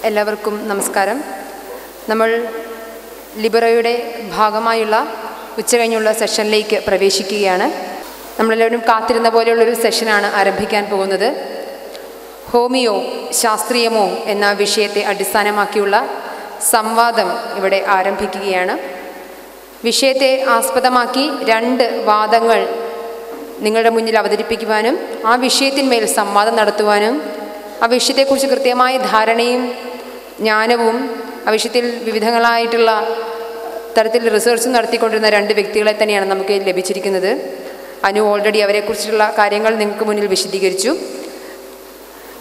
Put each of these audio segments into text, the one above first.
എല്ലാവർക്കും നമസ്കാരം. നമ്മൾ ലിബറോയുടെ ഭാഗമായുള്ള ഉച്ചകഴിഞ്ഞുള്ള സെഷനിലേക്ക് പ്രവേശിക്കുകയാണ്. നമ്മളെല്ലാവരും കാത്തിരുന്ന പോലെയുള്ളൊരു സെഷനാണ് ആരംഭിക്കാൻ പോകുന്നത്. ഹോമിയോ ശാസ്ത്രീയമോ എന്ന വിഷയത്തെ അടിസ്ഥാനമാക്കിയുള്ള സംവാദം ഇവിടെ ആരംഭിക്കുകയാണ്. വിഷയത്തെ ആസ്പദമാക്കി 2 വാദങ്ങൾ നിങ്ങളുടെ മുന്നിൽ അവതരിപ്പിക്കുവാനും ആ വിഷയത്തിന്മേൽ സംവാദം നടത്തുവാനും ആ വിഷയത്തെക്കുറിച്ച് കൃത്യമായ ധാരണയും ജ്ഞാനവും ആ വിഷയത്തിൽ വിവിധങ്ങളായിട്ടുള്ള തരത്തിൽ റിസർച്ച് നടത്തിക്കൊണ്ടിരുന്ന 2 വ്യക്തികളെ തന്നെയാണ് നമുക്ക് ലഭിച്ചിരിക്കുന്നത്. അനു ഓൾറെഡി അവരെക്കുറിച്ചുള്ള കാര്യങ്ങൾ നിങ്ങൾക്ക് മുന്നിൽ വിശദീകരിച്ചു.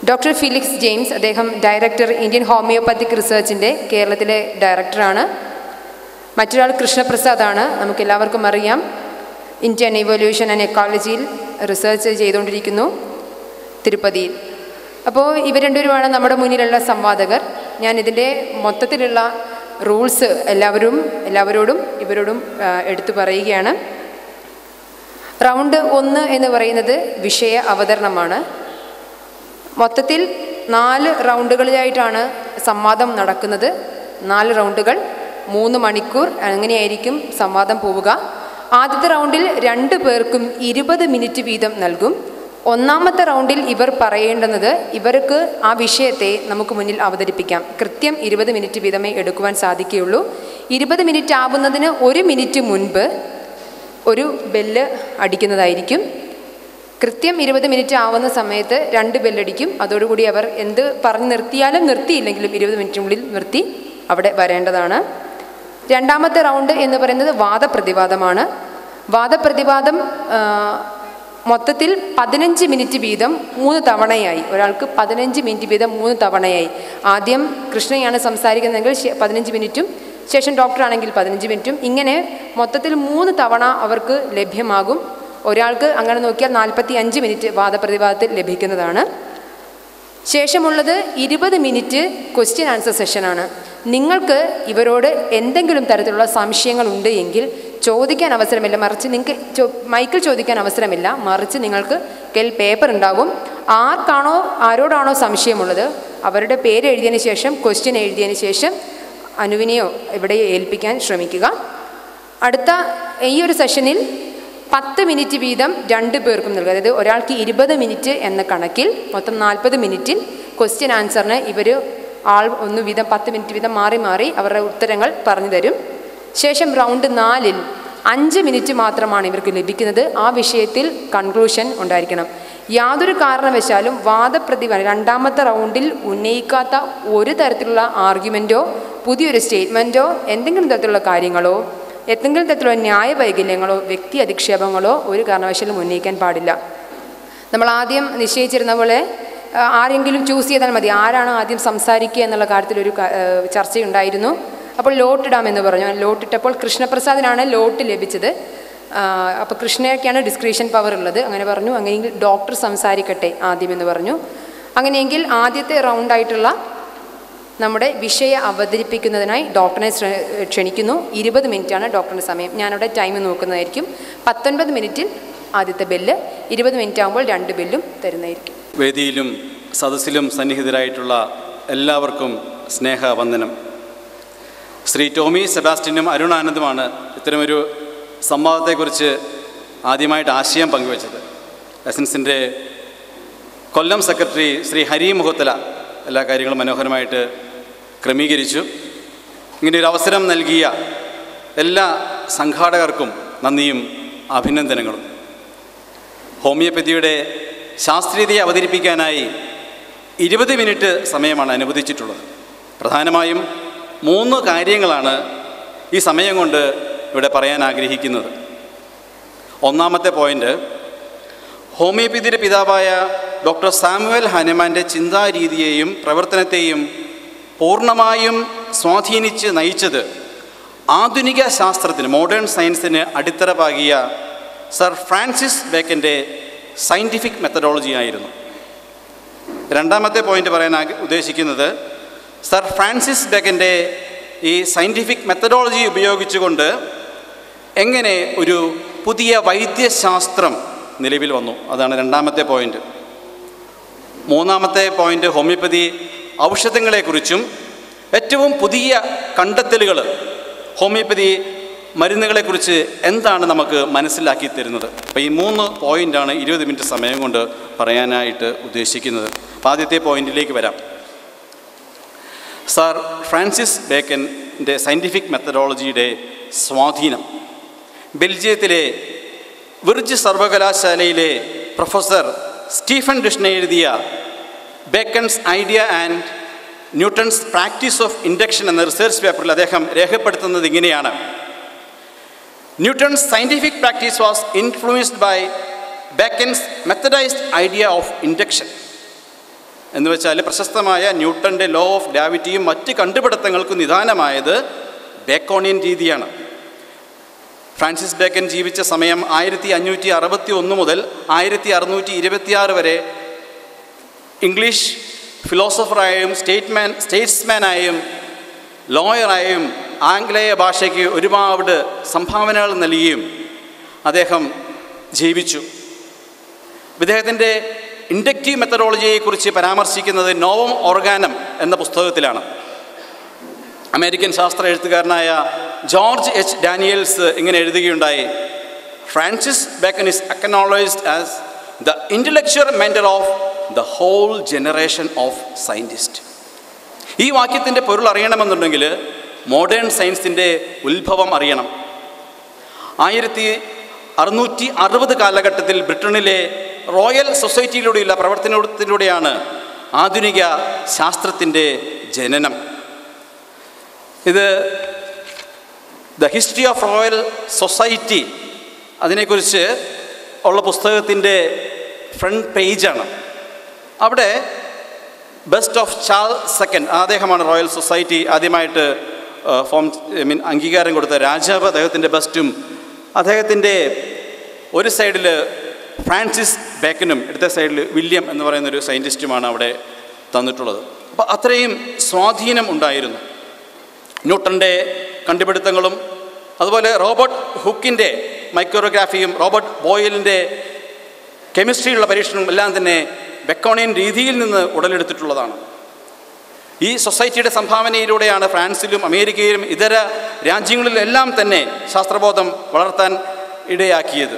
ഡോക്ടർ ഫിലിക്സ് ജെയിംസ്, അദ്ദേഹം ഡയറക്ടർ ഇന്ത്യൻ ഹോമിയോപ്പത്തിക് റിസർച്ചിൻ്റെ കേരളത്തിലെ ഡയറക്ടറാണ്. മറ്റൊരാൾ കൃഷ്ണപ്രസാദാണ്. നമുക്കെല്ലാവർക്കും അറിയാം, ഇന്ത്യൻ ഇവല്യൂഷൻ ആൻഡ് എക്കോളജിയിൽ റിസർച്ച് ചെയ്തുകൊണ്ടിരിക്കുന്നു തിരുപ്പതിയിൽ. അപ്പോൾ ഇവർ രണ്ടുപേരുമാണ് നമ്മുടെ മുന്നിലുള്ള സംവാദകർ. ഞാൻ ഇതിൻ്റെ മൊത്തത്തിലുള്ള റൂൾസ് എല്ലാവരോടും ഇവരോടും എടുത്തു പറയുകയാണ്. റൗണ്ട് 1 എന്ന് പറയുന്നത് വിഷയ അവതരണമാണ്. മൊത്തത്തിൽ 4 റൗണ്ടുകളിലായിട്ടാണ് സംവാദം നടക്കുന്നത്. 4 റൗണ്ടുകൾ, 3 മണിക്കൂർ അങ്ങനെയായിരിക്കും സംവാദം പോവുക. ആദ്യത്തെ റൗണ്ടിൽ 2 പേർക്കും 20 മിനിറ്റ് വീതം നൽകും. 1ാമത്തെ റൗണ്ടിൽ ഇവർ പറയേണ്ടുന്നത് ഇവർക്ക് ആ വിഷയത്തെ നമുക്ക് മുന്നിൽ അവതരിപ്പിക്കാം. കൃത്യം 20 മിനിറ്റ് വീതമേ എടുക്കുവാൻ സാധിക്കുകയുള്ളൂ. 20 മിനിറ്റ് ആവുന്നതിന് 1 മിനിറ്റ് മുൻപ് ഒരു ബെല്ല് അടിക്കുന്നതായിരിക്കും. കൃത്യം 20 മിനിറ്റ് ആവുന്ന സമയത്ത് 2 ബെല്ലടിക്കും. അതോടുകൂടി അവർ എന്ത് പറഞ്ഞ് നിർത്തിയാലും നിർത്തിയില്ലെങ്കിലും 20 മിനിറ്റിനുള്ളിൽ നിർത്തി അവിടെ വരേണ്ടതാണ്. 2ാമത്തെ റൗണ്ട് എന്ന് പറയുന്നത് വാദപ്രതിവാദമാണ്. വാദപ്രതിവാദം മൊത്തത്തിൽ 15 മിനിറ്റ് വീതം 3 തവണയായി, ഒരാൾക്ക് 15 മിനിറ്റ് വീതം 3 തവണയായി. ആദ്യം കൃഷ്ണയാണ് സംസാരിക്കുന്നതെങ്കിൽ 15 മിനിറ്റും, ശേഷം ഡോക്ടറാണെങ്കിൽ 15 മിനിറ്റും, ഇങ്ങനെ മൊത്തത്തിൽ 3 തവണ അവർക്ക് ലഭ്യമാകും. ഒരാൾക്ക് അങ്ങനെ നോക്കിയാൽ 45 മിനിറ്റ് വാദപ്രതിവാദത്തിൽ ലഭിക്കുന്നതാണ്. ശേഷമുള്ളത് 20 മിനിറ്റ് ക്വസ്റ്റ്യൻ ആൻസർ സെഷനാണ്. നിങ്ങൾക്ക് ഇവരോട് എന്തെങ്കിലും തരത്തിലുള്ള സംശയങ്ങളുണ്ട് എങ്കിൽ ചോദിക്കാൻ അവസരമില്ല, മറിച്ച് നിങ്ങൾക്ക് മൈക്കിൽ ചോദിക്കാൻ അവസരമില്ല, മറിച്ച് നിങ്ങൾക്ക് കയ്യിൽ പേപ്പർ ഉണ്ടാകും. ആരോടാണോ സംശയമുള്ളത് അവരുടെ പേര് എഴുതിയതിന് ശേഷം, ക്വസ്റ്റ്യൻ എഴുതിയതിന് ശേഷം അനുവിനെയോ ഇവിടെ ഏൽപ്പിക്കാൻ ശ്രമിക്കുക. അടുത്ത ഈ ഒരു സെഷനിൽ 10 മിനിറ്റ് വീതം 2 പേർക്കും നൽകുക. അതായത് ഒരാൾക്ക് 20 മിനിറ്റ് എന്ന കണക്കിൽ മൊത്തം 40 മിനിറ്റിൽ ക്വസ്റ്റ്യൻ ആൻസറിന് ഇവർ ഒന്ന് വീതം 10 മിനിറ്റ് വീതം മാറി മാറി അവരുടെ ഉത്തരങ്ങൾ പറഞ്ഞു തരും. ശേഷം റൗണ്ട് 4-ൽ 5 മിനിറ്റ് മാത്രമാണ് ഇവർക്ക് ലഭിക്കുന്നത്. ആ വിഷയത്തിൽ കൺക്ലൂഷൻ ഉണ്ടായിരിക്കണം. യാതൊരു കാരണവശാലും വാദപ്രതിവാദം 2ാമത്തെ റൗണ്ടിൽ ഉന്നയിക്കാത്ത ഒരു തരത്തിലുള്ള ആർഗ്യുമെൻറ്റോ പുതിയൊരു സ്റ്റേറ്റ്മെൻറ്റോ എന്തെങ്കിലും തരത്തിലുള്ള കാര്യങ്ങളോ എന്തെങ്കിലും തരത്തിലുള്ള ന്യായവൈകല്യങ്ങളോ വ്യക്തി അധിക്ഷേപങ്ങളോ ഒരു കാരണവശാലും ഉന്നയിക്കാൻ പാടില്ല. നമ്മൾ ആദ്യം നിശ്ചയിച്ചിരുന്ന പോലെ ആരെങ്കിലും ചൂസ് ചെയ്താൽ മതി, ആരാണ് ആദ്യം സംസാരിക്കുക എന്നുള്ള കാര്യത്തിലൊരു ചർച്ചയുണ്ടായിരുന്നു. അപ്പോൾ ലോട്ടിടാമെന്ന് പറഞ്ഞു. ലോട്ടിട്ടപ്പോൾ കൃഷ്ണപ്രസാദിനാണ് ലോട്ട് ലഭിച്ചത്. അപ്പോൾ കൃഷ്ണയ്ക്കാണ് ഡിസ്ക്രിപ്ഷൻ പവർ ഉള്ളത്. അങ്ങനെ പറഞ്ഞു. അങ്ങനെയെങ്കിൽ ഡോക്ടർ സംസാരിക്കട്ടെ ആദ്യമെന്ന് പറഞ്ഞു. അങ്ങനെയെങ്കിൽ ആദ്യത്തെ റൗണ്ടായിട്ടുള്ള നമ്മുടെ വിഷയ അവതരിപ്പിക്കുന്നതിനായി ഡോക്ടറിനെ ക്ഷണിക്കുന്നു. 20 മിനിറ്റാണ് ഡോക്ടറിൻ്റെ സമയം. ഞാനവിടെ ടൈം നോക്കുന്നതായിരിക്കും. 19 മിനിറ്റിൽ ആദ്യത്തെ ബെല്ല്, 20 മിനിറ്റ് ആകുമ്പോൾ 2 ബെല്ലും തരുന്നതായിരിക്കും. വേദിയിലും സദസ്സിലും സന്നിഹിതരായിട്ടുള്ള എല്ലാവർക്കും സ്നേഹവന്ദനം. ശ്രീ ടോമി സെബാസ്റ്റ്യനും അരുൺ ആനന്ദുമാണ് ഇത്തരമൊരു സംവാദത്തെക്കുറിച്ച് ആദ്യമായിട്ട് ആശയം പങ്കുവച്ചത്. എസൻസിൻ്റെ കൊല്ലം സെക്രട്ടറി ശ്രീ ഹരി മുഹത്തല എല്ലാ കാര്യങ്ങളും മനോഹരമായിട്ട് ക്രമീകരിച്ചു. ഇങ്ങനെയൊരു അവസരം നൽകിയ എല്ലാ സംഘാടകർക്കും നന്ദിയും അഭിനന്ദനങ്ങളും. ഹോമിയോപ്പതിയുടെ ശാസ്ത്രീയതയെ അവതരിപ്പിക്കാനായി 20 മിനിറ്റ് സമയമാണ് അനുവദിച്ചിട്ടുള്ളത്. പ്രധാനമായും 3 കാര്യങ്ങളാണ് ഈ സമയം കൊണ്ട് ഇവിടെ പറയാൻ ആഗ്രഹിക്കുന്നത്. 1ാമത്തെ പോയിൻ്റ്, ഹോമിയോപ്പതിയുടെ പിതാവായ ഡോക്ടർ സാമുവൽ ഹനുമാൻ്റെ ചിന്താരീതിയെയും പ്രവർത്തനത്തെയും പൂർണ്ണമായും സ്വാധീനിച്ച് നയിച്ചത് ആധുനിക ശാസ്ത്രത്തിന്, മോഡേൺ സയൻസിന് അടിത്തറ പാകിയ സർ ഫ്രാൻസിസ് ബേക്കൻ്റെ സയൻറ്റിഫിക് മെത്തഡോളജി ആയിരുന്നു. 2ാമത്തെ പോയിൻ്റ് പറയാൻ ഉദ്ദേശിക്കുന്നത്, സർ ഫ്രാൻസിസ് ബേക്കൻ്റെ ഈ സയൻറ്റിഫിക് മെത്തഡോളജി ഉപയോഗിച്ചുകൊണ്ട് എങ്ങനെ ഒരു പുതിയ വൈദ്യശാസ്ത്രം നിലവിൽ വന്നു. അതാണ് 2ാമത്തെ പോയിൻ്റ്. 3ാമത്തെ പോയിൻ്റ്, ഹോമിയോപ്പതി ഔഷധങ്ങളെക്കുറിച്ചും ഏറ്റവും പുതിയ കണ്ടെത്തലുകൾ ഹോമിയോപ്പതി മരുന്നുകളെക്കുറിച്ച് എന്താണ് നമുക്ക് മനസ്സിലാക്കി തരുന്നത്. അപ്പോൾ ഈ 3 പോയിൻ്റാണ് 20 മിനിറ്റ് സമയം കൊണ്ട് പറയാനായിട്ട് ഉദ്ദേശിക്കുന്നത്. അപ്പോൾ ആദ്യത്തെ പോയിന്റിലേക്ക് വരാം. സർ ഫ്രാൻസിസ് ബേക്കൻ്റെ സയൻറ്റിഫിക് മെത്തഡോളജിയുടെ സ്വാധീനം. ബെൽജിയത്തിലെ വിർജ് സർവകലാശാലയിലെ പ്രൊഫസർ സ്റ്റീഫൻ ഡിഷ്ന എഴുതിയ Bacon's idea and Newton's practice of induction എന്ന റിസർച്ച് പേപ്പറിൽ അദ്ദേഹം രേഖപ്പെടുത്തുന്നത് ഇങ്ങനെയാണ്: Newton's scientific practice was influenced by Bacon's methodized idea of induction. എന്ന് വെച്ചാൽ പ്രശസ്തമായ ന്യൂട്ടൻ്റെ ലോ ഓഫ് ഗ്രാവിറ്റിയും മറ്റ് കണ്ടുപിടുത്തങ്ങൾക്കും നിദാനമായത് ബേക്കോണിയൻ രീതിയാണ്. ഫ്രാൻസിസ് ബേക്കൻ ജീവിച്ച സമയം 1561 മുതൽ 1626 വരെ ഇംഗ്ലീഷ് ഫിലോസഫറായും സ്റ്റേറ്റ്സ്മാനായും ലോയറായും ആംഗലേയ ഭാഷയ്ക്ക് ഒരുപാട് സംഭാവനകൾ നൽകിയും അദ്ദേഹം ജീവിച്ചു. ഇദ്ദേഹത്തിൻ്റെ ഇൻഡക്റ്റീവ് മെത്തഡോളജിയെക്കുറിച്ച് പരാമർശിക്കുന്നത് നോവം ഓർഗാനം എന്ന പുസ്തകത്തിലാണ്. അമേരിക്കൻ ശാസ്ത്ര എഴുത്തുകാരനായ ജോർജ് എച്ച് ഡാനിയൽസ് ഇങ്ങനെ എഴുതുകയുണ്ടായി: Francis Bacon is acknowledged as the intellectual mentor of the whole generation of scientist. ഈ വാക്യത്തിൻ്റെ പൊരുൾ അറിയണമെന്നുണ്ടെങ്കിൽ മോഡേൺ സയൻസിൻ്റെ ഉത്ഭവം അറിയണം. 1660 കാലഘട്ടത്തിൽ ബ്രിട്ടനിലെ റോയൽ സൊസൈറ്റിയിലൂടെയുള്ള പ്രവർത്തനത്തിലൂടെയാണ് ആധുനിക ശാസ്ത്രത്തിൻ്റെ ജനനം. ഇത് the history of royal society അതിനെക്കുറിച്ച് ഉള്ള പുസ്തകത്തിൻ്റെ ഫ്രണ്ട് പേജാണ്. അവിടെ ബെസ്റ്റ് ഓഫ് ചാൾസ് സെക്കൻഡ്, അദ്ദേഹമാണ് റോയൽ സൊസൈറ്റി ആദ്യമായിട്ട് അംഗീകാരം കൊടുത്ത രാജാവ്. അദ്ദേഹത്തിൻ്റെ ബെസ്റ്റും അദ്ദേഹത്തിൻ്റെ ഒരു സൈഡിൽ ഫ്രാൻസിസ് ബേക്കനും അടുത്ത സൈഡിൽ വില്യം എന്ന് പറയുന്നൊരു സയൻറ്റിസ്റ്റുമാണ് അവിടെ തന്നിട്ടുള്ളത്. അപ്പോൾ അത്രയും സ്വാധീനം ഉണ്ടായിരുന്നു. ന്യൂട്ടൻ്റെ കണ്ടുപിടുത്തങ്ങളും അതുപോലെ റോബർട്ട് ഹുക്കിൻ്റെ മൈക്രോഗ്രാഫിയും റോബർട്ട് ബോയിലിൻ്റെ കെമിസ്ട്രിയിലുള്ള പരീക്ഷണവും എല്ലാം തന്നെ ബെക്കോണിയൻ രീതിയിൽ നിന്ന് ഉടലെടുത്തിട്ടുള്ളതാണ്. ഈ സൊസൈറ്റിയുടെ സംഭാവനയിലൂടെയാണ് ഫ്രാൻസിലും അമേരിക്കയിലും ഇതര രാജ്യങ്ങളിലെല്ലാം തന്നെ ശാസ്ത്രബോധം വളർത്താൻ ഇടയാക്കിയത്.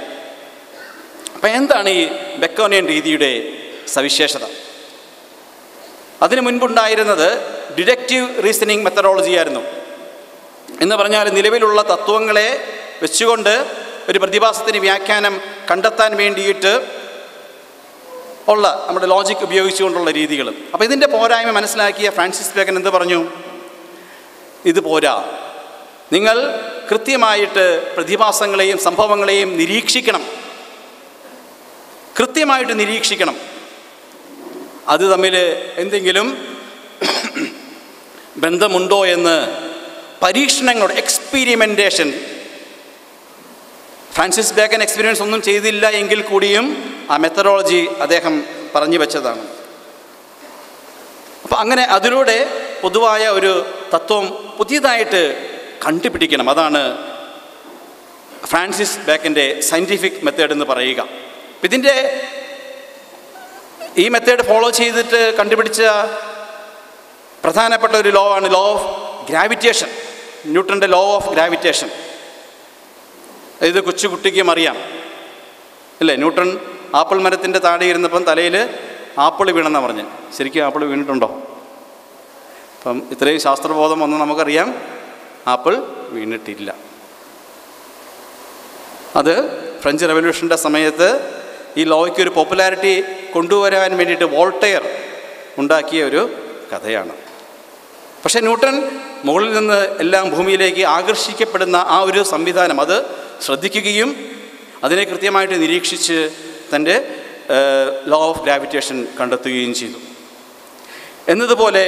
അപ്പം എന്താണ് ഈ ബെക്കോണിയൻ രീതിയുടെ സവിശേഷത? അതിനു മുൻപുണ്ടായിരുന്നത് ഡിഡക്റ്റീവ് റീസണിങ് മെത്തഡോളജി ആയിരുന്നു. എന്ന് പറഞ്ഞാൽ നിലവിലുള്ള തത്വങ്ങളെ വെച്ചുകൊണ്ട് ഒരു പ്രതിഭാസത്തിന് വ്യാഖ്യാനം കണ്ടെത്താൻ വേണ്ടിയിട്ട് ഉള്ള നമ്മുടെ ലോജിക് ഉപയോഗിച്ചുകൊണ്ടുള്ള രീതികൾ. അപ്പോൾ ഇതിൻ്റെ പോരായ്മ മനസ്സിലാക്കിയ ഫ്രാൻസിസ് ബേക്കൻ എന്ത് പറഞ്ഞു? ഇത് പോരാ, നിങ്ങൾ കൃത്യമായിട്ട് പ്രതിഭാസങ്ങളെയും സംഭവങ്ങളെയും നിരീക്ഷിക്കണം, കൃത്യമായിട്ട് നിരീക്ഷിക്കണം. അത് തമ്മിൽ എന്തെങ്കിലും ബന്ധമുണ്ടോ എന്ന് പരീക്ഷണങ്ങളോട് എക്സ്പീരിമെൻറ്റേഷൻ. ഫ്രാൻസിസ് ബേക്കൻ എക്സ്പീരിയൻസ് ഒന്നും ചെയ്തില്ല എങ്കിൽ കൂടിയും ആ മെത്തഡോളജി അദ്ദേഹം പറഞ്ഞു വെച്ചതാണ്. അപ്പം അങ്ങനെ അതിലൂടെ പൊതുവായ ഒരു തത്വം പുതിയതായിട്ട് കണ്ടുപിടിക്കണം. അതാണ് ഫ്രാൻസിസ് ബേക്കൻ്റെ സയൻറ്റിഫിക് മെത്തേഡ് എന്ന് പറയുക. ഇതിൻ്റെ ഈ മെത്തേഡ് ഫോളോ ചെയ്തിട്ട് കണ്ടുപിടിച്ച പ്രധാനപ്പെട്ട ഒരു ലോ ആണ് ലോ ഓഫ് ഗ്രാവിറ്റേഷൻ, ന്യൂട്ടൻ്റെ ലോ ഓഫ് ഗ്രാവിറ്റേഷൻ. ഇത് കൊച്ചുകുട്ടിക്കും അറിയാം അല്ലേ? ന്യൂട്ടൺ ആപ്പിൾ മരത്തിൻ്റെ താഴെ ഇരുന്നപ്പം തലയിൽ ആപ്പിൾ വീണെന്നാണ് പറഞ്ഞ്. ശരിക്കും ആപ്പിൾ വീണിട്ടുണ്ടോ? അപ്പം ഇത്രയും ശാസ്ത്രബോധം വന്ന് നമുക്കറിയാം ആപ്പിൾ വീണിട്ടില്ല. അത് ഫ്രഞ്ച് റെവല്യൂഷൻ്റെ സമയത്ത് ഈ ലോയ്ക്ക് ഒരു പോപ്പുലാരിറ്റി കൊണ്ടുവരാൻ വേണ്ടിയിട്ട് വോൾട്ടയർ ഉണ്ടാക്കിയ ഒരു കഥയാണ്. പക്ഷേ ന്യൂട്ടൺ മുകളിൽ നിന്ന് എല്ലാം ഭൂമിയിലേക്ക് ആകർഷിക്കപ്പെടുന്ന ആ ഒരു സംവിധാനം അത് ശ്രദ്ധിക്കുകയും അതിനെ കൃത്യമായിട്ട് നിരീക്ഷിച്ച് തൻ്റെ ലോ ഓഫ് ഗ്രാവിറ്റേഷൻ കണ്ടെത്തുകയും ചെയ്തു. എന്നതുപോലെ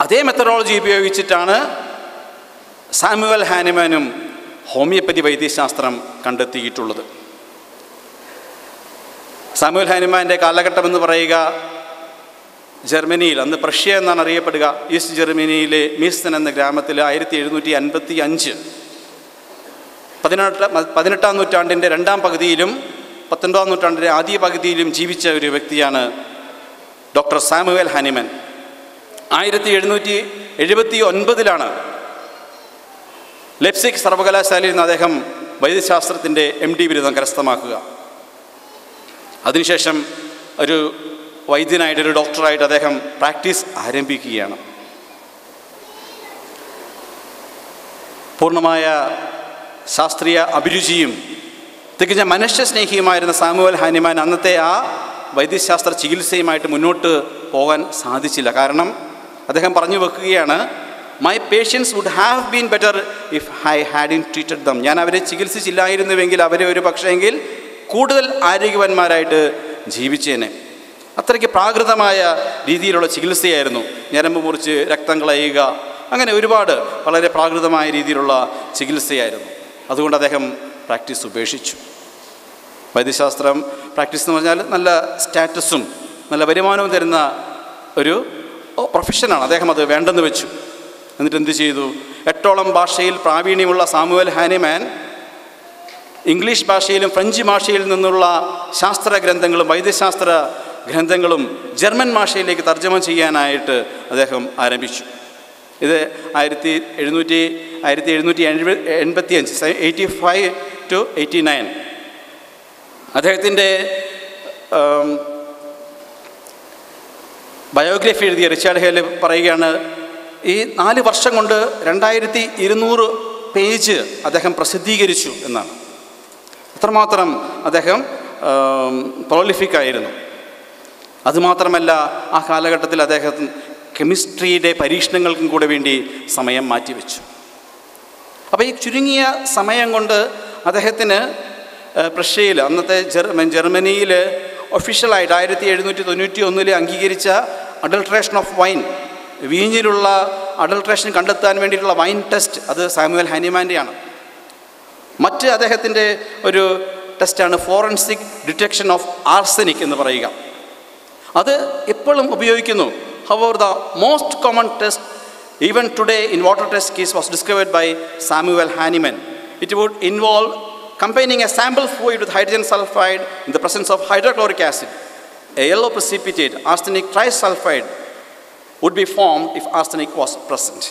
അതേ മെത്തഡോളജി ഉപയോഗിച്ചിട്ടാണ് സാമുവൽ ഹാനിമാനും ഹോമിയോപ്പതി വൈദ്യശാസ്ത്രം കണ്ടെത്തിയിട്ടുള്ളത്. സാമുവൽ ഹാനിമാൻ്റെ കാലഘട്ടം എന്ന് പറയുക ജർമ്മനിയിൽ, അന്ന് പ്രഷ്യ എന്നാണ് അറിയപ്പെടുക, ഈസ്റ്റ് ജർമ്മനിയിലെ മീസ്തൻ എന്ന ഗ്രാമത്തിൽ 1755 18-ാം നൂറ്റാണ്ടിൻ്റെ രണ്ടാം പകുതിയിലും 19-ാം നൂറ്റാണ്ടിൻ്റെ ആദ്യ പകുതിയിലും ജീവിച്ച ഒരു വ്യക്തിയാണ് ഡോക്ടർ സാമുവൽ ഹാനിമാൻ. 1779 ലെപ്സിക് സർവകലാശാലയിൽ നിന്ന് അദ്ദേഹം വൈദ്യശാസ്ത്രത്തിൻ്റെ MD ബിരുദം കരസ്ഥമാക്കുക. അതിനുശേഷം ഒരു വൈദ്യനായിട്ട്, ഒരു ഡോക്ടറായിട്ട് അദ്ദേഹം പ്രാക്ടീസ് ആരംഭിക്കുകയാണ്. പൂർണ്ണമായ ശാസ്ത്രീയ അഭിരുചിയും തികഞ്ഞ മനുഷ്യസ്നേഹിയുമായിരുന്ന സാമുവൽ ഹാനിമാൻ അന്നത്തെ ആ വൈദ്യശാസ്ത്ര ചികിത്സയുമായിട്ട് മുന്നോട്ട് പോകാൻ സാധിച്ചില്ല. കാരണം അദ്ദേഹം പറഞ്ഞു വെക്കുകയാണ്, my patients would have been better if I hadn't treated them. ഞാൻ അവരെ ചികിത്സിച്ചില്ലായിരുന്നുവെങ്കിൽ അവരെ ഒരു പക്ഷേങ്കിൽ കൂടുതൽ ആരോഗ്യവാന്മാരായിട്ട് ജീവിച്ചേനെ. അത്രയ്ക്ക് പ്രാകൃതമായ രീതിയിലുള്ള ചികിത്സയായിരുന്നു. ഞരമ്പ് മുറിച്ച് രക്തം കളയുക, അങ്ങനെ ഒരുപാട് വളരെ പ്രാകൃതമായ രീതിയിലുള്ള ചികിത്സയായിരുന്നു. അതുകൊണ്ട് അദ്ദേഹം പ്രാക്ടീസ് ഉപേക്ഷിച്ചു. വൈദ്യശാസ്ത്രം പ്രാക്ടീസ് എന്ന് പറഞ്ഞാൽ നല്ല സ്റ്റാറ്റസും നല്ല വരുമാനവും തരുന്ന ഒരു പ്രൊഫഷനാണ്. അദ്ദേഹം അത് വേണ്ടെന്ന് വെച്ചു. എന്നിട്ട് എന്ത് ചെയ്തു? 8ഓളം ഭാഷയിൽ പ്രാവീണ്യമുള്ള സാമുവൽ ഹാനിമാൻ ഇംഗ്ലീഷ് ഭാഷയിലും ഫ്രഞ്ച് ഭാഷയിൽ നിന്നുള്ള ശാസ്ത്ര ഗ്രന്ഥങ്ങളും വൈദ്യശാസ്ത്ര ഗ്രന്ഥങ്ങളും ജർമ്മൻ ഭാഷയിലേക്ക് തർജ്ജമ ചെയ്യാനായിട്ട് അദ്ദേഹം ആരംഭിച്ചു. ഇത് 1785 to 89. അദ്ദേഹത്തിൻ്റെ ബയോഗ്രഫി എഴുതിയ റിച്ചാർഡ് ഹേൽ പറയുകയാണ്, ഈ 4 വർഷം കൊണ്ട് 2200 പേജ് അദ്ദേഹം പ്രസിദ്ധീകരിച്ചു എന്നാണ്. അത്രമാത്രം അദ്ദേഹം പ്രൊലിഫിക് ആയിരുന്നു. അതുമാത്രമല്ല, ആ കാലഘട്ടത്തിൽ അദ്ദേഹം കെമിസ്ട്രിയുടെ പരീക്ഷണങ്ങൾക്കും കൂടെ വേണ്ടി സമയം മാറ്റിവെച്ചു. അപ്പോൾ ഈ ചുരുങ്ങിയ സമയം കൊണ്ട് അദ്ദേഹത്തിന് പ്രഷ്യയിൽ, അന്നത്തെ ജർമ്മനിയിൽ ഒഫീഷ്യലായിട്ട് 1791 അംഗീകരിച്ച അഡൾട്രേഷൻ ഓഫ് വൈൻ, വീഞ്ഞിലുള്ള അഡൾട്രേഷൻ കണ്ടെത്താൻ വേണ്ടിയിട്ടുള്ള വൈൻ ടെസ്റ്റ്, അത് സാമുവൽ ഹാനിമാൻ്റെയാണ്. മറ്റ് അദ്ദേഹത്തിൻ്റെ ഒരു ടെസ്റ്റാണ് ഫോറൻസിക് ഡിറ്റക്ഷൻ ഓഫ് ആർസനിക് എന്ന് പറയുക. അത് എപ്പോഴും ഉപയോഗിക്കുന്നു. However, the most common test even today in water test case was discovered by Samuel Hahnemann. It would involve combining a sample fluid with hydrogen sulfide in the presence of hydrochloric acid. A yellow precipitate, arsenic trisulfide, would be formed if arsenic was present.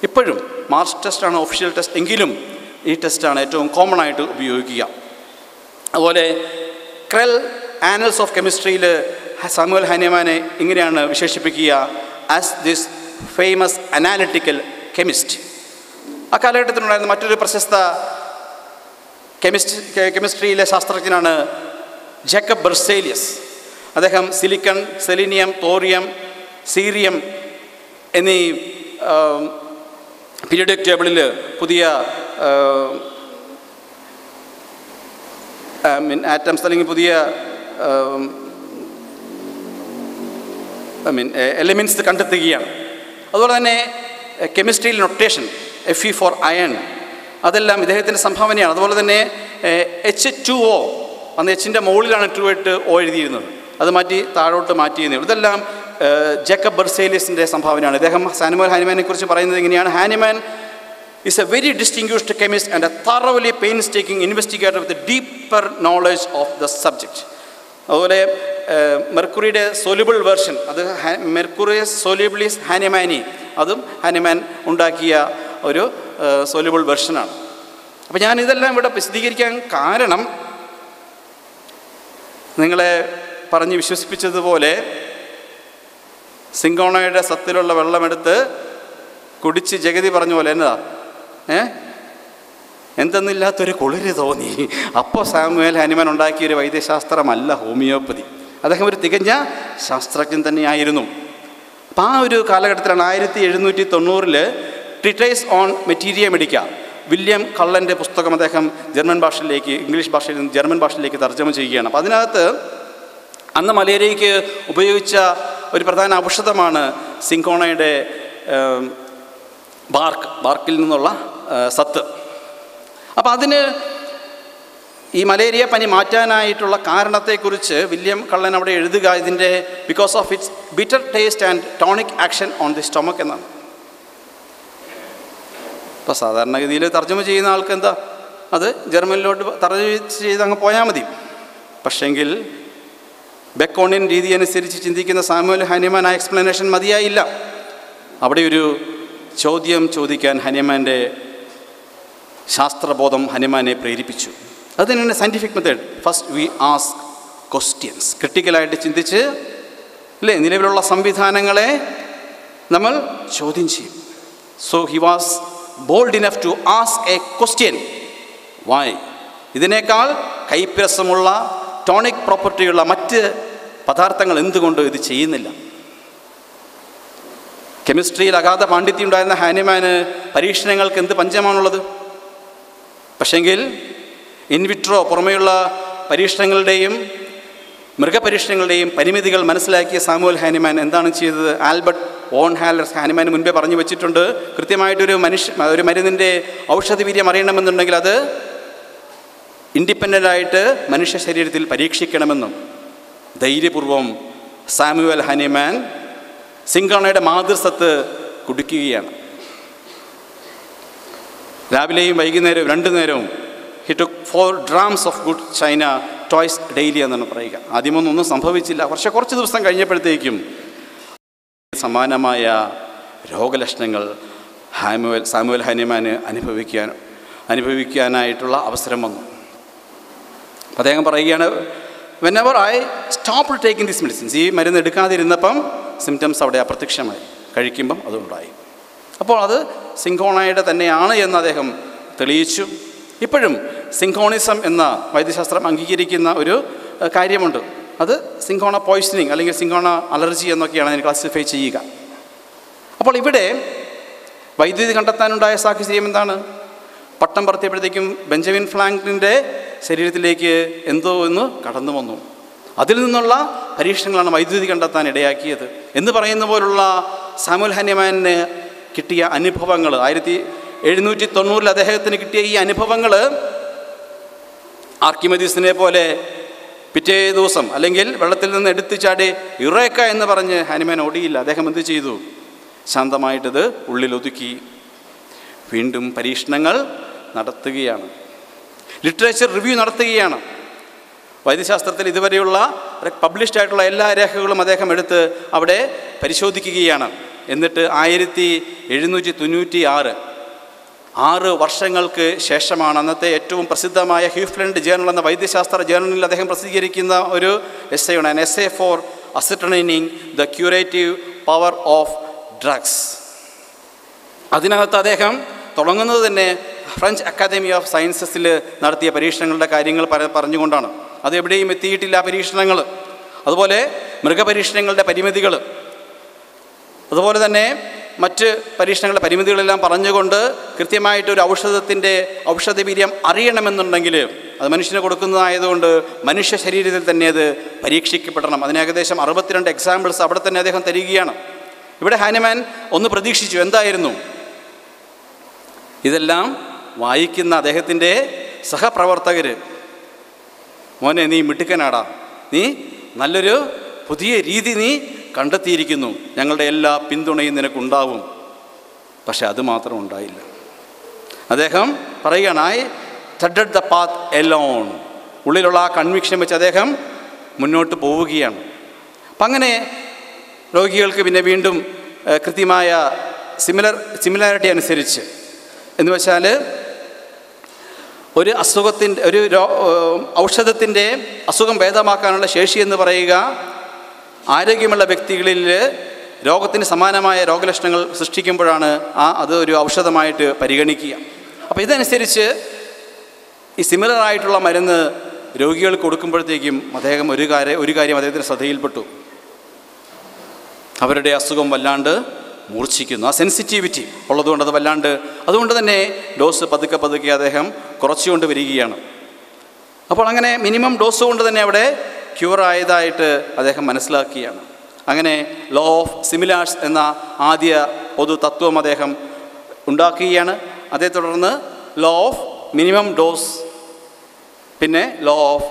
ഇപ്പോഴും marsh ടെസ്റ്റാണ് official test എങ്കിലും ഈ ടെസ്റ്റാണ് ഏറ്റവും common ആയിട്ട് ഉപയോഗിക്കുക. അതുപോലെ Crell annals of കെമിസ്ട്രിയിൽ സാമുവൽ ഹാനിമാനെ ഇങ്ങനെയാണ് വിശേഷിപ്പിക്കുക, as this famous analytical chemist. ആ കാലഘട്ടത്തിലുണ്ടായിരുന്ന മറ്റൊരു പ്രശസ്ത കെമിസ്ട്രിയിലെ ശാസ്ത്രജ്ഞനാണ് ജേക്കബ് ബെർസേലിയസ്. അദ്ദേഹം സിലിക്കൺ, സെലീനിയം, തോറിയം, സീറിയം എന്നീ പീരിയോഡിക് ടേബിളിൽ പുതിയ ആറ്റംസ് അല്ലെങ്കിൽ പുതിയ എലിമെൻറ്റ്സ് കണ്ടെത്തുകയാണ്. അതുപോലെ തന്നെ കെമിസ്ട്രിയിൽ നൊട്ടേഷൻ Fe for അയൺ, അതെല്ലാം ഇദ്ദേഹത്തിൻ്റെ സംഭാവനയാണ്. അതുപോലെ തന്നെ H2O, അന്ന് എച്ചിൻ്റെ മുകളിലാണ് 2 O എഴുതിയിരുന്നത്, അത് മാറ്റി താഴോട്ട് മാറ്റിയിരുന്നത്. ഇതെല്ലാം ജേക്കബ് ബെർസേലിയസിൻ്റെ സംഭാവനയാണ്. ഇദ്ദേഹം സാമുവൽ ഹാനിമാനെ കുറിച്ച് പറയുന്നത് ഇങ്ങനെയാണ്: Hahnemann is a very distinguished chemist and a thoroughly painstaking investigator with a deeper knowledge of the subject. അതുപോലെ മെർക്കുറിയുടെ സോല്യൂബിൾ വേർഷൻ, അത് മെർക്കുറിയസ് സോല്യൂബിളിസ് ഹാനിമാനി, അതും ഹാനിമാൻ ഉണ്ടാക്കിയ ഒരു സോല്യൂബിൾ വെർഷനാണ്. അപ്പോൾ ഞാനിതെല്ലാം ഇവിടെ വിശദീകരിക്കാൻ കാരണം, നിങ്ങളെ പറഞ്ഞ് വിശ്വസിപ്പിച്ചതുപോലെ സിങ്കോണയുടെ സത്തിലുള്ള വെള്ളമെടുത്ത് കുടിച്ച് ജഗതി പറഞ്ഞ പോലെ എന്നതാ എന്തെന്നില്ലാത്തൊരു കുളിര് തോന്നി. അപ്പോൾ സാമുവൽ ഹാനിമാൻ ഉണ്ടാക്കിയൊരു വൈദ്യശാസ്ത്രമല്ല ഹോമിയോപ്പതി. അദ്ദേഹം ഒരു തികഞ്ഞ ശാസ്ത്രജ്ഞൻ തന്നെയായിരുന്നു. അപ്പം ആ ഒരു കാലഘട്ടത്തിലാണ് 1790 ട്രീറ്റൈസ് ഓൺ മെറ്റീരിയ മെഡിക്ക, വില്യം കള്ളൻ്റെ പുസ്തകം അദ്ദേഹം ജർമ്മൻ ഭാഷയിലേക്ക്, ഇംഗ്ലീഷ് ഭാഷയിൽ നിന്ന് ജർമ്മൻ ഭാഷയിലേക്ക് തർജ്ജമ ചെയ്യുകയാണ്. അപ്പോൾ അതിനകത്ത് അന്ന് മലേറിയയ്ക്ക് ഉപയോഗിച്ച ഒരു പ്രധാന ഔഷധമാണ് സിങ്കോണയുടെ ബാർക്കിൽ നിന്നുള്ള സത്ത്. അപ്പോൾ അതിന് ഈ മലേറിയ പനി മാറ്റാനായിട്ടുള്ള കാരണത്തെക്കുറിച്ച് വില്യം കള്ളൻ അവിടെ എഴുതുക, ഇതിൻ്റെ because of its bitter taste and tonic action on the stomach എന്നാണ്. ഇപ്പോൾ സാധാരണഗതിയിൽ തർജ്ജമ ചെയ്യുന്ന ആൾക്ക് എന്താ, അത് ജർമ്മനിലോട്ട് തർജ്ജമ ചെയ്ത് അങ്ങ് പോയാൽ മതി. പക്ഷെങ്കിൽ ബെക്കോണിയൻ രീതി അനുസരിച്ച് ചിന്തിക്കുന്ന സാമുവൽ ഹാനിമാൻ ആ എക്സ്പ്ലനേഷൻ മതിയായില്ല. അവിടെ ഒരു ചോദ്യം ചോദിക്കാൻ ഹനിമാൻ്റെ ശാസ്ത്രബോധം ഹനിമാനെ പ്രേരിപ്പിച്ചു. അത് തന്നെയാണ് scientific method. First we ask questions. ക്രിട്ടിക്കലായിട്ട് ചിന്തിച്ച് അല്ലേ നിലവിലുള്ള സംവിധാനങ്ങളെ നമ്മൾ ചോദ്യം ചെയ്യും. So he was bold enough to ask a question. Why? ഇതിനേക്കാൾ കൈപ്പിരസമുള്ള ടോണിക് പ്രോപ്പർട്ടിയുള്ള മറ്റ് പദാർത്ഥങ്ങൾ എന്തുകൊണ്ട് ഇത് ചെയ്യുന്നില്ല? കെമിസ്ട്രിയിൽ അഗാധ പാണ്ഡിത്യം ഉണ്ടായിരുന്ന ഹാനിമാന് പരീക്ഷണങ്ങൾക്ക് എന്ത് പഞ്ചമാണുള്ളത്? പക്ഷെങ്കിൽ ഇൻവിട്രോ പുറമെയുള്ള പരീക്ഷണങ്ങളുടെയും മൃഗപരീക്ഷണങ്ങളുടെയും പരിമിതികൾ മനസ്സിലാക്കിയ സാമുവൽ ഹാനിമാൻ എന്താണ് ചെയ്തത്? ആൽബർട്ട് വോൺ ഹാലർ ഹാനിമാന് മുൻപേ പറഞ്ഞു വെച്ചിട്ടുണ്ട്, കൃത്യമായിട്ടൊരു ഒരു മരുന്നിൻ്റെ ഔഷധവീര്യം അറിയണമെന്നുണ്ടെങ്കിൽ അത് ഇൻഡിപെൻഡൻ്റായിട്ട് മനുഷ്യ ശരീരത്തിൽ പരീക്ഷിക്കണമെന്നും. ധൈര്യപൂർവം സാമുവൽ ഹാനിമാൻ സിങ്കോണയുടെ മാതൃസത്ത് കുടിക്കുകയാണ്. രാവിലെയും വൈകുന്നേരവും 2 നേരവും he took 4 drams of good China twice daily എന്നാണ് പറയുക. ആദ്യമൊന്നും സംഭവിച്ചില്ല. കുറച്ച് ദിവസം കഴിഞ്ഞപ്പോഴത്തേക്കും സമാനമായ രോഗലക്ഷണങ്ങൾ സാമുവൽ ഹാനിമാന് അനുഭവിക്കാനായിട്ടുള്ള അവസരം വന്നു. അദ്ദേഹം പറയുകയാണ്, whenever I stop taking these medicines, ഈ മരുന്ന് എടുക്കാതിരുന്നപ്പം സിംറ്റംസ് അവിടെ അപ്രത്യക്ഷമായി, കഴിക്കുമ്പം അതുണ്ടായി. അപ്പോൾ അത് സിങ്കോണയുടെ തന്നെയാണ് എന്ന് അദ്ദേഹം തെളിയിച്ചു. ഇപ്പോഴും സിങ്കോണിസം എന്ന വൈദ്യശാസ്ത്രം അംഗീകരിക്കുന്ന ഒരു കാര്യമുണ്ട്. അത് സിങ്കോണ പോയ്സണിങ് അല്ലെങ്കിൽ സിങ്കോണ അലർജി എന്നൊക്കെയാണ് അതിന് ക്ലാസിഫൈ ചെയ്യുക. അപ്പോൾ ഇവിടെ വൈദ്യുതി കണ്ടെത്താനുണ്ടായ സാഹചര്യം എന്താണ്? പട്ടം പറത്തിയപ്പോഴത്തേക്കും ബെഞ്ചമിൻ ഫ്രാങ്ക്ലിൻ്റെ ശരീരത്തിലേക്ക് എന്തോ ഒന്ന് കടന്നു വന്നു. അതിൽ നിന്നുള്ള പരീക്ഷണങ്ങളാണ് വൈദ്യുതി കണ്ടെത്താൻ ഇടയാക്കിയത് എന്ന് പറയുന്ന പോലുള്ള സാമുവൽ ഹാനിമാന് കിട്ടിയ അനുഭവങ്ങൾ, 1790 അദ്ദേഹത്തിന് കിട്ടിയ ഈ അനുഭവങ്ങൾ ആർക്കിമെദീസിനെ പോലെ പിറ്റേ ദിവസം അല്ലെങ്കിൽ വെള്ളത്തിൽ നിന്ന് എടുത്തു ചാടി യുറേക്ക എന്ന് പറഞ്ഞ് ഹാനിമാൻ ഓടിയില്ല. അദ്ദേഹം എന്ത് ചെയ്തു? ശാന്തമായിട്ടത് ഉള്ളിലൊതുക്കി വീണ്ടും പരീക്ഷണങ്ങൾ നടത്തുകയാണ്, ലിറ്ററേച്ചർ റിവ്യൂ നടത്തുകയാണ്. വൈദ്യശാസ്ത്രത്തിൽ ഇതുവരെയുള്ള പബ്ലിഷ്ഡ് ആയിട്ടുള്ള എല്ലാ രേഖകളും അദ്ദേഹം എടുത്ത് അവിടെ പരിശോധിക്കുകയാണ്. എന്നിട്ട് 1796 6 വർഷങ്ങൾക്ക് ശേഷമാണ് അന്നത്തെ ഏറ്റവും പ്രസിദ്ധമായ ഹ്യൂഫ്ലൻഡ് ജേർണൽ എന്ന വൈദ്യശാസ്ത്ര ജേർണലിൽ അദ്ദേഹം പ്രസിദ്ധീകരിക്കുന്ന ഒരു എസ്സേയാണ്, an essay for ascertaining the curative power of drugs. അതിനകത്ത് അദ്ദേഹം തുടങ്ങുന്നത് തന്നെ ഫ്രഞ്ച് അക്കാദമി ഓഫ് സയൻസസിൽ നടത്തിയ പരീക്ഷണങ്ങളുടെ കാര്യങ്ങൾ പറഞ്ഞുകൊണ്ടാണ്. അത് എവിടെയും എത്തിയിട്ടില്ല പരീക്ഷണങ്ങൾ. അതുപോലെ മൃഗപരീക്ഷണങ്ങളുടെ പരിമിതികൾ, അതുപോലെ തന്നെ മറ്റ് പരീക്ഷണങ്ങളുടെ പരിമിതികളെല്ലാം പറഞ്ഞുകൊണ്ട് കൃത്യമായിട്ടൊരു ഔഷധവീര്യം അറിയണമെന്നുണ്ടെങ്കിൽ അത് മനുഷ്യന് കൊടുക്കുന്നതായതുകൊണ്ട് മനുഷ്യ ശരീരത്തിൽ തന്നെ അത് പരീക്ഷിക്കപ്പെടണം. അതിന് ഏകദേശം 62 എക്സാമ്പിൾസ് അവിടെ തന്നെ അദ്ദേഹം തരികയാണ്. ഇവിടെ ഹാനിമാൻ ഒന്ന് പ്രതീക്ഷിച്ചു. എന്തായിരുന്നു? ഇതെല്ലാം വായിക്കുന്ന അദ്ദേഹത്തിൻ്റെ സഹപ്രവർത്തകർ, മോനെ നീ മിടുക്കനാടാ, നീ നല്ലൊരു പുതിയ രീതി നീ കണ്ടെത്തിയിരിക്കുന്നു, ഞങ്ങളുടെ എല്ലാ പിന്തുണയും നിനക്കുണ്ടാവും. പക്ഷെ അത് മാത്രം ഉണ്ടായില്ല. അദ്ദേഹം പറയുകയാണ്, ഐ ട്രെഡഡ് ദ പാത്ത് എലോൺ. ഉള്ളിലുള്ള ആ കൺവിക്ഷൻ വെച്ച് അദ്ദേഹം മുന്നോട്ട് പോവുകയാണ്. അപ്പം അങ്ങനെ രോഗികൾക്ക് പിന്നെ വീണ്ടും കൃത്യമായ സിമിലാരിറ്റി അനുസരിച്ച് എന്ന് വെച്ചാൽ ഒരു ഔഷധത്തിൻ്റെ അസുഖം ഭേദമാക്കാനുള്ള ശേഷി എന്ന് പറയുക ആരോഗ്യമുള്ള വ്യക്തികളിൽ രോഗത്തിന് സമാനമായ രോഗലക്ഷണങ്ങൾ സൃഷ്ടിക്കുമ്പോഴാണ് അത് ഒരു ഔഷധമായിട്ട് പരിഗണിക്കുക. അപ്പോൾ ഇതനുസരിച്ച് ഈ സിമിലർ ആയിട്ടുള്ള മരുന്ന് രോഗികൾക്ക് കൊടുക്കുമ്പോഴത്തേക്കും അദ്ദേഹം ഒരു കാര്യം അദ്ദേഹത്തിൻ്റെ ശ്രദ്ധയിൽപ്പെട്ടു. അവരുടെ അസുഖം വല്ലാണ്ട് മൂർച്ഛിക്കുന്നു. ആ സെൻസിറ്റിവിറ്റി ഉള്ളതുകൊണ്ട് അത് വല്ലാണ്ട്, അതുകൊണ്ട് തന്നെ ഡോസ് പതുക്കെ അദ്ദേഹം കുറച്ചുകൊണ്ട് വരികയാണ്. അപ്പോൾ അങ്ങനെ മിനിമം ഡോസ് കൊണ്ട് തന്നെ അവിടെ ക്യൂർ ആയതായിട്ട് അദ്ദേഹം മനസ്സിലാക്കുകയാണ്. അങ്ങനെ ലോ ഓഫ് സിമിലാർസ് എന്ന ആദ്യ പൊതു തത്വം അദ്ദേഹം ഉണ്ടാക്കുകയാണ്. അതേ തുടർന്ന് ലോ ഓഫ് മിനിമം ഡോസ്, പിന്നെ ലോ ഓഫ്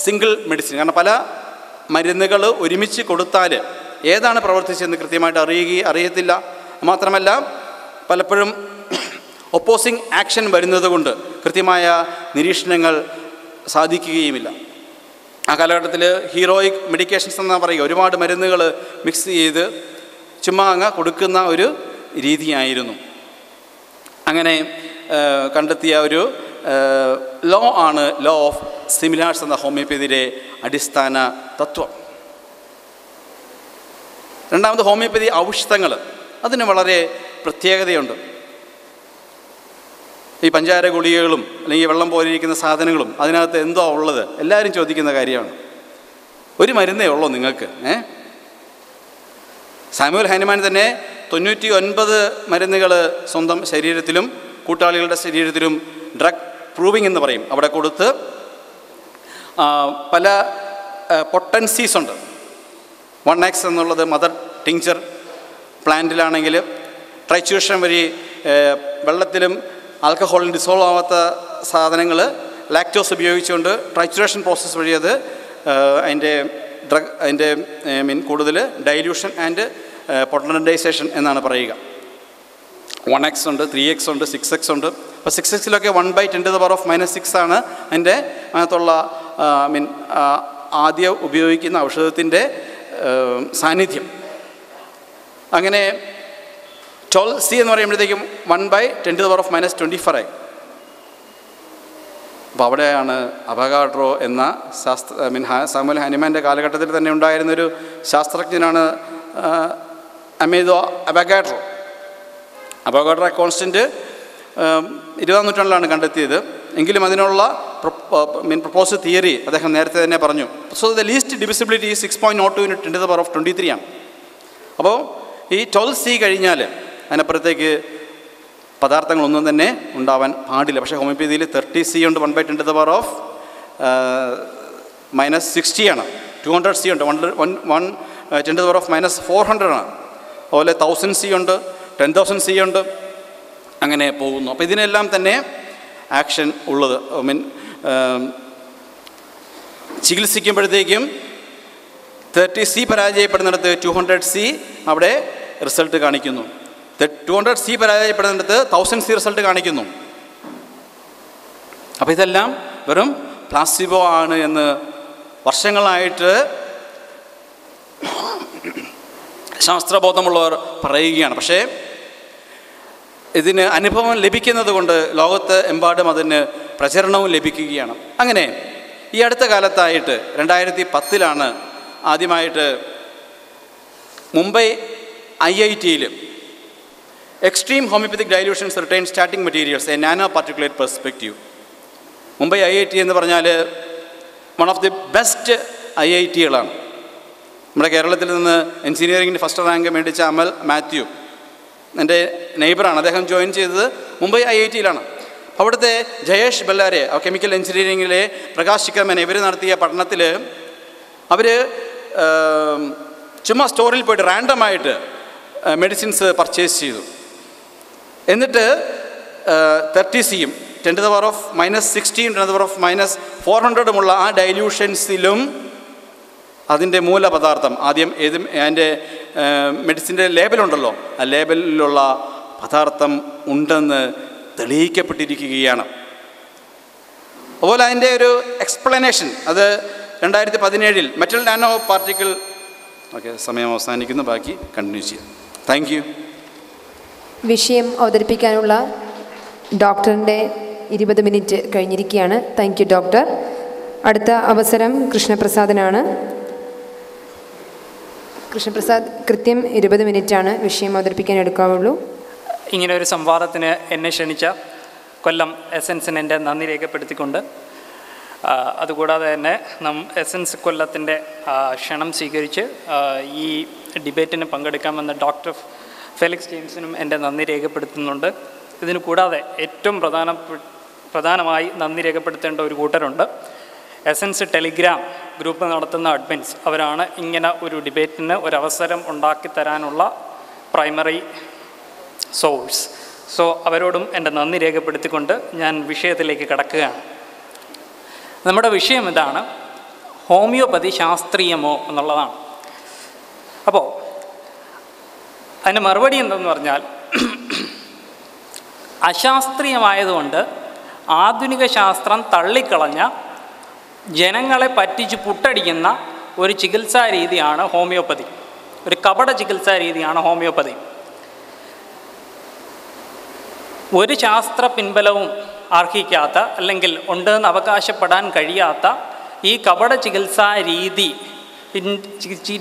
സിംഗിൾ മെഡിസിൻ. കാരണം പല മരുന്നുകൾ ഒരുമിച്ച് കൊടുത്താൽ ഏതാണ് പ്രവർത്തിച്ചതെന്ന് കൃത്യമായിട്ട് അറിയത്തില്ല. മാത്രമല്ല പലപ്പോഴും ഒപ്പോസിങ് ആക്ഷൻ വരുന്നത് കൊണ്ട് കൃത്യമായ നിരീക്ഷണങ്ങൾ സാധിക്കുകയുമില്ല. ആ കാലഘട്ടത്തിൽ ഹീറോയിക് മെഡിക്കേഷൻസ് എന്നാണ് പറയുക. ഒരുപാട് മരുന്നുകൾ മിക്സ് ചെയ്ത് ചുമ്മാ അങ്ങ് കൊടുക്കുന്ന ഒരു രീതിയായിരുന്നു. അങ്ങനെ കണ്ടെത്തിയ ഒരു ലോ ആണ് ലോ ഓഫ് സിമിലാർസ് എന്ന ഹോമിയോപ്പതിയുടെ അടിസ്ഥാന തത്വം. രണ്ടാമത് ഹോമിയോപ്പതി ഔഷധങ്ങൾ, അതിന് വളരെ പ്രത്യേകതയുണ്ട്. ഈ പഞ്ചാര ഗുളികകളും അല്ലെങ്കിൽ വെള്ളം പോലിരിക്കുന്ന സാധനങ്ങളും അതിനകത്ത് എന്തോ ഉള്ളത് എല്ലാവരും ചോദിക്കുന്ന കാര്യമാണ്. ഒരു മരുന്നേ ഉള്ളൂ നിങ്ങൾക്ക്? സാമുവൽ ഹൈനമാൻ തന്നെ 99 മരുന്നുകൾ സ്വന്തം ശരീരത്തിലും കൂട്ടാളികളുടെ ശരീരത്തിലും ഡ്രഗ് പ്രൂവിങ് എന്ന് പറയും അവിടെ കൊടുത്ത് പല പൊട്ടൻസീസ് ഉണ്ട്. 1x എന്നുള്ളത് മദർ ടിങ്ചർ പ്ലാന്റിലാണെങ്കിൽ, ട്രൈച്യൂഷൻ വഴി വെള്ളത്തിലും ആൽക്കഹോളിൽ ഡിസോൾവ് ആവാത്ത സാധനങ്ങൾ ലാക്ടോസ് ഉപയോഗിച്ചുകൊണ്ട് ട്രൈച്യൂറേഷൻ പ്രോസസ്സ് വഴി അത് അതിൻ്റെ കൂടുതൽ ഡൈല്യൂഷൻ ആൻഡ് പൊട്ടൻറ്റൈസേഷൻ എന്നാണ് പറയുക. 1x ഉണ്ട്, 3x ഉണ്ട്, 6x ഉണ്ട്. അപ്പോൾ 6xലൊക്കെ 1/10⁻⁻6 ആണ് അതിൻ്റെ അതിനകത്തുള്ള ആദ്യം ഉപയോഗിക്കുന്ന ഔഷധത്തിൻ്റെ സാന്നിധ്യം. അങ്ങനെ 12C എന്ന് പറയുമ്പോഴത്തേക്കും 1/10⁻24 ആയി. അപ്പോൾ അവിടെയാണ് അവഗാഡ്രോ എന്ന സാമുവൽ ഹൈനമാൻ്റെ കാലഘട്ടത്തിൽ തന്നെ ഉണ്ടായിരുന്നൊരു ശാസ്ത്രജ്ഞനാണ് അമേദോ അവഗാഡ്രോ. അവഗാഡ്രോ കോൺസ്റ്റൻറ്റ് 20-ാം നൂറ്റാണ്ടിലാണ് കണ്ടെത്തിയത്. എങ്കിലും അതിനുള്ള പ്രപ്പോസ്ഡ് തിയറി അദ്ദേഹം നേരത്തെ തന്നെ പറഞ്ഞു. സോ ദ ലീസ്റ്റ് ഡിവിസിബിലിറ്റി 6.02 × 10⁻23 ആണ്. അപ്പോൾ ഈ 12C കഴിഞ്ഞാൽ അതിനപ്പുറത്തേക്ക് പദാർത്ഥങ്ങളൊന്നും തന്നെ ഉണ്ടാവാൻ പാടില്ല. പക്ഷേ ഹോമിയോപ്പതിയിൽ 30C ഉണ്ട്, 1/10⁻⁻60 ആണ്. 200C ഉണ്ട്, 1/10⁻400 ആണ്. അതുപോലെ 1000C ഉണ്ട്, 10,000C ഉണ്ട്. അങ്ങനെ പോകുന്നു. അപ്പോൾ ഇതിനെല്ലാം തന്നെ ആക്ഷൻ ഉള്ളത്. ചികിത്സിക്കുമ്പോഴത്തേക്കും 30C പരാജയപ്പെടുന്നിടത്ത് 200C അവിടെ റിസൾട്ട് കാണിക്കുന്നു. 200C പരാജയപ്പെടുന്നിടത്ത് 1000C റിസൾട്ട് കാണിക്കുന്നു. അപ്പോൾ ഇതെല്ലാം വെറും പ്ലാസിബോ ആണ് എന്ന് വർഷങ്ങളായിട്ട് ശാസ്ത്രബോധമുള്ളവർ പറയുകയാണ്. പക്ഷേ ഇതിന് അനുഭവം ലഭിക്കുന്നത് കൊണ്ട് ലോകത്ത് എമ്പാടും അതിന് പ്രചരണവും ലഭിക്കുകയാണ്. അങ്ങനെ ഈ അടുത്ത കാലത്തായിട്ട് 2010 ആദ്യമായിട്ട് മുംബൈ IIT-യിൽ extreme homeopathic dilutions retain starting materials a nano particulate perspective. Mumbai IIT എന്ന് പറഞ്ഞാൽ വൺ ഓഫ് ദി ബെസ്റ്റ് IIT-കളാണ്. നമ്മുടെ കേരളത്തിൽ നിന്ന് എഞ്ചിനീയറിംഗിന് ഫസ്റ്റ് റാങ്ക് മേടിച്ച അമൽ മാത്യു എൻ്റെ നെയ്ബറാണ്. അദ്ദേഹം ജോയിൻ ചെയ്തത് മുംബൈ IIT-യിലാണ്. അവിടുത്തെ ജയേഷ് ബെല്ലാരെ കെമിക്കൽ എഞ്ചിനീയറിംഗിലെ പ്രകാശ് ചിക്കമൻ ഇവർ നടത്തിയ പഠനത്തിൽ അവർ ചുമ്മാ സ്റ്റോറിൽ പോയിട്ട് റാൻഡമായിട്ട് മെഡിസിൻസ് പർച്ചേസ് ചെയ്തു. എന്നിട്ട് 30C-യും 10⁻⁻60 10⁻⁻400 ആ ഡൈല്യൂഷൻസിലും അതിൻ്റെ മൂലപദാർത്ഥം ആദ്യം അതിൻ്റെ മെഡിസിൻ്റെ ലേബലുണ്ടല്ലോ, ആ ലേബലിലുള്ള പദാർത്ഥം ഉണ്ടെന്ന് തെളിയിക്കപ്പെട്ടിരിക്കുകയാണ്. അതുപോലെ അതിൻ്റെ ഒരു എക്സ്പ്ലനേഷൻ അത് 2017 മെറ്റൽ നാനോ പാർട്ടിക്കിൾ. ഓക്കെ, സമയം അവസാനിക്കുന്നു, ബാക്കി കണ്ടിന്യൂ ചെയ്യാം. Thank you. വിഷയം അവതരിപ്പിക്കാനുള്ള ഡോക്ടറിൻ്റെ 20 മിനിറ്റ് കഴിഞ്ഞിരിക്കുകയാണ്. Thank you doctor. അടുത്ത അവസരം കൃഷ്ണപ്രസാദിനാണ്. കൃഷ്ണപ്രസാദ്, കൃത്യം 20 മിനിറ്റാണ് വിഷയം അവതരിപ്പിക്കാൻ എടുക്കാവുള്ളൂ. ഇങ്ങനെ ഒരു സംവാദത്തിന് എന്നെ ക്ഷണിച്ച കൊല്ലം എസൻസിന് എൻ്റെ നന്ദി രേഖപ്പെടുത്തിക്കൊണ്ട്, അതുകൂടാതെ തന്നെ എസൻസ് കൊല്ലത്തിൻ്റെ ക്ഷണം സ്വീകരിച്ച് ഈ ഡിബേറ്റിന് പങ്കെടുക്കാമെന്ന ഡോക്ടർ ഫെലിക്സ് ജെയിംസിനും എൻ്റെ നന്ദി രേഖപ്പെടുത്തുന്നുണ്ട്. ഇതിന് കൂടാതെ ഏറ്റവും പ്രധാനമായി നന്ദി രേഖപ്പെടുത്തേണ്ട ഒരു കൂട്ടരുണ്ട്. എസൻസ് ടെലിഗ്രാം ഗ്രൂപ്പ് നടത്തുന്ന അഡ്മിൻസ്. അവരാണ് ഇങ്ങനെ ഒരു ഡിബേറ്റിന് ഒരവസരം ഉണ്ടാക്കി തരാനുള്ള പ്രൈമറി സോഴ്സ്. സോ അവരോടും എൻ്റെ നന്ദി രേഖപ്പെടുത്തിക്കൊണ്ട് ഞാൻ വിഷയത്തിലേക്ക് കടക്കുകയാണ്. നമ്മുടെ വിഷയം ഇതാണ്: ഹോമിയോപ്പതി ശാസ്ത്രീയമോ എന്നുള്ളതാണ്. അപ്പോൾ അതിൻ്റെ മറുപടി എന്തെന്ന് പറഞ്ഞാൽ, അശാസ്ത്രീയമായതുകൊണ്ട് ആധുനിക ശാസ്ത്രം തള്ളിക്കളഞ്ഞ ജനങ്ങളെ പറ്റിച്ച് പുട്ടടിക്കുന്ന ഒരു ചികിത്സാ രീതിയാണ് ഹോമിയോപ്പതി. ഒരു കപട ചികിത്സാ രീതിയാണ് ഹോമിയോപ്പതി. ഒരു ശാസ്ത്ര പിൻബലവും അർഹിക്കാത്ത, അല്ലെങ്കിൽ ഉണ്ടെന്ന് അവകാശപ്പെടാൻ കഴിയാത്ത ഈ കപട ചികിത്സാ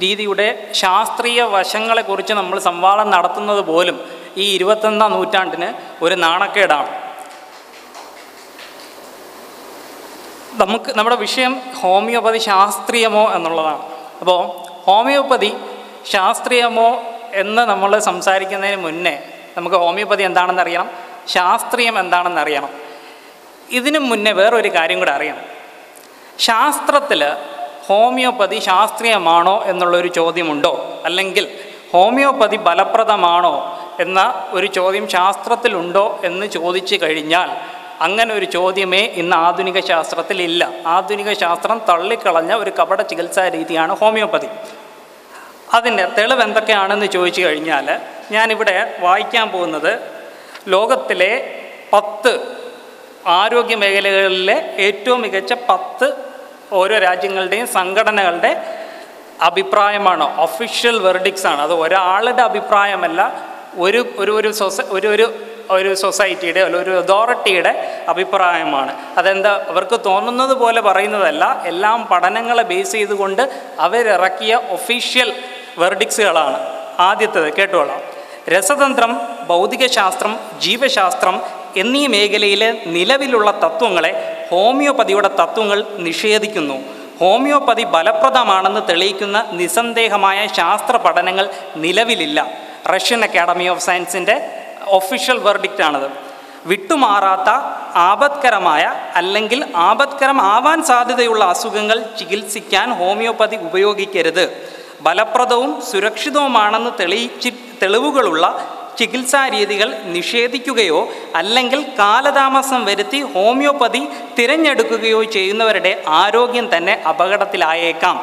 രീതിയുടെ ശാസ്ത്രീയ വശങ്ങളെക്കുറിച്ച് നമ്മൾ സംവാദം നടത്തുന്നത് പോലും ഈ 21-ാം നൂറ്റാണ്ടിന് ഒരു നാണക്കേടാണ്. നമ്മുടെ വിഷയം ഹോമിയോപ്പതി ശാസ്ത്രീയമോ എന്നുള്ളതാണ്. അപ്പോൾ ഹോമിയോപ്പതി ശാസ്ത്രീയമോ എന്ന് നമ്മൾ സംസാരിക്കുന്നതിന് മുന്നേ നമുക്ക് ഹോമിയോപ്പതി എന്താണെന്ന് അറിയണം, ശാസ്ത്രീയം എന്താണെന്ന് അറിയണം. ഇതിനു മുന്നേ വേറൊരു കാര്യം കൂടെ അറിയണം. ശാസ്ത്രത്തിൽ ഹോമിയോപ്പതി ശാസ്ത്രീയമാണോ എന്നുള്ളൊരു ചോദ്യമുണ്ടോ, അല്ലെങ്കിൽ ഹോമിയോപ്പതി ഫലപ്രദമാണോ എന്ന ഒരു ചോദ്യം ശാസ്ത്രത്തിലുണ്ടോ എന്ന് ചോദിച്ചു കഴിഞ്ഞാൽ അങ്ങനെ ഒരു ചോദ്യമേ ഇന്ന് ആധുനിക ശാസ്ത്രത്തിലില്ല. ആധുനിക ശാസ്ത്രം തള്ളിക്കളഞ്ഞ ഒരു കപട ചികിത്സാ രീതിയാണ് ഹോമിയോപ്പതി. അതിൻ്റെ തെളിവ് എന്തൊക്കെയാണെന്ന് ചോദിച്ചു കഴിഞ്ഞാൽ ഞാനിവിടെ വായിക്കാൻ പോകുന്നത് ലോകത്തിലെ 10 ആരോഗ്യ മേഖലകളിലെ ഏറ്റവും മികച്ച 10 ഓരോ രാജ്യങ്ങളുടെയും സംഘടനകളുടെ അഭിപ്രായമാണ്. ഒഫീഷ്യൽ വെർഡിക്ട്സ് ആണ്. അത് ഒരാളുടെ അഭിപ്രായമല്ല, ഒരു സൊസൈറ്റിയുടെ ഒരു അതോറിറ്റിയുടെ അഭിപ്രായമാണ്. അതെന്താ, അവർക്ക് തോന്നുന്നത് പോലെ പറയുന്നതല്ല, എല്ലാം പഠനങ്ങളെ ബേസ് ചെയ്തുകൊണ്ട് അവരിറക്കിയ ഒഫീഷ്യൽ വെർഡിക്ട്സുകളാണ്. ആദ്യത്തേത് കേട്ടോളാം. രസതന്ത്രം, ഭൗതികശാസ്ത്രം, ജീവശാസ്ത്രം എന്നീ മേഖലയിലെ നിലവിലുള്ള തത്വങ്ങളെ ഹോമിയോപ്പതിയുടെ തത്വങ്ങൾ നിഷേധിക്കുന്നു. ഹോമിയോപ്പതി ഫലപ്രദമാണെന്ന് തെളിയിക്കുന്ന നിസ്സന്ദേഹമായ ശാസ്ത്ര പഠനങ്ങൾ നിലവിലില്ല. റഷ്യൻ അക്കാഡമി ഓഫ് സയൻസിൻ്റെ ഒഫീഷ്യൽ വെർഡിക്റ്റാണത്. വിട്ടുമാറാത്ത ആപത്കരമായ അല്ലെങ്കിൽ ആപത്കരം ആവാൻ സാധ്യതയുള്ള അസുഖങ്ങൾ ചികിത്സിക്കാൻ ഹോമിയോപ്പതി ഉപയോഗിക്കരുത്. ഫലപ്രദവും സുരക്ഷിതവുമാണെന്ന് തെളിവുകളുള്ള ചികിത്സാ രീതികൾ നിഷേധിക്കുകയോ അല്ലെങ്കിൽ കാലതാമസം വരുത്തി ഹോമിയോപ്പതി തിരഞ്ഞെടുക്കുകയോ ചെയ്യുന്നവരുടെ ആരോഗ്യം തന്നെ അപകടത്തിലായേക്കാം.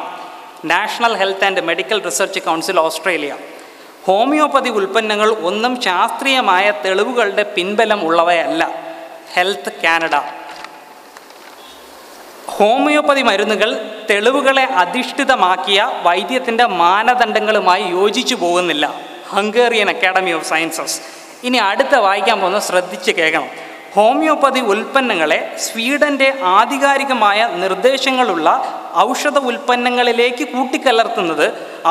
National health and medical research council, Australia. Homeopathy ഉൽപ്പന്നങ്ങൾ ഒന്നും ശാസ്ത്രീയമായ തെളിവുകളുടെ പിൻബലം ഉള്ളവയല്ല. Health Canada. ഹോമിയോപ്പതി മരുന്നുകൾ തെളിവുകളെ അധിഷ്ഠിതമാക്കിയ വൈദ്യത്തിൻ്റെ മാനദണ്ഡങ്ങളുമായി യോജിച്ചു പോകുന്നില്ല. Hungarian academy of sciences. ഇനി അടുത്ത വായിക്കാൻ പോകുന്നത് ശ്രദ്ധിച്ച് കേൾക്കണം. ഹോമിയോപ്പതി ഉൽപ്പന്നങ്ങളെ സ്വീഡൻ്റെ ആധികാരികമായ നിർദ്ദേശങ്ങളുള്ള ഔഷധ ഉൽപ്പന്നങ്ങളിലേക്ക് കൂട്ടിക്കലർത്തുന്നത്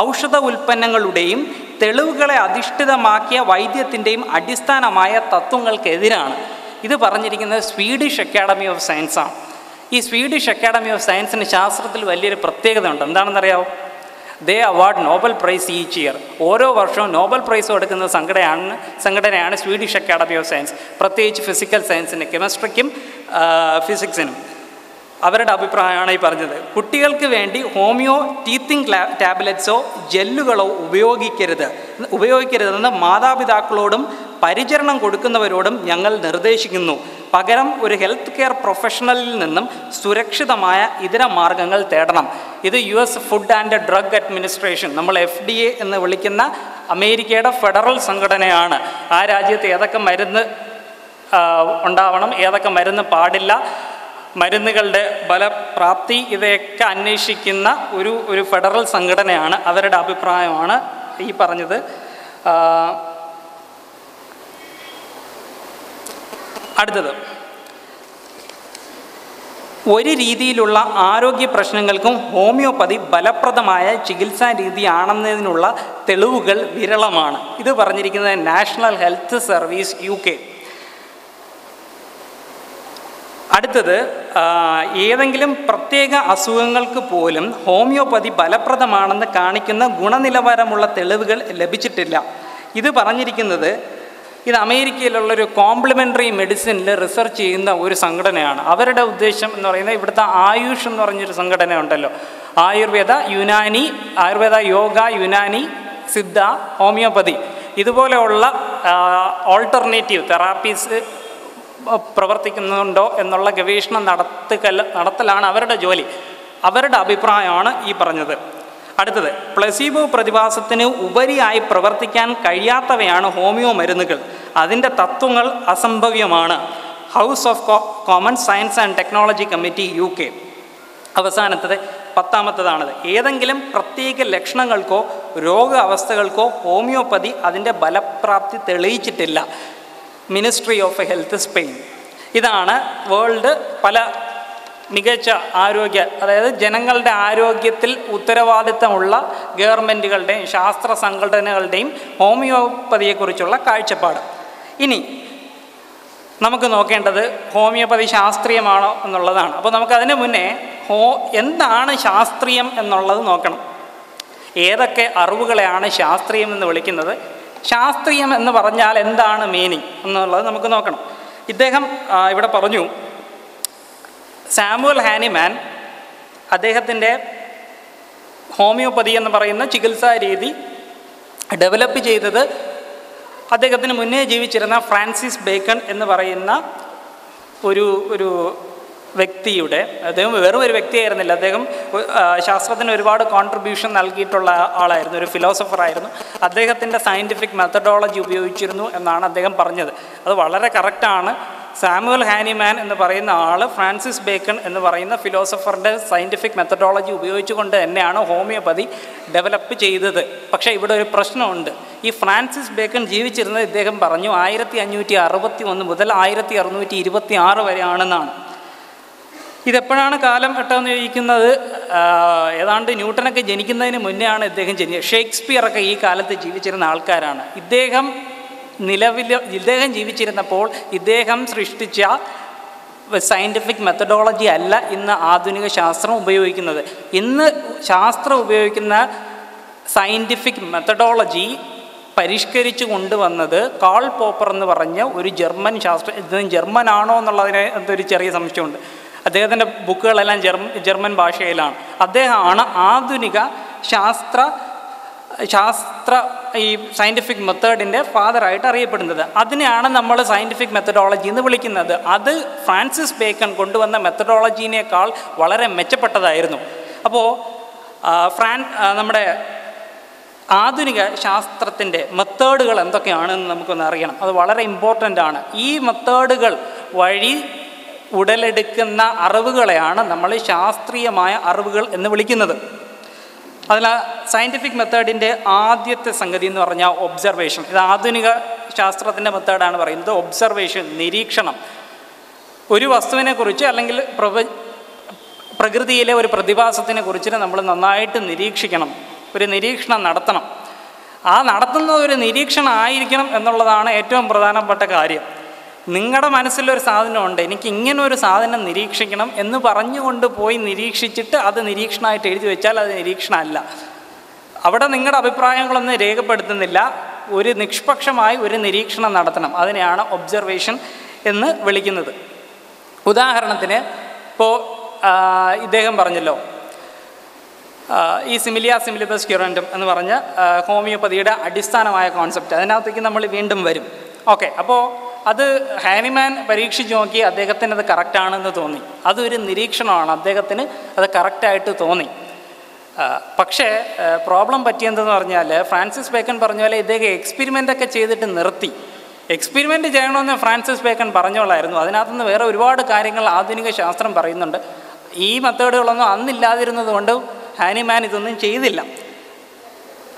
ഔഷധ ഉൽപ്പന്നങ്ങളുടെയും തെളിവുകളെ അധിഷ്ഠിതമാക്കിയ വൈദ്യത്തിൻ്റെയും അടിസ്ഥാനമായ തത്വങ്ങൾക്കെതിരാണ്. ഇത് പറഞ്ഞിരിക്കുന്നത് സ്വീഡിഷ് അക്കാഡമി ഓഫ് സയൻസാണ്. ഈ സ്വീഡിഷ് അക്കാഡമി ഓഫ് സയൻസിന് ശാസ്ത്രത്തിൽ വലിയൊരു പ്രത്യേകത ഉണ്ട്. എന്താണെന്നറിയാമോ? They award Nobel prize each year. ഓരോ വർഷവും നോബൽ പ്രൈസ് കൊടുക്കുന്ന സംഘടനയാണ് സ്വീഡിഷ് അക്കാഡമി ഓഫ് സയൻസ്. പ്രത്യേകിച്ച് ഫിസിക്കൽ സയൻസിന്, കെമിസ്ട്രിക്കും ഫിസിക്സിനും. അവരുടെ അഭിപ്രായമാണ് ഈ പറഞ്ഞത്. കുട്ടികൾക്ക് വേണ്ടി ഹോമിയോ ടീത്തിങ് ടാബ്ലറ്റ്സോ ജെല്ലുകളോ ഉപയോഗിക്കരുതെന്ന് മാതാപിതാക്കളോടും പരിചരണം കൊടുക്കുന്നവരോടും ഞങ്ങൾ നിർദ്ദേശിക്കുന്നു. പകരം ഒരു ഹെൽത്ത് കെയർ പ്രൊഫഷണലിൽ നിന്നും സുരക്ഷിതമായ ഇതര മാർഗങ്ങൾ തേടണം. ഇത് US food and drug administration, നമ്മൾ FDA എന്ന് വിളിക്കുന്ന അമേരിക്കയുടെ ഫെഡറൽ സംഘടനയാണ്. ആ രാജ്യത്ത് ഏതൊക്കെ മരുന്ന് ഉണ്ടാവണം, ഏതൊക്കെ മരുന്ന് പാടില്ല, മരുന്നുകളുടെ ഫലപ്രാപ്തി, ഇവയൊക്കെ അന്വേഷിക്കുന്ന ഒരു ഫെഡറൽ സംഘടനയാണ്. അവരുടെ അഭിപ്രായമാണ് ഈ പറഞ്ഞത്. അടുത്തത്, ഒരു രീതിയിലുള്ള ആരോഗ്യ പ്രശ്നങ്ങൾക്കും ഹോമിയോപ്പതി ഫലപ്രദമായ ചികിത്സാ രീതിയാണെന്നതിനുള്ള തെളിവുകൾ വിരളമാണ്. ഇത് പറഞ്ഞിരിക്കുന്നത് നാഷണൽ ഹെൽത്ത് സർവീസ് UK. അടുത്തത്, ഏതെങ്കിലും പ്രത്യേക അസുഖങ്ങൾക്ക് പോലും ഹോമിയോപ്പതി ഫലപ്രദമാണെന്ന് കാണിക്കുന്ന ഗുണനിലവാരമുള്ള തെളിവുകൾ ലഭിച്ചിട്ടില്ല. ഇത് പറഞ്ഞിരിക്കുന്നത് ഇത് അമേരിക്കയിലുള്ളൊരു കോംപ്ലിമെൻ്ററി മെഡിസിനിൽ റിസർച്ച് ചെയ്യുന്ന ഒരു സംഘടനയാണ്. അവരുടെ ഉദ്ദേശം എന്ന് പറയുന്നത്, ഇവിടുത്തെ ആയുഷ് എന്ന് പറഞ്ഞൊരു സംഘടന ഉണ്ടല്ലോ, ആയുർവേദ, യോഗ, യുനാനി, സിദ്ധ, ഹോമിയോപ്പതി, ഇതുപോലെയുള്ള ഓൾട്ടർനേറ്റീവ് തെറാപ്പീസ് പ്രവർത്തിക്കുന്നുണ്ടോ എന്നുള്ള ഗവേഷണം നടത്തലാണ് അവരുടെ ജോലി. അവരുടെ അഭിപ്രായമാണ് ഈ പറഞ്ഞത്. അടുത്തത്, പ്ലസീബോ പ്രതിഭാസത്തിന് ഉപരിയായി പ്രവർത്തിക്കാൻ കഴിയാത്തവയാണ് ഹോമിയോ മരുന്നുകൾ. അതിൻ്റെ തത്വങ്ങൾ അസംഭവ്യമാണ്. House of common science and technology committee UK. അവസാനത്തത് 10ാമത്തേതാണത്. ഏതെങ്കിലും പ്രത്യേക ലക്ഷണങ്ങൾക്കോ രോഗാവസ്ഥകൾക്കോ ഹോമിയോപ്പതി അതിൻ്റെ ഫലപ്രാപ്തി തെളിയിച്ചിട്ടില്ല. Ministry of health Spain. ഇതാണ് വേൾഡ് പല മികച്ച അതായത് ജനങ്ങളുടെ ആരോഗ്യത്തിൽ ഉത്തരവാദിത്തമുള്ള ഗവൺമെൻറ്റുകളുടെയും ശാസ്ത്ര സംഘടനകളുടെയും ഹോമിയോപ്പതിയെക്കുറിച്ചുള്ള കാഴ്ചപ്പാട്. ഇനി നമുക്ക് നോക്കേണ്ടത് ഹോമിയോപ്പതി ശാസ്ത്രീയമാണോ എന്നുള്ളതാണ്. അപ്പോൾ നമുക്കതിന് മുന്നേ എന്താണ് ശാസ്ത്രീയം എന്നുള്ളത് നോക്കണം. ഏതൊക്കെ അറിവുകളെയാണ് ശാസ്ത്രീയം എന്ന് വിളിക്കുന്നത്, ശാസ്ത്രീയം എന്ന് പറഞ്ഞാൽ എന്താണ് മീനിങ് എന്നുള്ളത് നമുക്ക് നോക്കണം. ഇദ്ദേഹം ഇവിടെ പറഞ്ഞു, സാമുവൽ ഹാനിമാൻ അദ്ദേഹത്തിൻ്റെ ഹോമിയോപ്പതി എന്ന് പറയുന്ന ചികിത്സാ രീതി ഡെവലപ്പ് ചെയ്തത് അദ്ദേഹത്തിന് മുന്നേ ജീവിച്ചിരുന്ന ഫ്രാൻസിസ് ബേക്കൺ എന്ന് പറയുന്ന ഒരു വ്യക്തിയുടെ, അദ്ദേഹം വെറും ഒരു വ്യക്തിയായിരുന്നില്ല, അദ്ദേഹം ശാസ്ത്രത്തിന് ഒരുപാട് കോൺട്രിബ്യൂഷൻ നൽകിയിട്ടുള്ള ആളായിരുന്നു, ഒരു ഫിലോസഫറായിരുന്നു. അദ്ദേഹത്തിൻ്റെ സയൻറ്റിഫിക് മെത്തഡോളജി ഉപയോഗിച്ചിരുന്നു എന്നാണ് അദ്ദേഹം പറഞ്ഞത്. അത് വളരെ കറക്റ്റാണ്. സാമുവൽ ഹാനിമാൻ എന്ന് പറയുന്ന ആൾ ഫ്രാൻസിസ് ബേക്കൺ എന്ന് പറയുന്ന ഫിലോസഫറുടെ സയൻറ്റിഫിക് മെത്തഡോളജി ഉപയോഗിച്ചുകൊണ്ട് തന്നെയാണ് ഹോമിയോപ്പതി ഡെവലപ്പ് ചെയ്തത്. പക്ഷേ ഇവിടെ ഒരു പ്രശ്നമുണ്ട്. ഈ ഫ്രാൻസിസ് ബേക്കൺ ജീവിച്ചിരുന്നത് ഇദ്ദേഹം പറഞ്ഞു 1561 മുതൽ 1626 വരെയാണെന്നാണ്. ഇതെപ്പോഴാണ് കാലം ഘട്ടമെന്ന് ചോദിക്കുന്നത്, ഏതാണ്ട് ന്യൂട്ടനൊക്കെ ജനിക്കുന്നതിന് മുന്നേ ആണ് ഇദ്ദേഹം ജനിച്ചത്. ഷേക്സ്പിയറൊക്കെ ഈ കാലത്ത് ജീവിച്ചിരുന്ന ആൾക്കാരാണ്. ഇദ്ദേഹം ജീവിച്ചിരുന്നപ്പോൾ ഇദ്ദേഹം സൃഷ്ടിച്ച സയൻറ്റിഫിക് മെത്തഡോളജി അല്ല ഇന്ന് ആധുനിക ശാസ്ത്രം ഉപയോഗിക്കുന്നത്. ഇന്ന് ശാസ്ത്രം ഉപയോഗിക്കുന്ന സയൻറ്റിഫിക് മെത്തഡോളജി പരിഷ്കരിച്ചു കൊണ്ടുവന്നത് കാൾ പോപ്പർ എന്ന് പറഞ്ഞ ഒരു ജർമ്മൻ ഇത് ജർമ്മനാണോ എന്നുള്ളതിന് എന്തൊരു ചെറിയ സംശയമുണ്ട്. അദ്ദേഹത്തിൻ്റെ ബുക്കുകളെല്ലാം ജർമ്മൻ ഭാഷയിലാണ്. അദ്ദേഹമാണ് ആധുനിക ഈ സയൻറ്റിഫിക് മെത്തേഡിൻ്റെ ഫാദറായിട്ട് അറിയപ്പെടുന്നത്. അതിനെയാണ് നമ്മൾ സയൻറ്റിഫിക് മെത്തഡോളജി എന്ന് വിളിക്കുന്നത്. അത് ഫ്രാൻസിസ് ബേക്കൺ കൊണ്ടുവന്ന മെത്തഡോളജീനേക്കാൾ വളരെ മെച്ചപ്പെട്ടതായിരുന്നു. അപ്പോൾ നമ്മുടെ ആധുനിക ശാസ്ത്രത്തിൻ്റെ മെത്തേഡുകൾ എന്തൊക്കെയാണെന്ന് നമുക്കൊന്ന് അറിയണം. അത് വളരെ ഇമ്പോർട്ടൻ്റ് ആണ്. ഈ മെത്തേഡുകൾ വഴി ഉടലെടുക്കുന്ന അറിവുകളെയാണ് നമ്മൾ ശാസ്ത്രീയമായ അറിവുകൾ എന്ന് വിളിക്കുന്നത്. അതിൽ സയൻറ്റിഫിക് മെത്തേഡിൻ്റെ ആദ്യത്തെ സംഗതി എന്ന് പറഞ്ഞാൽ ഒബ്സർവേഷൻ. ഇത് ആധുനിക ശാസ്ത്രത്തിൻ്റെ മെത്തേഡാണ് പറയുന്നത്. ഒബ്സർവേഷൻ, നിരീക്ഷണം. ഒരു വസ്തുവിനെക്കുറിച്ച് അല്ലെങ്കിൽ പ്രകൃതിയിലെ ഒരു പ്രതിഭാസത്തിനെ കുറിച്ച് നമ്മൾ നന്നായിട്ട് നിരീക്ഷിക്കണം, ഒരു നിരീക്ഷണം നടത്തണം. ആ നടത്തുന്നത് ഒരു നിരീക്ഷണം ആയിരിക്കണം എന്നുള്ളതാണ് ഏറ്റവും പ്രധാനപ്പെട്ട കാര്യം. നിങ്ങളുടെ മനസ്സിലൊരു സാധനമുണ്ട്, എനിക്ക് ഇങ്ങനെ ഒരു സാധനം നിരീക്ഷിക്കണം എന്ന് പറഞ്ഞുകൊണ്ട് പോയി നിരീക്ഷിച്ചിട്ട് അത് നിരീക്ഷണമായിട്ട് എഴുതി വെച്ചാൽ അത് നിരീക്ഷണമല്ല. അവിടെ നിങ്ങളുടെ അഭിപ്രായങ്ങളൊന്നും രേഖപ്പെടുത്തുന്നില്ല. ഒരു നിഷ്പക്ഷമായി ഒരു നിരീക്ഷണം നടത്തണം. അതിനെയാണ് ഒബ്സർവേഷൻ എന്ന് വിളിക്കുന്നത്. ഉദാഹരണത്തിന് ഇപ്പോൾ ഇദ്ദേഹം പറഞ്ഞല്ലോ, ഈ സിമിലിയ സിമിലിബസ് ക്യൂറൻറ്റും എന്ന് പറഞ്ഞ ഹോമിയോപ്പതിയുടെ അടിസ്ഥാനമായ കോൺസെപ്റ്റ്, അതിനകത്തേക്ക് നമ്മൾ വീണ്ടും വരും. ഓക്കെ, അപ്പോൾ അത് ഹാനിമാൻ പരീക്ഷിച്ച് നോക്കി അദ്ദേഹത്തിന് അത് കറക്റ്റാണെന്ന് തോന്നി. അതൊരു നിരീക്ഷണമാണ്, അദ്ദേഹത്തിന് അത് കറക്റ്റായിട്ട് തോന്നി. പക്ഷേ പ്രോബ്ലം പറ്റിയെന്തെന്ന് പറഞ്ഞാൽ, ഫ്രാൻസിസ് ബേക്കൺ പറഞ്ഞ പോലെ ഇദ്ദേഹം എക്സ്പെരിമെൻ്റൊക്കെ ചെയ്തിട്ട് നിർത്തി. എക്സ്പെരിമെൻറ്റ് ചെയ്യണമെന്ന് ഫ്രാൻസിസ് ബേക്കൺ പറഞ്ഞോളായിരുന്നു. അതിനകത്തുനിന്ന് വേറെ ഒരുപാട് കാര്യങ്ങൾ ആധുനിക ശാസ്ത്രം പറയുന്നുണ്ട്. ഈ മെത്തേഡുകളൊന്നും അന്നില്ലാതിരുന്നത് കൊണ്ട് ഹാനിമാൻ ഇതൊന്നും ചെയ്തില്ല.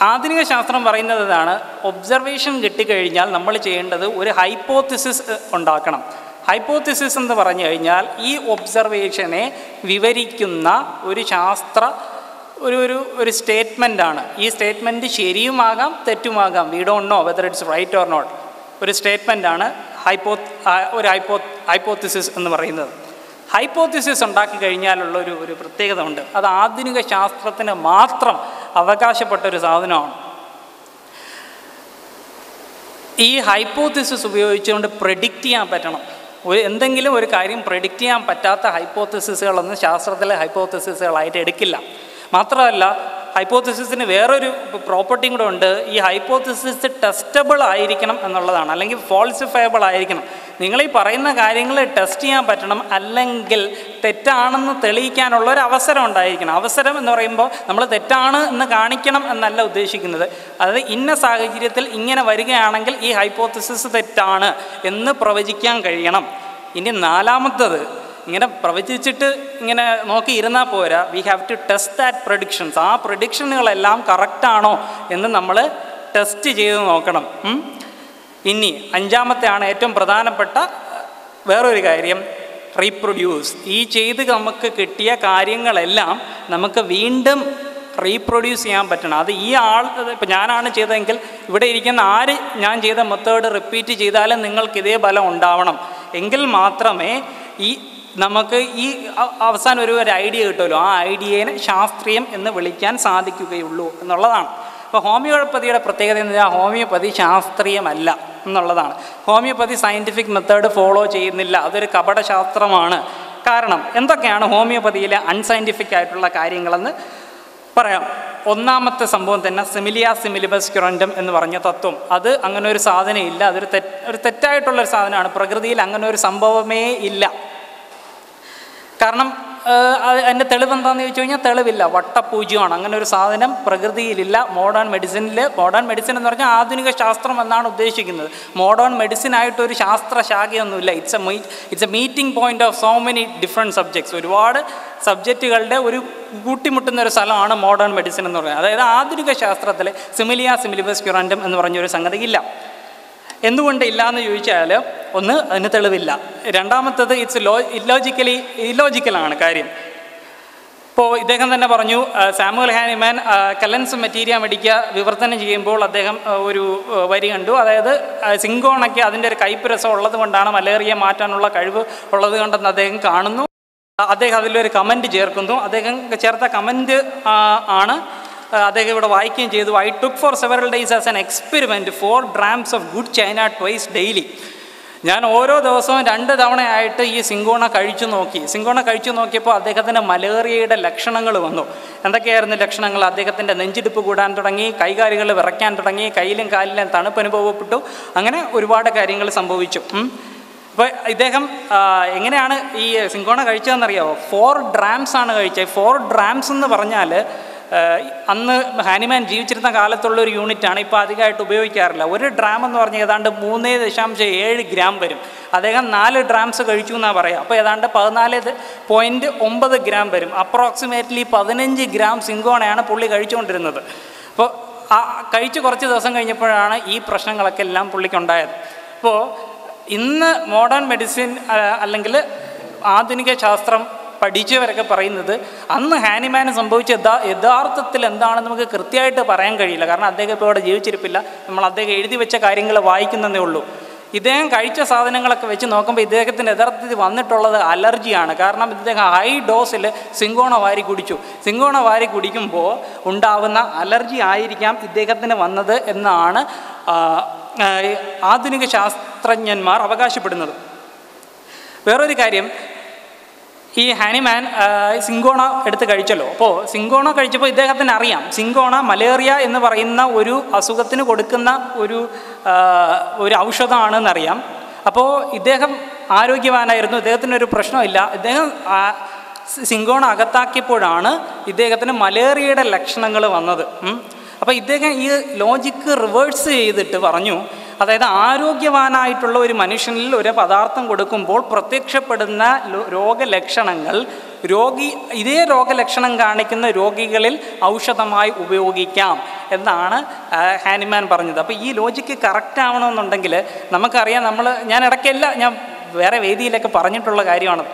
ആധുനിക ശാസ്ത്രം പറയുന്നത് ഇതാണ്, ഒബ്സർവേഷൻ കിട്ടിക്കഴിഞ്ഞാൽ നമ്മൾ ചെയ്യേണ്ടത് ഒരു ഹൈപ്പോത്തിസിസ് ഉണ്ടാക്കണം. ഹൈപ്പോത്തിസിസ് എന്ന് പറഞ്ഞു കഴിഞ്ഞാൽ ഈ ഒബ്സർവേഷനെ വിവരിക്കുന്ന ഒരു ഒരു സ്റ്റേറ്റ്മെൻറ്റാണ്. ഈ സ്റ്റേറ്റ്മെൻറ്റ് ശരിയുമാകാം തെറ്റുമാകാം, we don't know whether it's right or not. ഒരു സ്റ്റേറ്റ്മെൻറ്റാണ് ഹൈപ്പോത്തിസിസ് എന്ന് പറയുന്നത്. ഹൈപ്പോത്തിസിസ് ഉണ്ടാക്കി കഴിഞ്ഞാലുള്ള ഒരു പ്രത്യേകത ഉണ്ട്. അത് ആധുനിക ശാസ്ത്രത്തിന് മാത്രം അവകാശപ്പെട്ടൊരു സാധനമാണ്. ഈ ഹൈപ്പോത്തിസിസ് ഉപയോഗിച്ചുകൊണ്ട് പ്രെഡിക്റ്റ് ചെയ്യാൻ പറ്റണം. എന്തെങ്കിലും ഒരു കാര്യം പ്രെഡിക്റ്റ് ചെയ്യാൻ പറ്റാത്ത ഹൈപ്പോത്തിസിസുകളൊന്നും ശാസ്ത്രത്തിലെ ഹൈപ്പോത്തിസിസുകളായിട്ട് എടുക്കില്ല. മാത്രമല്ല, ഹൈപ്പോത്തിസിസിന് വേറൊരു പ്രോപ്പർട്ടിയും കൂടെ ഉണ്ട്. ഈ ഹൈപ്പോത്തിസിസ് ടെസ്റ്റബിൾ ആയിരിക്കണം എന്നുള്ളതാണ്, അല്ലെങ്കിൽ ഫോൾസിഫയബിൾ ആയിരിക്കണം. നിങ്ങൾ ഈ പറയുന്ന കാര്യങ്ങൾ ടെസ്റ്റ് ചെയ്യാൻ പറ്റണം, അല്ലെങ്കിൽ തെറ്റാണെന്ന് തെളിയിക്കാനുള്ള ഒരു അവസരം ഉണ്ടായിരിക്കണം. അവസരം എന്ന് പറയുമ്പോൾ നമ്മൾ തെറ്റാണ് എന്ന് കാണിക്കണം എന്നല്ല ഉദ്ദേശിക്കുന്നത്. അതായത് ഇന്ന സാഹചര്യത്തിൽ ഇങ്ങനെ വരികയാണെങ്കിൽ ഈ ഹൈപ്പോത്തിസിസ് തെറ്റാണ് എന്ന് പ്രവചിക്കാൻ കഴിയണം. ഇനി നാലാമത്തത്, ഇങ്ങനെ പ്രവചിച്ചിട്ട് ഇങ്ങനെ നോക്കി ഇരുന്നാൽ പോരാ. We have to test that predictions. ആ പ്രഡിക്ഷനുകളെല്ലാം കറക്റ്റാണോ എന്ന് നമ്മൾ ടെസ്റ്റ് ചെയ്ത് നോക്കണം. ഇനി അഞ്ചാമത്തെയാണ് ഏറ്റവും പ്രധാനപ്പെട്ട വേറൊരു കാര്യം, റീപ്രൊഡ്യൂസ്. ഈ ചെയ്ത് നമുക്ക് കിട്ടിയ കാര്യങ്ങളെല്ലാം നമുക്ക് വീണ്ടും റീപ്രൊഡ്യൂസ് ചെയ്യാൻ പറ്റണം. അത് ഈ ആൾ, ഇപ്പം ഞാനാണ് ചെയ്തതെങ്കിൽ ഇവിടെ ഇരിക്കുന്ന ആര് ഞാൻ ചെയ്ത മെത്തേഡ് റിപ്പീറ്റ് ചെയ്താലും നിങ്ങൾക്ക് ഇതേ ഫലം ഉണ്ടാവണം. എങ്കിൽ മാത്രമേ നമുക്ക് ഈ അവസാനം ഒരു ഐഡിയ കിട്ടുമല്ലോ, ആ ഐഡിയേനെ ശാസ്ത്രീയം എന്ന് വിളിക്കാൻ സാധിക്കുകയുള്ളൂ എന്നുള്ളതാണ്. അപ്പോൾ ഹോമിയോപ്പതിയുടെ പ്രത്യേകത എന്ന് വെച്ചാൽ ഹോമിയോപ്പതി ശാസ്ത്രീയമല്ല എന്നുള്ളതാണ്. ഹോമിയോപ്പതി സയൻറ്റിഫിക് മെത്തേഡ് ഫോളോ ചെയ്യുന്നില്ല, അതൊരു കപടശാസ്ത്രമാണ്. കാരണം എന്തൊക്കെയാണ് ഹോമിയോപ്പതിയിലെ അൺസയൻറ്റിഫിക് ആയിട്ടുള്ള കാര്യങ്ങളെന്ന് പറയാം. ഒന്നാമത്തെ സംഭവം തന്നെ സിമിലിയ സിമിലിബസ് ക്യുറൻഡം എന്ന് പറഞ്ഞ തത്വം. അത് അങ്ങനെ ഒരു സാധനം ഇല്ല, അതൊരു തെറ്റായിട്ടുള്ളൊരു സാധനമാണ്. പ്രകൃതിയിൽ അങ്ങനെ ഒരു സംഭവമേ ഇല്ല. കാരണം അതിൻ്റെ തെളിവെന്താണെന്ന് ചോദിച്ചു കഴിഞ്ഞാൽ തെളിവില്ല, വട്ടപൂജ്യമാണ്. അങ്ങനെ ഒരു സാധനം പ്രകൃതിയിലില്ല. മോഡേൺ മെഡിസിൻ എന്ന് പറഞ്ഞാൽ ആധുനിക ശാസ്ത്രം എന്നാണ് ഉദ്ദേശിക്കുന്നത്. മോഡേൺ മെഡിസിനായിട്ടൊരു ശാസ്ത്രശാഖയൊന്നുമില്ല. It's a meeting point of so many different subjects. ഒരുപാട് സബ്ജക്റ്റുകളുടെ ഒരു കൂട്ടിമുട്ടുന്ന ഒരു സ്ഥലമാണ് മോഡേൺ മെഡിസിൻ എന്ന് പറയുന്നത്. അതായത് ആധുനിക ശാസ്ത്രത്തിൽ സിമിലിയ സിമിലിബസ് ക്യുറൻഡം എന്ന് പറഞ്ഞൊരു സംഗതി ഇല്ല. എന്തുകൊണ്ട് ഇല്ല എന്ന് ചോദിച്ചാൽ, ഒന്ന്, അതിന് തെളിവില്ല. രണ്ടാമത്തത് ഇല്ലോജിക്കലാണ് കാര്യം. ഇപ്പോൾ ഇദ്ദേഹം തന്നെ പറഞ്ഞു, സാമുവൽ ഹാനിമാൻ കലൻസ് മെറ്റീരിയ മെഡിക്ക വിവർത്തനം ചെയ്യുമ്പോൾ അദ്ദേഹം ഒരു വരി കണ്ടു. അതായത് സിങ്കോണയ്ക്ക് അതിൻ്റെ ഒരു കയ്പ്പ് രസം ഉള്ളത് കൊണ്ടാണ് മലേറിയ മാറ്റാനുള്ള കഴിവ് ഉള്ളത് കൊണ്ടെന്ന് അദ്ദേഹം കാണുന്നു. അദ്ദേഹം അതിലൊരു കമൻറ്റ് ചേർക്കുന്നു. അദ്ദേഹം ചേർത്ത കമൻറ്റ് ആണ് അദ്ദേഹം ഇവിടെ വായിക്കുകയും ചെയ്തു. I took four several days as an experiment 4 drams of good China twice daily. ഞാൻ ഓരോ ദിവസവും 2 തവണയായിട്ട് ഈ സിങ്കോണ കഴിച്ചു നോക്കിയപ്പോൾ അദ്ദേഹത്തിന് മലേറിയയുടെ ലക്ഷണങ്ങൾ വന്നു. എന്തൊക്കെയായിരുന്നു ലക്ഷണങ്ങൾ? അദ്ദേഹത്തിൻ്റെ നെഞ്ചിടിപ്പ് കൂടാൻ തുടങ്ങി, കൈകാലുകൾ വിറയ്ക്കാൻ തുടങ്ങി, കയ്യിലും കാലിലും തണുപ്പ് അനുഭവപ്പെട്ടു. അങ്ങനെ ഒരുപാട് കാര്യങ്ങൾ സംഭവിച്ചു. അപ്പോൾ ഇദ്ദേഹം എങ്ങനെയാണ് ഈ സിങ്കോണ കഴിച്ചതെന്നറിയാമോ? 4 drams ആണ് കഴിച്ചത്. 4 drams എന്ന് പറഞ്ഞാൽ അന്ന് ഹാനിമാൻ ജീവിച്ചിരുന്ന കാലത്തുള്ളൊരു യൂണിറ്റാണ്, ഇപ്പോൾ അധികമായിട്ട് ഉപയോഗിക്കാറില്ല. 1 ഡ്രാം എന്ന് പറഞ്ഞാൽ ഏതാണ്ട് 3.7 ഗ്രാം വരും. അദ്ദേഹം 4 drams കഴിച്ചു എന്നാണ് പറയുക. അപ്പോൾ ഏതാണ്ട് 14.9 ഗ്രാം വരും. അപ്രോക്സിമേറ്റ്ലി 15 ഗ്രാം സിങ്കോണയാണ് പുള്ളി കഴിച്ചുകൊണ്ടിരുന്നത്. അപ്പോൾ കഴിച്ച് കുറച്ച് ദിവസം കഴിഞ്ഞപ്പോഴാണ് ഈ പ്രശ്നങ്ങളൊക്കെ എല്ലാം പുള്ളിക്കുണ്ടായത്. അപ്പോൾ ഇന്ന് മോഡേൺ മെഡിസിൻ അല്ലെങ്കിൽ ആധുനിക ശാസ്ത്രം പഠിച്ചവരൊക്കെ പറയുന്നത് അന്ന് ഹാനിമാന് സംഭവിച്ച യഥാർത്ഥത്തിൽ എന്താണെന്ന് നമുക്ക് കൃത്യമായിട്ട് പറയാൻ കഴിയില്ല. കാരണം അദ്ദേഹം ഇപ്പോൾ ഇവിടെ ജീവിച്ചിരിപ്പില്ല. നമ്മൾ അദ്ദേഹം എഴുതി വെച്ച കാര്യങ്ങൾ വായിക്കുന്നതേ ഉള്ളൂ. ഇദ്ദേഹം കഴിച്ച സാധനങ്ങളൊക്കെ വെച്ച് നോക്കുമ്പോൾ ഇദ്ദേഹത്തിൻ്റെ യഥാർത്ഥത്തിൽ വന്നിട്ടുള്ളത് അലർജിയാണ്. കാരണം ഇദ്ദേഹം ഹൈ ഡോസിൽ സിങ്കോണ വാരി കുടിക്കുമ്പോൾ ഉണ്ടാവുന്ന അലർജി ആയിരിക്കാം ഇദ്ദേഹത്തിന് വന്നത് എന്നാണ് ആധുനിക ശാസ്ത്രജ്ഞന്മാർ അവകാശപ്പെടുന്നത്. വേറൊരു കാര്യം, ഈ ഹാനിമാൻ സിങ്കോണ എടുത്ത് കഴിച്ചല്ലോ. അപ്പോൾ സിങ്കോണ കഴിച്ചപ്പോൾ ഇദ്ദേഹത്തിന് അറിയാം സിങ്കോണ മലേറിയ എന്ന് പറയുന്ന ഒരു അസുഖത്തിന് കൊടുക്കുന്ന ഒരു ഔഷധമാണെന്നറിയാം. അപ്പോൾ ഇദ്ദേഹം ആരോഗ്യവാനായിരുന്നു, ഇദ്ദേഹത്തിനൊരു പ്രശ്നമില്ല. ഇദ്ദേഹം സിങ്കോണ അകത്താക്കിയപ്പോഴാണ് ഇദ്ദേഹത്തിന് മലേറിയയുടെ ലക്ഷണങ്ങൾ വന്നത്. അപ്പോൾ ഇദ്ദേഹം ഈ ലോജിക്ക് റിവേഴ്സ് ചെയ്തിട്ട് പറഞ്ഞു, അതായത് ആരോഗ്യവാനായിട്ടുള്ള ഒരു മനുഷ്യനിൽ ഒരു പദാർത്ഥം കൊടുക്കുമ്പോൾ പ്രത്യക്ഷപ്പെടുന്ന രോഗലക്ഷണങ്ങൾ ഇതേ രോഗലക്ഷണം കാണിക്കുന്ന രോഗികളിൽ ഔഷധമായി ഉപയോഗിക്കാം എന്നാണ് ഹാനിമാൻ പറഞ്ഞത്. അപ്പോൾ ഈ ലോജിക്ക് കറക്റ്റ് ആവണമെന്നുണ്ടെങ്കിൽ നമുക്കറിയാം, ഞാൻ ഞാൻ വേറെ വേദിയിലൊക്കെ പറഞ്ഞിട്ടുള്ള കാര്യമാണ്.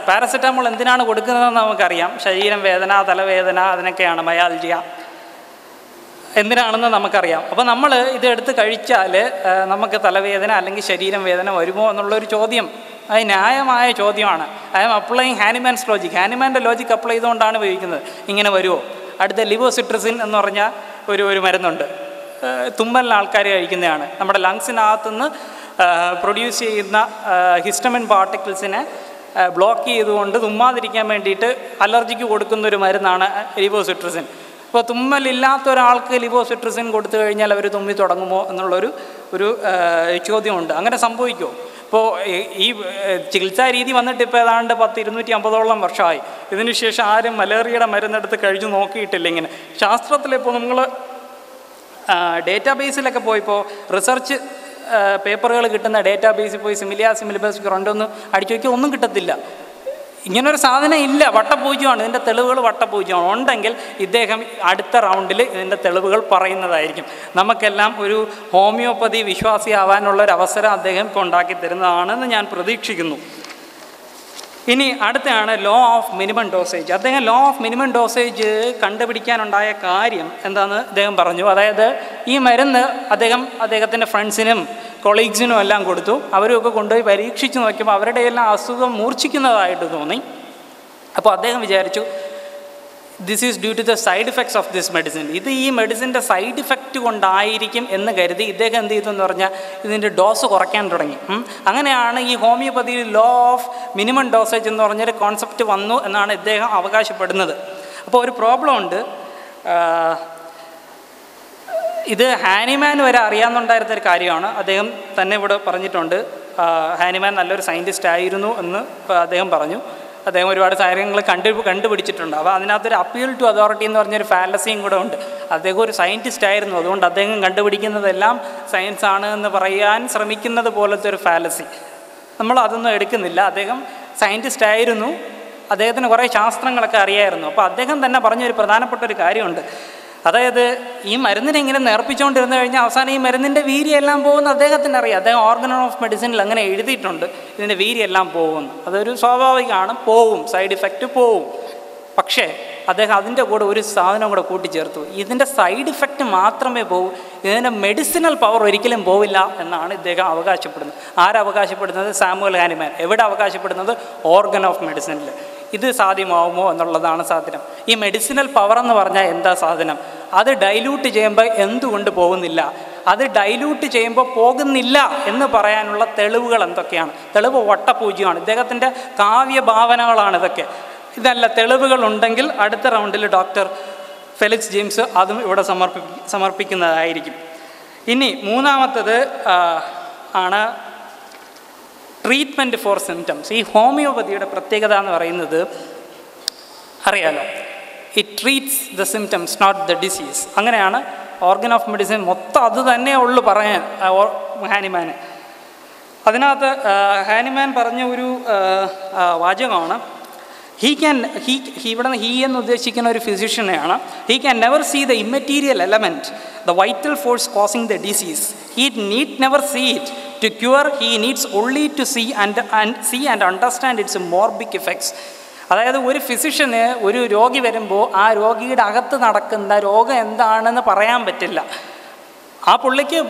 പാരസെറ്റാമോൾ എന്തിനാണ് കൊടുക്കുന്നതെന്ന് നമുക്കറിയാം. ശരീരം വേദന, തലവേദന, അതിനൊക്കെയാണ് മയാൽജിയ. എന്തിനാണെന്ന് നമുക്കറിയാം. അപ്പോൾ നമ്മൾ ഇതെടുത്ത് കഴിച്ചാൽ നമുക്ക് തലവേദന അല്ലെങ്കിൽ ശരീരം വേദന വരുമോ എന്നുള്ളൊരു ചോദ്യം, അത് ന്യായമായ ചോദ്യമാണ്. I am applying Hahnemann's logic. ഹാനിമാൻ്റെ ലോജിക് അപ്ലൈ ചെയ്തുകൊണ്ടാണ് ഉപയോഗിക്കുന്നത്. ഇങ്ങനെ വരുമോ? അടുത്ത ലിവോസിട്രസിൻ എന്ന് പറഞ്ഞ ഒരു മരുന്നുണ്ട്, തുമ്മലിന് ആൾക്കാർ കഴിക്കുന്നതാണ്. നമ്മുടെ ലങ്സിനകത്തുനിന്ന് പ്രൊഡ്യൂസ് ചെയ്യുന്ന ഹിസ്റ്റമിൻ പാർട്ടിക്കിൾസിനെ ബ്ലോക്ക് ചെയ്തുകൊണ്ട് തുമ്മാതിരിക്കാൻ വേണ്ടിയിട്ട് അലർജിക്ക് കൊടുക്കുന്നൊരു മരുന്നാണ് ലിവോസിട്രസിൻ. ഇപ്പോൾ തുമ്മലില്ലാത്ത ഒരാൾക്ക് ലിവോസിട്രസിൻ കൊടുത്തു കഴിഞ്ഞാൽ അവർ തുമ്മി തുടങ്ങുമോ എന്നുള്ളൊരു ചോദ്യമുണ്ട്. അങ്ങനെ സംഭവിക്കുമോ? ഇപ്പോൾ ഈ ചികിത്സാ രീതി വന്നിട്ട് ഇപ്പോൾ ഏതാണ്ട് 250 വർഷമായി. ഇതിനുശേഷം ആരും മലേറിയയുടെ മരുന്നെടുത്ത് കഴിച്ചു നോക്കിയിട്ടില്ല. ഇങ്ങനെ ശാസ്ത്രത്തിലിപ്പോൾ നമ്മൾ ഡേറ്റാബേസിലൊക്കെ പോയിപ്പോൾ റിസർച്ച് പേപ്പറുകൾ കിട്ടുന്ന ഡേറ്റാ ബേസിൽ പോയി സിമിലിബസ് കൊണ്ടൊന്ന് അടിച്ചു വയ്ക്കുക, ഒന്നും കിട്ടത്തില്ല. ഇങ്ങനൊരു സാധനം ഇല്ല, വട്ടപൂജ്യമാണ്. ഇതിൻ്റെ തെളിവുകൾ വട്ടപൂജ്യമാണ്. ഉണ്ടെങ്കിൽ ഇദ്ദേഹം അടുത്ത റൗണ്ടിൽ ഇതിൻ്റെ തെളിവുകൾ പറയുന്നതായിരിക്കും. നമുക്കെല്ലാം ഒരു ഹോമിയോപ്പതി വിശ്വാസിയാവാനുള്ളൊരു അവസരം അദ്ദേഹം ഇപ്പോൾ ഉണ്ടാക്കി തരുന്നതാണെന്ന് ഞാൻ പ്രതീക്ഷിക്കുന്നു. ഇനി അടുത്താണ് ലോ ഓഫ് മിനിമം ഡോസേജ്. അദ്ദേഹം ലോ ഓഫ് മിനിമം ഡോസേജ് കണ്ടുപിടിക്കാനുണ്ടായ കാര്യം എന്താണെന്ന് അദ്ദേഹം പറഞ്ഞു. അതായത് ഈ മരുന്ന് അദ്ദേഹത്തിൻ്റെ ഫ്രണ്ട്സിനും കൊളീഗ്സിനും എല്ലാം കൊടുത്തു. അവരുമൊക്കെ കൊണ്ടുപോയി പരീക്ഷിച്ച് നോക്കിയപ്പോൾ അവരുടെ എല്ലാം അസുഖം മൂർച്ഛിക്കുന്നതായിട്ട് തോന്നി. അപ്പോൾ അദ്ദേഹം വിചാരിച്ചു this is due to the side effects of this medicine. ഇത് ഈ മെഡിസിൻ്റെ സൈഡ് ഇഫക്റ്റ് കൊണ്ടായിരിക്കും എന്ന് കരുതി ഇദ്ദേഹം എന്ത് ചെയ്തു എന്ന് പറഞ്ഞാൽ ഇതിൻ്റെ ഡോസ് കുറയ്ക്കാൻ തുടങ്ങി. അങ്ങനെയാണ് ഈ homeopathy law of minimum dosage എന്ന് പറഞ്ഞൊരു കോൺസെപ്റ്റ് വന്നു എന്നാണ് ഇദ്ദേഹം അവകാശപ്പെടുന്നത്. അപ്പോൾ ഒരു പ്രോബ്ലം ഉണ്ട്. ഇത് ഹാനിമാൻ വരെ അറിയാമെന്നുണ്ടായിരുന്നൊരു കാര്യമാണ്. അദ്ദേഹം തന്നെ ഇവിടെ പറഞ്ഞിട്ടുണ്ട്. ഹാനിമാൻ നല്ലൊരു സയൻറ്റിസ്റ്റ് ആയിരുന്നു എന്ന് അദ്ദേഹം പറഞ്ഞു. അദ്ദേഹം ഒരുപാട് കാര്യങ്ങൾ കണ്ടുപിടിച്ചിട്ടുണ്ട്. അപ്പോൾ അതിനകത്തൊരു അപ്പീൽ ടു അതോറിറ്റി എന്ന് പറഞ്ഞൊരു ഫാലസിയും കൂടെ ഉണ്ട്. അദ്ദേഹം ഒരു സയൻറ്റിസ്റ്റ് ആയിരുന്നു, അതുകൊണ്ട് അദ്ദേഹം കണ്ടുപിടിക്കുന്നതെല്ലാം സയൻസാണ് എന്ന് പറയാൻ ശ്രമിക്കുന്നത് പോലത്തെ ഒരു ഫാലസി നമ്മൾ അതൊന്നും എടുക്കുന്നില്ല. അദ്ദേഹം സയൻറ്റിസ്റ്റ് ആയിരുന്നു, അദ്ദേഹത്തിന് കുറേ ശാസ്ത്രങ്ങളൊക്കെ അറിയായിരുന്നു. അപ്പോൾ അദ്ദേഹം തന്നെ പറഞ്ഞൊരു പ്രധാനപ്പെട്ട ഒരു കാര്യമുണ്ട്. അതായത് ഈ മരുന്നിനെ ഇങ്ങനെ നേർപ്പിച്ചുകൊണ്ടിരുന്നു കഴിഞ്ഞാൽ അവസാനം ഈ മരുന്നിൻ്റെ വീര്യമെല്ലാം പോകുന്ന അദ്ദേഹത്തിന് അറിയാം. അദ്ദേഹം ഓർഗൻ ഓഫ് മെഡിസിനിൽ അങ്ങനെ എഴുതിയിട്ടുണ്ട്, ഇതിൻ്റെ വീര്യമെല്ലാം പോകുമെന്ന്. അതൊരു സ്വാഭാവികമാണ്, പോവും, സൈഡ് ഇഫക്റ്റ് പോവും. പക്ഷേ അദ്ദേഹം അതിൻ്റെ കൂടെ ഒരു സാധനം കൂടെ കൂട്ടിച്ചേർത്തു. ഇതിൻ്റെ സൈഡ് ഇഫക്റ്റ് മാത്രമേ പോകൂ, ഇതിൻ്റെ മെഡിസിനൽ പവർ ഒരിക്കലും പോവില്ല എന്നാണ് ഇദ്ദേഹം അവകാശപ്പെടുന്നത്. ആരവകാശപ്പെടുന്നത്? Samuel Hahnemann. എവിടെ അവകാശപ്പെടുന്നത്? ഓർഗൻ ഓഫ് മെഡിസിനിൽ. ഇത് സാധ്യമാവുമോ എന്നുള്ളതാണ് സാധനം. ഈ മെഡിസിനൽ പവർ എന്ന് പറഞ്ഞാൽ എന്താ സാധനം? അത് ഡൈല്യൂട്ട് ചെയ്യുമ്പോൾ എന്തുകൊണ്ട് പോകുന്നില്ല, അത് ഡൈല്യൂട്ട് ചെയ്യുമ്പോൾ പോകുന്നില്ല എന്ന് പറയാനുള്ള തെളിവുകൾ എന്തൊക്കെയാണ്? തെളിവ് വട്ടപൂജ്യമാണ്. ഇദ്ദേഹത്തിൻ്റെ കാവ്യഭാവനകളാണ് ഇതൊക്കെ. ഇതല്ല, തെളിവുകളുണ്ടെങ്കിൽ അടുത്ത റൗണ്ടിൽ ഡോക്ടർ ഫെലിക്സ് ജെയിംസ് അതും ഇവിടെ സമർപ്പിക്കുന്നതായിരിക്കും. ഇനി മൂന്നാമത്തത് ആണ് ട്രീറ്റ്മെൻറ്റ് ഫോർ സിംറ്റംസ്. ഈ ഹോമിയോപ്പതിയുടെ പ്രത്യേകത എന്ന് പറയുന്നത് അറിയാലോ, it treats the symptoms not the disease. അങ്ങനെയാണ് ഓർഗൻ ഓഫ് മെഡിസിൻ മൊത്തം അത് തന്നെ ഉള്ളു പറയാൻ ഹാനിമാന്. അതിനകത്ത് ഹാനിമാൻ പറഞ്ഞ ഒരു വാചകമാണ്, ഇവിടെ ഹീ എന്ന് ഉദ്ദേശിക്കുന്ന ഒരു ഫിസിഷ്യനെയാണ്. He can never see the immaterial element, the vital force causing the disease. He need never see it to cure. He needs only to see and understand its morbific effects. അതായത് ഒരു physician ഒരു രോഗി വരുമ്പോൾ ആ രോഗിയുടെ അകത്ത് നടക്കുന്ന രോഗം എന്താണെന്ന് പറയാൻ പറ്റില്ല. ആ പുള്ളിക്ക്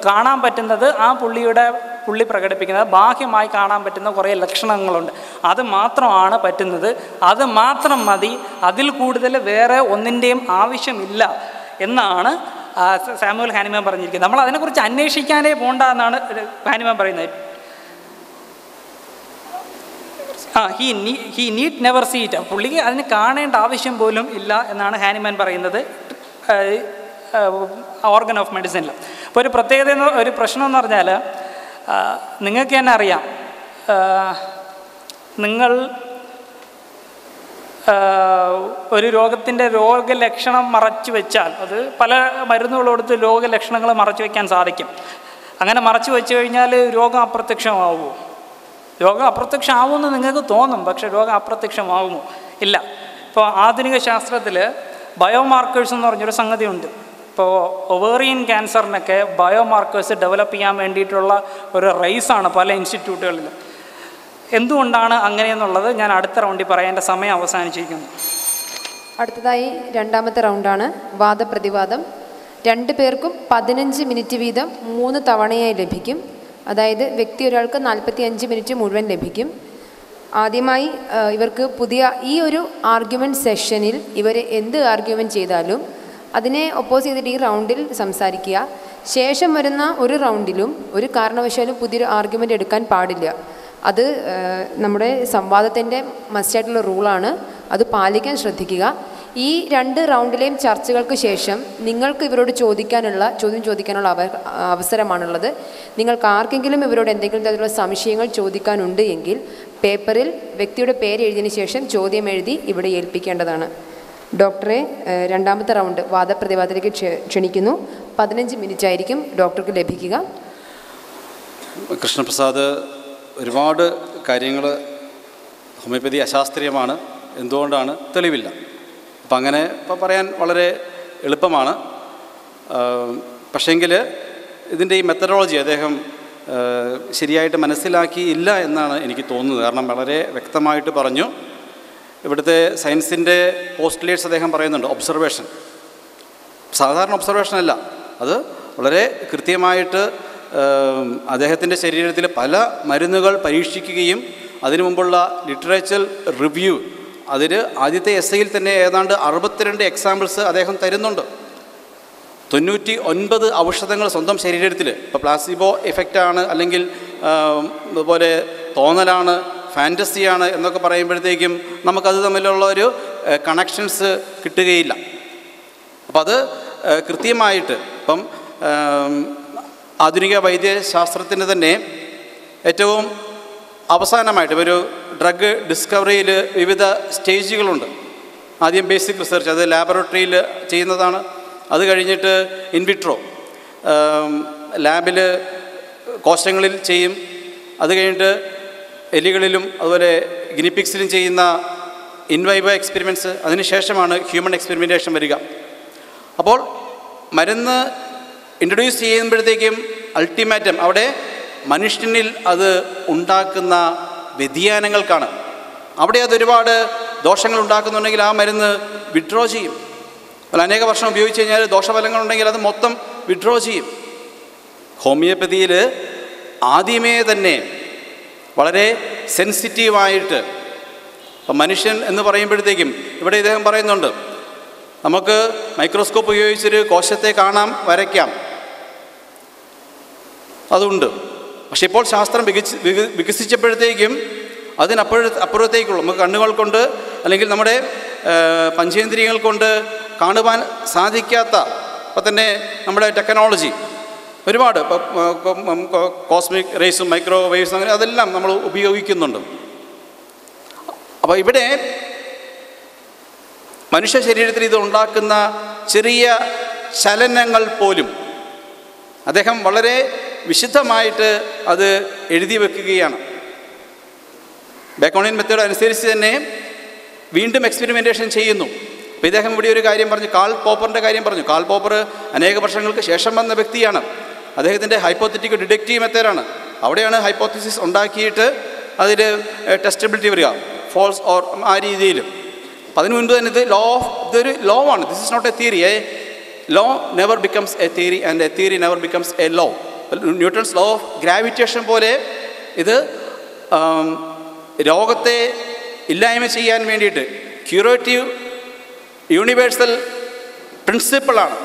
കാണാൻ പറ്റുന്നത് പുള്ളി പ്രകടിപ്പിക്കുന്നത് ബാഹ്യമായി കാണാൻ പറ്റുന്ന കുറേ ലക്ഷണങ്ങളുണ്ട്. അത് മാത്രമാണ് പറ്റുന്നത്, അത് മാത്രം മതി, അതിൽ കൂടുതൽ വേറെ ഒന്നിൻ്റെയും ആവശ്യമില്ല എന്നാണ് സാമുവൽ ഹാനിമാൻ പറഞ്ഞിരിക്കുന്നത്. നമ്മൾ അതിനെക്കുറിച്ച് അന്വേഷിക്കാനേ പോകണ്ട എന്നാണ് ഹാനിമാൻ പറയുന്നത്. He need never see it. പുള്ളിക്ക് അതിന് കാണേണ്ട ആവശ്യം പോലും ഇല്ല എന്നാണ് ഹാനിമാൻ പറയുന്നത് ഓർഗൻ ഓഫ് മെഡിസിനിൽ. അപ്പോൾ ഒരു പ്രത്യേകത ഒരു പ്രശ്നം എന്ന് പറഞ്ഞാൽ നിങ്ങൾക്ക് തന്നെ അറിയാം, നിങ്ങൾ ഒരു രോഗത്തിൻ്റെ രോഗലക്ഷണം മറച്ചു വെച്ചാൽ അത് പല മരുന്നുകൾ കൊടുത്ത് രോഗലക്ഷണങ്ങൾ മറച്ചു വയ്ക്കാൻ സാധിക്കും. അങ്ങനെ മറച്ചു വെച്ച് കഴിഞ്ഞാൽ രോഗം അപ്രത്യക്ഷമാവുമോ? രോഗം അപ്രത്യക്ഷമാവുമെന്ന് നിങ്ങൾക്ക് തോന്നും, പക്ഷേ രോഗം അപ്രത്യക്ഷമാവുമോ? ഇല്ല. ഇപ്പോൾ ആധുനിക ശാസ്ത്രത്തിൽ ബയോമാർക്കേഴ്സ് എന്ന് പറഞ്ഞൊരു സംഗതിയുണ്ട്. ഇപ്പോൾ ഒവേറിയൻ ക്യാൻസറിനൊക്കെ ബയോമാർക്കേഴ്സ് ഡെവലപ്പ് ചെയ്യാൻ വേണ്ടിയിട്ടുള്ള ഒരു റേസാണ് പല ഇൻസ്റ്റിറ്റ്യൂട്ടുകളിൽ. എന്തുകൊണ്ടാണ് അങ്ങനെയെന്നുള്ളത് ഞാൻ അടുത്ത റൗണ്ടിൽ പറയാൻ എൻ്റെ സമയം അവസാനിച്ചിരിക്കുന്നു. അടുത്തതായി രണ്ടാമത്തെ റൗണ്ടാണ് വാദപ്രതിവാദം. 2 പേർക്കും 15 മിനിറ്റ് വീതം 3 തവണയായി ലഭിക്കും. അതായത് വ്യക്തി ഒരാൾക്ക് 45 മിനിറ്റ് മുഴുവൻ ലഭിക്കും. ആദ്യമായി ഇവർക്ക് പുതിയ ഈ ഒരു ആർഗ്യുമെൻറ്റ് സെഷനിൽ ഇവർ എന്ത് ആർഗ്യുമെൻറ്റ് ചെയ്താലും അതിനെ ഒപ്പോസ് ചെയ്തിട്ട് ഈ റൗണ്ടിൽ സംസാരിക്കുക. ശേഷം വരുന്ന ഒരു റൗണ്ടിലും ഒരു കാരണവശാലും പുതിയൊരു ആർഗ്യുമെൻ്റ് എടുക്കാൻ പാടില്ല. അത് നമ്മുടെ സംവാദത്തിൻ്റെ മസ്റ്റായിട്ടുള്ള റൂളാണ്, അത് പാലിക്കാൻ ശ്രദ്ധിക്കുക. ഈ 2 റൗണ്ടിലെയും ചർച്ചകൾക്ക് ശേഷം നിങ്ങൾക്ക് ഇവരോട് ചോദ്യം ചോദിക്കാനുള്ള അവസരമാണുള്ളത്. നിങ്ങൾക്ക് ആർക്കെങ്കിലും ഇവരോട് എന്തെങ്കിലും തരത്തിലുള്ള സംശയങ്ങൾ ചോദിക്കാനുണ്ട് എങ്കിൽ പേപ്പറിൽ വ്യക്തിയുടെ പേര് എഴുതിയതിന് ശേഷം ചോദ്യം എഴുതി ഇവിടെ ഏൽപ്പിക്കേണ്ടതാണ്. ഡോക്ടറെ രണ്ടാമത്തെ റൗണ്ട് വാദപ്രതിവാദത്തിലേക്ക് ക്ഷണിക്കുന്നു. 15 മിനിറ്റ് ആയിരിക്കും ഡോക്ടർക്ക് ലഭിക്കുക. കൃഷ്ണപ്രസാദ് ഒരുപാട് കാര്യങ്ങൾ ഹോമിയോപ്പതി അശാസ്ത്രീയമാണ്, എന്തുകൊണ്ടാണ് തെളിവില്ല. അപ്പം അങ്ങനെ ഇപ്പം പറയാൻ വളരെ എളുപ്പമാണ്. പക്ഷേങ്കിൽ ഇതിൻ്റെ ഈ മെത്തഡോളജി അദ്ദേഹം ശരിയായിട്ട് മനസ്സിലാക്കിയില്ല എന്നാണ് എനിക്ക് തോന്നുന്നത്. കാരണം വളരെ വ്യക്തമായിട്ട് പറഞ്ഞു. ഇവിടുത്തെ സയൻസിൻ്റെ പോസ്റ്റുലേറ്റ്സ് അദ്ദേഹം പറയുന്നുണ്ട്. ഒബ്സർവേഷൻ സാധാരണ ഒബ്സർവേഷൻ അല്ല, അത് വളരെ കൃത്യമായിട്ട് അദ്ദേഹത്തിൻ്റെ ശരീരത്തിൽ പല മരുന്നുകൾ പരീക്ഷിക്കുകയും അതിനു മുമ്പുള്ള ലിറ്ററേച്ചർ റിവ്യൂ, അതിൽ ആദ്യത്തെ എസ്സയിൽ തന്നെ ഏതാണ്ട് 62 എക്സാമ്പിൾസ് അദ്ദേഹം തരുന്നുണ്ട്. 99 ഔഷധങ്ങൾ സ്വന്തം ശരീരത്തിൽ, ഇപ്പോൾ പ്ലാസിബോ എഫക്റ്റാണ് അല്ലെങ്കിൽ അതുപോലെ തോന്നലാണ്, ഫാൻറ്റസിയാണ് എന്നൊക്കെ പറയുമ്പോഴത്തേക്കും നമുക്കത് തമ്മിലുള്ള ഒരു കണക്ഷൻസ് കിട്ടുകയില്ല. അപ്പം അത് കൃത്യമായിട്ട് ഇപ്പം ആധുനിക വൈദ്യശാസ്ത്രത്തിന് തന്നെ ഏറ്റവും അവസാനമായിട്ട് ഒരു ഡ്രഗ് ഡിസ്കവറിയിൽ വിവിധ സ്റ്റേജുകളുണ്ട്. ആദ്യം ബേസിക് റിസർച്ച്, അത് ലാബറട്ടറിയിൽ ചെയ്യുന്നതാണ്. അത് കഴിഞ്ഞിട്ട് ഇൻവിട്രോ ലാബിൽ കോശങ്ങളിൽ ചെയ്യും. അത് കഴിഞ്ഞിട്ട് എലികളിലും അതുപോലെ ഗിനിപിക്സിലും ചെയ്യുന്ന ഇൻവൈവോ എക്സ്പെരിമെൻറ്റ്സ്. അതിനുശേഷമാണ് ഹ്യൂമൻ എക്സ്പെരിമെൻറ്റേഷൻ വരിക. അപ്പോൾ മരുന്ന് ഇൻട്രൊഡ്യൂസ് ചെയ്യുമ്പോഴത്തേക്കും അൾട്ടിമാറ്റം അവിടെ മനുഷ്യനിൽ അത് ഉണ്ടാക്കുന്ന വ്യതിയാനങ്ങൾക്കാണ്. അവിടെ അതൊരുപാട് ദോഷങ്ങൾ ഉണ്ടാക്കുന്നുണ്ടെങ്കിൽ ആ മരുന്ന് വിഡ്രോ ചെയ്യും. അല്ല, അനേക വർഷം ഉപയോഗിച്ച് കഴിഞ്ഞാൽ ദോഷഫലങ്ങളുണ്ടെങ്കിൽ അത് മൊത്തം വിഡ്രോ ചെയ്യും. ഹോമിയോപ്പതിയിൽ ആദ്യമേ തന്നെ വളരെ സെൻസിറ്റീവായിട്ട്, ഇപ്പം മനുഷ്യൻ എന്ന് പറയുമ്പോഴത്തേക്കും ഇവിടെ ഇദ്ദേഹം പറയുന്നുണ്ട്, നമുക്ക് മൈക്രോസ്കോപ്പ് ഉപയോഗിച്ചൊരു കോശത്തെ കാണാം, വരയ്ക്കാം, അതുണ്ട്. പക്ഷെ ഇപ്പോൾ ശാസ്ത്രം വികസിച്ചപ്പോഴത്തേക്കും അപ്പുറത്തേക്കുള്ള നമുക്ക് കണ്ണുകൾ കൊണ്ട് അല്ലെങ്കിൽ നമ്മുടെ പഞ്ചേന്ദ്രിയങ്ങൾ കൊണ്ട് കാണുവാൻ സാധിക്കാത്ത ഇപ്പം തന്നെ നമ്മുടെ ടെക്നോളജി ഒരുപാട് കോസ്മിക് റേസും മൈക്രോവേവ്സും അങ്ങനെ അതെല്ലാം നമ്മൾ ഉപയോഗിക്കുന്നുണ്ട്. അപ്പോൾ ഇവിടെ മനുഷ്യ ശരീരത്തിൽ ഇത് ഉണ്ടാക്കുന്ന ചെറിയ ചലനങ്ങൾ പോലും അദ്ദേഹം വളരെ വിശുദ്ധമായിട്ട് അത് എഴുതി വെക്കുകയാണ്. ബേക്കോണിയൻ മെത്തേഡ് അനുസരിച്ച് തന്നെ വീണ്ടും എക്സ്പെരിമെൻറ്റേഷൻ ചെയ്യുന്നു. അപ്പോൾ ഇദ്ദേഹം ഇവിടെ ഒരു കാര്യം പറഞ്ഞു, കാൾ പോപ്പറിൻ്റെ കാര്യം പറഞ്ഞു. കാൾ പോപ്പർ അനേക വർഷങ്ങൾക്ക് ശേഷം വന്ന വ്യക്തിയാണ്. അദ്ദേഹത്തിൻ്റെ ഹൈപ്പോത്തറ്റിക് ഡിഡക്റ്റീവ് മെത്തേഡാണ്. അവിടെയാണ് ഹൈപ്പോത്തസിസ് ഉണ്ടാക്കിയിട്ട് അതിൽ ടെസ്റ്റബിലിറ്റി വരിക, ഫോൾസ് ഓർ ആ രീതിയിൽ. അപ്പം അതിനു മുൻപ് തന്നെ ഇതൊരു ലോ ആണ്. This is not a theory. A law never becomes a theory and a theory never becomes a law. Newton's law of gravitation പോലെ ഇത് രോഗത്തെ ഇല്ലായ്മ ചെയ്യാൻ വേണ്ടിയിട്ട് ക്യൂറേറ്റീവ് യൂണിവേഴ്സൽ പ്രിൻസിപ്പിളാണ്.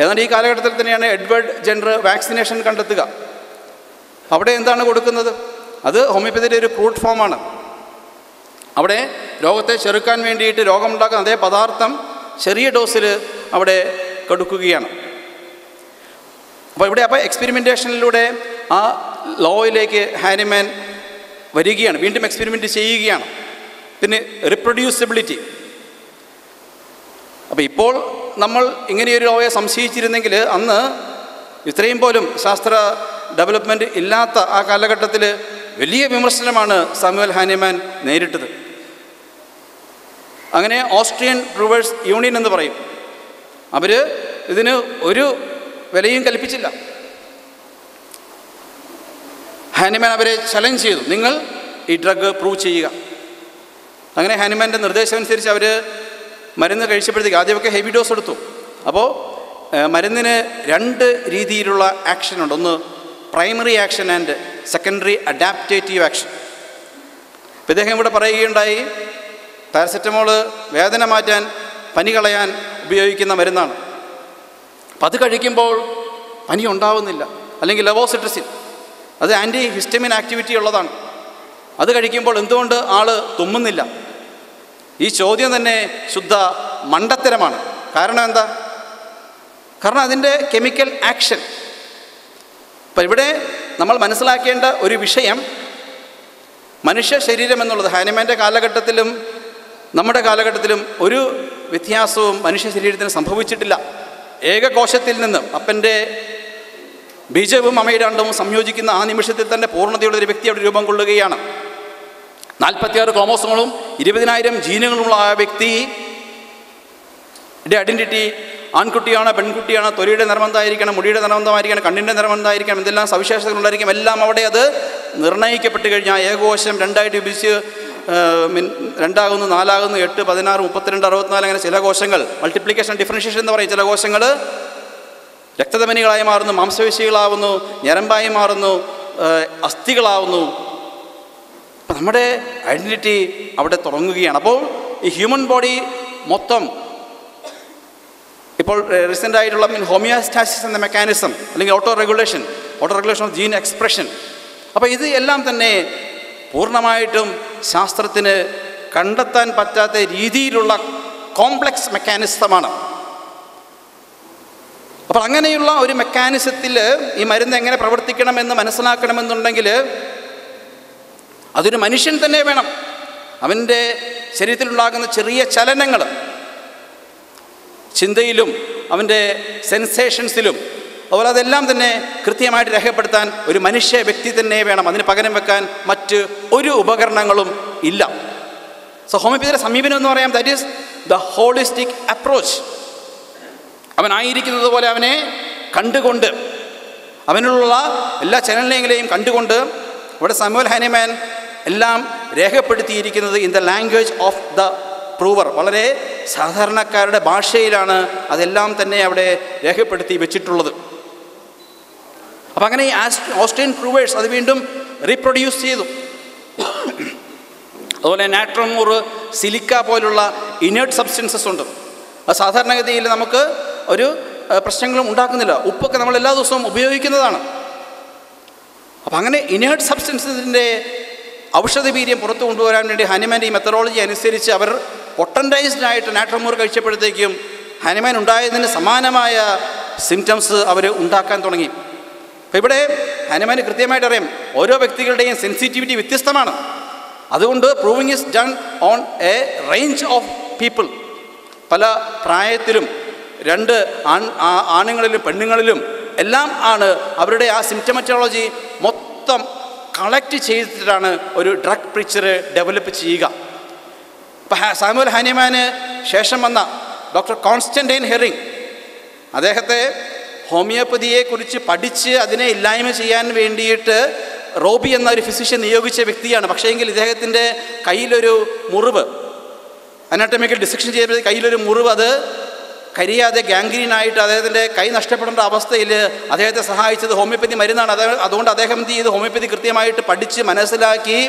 ഏതാണ്ട് ഈ കാലഘട്ടത്തിൽ തന്നെയാണ് എഡ്വേർഡ് ജെന്നർ വാക്സിനേഷൻ കണ്ടെത്തുക. അവിടെ എന്താണ് കൊടുക്കുന്നത്? അത് ഹോമിയോപ്പതിയുടെ ഒരു ക്രൂഡ് ഫോമാണ്. അവിടെ രോഗത്തെ ചെറുക്കാൻ വേണ്ടിയിട്ട് രോഗമുണ്ടാക്കുന്ന അതേ പദാർത്ഥം ചെറിയ ഡോസിൽ അവിടെ കൊടുക്കുകയാണ്. അപ്പോൾ എക്സ്പെരിമെൻറ്റേഷനിലൂടെ ആ ലോയിലേക്ക് ഹാനിമാൻ വരികയാണ്, വീണ്ടും എക്സ്പെരിമെൻ്റ് ചെയ്യുകയാണ്. പിന്നെ റിപ്രൊഡ്യൂസിബിലിറ്റി. അപ്പോൾ ഇപ്പോൾ നമ്മൾ ഇങ്ങനെയൊരു ലോയെ സംശയിച്ചിരുന്നെങ്കിൽ അന്ന് ഇത്രയും പോലും ശാസ്ത്ര ഡെവലപ്മെൻറ്റ് ഇല്ലാത്ത ആ കാലഘട്ടത്തിൽ വലിയ വിമർശനമാണ് സാമുവൽ ഹാനിമാൻ നേരിട്ടത്. അങ്ങനെ ഓസ്ട്രിയൻ ബ്രൂവേഴ്സ് യൂണിയൻ എന്ന് പറയും, അവർ ഇതിന് ഒരു വിലയും കൽപ്പിച്ചില്ല. ഹാനിമാൻ അവരെ ചലഞ്ച് ചെയ്തു, നിങ്ങൾ ഈ ഡ്രഗ് പ്രൂവ് ചെയ്യുക. അങ്ങനെ ഹാനിമാൻ്റെ നിർദ്ദേശം അനുസരിച്ച് അവർ മരുന്ന് കഴിച്ചപ്പോഴത്തേക്ക് ആദ്യമൊക്കെ ഹെവി ഡോസ് എടുത്തു. അപ്പോൾ മരുന്നിന് 2 രീതിയിലുള്ള ആക്ഷനുണ്ട്. ഒന്ന് primary action and secondary adaptative action. അപ്പോൾ ഇദ്ദേഹം ഇവിടെ പറയുകയുണ്ടായി, പാരസെറ്റമോള് വേദന മാറ്റാൻ, പനി കളയാൻ ഉപയോഗിക്കുന്ന മരുന്നാണ്. അപ്പം അത് കഴിക്കുമ്പോൾ പനി ഉണ്ടാവുന്നില്ല. അല്ലെങ്കിൽ ലെവോസിട്രസിൻ, അത് ആൻറ്റി ഹിസ്റ്റമിൻ ആക്ടിവിറ്റി ഉള്ളതാണ്. അത് കഴിക്കുമ്പോൾ എന്തുകൊണ്ട് ആൾ തുമ്മുന്നില്ല? ഈ ചോദ്യം തന്നെ ശുദ്ധ മണ്ടത്തരമാണ്. കാരണം എന്താ? കാരണം അതിൻ്റെ കെമിക്കൽ ആക്ഷൻ. അപ്പം ഇവിടെ നമ്മൾ മനസ്സിലാക്കേണ്ട ഒരു വിഷയം, മനുഷ്യ ശരീരം എന്നുള്ളത് ഹാനിമാൻ്റെ കാലഘട്ടത്തിലും നമ്മുടെ കാലഘട്ടത്തിലും ഒരു വ്യത്യാസവും മനുഷ്യ ശരീരത്തിന് സംഭവിച്ചിട്ടില്ല. ഏകകോശത്തിൽ നിന്ന്, അപ്പൻ്റെ ബീജവും അമ്മയുടെ അണ്ടവും സംയോജിക്കുന്ന ആ നിമിഷത്തിൽ തന്നെ പൂർണ്ണതയുള്ള ഒരു വ്യക്തി അവിടെ രൂപം കൊള്ളുകയാണ്. 46 ക്രോമോസോമുകളും 20,000 ജീനുകളുമുള്ള ആ വ്യക്തിയുടെ ഐഡൻറ്റിറ്റി ആൺകുട്ടിയാണോ പെൺകുട്ടിയാണോ, തൊലിയുടെ നിറം എന്തായിരിക്കണം, മുടിയുടെ നിറം എന്തായിരിക്കണം, കണ്ണിൻ്റെ നിറം എന്തായിരിക്കണം, എന്തെല്ലാം സവിശേഷതകളുണ്ടായിരിക്കും, എല്ലാം അവിടെ അത് നിർണ്ണയിക്കപ്പെട്ട് കഴിഞ്ഞാൽ ഏകകോശം 2ആയിട്ട് വിഭജിച്ച് 2 ആകുന്നു, 4 ആകുന്നു, 8, 16, 32, 64, അങ്ങനെ ചില കോശങ്ങൾ മൾട്ടിപ്ലിക്കേഷൻ ഡിഫറൻഷിയേഷൻ എന്ന് പറയും. ചില കോശങ്ങൾ രക്തധമനികളായി മാറുന്നു, മാംസപേശികളാവുന്നു, ഞരമ്പായി മാറുന്നു, അസ്ഥികളാവുന്നു. അപ്പം നമ്മുടെ ഐഡൻറ്റിറ്റി അവിടെ തുടങ്ങുകയാണ്. അപ്പോൾ ഈ ഹ്യൂമൻ ബോഡി മൊത്തം ഇപ്പോൾ റീസെൻ്റായിട്ടുള്ള ഹോമിയോസ്റ്റാസിസ് എന്ന മെക്കാനിസം അല്ലെങ്കിൽ auto regulation of gene expression. അപ്പോൾ ഇത് എല്ലാം തന്നെ പൂർണ്ണമായിട്ടും ശാസ്ത്രത്തിന് കണ്ടെത്താൻ പറ്റാത്ത രീതിയിലുള്ള കോംപ്ലക്സ് മെക്കാനിസമാണ്. അപ്പോൾ അങ്ങനെയുള്ള ഒരു മെക്കാനിസത്തിൽ ഈ മരുന്ന് എങ്ങനെ പ്രവർത്തിക്കണമെന്ന് മനസ്സിലാക്കണമെന്നുണ്ടെങ്കിൽ അതൊരു മനുഷ്യൻ തന്നെ വേണം. അവൻ്റെ ശരീരത്തിലുണ്ടാകുന്ന ചെറിയ ചലനങ്ങൾ, ചിന്തയിലും അവൻ്റെ സെൻസേഷൻസിലും, അതുപോലെ അതെല്ലാം തന്നെ കൃത്യമായിട്ട് രേഖപ്പെടുത്താൻ ഒരു മനുഷ്യ വ്യക്തി തന്നെ വേണം. അതിന് പകരം വെക്കാൻ മറ്റ് ഒരു ഉപകരണങ്ങളും ഇല്ല. സോ ഹോമിയോപ്പതിയുടെ സമീപനം എന്ന് പറയാം, that is the holistic approach. അവനായിരിക്കുന്നത് പോലെ അവനെ കണ്ടുകൊണ്ട്, അവനുള്ള എല്ലാ ചലനങ്ങളെയും കണ്ടുകൊണ്ട്, ഇവിടെ സാമുവൽ ഹാനിമാൻ എല്ലാം രേഖപ്പെടുത്തിയിരിക്കുന്നത് in the language of the prover, വളരെ സാധാരണക്കാരുടെ ഭാഷയിലാണ് അതെല്ലാം തന്നെ അവിടെ രേഖപ്പെടുത്തി വെച്ചിട്ടുള്ളത്. അപ്പം അങ്ങനെ ഈ ഓസ്ട്രിയൻ പ്രൂവേഴ്സ് അത് വീണ്ടും റീപ്രൊഡ്യൂസ് ചെയ്തു. അതുപോലെ നാട്രമൂർ, സിലിക്ക പോലുള്ള ഇനേർട്ട് സബ്സ്റ്റൻസസ് ഉണ്ട്. അത് സാധാരണഗതിയിൽ നമുക്ക് ഒരു പ്രശ്നങ്ങളും ഉണ്ടാക്കുന്നില്ല. ഉപ്പൊക്കെ നമ്മൾ എല്ലാ ദിവസവും ഉപയോഗിക്കുന്നതാണ്. അപ്പം അങ്ങനെ ഇനേർട്ട് സബ്സ്റ്റൻസിൻ്റെ ഔഷധവീര്യം പുറത്തു കൊണ്ടുവരാൻ വേണ്ടി ഹനിമാൻ്റെ ഈ മെത്തഡോളജി അനുസരിച്ച് അവർ പൊട്ടൻറ്റൈസ്ഡ് ആയിട്ട് നാട്രമൂർ കഴിച്ചപ്പോഴത്തേക്കും ഹനിമാൻ ഉണ്ടായതിന് സമാനമായ സിംറ്റംസ് അവർ ഉണ്ടാക്കാൻ തുടങ്ങി. അപ്പോൾ ഇവിടെ ഹനിമാന് കൃത്യമായിട്ട് അറിയാം ഓരോ വ്യക്തികളുടെയും സെൻസിറ്റിവിറ്റി വ്യത്യസ്തമാണ്. അതുകൊണ്ട് proving is done on A range of people. പല പ്രായത്തിലും, 2 ആണുങ്ങളിലും പെണ്ണുങ്ങളിലും എല്ലാം ആണ് അവരുടെ ആ സിംറ്റമറ്റോളജി മൊത്തം കളക്ട് ചെയ്തിട്ടാണ് ഒരു ഡ്രഗ് പ്രിച്ചർ ഡെവലപ്പ് ചെയ്യുക. ഇപ്പം സാമുവൽ ഹാനിമാന് ശേഷം വന്ന ഡോക്ടർ കോൺസ്റ്റൻറ്റൈൻ ഹെറിങ്, അദ്ദേഹത്തെ ഹോമിയോപ്പതിയെക്കുറിച്ച് പഠിച്ച് അതിനെ ഇല്ലായ്മ ചെയ്യാൻ വേണ്ടിയിട്ട് റോബി എന്ന ഒരു ഫിസിഷ്യൻ നിയോഗിച്ച വ്യക്തിയാണ്. പക്ഷേ എങ്കിൽ ഇദ്ദേഹത്തിൻ്റെ കയ്യിലൊരു മുറിവ്, അനാട്ടമിക്കൽ ഡിസെക്ഷൻ ചെയ്തപ്പോൾ കയ്യിലൊരു മുറിവ്, അത് കരിയാതെ ഗാംഗ്രീനായിട്ട് അദ്ദേഹത്തിൻ്റെ കൈ നഷ്ടപ്പെടേണ്ട അവസ്ഥയിൽ അദ്ദേഹത്തെ സഹായിച്ചത് ഹോമിയോപ്പതി മരുന്നാണ്. അതുകൊണ്ട് അദ്ദേഹം എന്ത് ചെയ്ത് ഹോമിയോപ്പതി കൃത്യമായിട്ട് പഠിച്ച് മനസ്സിലാക്കി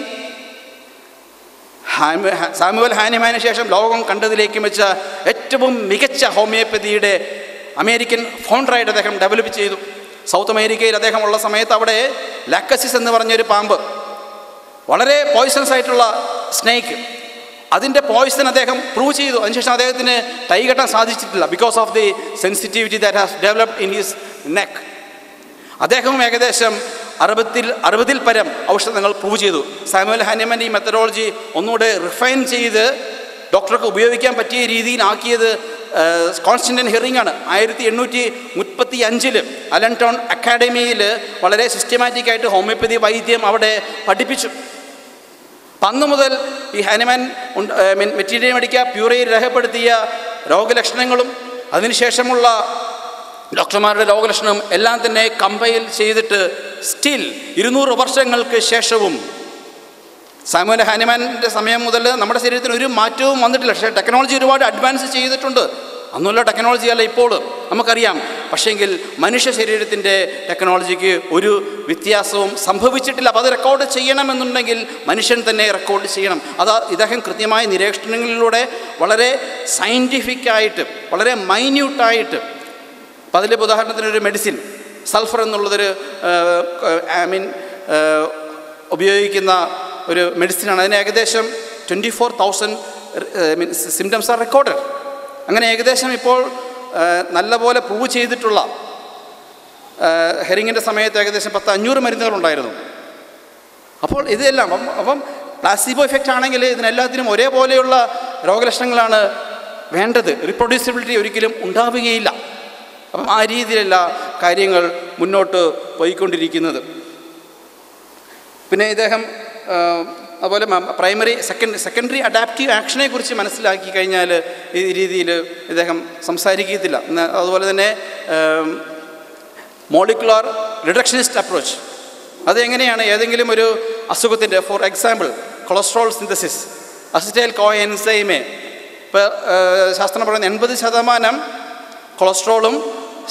സാമുവൽ ഹാനിമാന് ശേഷം ലോകം കണ്ടതിലേക്കും വെച്ച ഏറ്റവും മികച്ച ഹോമിയോപ്പതിയുടെ അമേരിക്കൻ ഫൗണ്ടറായിട്ട് അദ്ദേഹം ഡെവലപ്പ് ചെയ്തു. സൗത്ത് അമേരിക്കയിൽ അദ്ദേഹം ഉള്ള സമയത്ത് അവിടെ ലാക്കസിസ് എന്ന് പറഞ്ഞൊരു പാമ്പ്, വളരെ പോയ്സണസ് ആയിട്ടുള്ള സ്നേക്ക്, അതിൻ്റെ പോയ്സൺ അദ്ദേഹം പ്രൂവ് ചെയ്തു. അതിനുശേഷം അദ്ദേഹത്തിന് ടൈ കെട്ടാൻ സാധിച്ചിട്ടില്ല, because of the sensitivity that has developed in his neck. അദ്ദേഹവും ഏകദേശം 60 പരം ഔഷധങ്ങൾ പ്രൂവ് ചെയ്തു. സാമുവൽ ഹാനിമാൻ്റെ ഈ മെത്തഡോളജി ഒന്നുകൂടെ റിഫൈൻ ചെയ്ത് ഡോക്ടർക്ക് ഉപയോഗിക്കാൻ പറ്റിയ രീതിയിലാക്കിയത് കോൺസ്റ്റൻറ്റൈൻ ഹെറിങ് ആണ്. 1835 അലൻടോൺ അക്കാഡമിയിൽ വളരെ സിസ്റ്റമാറ്റിക്കായിട്ട് ഹോമിയോപ്പതി വൈദ്യം അവിടെ പഠിപ്പിച്ചു. അന്ന് മുതൽ ഈ ഹാനിമാൻ മെറ്റീരിയൽ മെഡിക്ക പ്യൂറയിൽ രേഖപ്പെടുത്തിയ രോഗലക്ഷണങ്ങളും അതിനുശേഷമുള്ള ഡോക്ടർമാരുടെ രോഗലക്ഷണവും എല്ലാം തന്നെ കമ്പൈൽ ചെയ്തിട്ട് സ്റ്റിൽ 200 വർഷങ്ങൾക്ക് ശേഷവും സാമുവൽ ഹാനിമാൻ്റെ സമയം മുതൽ നമ്മുടെ ശരീരത്തിന് ഒരു മാറ്റവും വന്നിട്ടില്ല. പക്ഷേ ടെക്നോളജി ഒരുപാട് അഡ്വാൻസ് ചെയ്തിട്ടുണ്ട്. അന്നുള്ള ടെക്നോളജി അല്ല ഇപ്പോഴും നമുക്കറിയാം. പക്ഷേങ്കിൽ മനുഷ്യ ശരീരത്തിൻ്റെ ടെക്നോളജിക്ക് ഒരു വ്യത്യാസവും സംഭവിച്ചിട്ടില്ല. അപ്പോൾ അത് റെക്കോർഡ് ചെയ്യണമെന്നുണ്ടെങ്കിൽ മനുഷ്യൻ തന്നെ റെക്കോർഡ് ചെയ്യണം. അത് ഇദ്ദേഹം കൃത്യമായ നിരീക്ഷണങ്ങളിലൂടെ വളരെ സയൻറ്റിഫിക്കായിട്ട്, വളരെ മൈന്യൂട്ടായിട്ട്, അപ്പം അതിൽ ഉദാഹരണത്തിനൊരു മെഡിസിൻ സൾഫർ എന്നുള്ളതൊരു ഉപയോഗിക്കുന്ന ഒരു മെഡിസിനാണ്. അതിന് ഏകദേശം 24,000 സിംറ്റംസ് ആർ റെക്കോർഡഡ്. അങ്ങനെ ഏകദേശം ഇപ്പോൾ നല്ലപോലെ പ്രൂവ് ചെയ്തിട്ടുള്ള ഹെറിങ്ങിൻ്റെ സമയത്ത് ഏകദേശം 500 മരുന്നുകളുണ്ടായിരുന്നു. അപ്പോൾ ഇതെല്ലാം അപ്പം പ്ലാസിബോ എഫക്റ്റ് ആണെങ്കിൽ ഇതിനെല്ലാത്തിനും ഒരേപോലെയുള്ള രോഗലക്ഷണങ്ങളാണ് വേണ്ടത്. റീപ്രൊഡ്യൂസിബിലിറ്റി ഒരിക്കലും ഉണ്ടാവുകയില്ല. അപ്പം ആ രീതിയിലല്ല കാര്യങ്ങൾ മുന്നോട്ട് പോയിക്കൊണ്ടിരിക്കുന്നത്. പിന്നെ ഇദ്ദേഹം അതുപോലെ പ്രൈമറി സെക്കൻഡറി അഡാപ്റ്റീവ് ആക്ഷനെ കുറിച്ച് മനസ്സിലാക്കി കഴിഞ്ഞാൽ ഈ രീതിയിൽ ഇദ്ദേഹം സംസാരിക്കത്തില്ല. അതുപോലെ തന്നെ മോളിക്കുലാർ റിഡക്ഷനിസ്റ്റ് അപ്രോച്ച്, അതെങ്ങനെയാണ് ഏതെങ്കിലും ഒരു അസുഖത്തിൻ്റെ, for example cholesterol synthesis, acetyl co enzyme, ഇപ്പോൾ ശാസ്ത്രം പറയുന്നത് 80% കൊളസ്ട്രോളും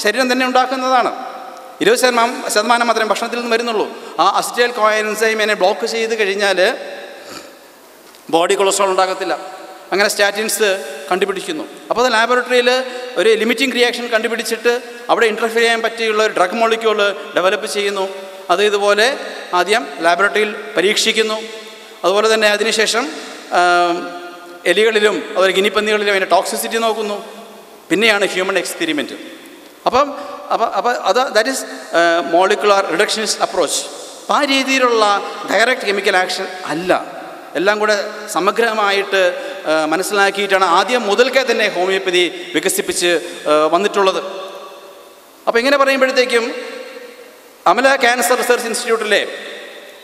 ശരീരം തന്നെ ഉണ്ടാക്കുന്നതാണ്. 20% മാത്രമേ ഭക്ഷണത്തിൽ നിന്ന് വരുന്നുള്ളൂ. ആ അസിറ്റൈൽ കോ എൻസൈമിനെ ബ്ലോക്ക് ചെയ്ത് കഴിഞ്ഞാൽ ബോഡി കൊളസ്ട്രോൾ ഉണ്ടാകത്തില്ല. അങ്ങനെ സ്റ്റാറ്റിൻസ് കണ്ടുപിടിക്കുന്നു. അപ്പോൾ അത് ലാബോറട്ടറിയിൽ ഒരു ലിമിറ്റിംഗ് റിയാക്ഷൻ കണ്ടുപിടിച്ചിട്ട് അവിടെ ഇൻ്റർഫിയർ ചെയ്യാൻ പറ്റിയുള്ള ഒരു ഡ്രഗ് മോളിക്യൂൾ ഡെവലപ്പ് ചെയ്യുന്നു. അത് ഇതുപോലെ ആദ്യം ലാബോറട്ടറിയിൽ പരീക്ഷിക്കുന്നു. അതുപോലെ തന്നെ അതിനുശേഷം എലികളിലും അതുപോലെ ഗിനിപ്പന്നികളിലും അതിൻ്റെ ടോക്സിസിറ്റി നോക്കുന്നു. പിന്നെയാണ് ഹ്യൂമൻ എക്സ്പെരിമെൻറ്റ്. അപ്പം that is molecular reductionist approach. അപ്പം ആ രീതിയിലുള്ള ഡയറക്റ്റ് കെമിക്കൽ ആക്ഷൻ അല്ല, എല്ലാം കൂടെ സമഗ്രമായിട്ട് മനസ്സിലാക്കിയിട്ടാണ് ആദ്യം മുതൽക്കേ തന്നെ ഹോമിയോപ്പതി വികസിപ്പിച്ച് വന്നിട്ടുള്ളത്. അപ്പോൾ ഇങ്ങനെ പറയുമ്പോഴത്തേക്കും അമല ക്യാൻസർ റിസർച്ച് ഇൻസ്റ്റിറ്റ്യൂട്ടിലെ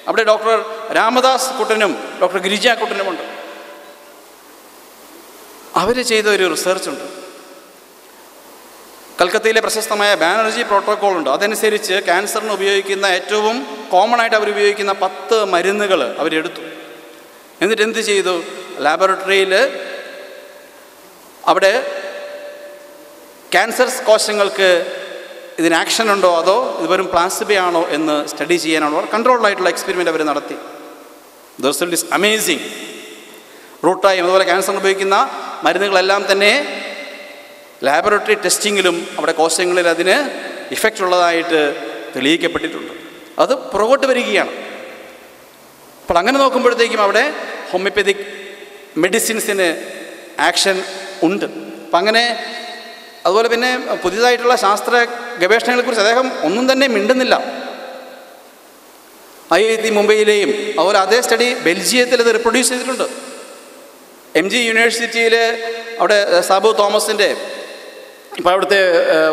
അവിടെ ഡോക്ടർ രാമദാസ് കുട്ടനും ഡോക്ടർ ഗിരിജ കുട്ടനുമുണ്ട്. അവർ ചെയ്ത ഒരു റിസർച്ചുണ്ട്. കൽക്കത്തയിലെ പ്രശസ്തമായ ബാനർജി പ്രോട്ടോക്കോൾ ഉണ്ട്. അതനുസരിച്ച് ക്യാൻസറിന് ഉപയോഗിക്കുന്ന ഏറ്റവും കോമൺ ആയിട്ട് അവർ ഉപയോഗിക്കുന്ന 10 മരുന്നുകൾ അവരെടുത്തു. എന്നിട്ട് എന്ത് ചെയ്തു? ലാബോറട്ടറിയിൽ അവിടെ ക്യാൻസർ കോശങ്ങൾക്ക് ഇതിന് ആക്ഷൻ ഉണ്ടോ അതോ ഇത് വെറും പ്ലാസിബോ ആണോ എന്ന് സ്റ്റഡി ചെയ്യാനാണോ കൺട്രോൾഡ് ആയിട്ടുള്ള എക്സ്പെരിമെൻ്റ് അവർ നടത്തി. The result is amazing. റൂട്ടായും അതുപോലെ ക്യാൻസറിന് ഉപയോഗിക്കുന്ന മരുന്നുകളെല്ലാം തന്നെ ലാബോറട്ടറി ടെസ്റ്റിങ്ങിലും അവിടെ കോശങ്ങളിൽ അതിന് ഇഫക്റ്റ് ഉള്ളതായിട്ട് തെളിയിക്കപ്പെട്ടിട്ടുണ്ട്. അത് പുറകോട്ട് വരികയാണ്. അപ്പോൾ അങ്ങനെ നോക്കുമ്പോഴത്തേക്കും അവിടെ ഹോമിയോപ്പതിക് മെഡിസിൻസിന് ആക്ഷൻ ഉണ്ട്. അപ്പം അങ്ങനെ അതുപോലെ പിന്നെ പുതിയതായിട്ടുള്ള ശാസ്ത്ര ഗവേഷണങ്ങളെക്കുറിച്ച് അദ്ദേഹം ഒന്നും തന്നെ മിണ്ടുന്നില്ല. IIT മുംബൈയിലെയും അതുപോലെ അതേ സ്റ്റഡി ബെൽജിയത്തിൽ ഇത് റിപ്രൊഡ്യൂസ് ചെയ്തിട്ടുണ്ട്. MG യൂണിവേഴ്സിറ്റിയിൽ അവിടെ സാബു തോമസിൻ്റെ ഇപ്പോൾ അവിടുത്തെ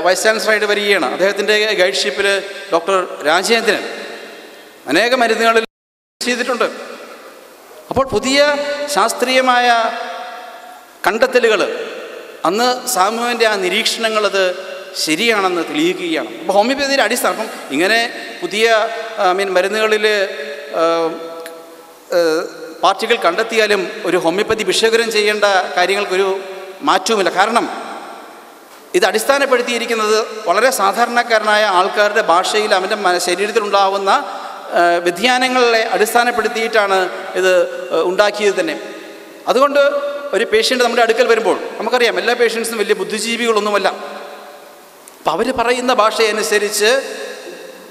വൈസ് ചാൻസലറായിട്ട് വരികയാണ്. അദ്ദേഹത്തിൻ്റെ ഗൈഡ്ഷിപ്പിൽ ഡോക്ടർ രാജേന്ദ്രൻ അനേക മരുന്നുകളിൽ ചെയ്തിട്ടുണ്ട്. അപ്പോൾ പുതിയ ശാസ്ത്രീയമായ കണ്ടെത്തലുകൾ അന്ന് സാമുവിൻ്റെ ആ നിരീക്ഷണങ്ങളത് ശരിയാണെന്ന് തെളിയിക്കുകയാണ്. അപ്പോൾ ഹോമിയോപ്പതിയുടെ അടിസ്ഥാനം അപ്പം ഇങ്ങനെ പുതിയ മരുന്നുകളിൽ പാർട്ടികൾ കണ്ടെത്തിയാലും ഒരു ഹോമിയോപ്പതി വിശകലനം ചെയ്യേണ്ട കാര്യങ്ങൾക്കൊരു മാറ്റവുമില്ല. കാരണം ഇത് അടിസ്ഥാനപ്പെടുത്തിയിരിക്കുന്നത് വളരെ സാധാരണക്കാരനായ ആൾക്കാരുടെ ഭാഷയിൽ അവൻ്റെ ശരീരത്തിലുണ്ടാവുന്ന വ്യതിയാനങ്ങളെ അടിസ്ഥാനപ്പെടുത്തിയിട്ടാണ് ഇത് ഉണ്ടാക്കിയത് തന്നെ. അതുകൊണ്ട് ഒരു പേഷ്യൻ്റ് നമ്മുടെ അടുക്കൽ വരുമ്പോൾ നമുക്കറിയാം എല്ലാ പേഷ്യൻസും വലിയ ബുദ്ധിജീവികളൊന്നുമല്ല. അപ്പം അവർ പറയുന്ന ഭാഷയനുസരിച്ച്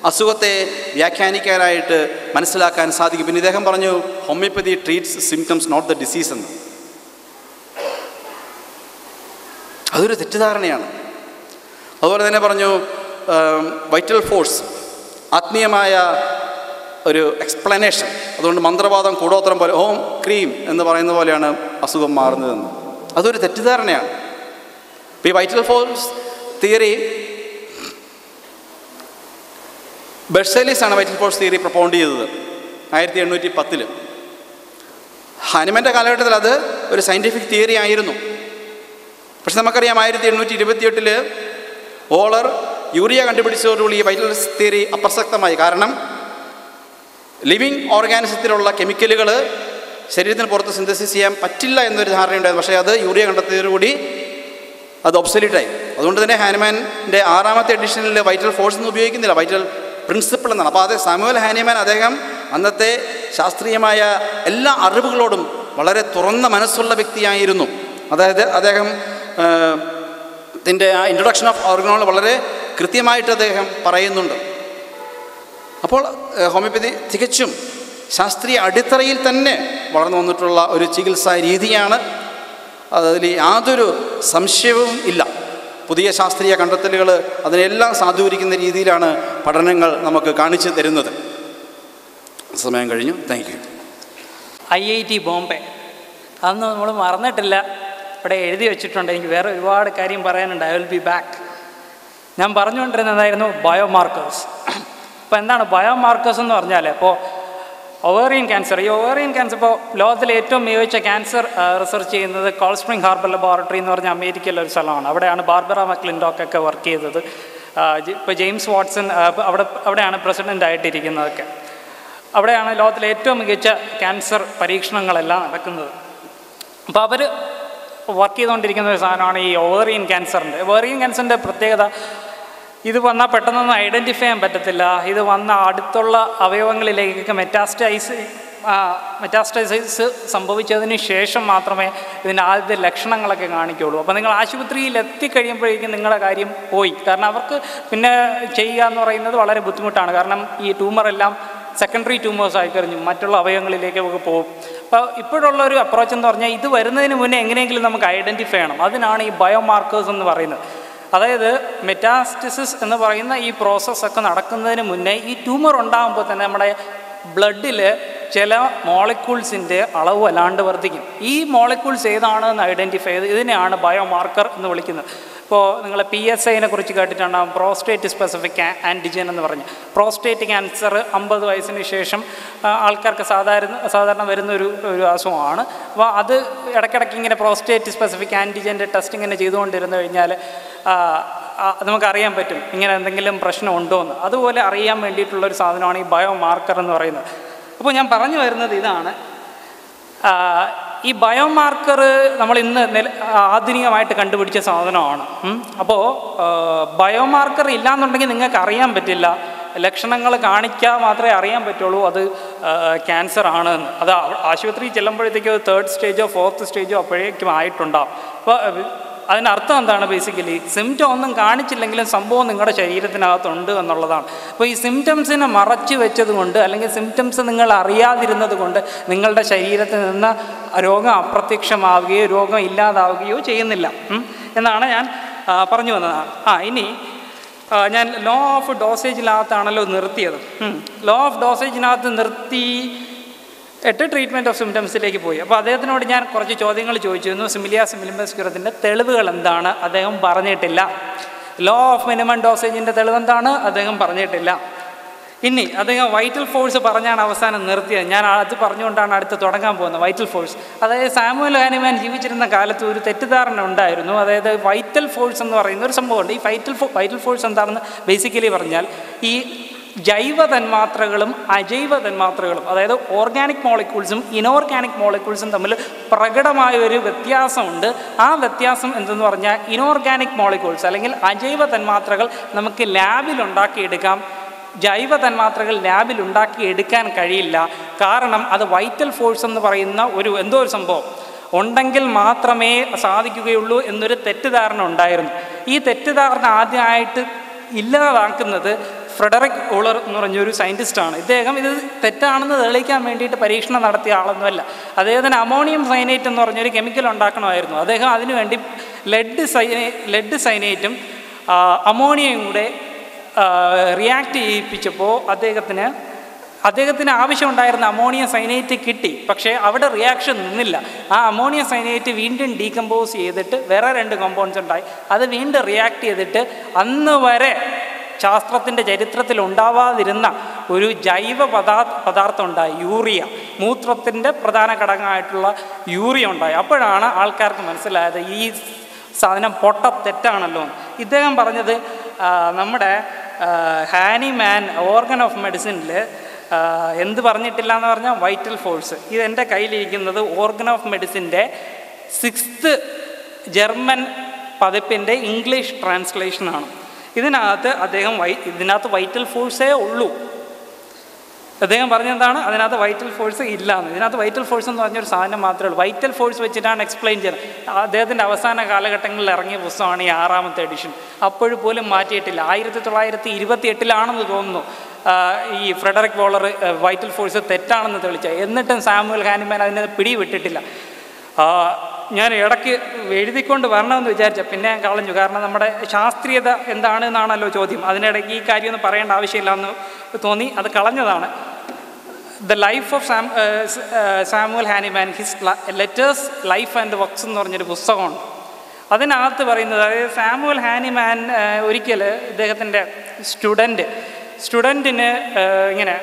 അസുഖത്തെ വ്യാഖ്യാനിക്കാനായിട്ട് മനസ്സിലാക്കാൻ സാധിക്കും. പിന്നെ ഇദ്ദേഹം പറഞ്ഞു homeopathy treats symptoms not the disease എന്ന്. അതൊരു തെറ്റിദ്ധാരണയാണ്. അതുപോലെ തന്നെ പറഞ്ഞു വൈറ്റൽ ഫോഴ്സ്, ആത്മീയമായ ഒരു എക്സ്പ്ലനേഷൻ. അതുകൊണ്ട് മന്ത്രവാദം കൂടോത്രം പോലെ ഓം ക്രീം എന്ന് പറയുന്ന പോലെയാണ് അസുഖം മാറുന്നതെന്ന്. അതൊരു തെറ്റിദ്ധാരണയാണ്. ഇപ്പോൾ ഈ വൈറ്റൽ ഫോഴ്സ് തിയറി ബെർസേലിസാണ് വൈറ്റൽ ഫോഴ്സ് തിയറി പ്രൊപ്പൗണ്ട് ചെയ്തത് 1810. ഹനുമൻ്റെ കാലഘട്ടത്തിൽ അത് ഒരു സയൻറ്റിഫിക് തിയറി ആയിരുന്നു. പക്ഷെ നമുക്കറിയാം 1828 ഓളർ യൂറിയ കണ്ടുപിടിച്ചതോടുകൂടി ഈ വൈറ്റൽ തിയറി അപ്രസക്തമായി. കാരണം ലിവിങ് ഓർഗാനിസത്തിലുള്ള കെമിക്കലുകൾ ശരീരത്തിന് പുറത്ത് സിന്തസിസ് ചെയ്യാൻ പറ്റില്ല എന്നൊരു ധാരണയുണ്ടായിരുന്നു. പക്ഷേ അത് യൂറിയ കണ്ടെത്തിയതോടുകൂടി അത് ഒബ്സൊല്യൂട്ടായി. അതുകൊണ്ട് തന്നെ ഹാനിമാൻ്റെ 6ാമത്തെ എഡിഷനിൽ വൈറ്റൽ ഫോഴ്സ് ഒന്നും ഉപയോഗിക്കുന്നില്ല, വൈറ്റൽ പ്രിൻസിപ്പിൾ എന്നാണ്. അപ്പോൾ അത് സാമുവൽ ഹാനിമാൻ അദ്ദേഹം അന്നത്തെ ശാസ്ത്രീയമായ എല്ലാ അറിവുകളോടും വളരെ തുറന്ന മനസ്സുള്ള വ്യക്തിയായിരുന്നു. അതായത് അദ്ദേഹം ഇതിൻ്റെ ആ ഇൻട്രൊഡക്ഷൻ ഓഫ് ഓർഗനോൾ വളരെ കൃത്യമായിട്ട് അദ്ദേഹം പറയുന്നുണ്ട്. അപ്പോൾ ഹോമിയോപ്പതി തികച്ചും ശാസ്ത്രീയ അടിത്തറയിൽ തന്നെ വളർന്നു വന്നിട്ടുള്ള ഒരു ചികിത്സാ രീതിയാണ്. അതിൽ യാതൊരു സംശയവും ഇല്ല. പുതിയ ശാസ്ത്രീയ കണ്ടെത്തലുകൾ അതിനെല്ലാം സാധൂകരിക്കുന്ന രീതിയിലാണ് പഠനങ്ങൾ നമുക്ക് കാണിച്ചു തരുന്നത്. സമയം കഴിഞ്ഞു. Thank you. IIT ബോംബെ അതൊന്നും നമ്മൾ മറന്നിട്ടില്ല, ഇവിടെ എഴുതി വെച്ചിട്ടുണ്ട്. എനിക്ക് വേറെ ഒരുപാട് കാര്യം പറയാനുണ്ട്. I will be back. ഞാൻ പറഞ്ഞുകൊണ്ടിരുന്നതായിരുന്നു ബയോമാർക്കേഴ്സ്. അപ്പോൾ എന്താണ് ബയോമാർക്കേഴ്സ് എന്ന് പറഞ്ഞാൽ, ഇപ്പോൾ ഒവേറിയൻ ക്യാൻസർ, ഈ ഒവേറിയൻ ക്യാൻസർ ഇപ്പോൾ ലോകത്തിലെ ഏറ്റവും മികച്ച ക്യാൻസർ റിസർച്ച് ചെയ്യുന്നത് കോൾ സ്പ്രിംഗ് ഹാർബർ ലബോറട്ടറി എന്ന് പറഞ്ഞാൽ അമേരിക്കയിലെ ഒരു സ്ഥലമാണ്. അവിടെയാണ് ബാർബറ മക്ലിൻഡോക്കൊക്കെ വർക്ക് ചെയ്തത്. ഇപ്പോൾ ജെയിംസ് വാട്സൺ അവിടെയാണ് പ്രസിഡൻ്റ് ആയിട്ടിരിക്കുന്നതൊക്കെ. അവിടെയാണ് ലോകത്തിലെ ഏറ്റവും മികച്ച ക്യാൻസർ പരീക്ഷണങ്ങളെല്ലാം നടക്കുന്നത്. അപ്പോൾ അവർ വർക്ക് ചെയ്തുകൊണ്ടിരിക്കുന്ന ഒരു സാധനമാണ് ഈ ഓവേറിയൻ ക്യാൻസറിൻ്റെ. ഓവേറിയൻ ക്യാൻസറിൻ്റെ പ്രത്യേകത, ഇത് വന്നാൽ പെട്ടെന്നൊന്നും ഐഡൻറ്റിഫൈ ചെയ്യാൻ പറ്റത്തില്ല. ഇത് വന്ന അടുത്തുള്ള അവയവങ്ങളിലേക്ക് മെറ്റാസ്റ്റൈസിസ് സംഭവിച്ചതിന് ശേഷം മാത്രമേ ഇതിൻ്റെ ആദ്യത്തെ ലക്ഷണങ്ങളൊക്കെ കാണിക്കുകയുള്ളൂ. അപ്പോൾ നിങ്ങൾ ആശുപത്രിയിൽ എത്തിക്കഴിയുമ്പോഴേക്കും നിങ്ങളുടെ കാര്യം പോയി. കാരണം അവർക്ക് പിന്നെ ചെയ്യുക എന്ന് പറയുന്നത് വളരെ ബുദ്ധിമുട്ടാണ്. കാരണം ഈ ട്യൂമറെല്ലാം സെക്കൻഡറി ട്യൂമേഴ്സ് ആയിക്കഴിഞ്ഞു മറ്റുള്ള അവയവങ്ങളിലേക്ക് നമുക്ക് പോകും. അപ്പോൾ ഇപ്പോഴുള്ളൊരു അപ്രോച്ച് എന്ന് പറഞ്ഞാൽ ഇത് വരുന്നതിന് മുന്നേ എങ്ങനെയെങ്കിലും നമുക്ക് ഐഡൻറ്റിഫൈ ചെയ്യണം. അതിനാണ് ഈ ബയോമാർക്കേഴ്സ് എന്ന് പറയുന്നത്. അതായത് മെറ്റാസ്റ്റസിസ് എന്ന് പറയുന്ന ഈ പ്രോസസ്സൊക്കെ നടക്കുന്നതിന് മുന്നേ ഈ ട്യൂമർ ഉണ്ടാകുമ്പോൾ തന്നെ നമ്മുടെ ബ്ലഡിൽ ചില മോളിക്യൂൾസിൻ്റെ അളവ് വല്ലാണ്ട് വർദ്ധിക്കും. ഈ മോളിക്യൂൾസ് ഏതാണെന്ന് ഐഡൻറ്റിഫൈ ചെയ്ത് ഇതിനെയാണ് ബയോമാർക്കർ എന്ന് വിളിക്കുന്നത്. ഇപ്പോൾ നിങ്ങൾ PSAനെ കുറിച്ച് കേട്ടിട്ടുണ്ടാകും, പ്രോസ്റ്റേറ്റ് സ്പെസിഫിക് ആൻറ്റിജൻ എന്ന് പറഞ്ഞ്. പ്രോസ്റ്റേറ്റ് ക്യാൻസർ 50 വയസ്സിന് ശേഷം ആൾക്കാർക്ക് സാധാരണ വരുന്നൊരു അസുഖമാണ്. അപ്പോൾ അത് ഇടയ്ക്കിടയ്ക്ക് ഇങ്ങനെ പ്രോസ്റ്റേറ്റ് സ്പെസിഫിക് ആൻറ്റിജൻ്റെ ടെസ്റ്റ് ഇങ്ങനെ ചെയ്തുകൊണ്ടിരുന്നു കഴിഞ്ഞാൽ നമുക്കറിയാൻ പറ്റും ഇങ്ങനെ എന്തെങ്കിലും പ്രശ്നം ഉണ്ടോ എന്ന്. അതുപോലെ അറിയാൻ വേണ്ടിയിട്ടുള്ളൊരു സാധനമാണ് ഈ ബയോമാർക്കർ എന്ന് പറയുന്നത്. അപ്പോൾ ഞാൻ പറഞ്ഞു വരുന്നത് ഇതാണ്, ഈ ബയോമാർക്കർ നമ്മൾ ഇന്ന് ആധുനികമായിട്ട് കണ്ടുപിടിച്ച സാധനമാണ്. അപ്പോൾ ബയോമാർക്കർ ഇല്ലയെന്നുണ്ടെങ്കിൽ നിങ്ങൾക്ക് അറിയാൻ പറ്റില്ല. ലക്ഷണങ്ങൾ കാണിക്കാൻ മാത്രമേ അറിയാൻ പറ്റുള്ളൂ അത് ക്യാൻസർ ആണ്. അത് ആശുപത്രിയിൽ ചെല്ലുമ്പോഴത്തേക്കും 3rd സ്റ്റേജോ 4th സ്റ്റേജോ അപ്പോഴേക്കും ആയിട്ടുണ്ടാകും. അപ്പോൾ അതിനർത്ഥം എന്താണ്? ബേസിക്കലി സിംറ്റം ഒന്നും കാണിച്ചില്ലെങ്കിലും സംഭവം നിങ്ങളുടെ ശരീരത്തിനകത്തുണ്ട് എന്നുള്ളതാണ്. അപ്പോൾ ഈ സിംറ്റംസിനെ മറച്ചു വെച്ചത് കൊണ്ട്, അല്ലെങ്കിൽ സിംറ്റംസ് നിങ്ങൾ അറിയാതിരുന്നത് കൊണ്ട് നിങ്ങളുടെ ശരീരത്തിൽ നിന്ന് രോഗം അപ്രത്യക്ഷമാവുകയോ രോഗം ഇല്ലാതാവുകയോ ചെയ്യുന്നില്ല എന്നാണ് ഞാൻ പറഞ്ഞു വന്നത്. ഇനി ഞാൻ ലോ ഓഫ് ഡോസേജിനകത്താണല്ലോ നിർത്തിയത്. ലോ ഓഫ് ഡോസേജിനകത്ത് നിർത്തി 8 ട്രീറ്റ്മെൻറ്റ് ഓഫ് സിംറ്റംസിലേക്ക് പോയി. അപ്പോൾ അദ്ദേഹത്തിനോട് ഞാൻ കുറച്ച് ചോദ്യങ്ങൾ ചോദിച്ചിരുന്നു. സിമിലിയ സിമിലിമ്പസ് ക്യൂറത്തിൻ്റെ തെളിവുകൾ എന്താണ്? അദ്ദേഹം പറഞ്ഞിട്ടില്ല. ലോ ഓഫ് മിനിമം ഡോസേജിൻ്റെ തെളിവ് എന്താണ്? അദ്ദേഹം പറഞ്ഞിട്ടില്ല. ഇനി അദ്ദേഹം വൈറ്റൽ ഫോഴ്സ് പറഞ്ഞാണ് അവസാനം നിർത്തിയത്. ഞാൻ അത് പറഞ്ഞുകൊണ്ടാണ് അടുത്ത് തുടങ്ങാൻ പോകുന്നത്. വൈറ്റൽ ഫോഴ്സ്, അതായത് സാമുവൽ ഹാനിമാൻ ജീവിച്ചിരുന്ന കാലത്ത് ഒരു തെറ്റിദ്ധാരണ ഉണ്ടായിരുന്നു. അതായത് വൈറ്റൽ ഫോഴ്സ് എന്ന് പറയുന്ന ഒരു സംഭവമുണ്ട്. ഈ വൈറ്റൽ ഫോഴ്സ് എന്താണെന്ന് ബേസിക്കലി പറഞ്ഞാൽ ഈ ജൈവ തന്മാത്രകളും അജൈവ തന്മാത്രകളും, അതായത് ഓർഗാനിക് മോളിക്യൂൾസും ഇനോർഗാനിക് മോളിക്യൂൾസും തമ്മിൽ പ്രകടമായ ഒരു വ്യത്യാസമുണ്ട്. ആ വ്യത്യാസം എന്തെന്ന് പറഞ്ഞാൽ ഇനോർഗാനിക് മോളിക്യൂൾസ് അല്ലെങ്കിൽ അജൈവ തന്മാത്രകൾ നമുക്ക് ലാബിൽ ഉണ്ടാക്കിയെടുക്കാം, ജൈവ തന്മാത്രകൾ ലാബിൽ ഉണ്ടാക്കിയെടുക്കാൻ കഴിയില്ല. കാരണം അത് വൈറ്റൽ ഫോഴ്സ് എന്ന് പറയുന്ന എന്തോ ഒരു സംഭവം ഉണ്ടെങ്കിൽ മാത്രമേ സാധിക്കുകയുള്ളൂ എന്നൊരു തെറ്റിദ്ധാരണ ഉണ്ടായിരുന്നു. ഈ തെറ്റിദ്ധാരണ ആദ്യമായിട്ട് ഇല്ലാതാക്കുന്നത് ഫ്രെഡറിക് ഓളർ എന്ന് പറഞ്ഞൊരു സയൻറ്റിസ്റ്റാണ്. ഇദ്ദേഹം ഇത് തെറ്റാണെന്ന് തെളിയിക്കാൻ വേണ്ടിയിട്ട് പരീക്ഷണം നടത്തിയ ആളൊന്നുമല്ല. അദ്ദേഹത്തിന് അമോണിയം സയനേറ്റ് എന്ന് പറഞ്ഞൊരു കെമിക്കൽ ഉണ്ടാക്കണമായിരുന്നു. അദ്ദേഹം അതിനുവേണ്ടി ലെഡ് സയനേറ്റും അമോണിയയും കൂടെ റിയാക്ട് ചെയ്യിപ്പിച്ചപ്പോൾ അദ്ദേഹത്തിന് ആവശ്യമുണ്ടായിരുന്ന അമോണിയം സയനേറ്റ് കിട്ടി. പക്ഷേ അവിടെ റിയാക്ഷൻ നിന്നില്ല. ആ അമോണിയം സയനേറ്റ് വീണ്ടും ഡീകമ്പോസ് ചെയ്തിട്ട് വേറെ 2 കോമ്പൗണ്ട്സ് ഉണ്ടായി. അത് വീണ്ടും റിയാക്ട് ചെയ്തിട്ട് അന്ന് വരെ ശാസ്ത്രത്തിൻ്റെ ചരിത്രത്തിൽ ഉണ്ടാവാതിരുന്ന ഒരു ജൈവ പദാർത്ഥം ഉണ്ടായി, യൂറിയ. മൂത്രത്തിൻ്റെ പ്രധാന ഘടകമായിട്ടുള്ള യൂറിയ ഉണ്ടായി. അപ്പോഴാണ് ആൾക്കാർക്ക് മനസ്സിലായത് ഈ സാധനം തെറ്റാണല്ലോ. ഇദ്ദേഹം പറഞ്ഞത് നമ്മുടെ ഹാനിമാൻ ഓർഗൻ ഓഫ് മെഡിസിനിൽ എന്ത് പറഞ്ഞിട്ടില്ല എന്ന് പറഞ്ഞാൽ വൈറ്റൽ ഫോഴ്സ്. ഇതെൻ്റെ കയ്യിലിരിക്കുന്നത് ഓർഗൻ ഓഫ് മെഡിസിൻ്റെ 6th ജർമ്മൻ പതിപ്പിൻ്റെ ഇംഗ്ലീഷ് ട്രാൻസ്ലേഷനാണ്. ഇതിനകത്ത് വൈറ്റൽ ഫോഴ്സേ ഉള്ളൂ. അദ്ദേഹം പറഞ്ഞെന്താണ്? അതിനകത്ത് വൈറ്റൽ ഫോഴ്സ് ഇല്ലയെന്ന്. ഇതിനകത്ത് വൈറ്റൽ ഫോഴ്സ് എന്ന് പറഞ്ഞൊരു സാധനം മാത്രമേ ഉള്ളൂ. വൈറ്റൽ ഫോഴ്സ് വെച്ചിട്ടാണ് എക്സ്പ്ലെയിൻ ചെയ്യുന്നത്. അദ്ദേഹത്തിൻ്റെ അവസാന കാലഘട്ടങ്ങളിൽ ഇറങ്ങിയ പുസ്തകമാണ് ഈ 6ാമത്തെ എഡിഷൻ. അപ്പോഴും മാറ്റിയിട്ടില്ല. 1928 തോന്നുന്നു ഈ ഫ്രെഡറിക് വോളർ വൈറ്റൽ ഫോഴ്സ് തെറ്റാണെന്ന് തെളിച്ചത്. എന്നിട്ടും സാമുവൽ ഹാനിമാൻ അതിനെ പിടിവിട്ടിട്ടില്ല. ഞാൻ ഇടയ്ക്ക് എഴുതിക്കൊണ്ട് വരണമെന്ന് വിചാരിച്ച പിന്നെ ഞാൻ കളഞ്ഞു. കാരണം നമ്മുടെ ശാസ്ത്രീയത എന്താണെന്നാണല്ലോ ചോദ്യം. അതിനിടയ്ക്ക് ഈ കാര്യമൊന്നും പറയേണ്ട ആവശ്യമില്ല എന്ന് തോന്നി, അത് കളഞ്ഞതാണ്. The life of Samuel Hahnemann, his letters, life and works എന്ന് പറഞ്ഞൊരു പുസ്തകമാണ്. അതിനകത്ത് പറയുന്നത്, അതായത് സാമുവൽ ഹാനിമാൻ ഒരിക്കൽ ഇദ്ദേഹത്തിൻ്റെ സ്റ്റുഡൻറ്റിന് ഇങ്ങനെ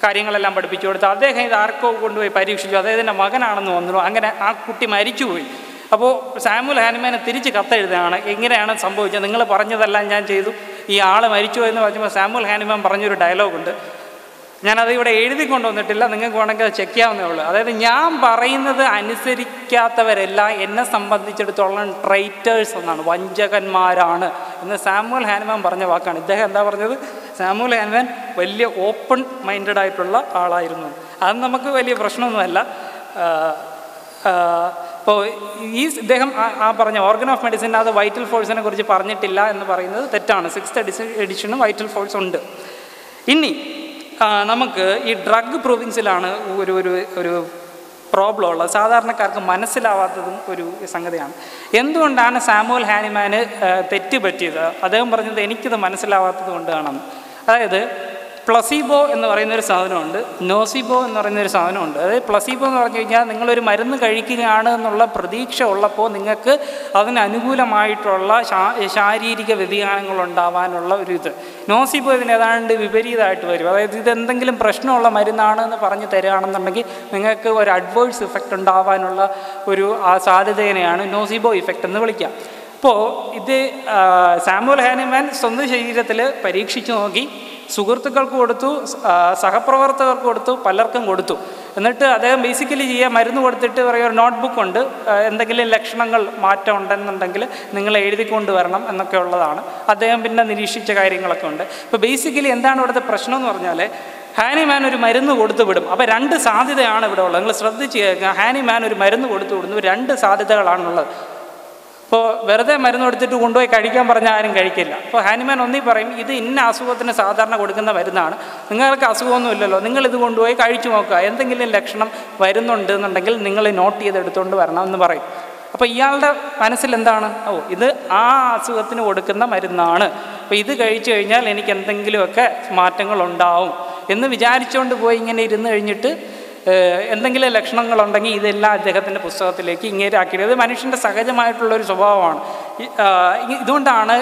കാര്യങ്ങളെല്ലാം പഠിപ്പിച്ചു കൊടുത്തു. അദ്ദേഹം ഇത് ആർക്കോ കൊണ്ടുപോയി പരീക്ഷിച്ചു, അദ്ദേഹത്തിൻ്റെ മകനാണെന്ന് തോന്നുന്നു. അങ്ങനെ ആ കുട്ടി മരിച്ചുപോയി. അപ്പോൾ സാമുവൽ ഹാനിമാൻ തിരിച്ച് കത്തെഴുതുകയാണ്, എങ്ങനെയാണ് സംഭവിച്ചത്, നിങ്ങൾ പറഞ്ഞതെല്ലാം ഞാൻ ചെയ്തു, ഈ ആൾ മരിച്ചു എന്ന് പറഞ്ഞപ്പോൾ സാമുവൽ ഹാനിമാൻ പറഞ്ഞൊരു ഡയലോഗുണ്ട്. ഞാനത് ഇവിടെ എഴുതി കൊണ്ടുവന്നിട്ടില്ല, നിങ്ങൾക്ക് വേണമെങ്കിൽ അത് ചെക്ക് ചെയ്യാവുന്നേ ഉള്ളൂ. അതായത് ഞാൻ പറയുന്നത് അനുസരിക്കാത്തവരെല്ലാം എന്നെ സംബന്ധിച്ചിടത്തോളം ട്രൈറ്റേഴ്സ് എന്നാണ്, വഞ്ചകന്മാരാണ് എന്ന് സാമുവൽ ഹാനിമാൻ പറഞ്ഞ വാക്കാണ്. ഇദ്ദേഹം എന്താ പറഞ്ഞത്? സാമുവൽ ഹാനിമാൻ വലിയ ഓപ്പൺ മൈൻഡഡ് ആയിട്ടുള്ള ആളായിരുന്നു. അത് നമുക്ക് വലിയ പ്രശ്നമൊന്നുമല്ല. അപ്പോൾ ഇദ്ദേഹം ആ പറഞ്ഞ ഓർഗൻ ഓഫ് മെഡിസിൻ അത് വൈറ്റൽ ഫോഴ്സിനെ കുറിച്ച് പറഞ്ഞിട്ടില്ല എന്ന് പറയുന്നത് തെറ്റാണ്. 6th എഡിഷനും വൈറ്റൽ ഫോഴ്സ് ഉണ്ട്. ഇനി നമുക്ക് ഈ ഡ്രഗ് പ്രൊവിൻസിലാണ് ഒരു പ്രോബ്ലം ഉള്ളത്, സാധാരണക്കാർക്ക് മനസ്സിലാവാത്തതും ഒരു സംഗതിയാണ്. എന്തുകൊണ്ടാണ് സാമുവൽ ഹാനിമാന് തെറ്റ് പറ്റിയത്? അദ്ദേഹം പറഞ്ഞത് എനിക്കിത് മനസ്സിലാവാത്തത് കൊണ്ടാണെന്ന്. അതായത് പ്ലസീബോ എന്ന് പറയുന്നൊരു സാധനമുണ്ട്, നോസിബോ എന്ന് പറയുന്നൊരു സാധനമുണ്ട്. അതായത് പ്ലസീബോ എന്ന് പറഞ്ഞു കഴിഞ്ഞാൽ നിങ്ങളൊരു മരുന്ന് കഴിക്കുകയാണ് എന്നുള്ള പ്രതീക്ഷ ഉള്ളപ്പോൾ നിങ്ങൾക്ക് അതിനനുകൂലമായിട്ടുള്ള ശാരീരിക വ്യതിയാനങ്ങൾ ഉണ്ടാവാനുള്ള ഒരു ഇത്. നോസിബോ ഇതിന് ഏതാണ്ട് വിപരീതമായിട്ട് വരും. അതായത് ഇതെന്തെങ്കിലും പ്രശ്നമുള്ള മരുന്നാണ് എന്ന് പറഞ്ഞ് തരികയാണെന്നുണ്ടെങ്കിൽ നിങ്ങൾക്ക് ഒരു അഡ്വേഴ്സ് ഇഫക്റ്റ് ഉണ്ടാവാനുള്ള ഒരു സാധ്യതയെയാണ് നോസിബോ ഇഫക്റ്റ് എന്ന് വിളിക്കുക. അപ്പോൾ ഇത് സാമുവൽ ഹാനിമാൻ സ്വന്തം ശരീരത്തിൽ പരീക്ഷിച്ചു നോക്കി, സുഹൃത്തുക്കൾക്ക് കൊടുത്തു, സഹപ്രവർത്തകർക്ക് കൊടുത്തു, പലർക്കും കൊടുത്തു. എന്നിട്ട് അദ്ദേഹം ബേസിക്കലി മരുന്ന് കൊടുത്തിട്ട് പറയുക, ഒരു നോട്ട്ബുക്ക് ഉണ്ട്, എന്തെങ്കിലും ലക്ഷണങ്ങൾ മാറ്റം ഉണ്ടെന്നുണ്ടെങ്കിൽ നിങ്ങൾ എഴുതിക്കൊണ്ട് വരണം എന്നൊക്കെ ഉള്ളതാണ്. അദ്ദേഹം പിന്നെ നിരീക്ഷിച്ച കാര്യങ്ങളൊക്കെ ഉണ്ട്. ഇപ്പോൾ ബേസിക്കലി എന്താണ് ഇവിടുത്തെ പ്രശ്നം എന്ന് പറഞ്ഞാൽ, ഹാനിമാൻ ഒരു മരുന്ന് കൊടുത്തു വിടും. അപ്പോൾ 2 സാധ്യതയാണ് ഇവിടെ ഉള്ളത്. നിങ്ങൾ ശ്രദ്ധിച്ച് കേൾക്കുക. ഹാനിമാൻ ഒരു മരുന്ന് കൊടുത്തു വിടുന്നു, 2 സാധ്യതകളാണുള്ളത്. ഇപ്പോൾ വെറുതെ മരുന്ന് കൊടുത്തിട്ട് കൊണ്ടുപോയി കഴിക്കാൻ പറഞ്ഞാൽ ആരും കഴിക്കില്ല. അപ്പോൾ ഹാനിമാൻ ഒന്നീ പറയും, ഇത് ഇന്ന അസുഖത്തിന് സാധാരണ കൊടുക്കുന്ന മരുന്നാണ്, നിങ്ങൾക്ക് അസുഖമൊന്നുമില്ലല്ലോ, നിങ്ങളിത് കൊണ്ടുപോയി കഴിച്ചു നോക്കുക, എന്തെങ്കിലും ലക്ഷണം വരുന്നുണ്ട് എന്നുണ്ടെങ്കിൽ നിങ്ങൾ നോട്ട് ചെയ്തെടുത്തുകൊണ്ട് വരണം എന്ന് പറയും. അപ്പോൾ ഇയാളുടെ മനസ്സിൽ എന്താണ്? ഇത് ആ അസുഖത്തിന് കൊടുക്കുന്ന മരുന്നാണ്, അപ്പോൾ ഇത് കഴിച്ചു കഴിഞ്ഞാൽ എനിക്ക് എന്തെങ്കിലുമൊക്കെ മാറ്റങ്ങളുണ്ടാവും എന്ന് വിചാരിച്ചുകൊണ്ട് പോയി ഇങ്ങനെ ഇരുന്ന് കഴിഞ്ഞിട്ട് എന്തെങ്കിലും ലക്ഷണങ്ങളുണ്ടെങ്കിൽ ഇതെല്ലാം അദ്ദേഹത്തിൻ്റെ പുസ്തകത്തിലേക്ക് ഇങ്ങനെ ആക്കിയത്. മനുഷ്യൻ്റെ സഹജമായിട്ടുള്ളൊരു സ്വഭാവമാണ്. ഇതുകൊണ്ടാണ്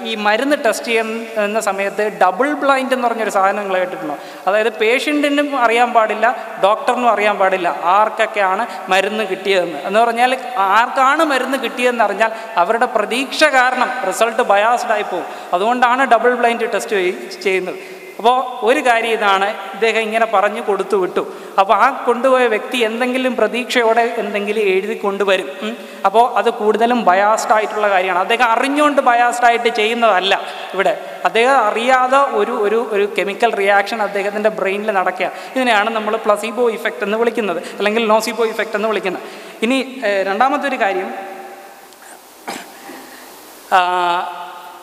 ഈ മരുന്ന് ടെസ്റ്റ് ചെയ്യുന്ന സമയത്ത് ഡബിൾ ബ്ലൈൻഡ് എന്ന് പറഞ്ഞൊരു സാധനം നിങ്ങൾ കേട്ടിട്ടുണ്ടോ? അതായത് പേഷ്യൻറ്റിനും അറിയാൻ പാടില്ല, ഡോക്ടറിനും അറിയാൻ പാടില്ല ആർക്കൊക്കെയാണ് മരുന്ന് കിട്ടിയതെന്ന്. എന്ന് പറഞ്ഞാൽ ആർക്കാണ് മരുന്ന് കിട്ടിയതെന്ന് അറിഞ്ഞാൽ അവരുടെ പ്രതീക്ഷ കാരണം റിസൾട്ട് ബയാസ്ഡായി പോകും. അതുകൊണ്ടാണ് ഡബിൾ ബ്ലൈൻഡ് ടെസ്റ്റ് ചെയ്യുന്നത്. അപ്പോൾ ഒരു കാര്യം ഇതാണ്, ഇദ്ദേഹം ഇങ്ങനെ പറഞ്ഞു കൊടുത്തു വിട്ടു. അപ്പോൾ ആ കൊണ്ടുപോയ വ്യക്തി എന്തെങ്കിലും പ്രതീക്ഷയോടെ എന്തെങ്കിലും എഴുതി കൊണ്ടുവരും. അപ്പോൾ അത് കൂടുതലും ബയാസ്ഡ് ആയിട്ടുള്ള കാര്യമാണ്. അദ്ദേഹം അറിഞ്ഞുകൊണ്ട് ബയാസ്ഡായിട്ട് ചെയ്യുന്നതല്ല. ഇവിടെ അദ്ദേഹം അറിയാതെ ഒരു കെമിക്കൽ റിയാക്ഷൻ അദ്ദേഹത്തിൻ്റെ ബ്രെയിനിൽ നടക്കുക. ഇതിനെയാണ് നമ്മൾ പ്ലസീബോ ഇഫക്റ്റ് എന്ന് വിളിക്കുന്നത്, അല്ലെങ്കിൽ നോസിബോ ഇഫക്റ്റ് എന്ന് വിളിക്കുന്നത്. ഇനി രണ്ടാമത്തെ ഒരു കാര്യം,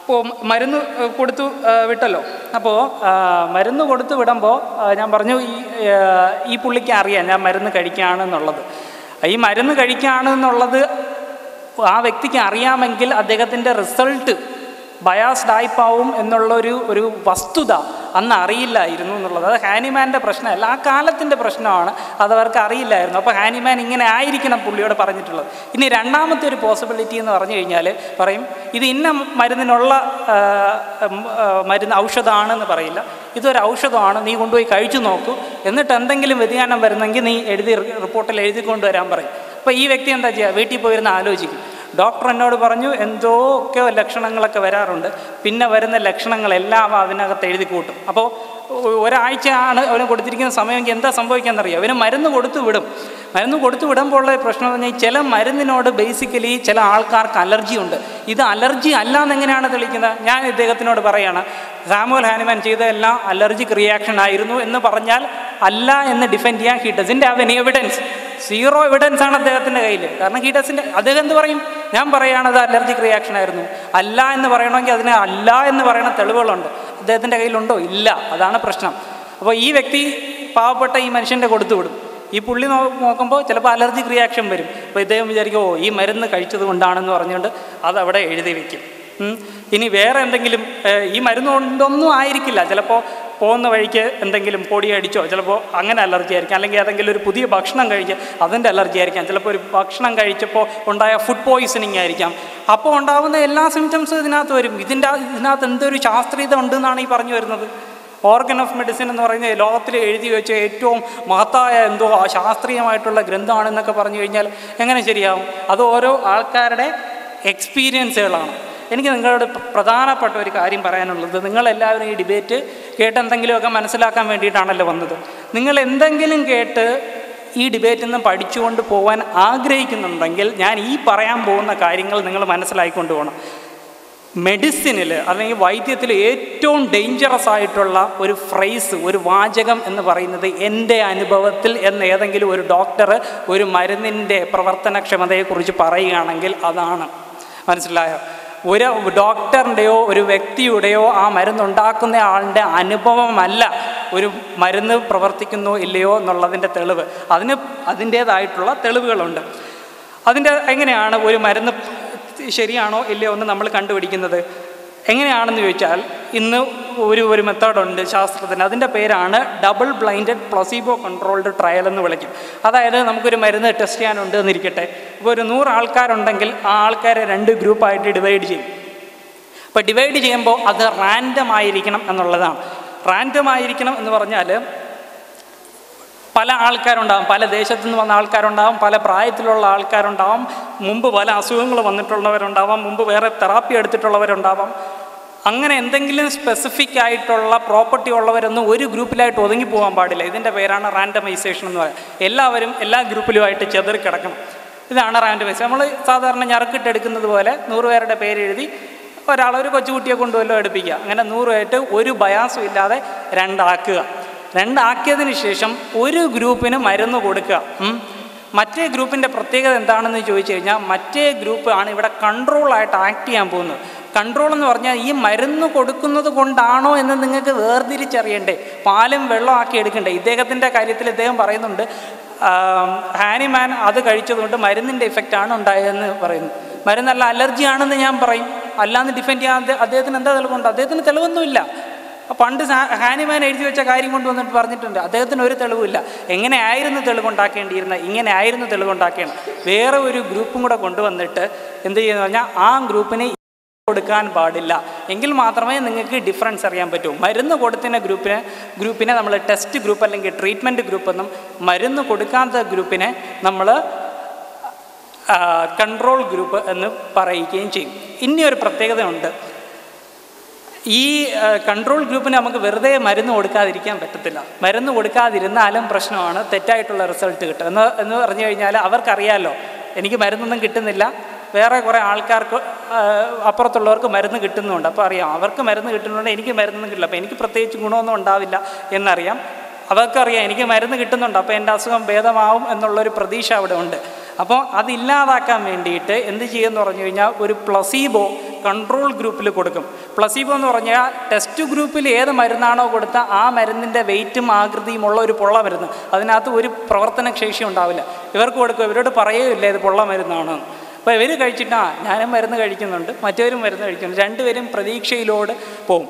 ഇപ്പോൾ മരുന്ന് കൊടുത്തു വിട്ടല്ലോ. അപ്പോൾ മരുന്ന് കൊടുത്തു വിടുമ്പോൾ ഞാൻ പറഞ്ഞു ഈ പുള്ളിക്ക് അറിയാം ഞാൻ മരുന്ന് കഴിക്കുകയാണെന്നുള്ളത്. ഈ മരുന്ന് കഴിക്കുകയാണെന്നുള്ളത് ആ വ്യക്തിക്ക് അറിയാമെങ്കിൽ അദ്ദേഹത്തിൻ്റെ റിസൾട്ട് ബയാസ്ഡായിപ്പാവും എന്നുള്ളൊരു വസ്തുത അന്ന് അറിയില്ലായിരുന്നു എന്നുള്ളത്. അത് ഹാനിമാൻ്റെ പ്രശ്നമല്ല, ആ കാലത്തിൻ്റെ പ്രശ്നമാണ്, അതവർക്ക് അറിയില്ലായിരുന്നു. അപ്പോൾ ഹാനിമാൻ ഇങ്ങനെ ആയിരിക്കണം പുള്ളിയോട് പറഞ്ഞിട്ടുള്ളത്. ഇനി രണ്ടാമത്തെ ഒരു പോസിബിലിറ്റി എന്ന് പറഞ്ഞു കഴിഞ്ഞാൽ പറയും, ഇത് ഇന്ന മരുന്നിനുള്ള ഔഷധമാണെന്ന് പറയില്ല, ഇതൊരു ഔഷധമാണ്, നീ കൊണ്ടുപോയി കഴിച്ചു നോക്കൂ, എന്നിട്ട് എന്തെങ്കിലും വ്യതിയാനം വരുന്നെങ്കിൽ നീ റിപ്പോർട്ടിൽ എഴുതി കൊണ്ടുവരാൻ പറയും. അപ്പോൾ ഈ വ്യക്തി എന്താ ചെയ്യുക? വീട്ടിൽ പോയിരുന്ന് ആലോചിക്കും, ഡോക്ടർ എന്നോട് പറഞ്ഞു എന്തോക്കെ ലക്ഷണങ്ങളൊക്കെ വരാറുണ്ട്, പിന്നെ വരുന്ന ലക്ഷണങ്ങളെല്ലാം അതിനകത്ത് എഴുതി കൂട്ടും. അപ്പോൾ ഒരാഴ്ചയാണ് അവന് കൊടുത്തിരിക്കുന്ന സമയമെങ്കിൽ എന്താ സംഭവിക്കാമെന്നറിയാം, അവന് മരുന്ന് കൊടുത്തു വിടും. മരുന്ന് കൊടുത്തു വിടുമ്പോൾ ഉള്ള പ്രശ്നം എന്ന് പറഞ്ഞാൽ ചില മരുന്നിനോട് ബേസിക്കലി ചില ആൾക്കാർക്ക് അലർജി ഉണ്ട്. ഇത് അലർജി അല്ല എന്നെങ്ങനെയാണ് തെളിയിക്കുന്നത്? ഞാൻ ഇദ്ദേഹത്തിനോട് പറയുകയാണ്, സാമുവൽ ഹാനിമാൻ ചെയ്തതെല്ലാം അലർജിക് റിയാക്ഷൻ ആയിരുന്നു എന്ന് പറഞ്ഞാൽ അല്ല എന്ന് ഡിഫെൻഡ് ചെയ്യാൻ he doesn't have any evidence. 0 evidence ആണ് അദ്ദേഹത്തിൻ്റെ കയ്യിൽ. കാരണം അദ്ദേഹം എന്ത് പറയും? ഞാൻ പറയുകയാണത് അലർജിക് റിയാക്ഷൻ ആയിരുന്നു. അല്ല എന്ന് പറയണമെങ്കിൽ അതിന് അല്ല എന്ന് പറയുന്ന തെളിവുകളുണ്ട്. അദ്ദേഹത്തിൻ്റെ കയ്യിലുണ്ടോ? ഇല്ല. അതാണ് പ്രശ്നം. അപ്പോൾ ഈ വ്യക്തി പാവപ്പെട്ട ഈ മനുഷ്യൻ്റെ കൊടുത്തു വിടും. ഈ പുള്ളി നോക്കുമ്പോൾ ചിലപ്പോൾ അലർജിക് റിയാക്ഷൻ വരും. അപ്പോൾ ഇദ്ദേഹം വിചാരിക്കും ഈ മരുന്ന് കഴിച്ചത് കൊണ്ടാണെന്ന് പറഞ്ഞുകൊണ്ട് അതവിടെ എഴുതി വയ്ക്കും. ഇനി വേറെ എന്തെങ്കിലും ഈ മരുന്ന് കൊണ്ടൊന്നും ആയിരിക്കില്ല, ചിലപ്പോൾ പോകുന്ന വഴിക്ക് എന്തെങ്കിലും പൊടി അടിച്ചോ, ചിലപ്പോൾ അങ്ങനെ അലർജി ആയിരിക്കാം, അല്ലെങ്കിൽ ഏതെങ്കിലും ഒരു പുതിയ ഭക്ഷണം കഴിച്ച് അതിൻ്റെ അലർജി ആയിരിക്കാം, ചിലപ്പോൾ ഒരു ഭക്ഷണം കഴിച്ചപ്പോൾ ഉണ്ടായ ഫുഡ് പോയിസണിങ് ആയിരിക്കാം. അപ്പോൾ ഉണ്ടാകുന്ന എല്ലാ സിംറ്റംസും ഇതിനകത്ത് വരും. ഇതിനകത്ത് എന്തൊരു ശാസ്ത്രീയത ഉണ്ടെന്നാണ് ഈ പറഞ്ഞു വരുന്നത്. ഓർഗൻ ഓഫ് മെഡിസിൻ എന്ന് പറയുന്നത് ലോകത്തിൽ എഴുതി വെച്ച ഏറ്റവും മഹത്തായ എന്തോ ശാസ്ത്രീയമായിട്ടുള്ള ഗ്രന്ഥമാണെന്നൊക്കെ പറഞ്ഞു കഴിഞ്ഞാൽ എങ്ങനെ ശരിയാവും? അത് ഓരോ ആൾക്കാരുടെ എക്സ്പീരിയൻസുകളാണ്. എനിക്ക് നിങ്ങളോട് പ്രധാനപ്പെട്ട ഒരു കാര്യം പറയാനുള്ളത്, നിങ്ങളെല്ലാവരും ഈ ഡിബേറ്റ് കേട്ട് എന്തെങ്കിലുമൊക്കെ മനസ്സിലാക്കാൻ വേണ്ടിയിട്ടാണല്ലോ വന്നത്. നിങ്ങൾ എന്തെങ്കിലും കേട്ട് ഈ ഡിബേറ്റിൽ നിന്ന് പഠിച്ചുകൊണ്ട് പോകാൻ ആഗ്രഹിക്കുന്നുണ്ടെങ്കിൽ ഞാൻ ഈ പറയാൻ പോകുന്ന കാര്യങ്ങൾ നിങ്ങൾ മനസ്സിലാക്കിക്കൊണ്ട് പോകണം. മെഡിസിനിൽ അല്ലെങ്കിൽ വൈദ്യത്തിൽ ഏറ്റവും ഡേഞ്ചറസ് ആയിട്ടുള്ള ഒരു ഫ്രേസ്, ഒരു വാചകം എന്ന് പറയുന്നത് എൻ്റെ അനുഭവത്തിൽ എന്ന് ഏതെങ്കിലും ഒരു ഡോക്ടർ ഒരു മരുന്നിൻ്റെ പ്രവർത്തനക്ഷമതയെക്കുറിച്ച് പറയുകയാണെങ്കിൽ അതാണ്. മനസ്സിലായോ? ഒരു ഡോക്ടറിൻ്റെയോ ഒരു വ്യക്തിയുടെയോ ആ മരുന്നുണ്ടാക്കുന്ന ആളുടെ അനുഭവമല്ല ഒരു മരുന്ന് പ്രവർത്തിക്കുന്നോ ഇല്ലയോ എന്നുള്ളതിൻ്റെ തെളിവ്. അതിൻ്റേതായിട്ടുള്ള തെളിവുകളുണ്ട്. എങ്ങനെയാണ് ഒരു മരുന്ന് ശരിയാണോ ഇല്ലയോ എന്ന് നമ്മൾ കണ്ടുപിടിക്കുന്നത്? എങ്ങനെയാണെന്ന് ചോദിച്ചാൽ, ഇന്ന് ഒരു മെത്തേഡുണ്ട് ശാസ്ത്രത്തിന്. അതിൻ്റെ പേരാണ് double blinded placebo controlled trial എന്ന് വിളിക്കും. അതായത് നമുക്കൊരു മരുന്ന് ടെസ്റ്റ് ചെയ്യാനുണ്ട് എന്നിരിക്കട്ടെ. ഇപ്പോൾ ഒരു 100 ആൾക്കാരുണ്ടെങ്കിൽ ആ ആൾക്കാരെ 2 ഗ്രൂപ്പായിട്ട് ഡിവൈഡ് ചെയ്യും. അപ്പോൾ ഡിവൈഡ് ചെയ്യുമ്പോൾ അത് റാൻഡം ആയിരിക്കണം എന്നുള്ളതാണ്. റാൻഡം ആയിരിക്കണം എന്ന് പറഞ്ഞാൽ പല ആൾക്കാരുണ്ടാകും, പല ദേശത്തു നിന്ന് വന്ന ആൾക്കാരുണ്ടാകും, പല പ്രായത്തിലുള്ള ആൾക്കാരുണ്ടാകും, മുമ്പ് പല അസുഖങ്ങൾ വന്നിട്ടുള്ളവരുണ്ടാവാം, മുമ്പ് വേറെ തെറാപ്പി എടുത്തിട്ടുള്ളവരുണ്ടാവാം. അങ്ങനെ എന്തെങ്കിലും സ്പെസിഫിക് ആയിട്ടുള്ള പ്രോപ്പർട്ടി ഉള്ളവരൊന്നും ഒരു ഗ്രൂപ്പിലായിട്ട് ഒതുങ്ങി പോകാൻ പാടില്ല. ഇതിൻ്റെ പേരാണ് റാൻഡമൈസേഷൻ എന്ന് പറയുന്നത്. എല്ലാവരും എല്ലാ ഗ്രൂപ്പിലുമായിട്ട് ചെതറി കിടക്കണം. ഇതാണ് റാൻഡമൈസേഷൻ. നമ്മൾ സാധാരണ ഞറക്കിട്ടെടുക്കുന്നത് പോലെ 100 പേരുടെ പേര് എഴുതി ഒരു കൊച്ചുകുട്ടിയെ കൊണ്ടുവല്ലോ എടുപ്പിക്കുക. അങ്ങനെ 100 ആയിട്ട് ഒരു ബയാസും ഇല്ലാതെ 2 ആക്കുക. 2 ആക്കിയതിന് ശേഷം ഒരു ഗ്രൂപ്പിന് മരുന്ന് കൊടുക്കുക. മറ്റേ ഗ്രൂപ്പിൻ്റെ പ്രത്യേകത എന്താണെന്ന് ചോദിച്ചു കഴിഞ്ഞാൽ, മറ്റേ ഗ്രൂപ്പ് ആണ് ഇവിടെ കൺട്രോളായിട്ട് ആക്ട് ചെയ്യാൻ പോകുന്നത്. കൺട്രോൾ എന്ന് പറഞ്ഞാൽ ഈ മരുന്ന് കൊടുക്കുന്നത് കൊണ്ടാണോ എന്ന് നിങ്ങൾക്ക് വേർതിരിച്ചറിയണ്ടേ, പാലും വെള്ളം ആക്കി എടുക്കണ്ടേ. ഇദ്ദേഹത്തിൻ്റെ കാര്യത്തിൽ ഇദ്ദേഹം പറയുന്നുണ്ട്, ഹാനിമാൻ അത് കഴിച്ചതുകൊണ്ട് മരുന്നിൻ്റെ ഇഫക്റ്റാണ് ഉണ്ടായതെന്ന് പറയുന്നു. മരുന്നല്ല അലർജിയാണെന്ന് ഞാൻ പറയും. അല്ലാന്ന് ഡിഫെൻഡ് ചെയ്യാൻ അദ്ദേഹത്തിന് എന്താ തെളിവുണ്ട്? അദ്ദേഹത്തിന് തെളിവൊന്നുമില്ല. പണ്ട് ഹാനിമാൻ എഴുതി വെച്ച കാര്യം കൊണ്ടുവന്നിട്ട് പറഞ്ഞിട്ടുണ്ട്, അദ്ദേഹത്തിന് ഒരു തെളിവില്ല. എങ്ങനെയായിരുന്നു തെളിവുണ്ടാക്കേണ്ടിയിരുന്നത്? ഇങ്ങനെ ആയിരുന്നു തെളിവുണ്ടാക്കേണ്ടത്. വേറെ ഒരു ഗ്രൂപ്പും കൂടെ കൊണ്ടുവന്നിട്ട് എന്ത് ചെയ്യുന്നു പറഞ്ഞാൽ, ആ ഗ്രൂപ്പിന് കൊടുക്കാൻ പാടില്ല, എങ്കിൽ മാത്രമേ നിങ്ങൾക്ക് ഡിഫറൻസ് അറിയാൻ പറ്റൂ. മരുന്ന് കൊടുക്കുന്ന ഗ്രൂപ്പിനെ നമ്മൾ ടെസ്റ്റ് ഗ്രൂപ്പ് അല്ലെങ്കിൽ ട്രീറ്റ്മെൻറ്റ് ഗ്രൂപ്പ് എന്നും, മരുന്ന് കൊടുക്കാത്ത ഗ്രൂപ്പിനെ നമ്മൾ കൺട്രോൾ ഗ്രൂപ്പ് എന്ന് പറയുകയും ചെയ്യും. ഇനി ഒരു പ്രത്യേകതയുണ്ട്. ഈ കൺട്രോൾ ഗ്രൂപ്പിന് നമുക്ക് വെറുതെ മരുന്ന് കൊടുക്കാതിരിക്കാൻ പറ്റത്തില്ല. മരുന്ന് കൊടുക്കാതിരുന്നാലും പ്രശ്നമാണ്, തെറ്റായിട്ടുള്ള റിസൾട്ട് കിട്ടും എന്ന് പറഞ്ഞു കഴിഞ്ഞാൽ അവർക്കറിയാമല്ലോ എനിക്ക് മരുന്നൊന്നും കിട്ടുന്നില്ല, വേറെ കുറേ ആൾക്കാർക്ക് അപ്പുറത്തുള്ളവർക്ക് മരുന്ന് കിട്ടുന്നുണ്ട്. അപ്പോൾ അറിയാം അവർക്ക് മരുന്ന് കിട്ടുന്നുണ്ട്, എനിക്ക് മരുന്നൊന്നും കിട്ടില്ല, അപ്പോൾ എനിക്ക് പ്രത്യേകിച്ച് ഗുണമൊന്നും ഉണ്ടാവില്ല എന്നറിയാം. അവർക്കറിയാം എനിക്ക് മരുന്ന് കിട്ടുന്നുണ്ട്, അപ്പോൾ എൻ്റെ അസുഖം ഭേദമാവും എന്നുള്ളൊരു പ്രതീക്ഷ അവിടെ ഉണ്ട്. അപ്പോൾ അതില്ലാതാക്കാൻ വേണ്ടിയിട്ട് എന്ത് ചെയ്യുമെന്ന് പറഞ്ഞു കഴിഞ്ഞാൽ, ഒരു പ്ലസീബോ കൺട്രോൾ ഗ്രൂപ്പിൽ കൊടുക്കും. പ്ലസീബോ എന്ന് പറഞ്ഞാൽ ടെസ്റ്റ് ഗ്രൂപ്പിൽ ഏത് മരുന്നാണോ കൊടുത്ത ആ മരുന്നിൻ്റെ വെയിറ്റും ആകൃതിയുമുള്ള ഒരു പൊള്ള മരുന്ന്, അതിനകത്ത് ഒരു പ്രവർത്തനശേഷി ഉണ്ടാവില്ല. ഇവർക്ക് കൊടുക്കും, ഇവരോട് പറയുകയില്ല ഇത് പൊള്ള മരുന്നാണ്. അപ്പോൾ ഇവർ കഴിച്ചിട്ട് ഞാനും മരുന്ന് കഴിക്കുന്നുണ്ട്, മറ്റവരും മരുന്ന് കഴിക്കുന്നുണ്ട്, 2 പേരും പ്രതീക്ഷയിലോട് പോവും.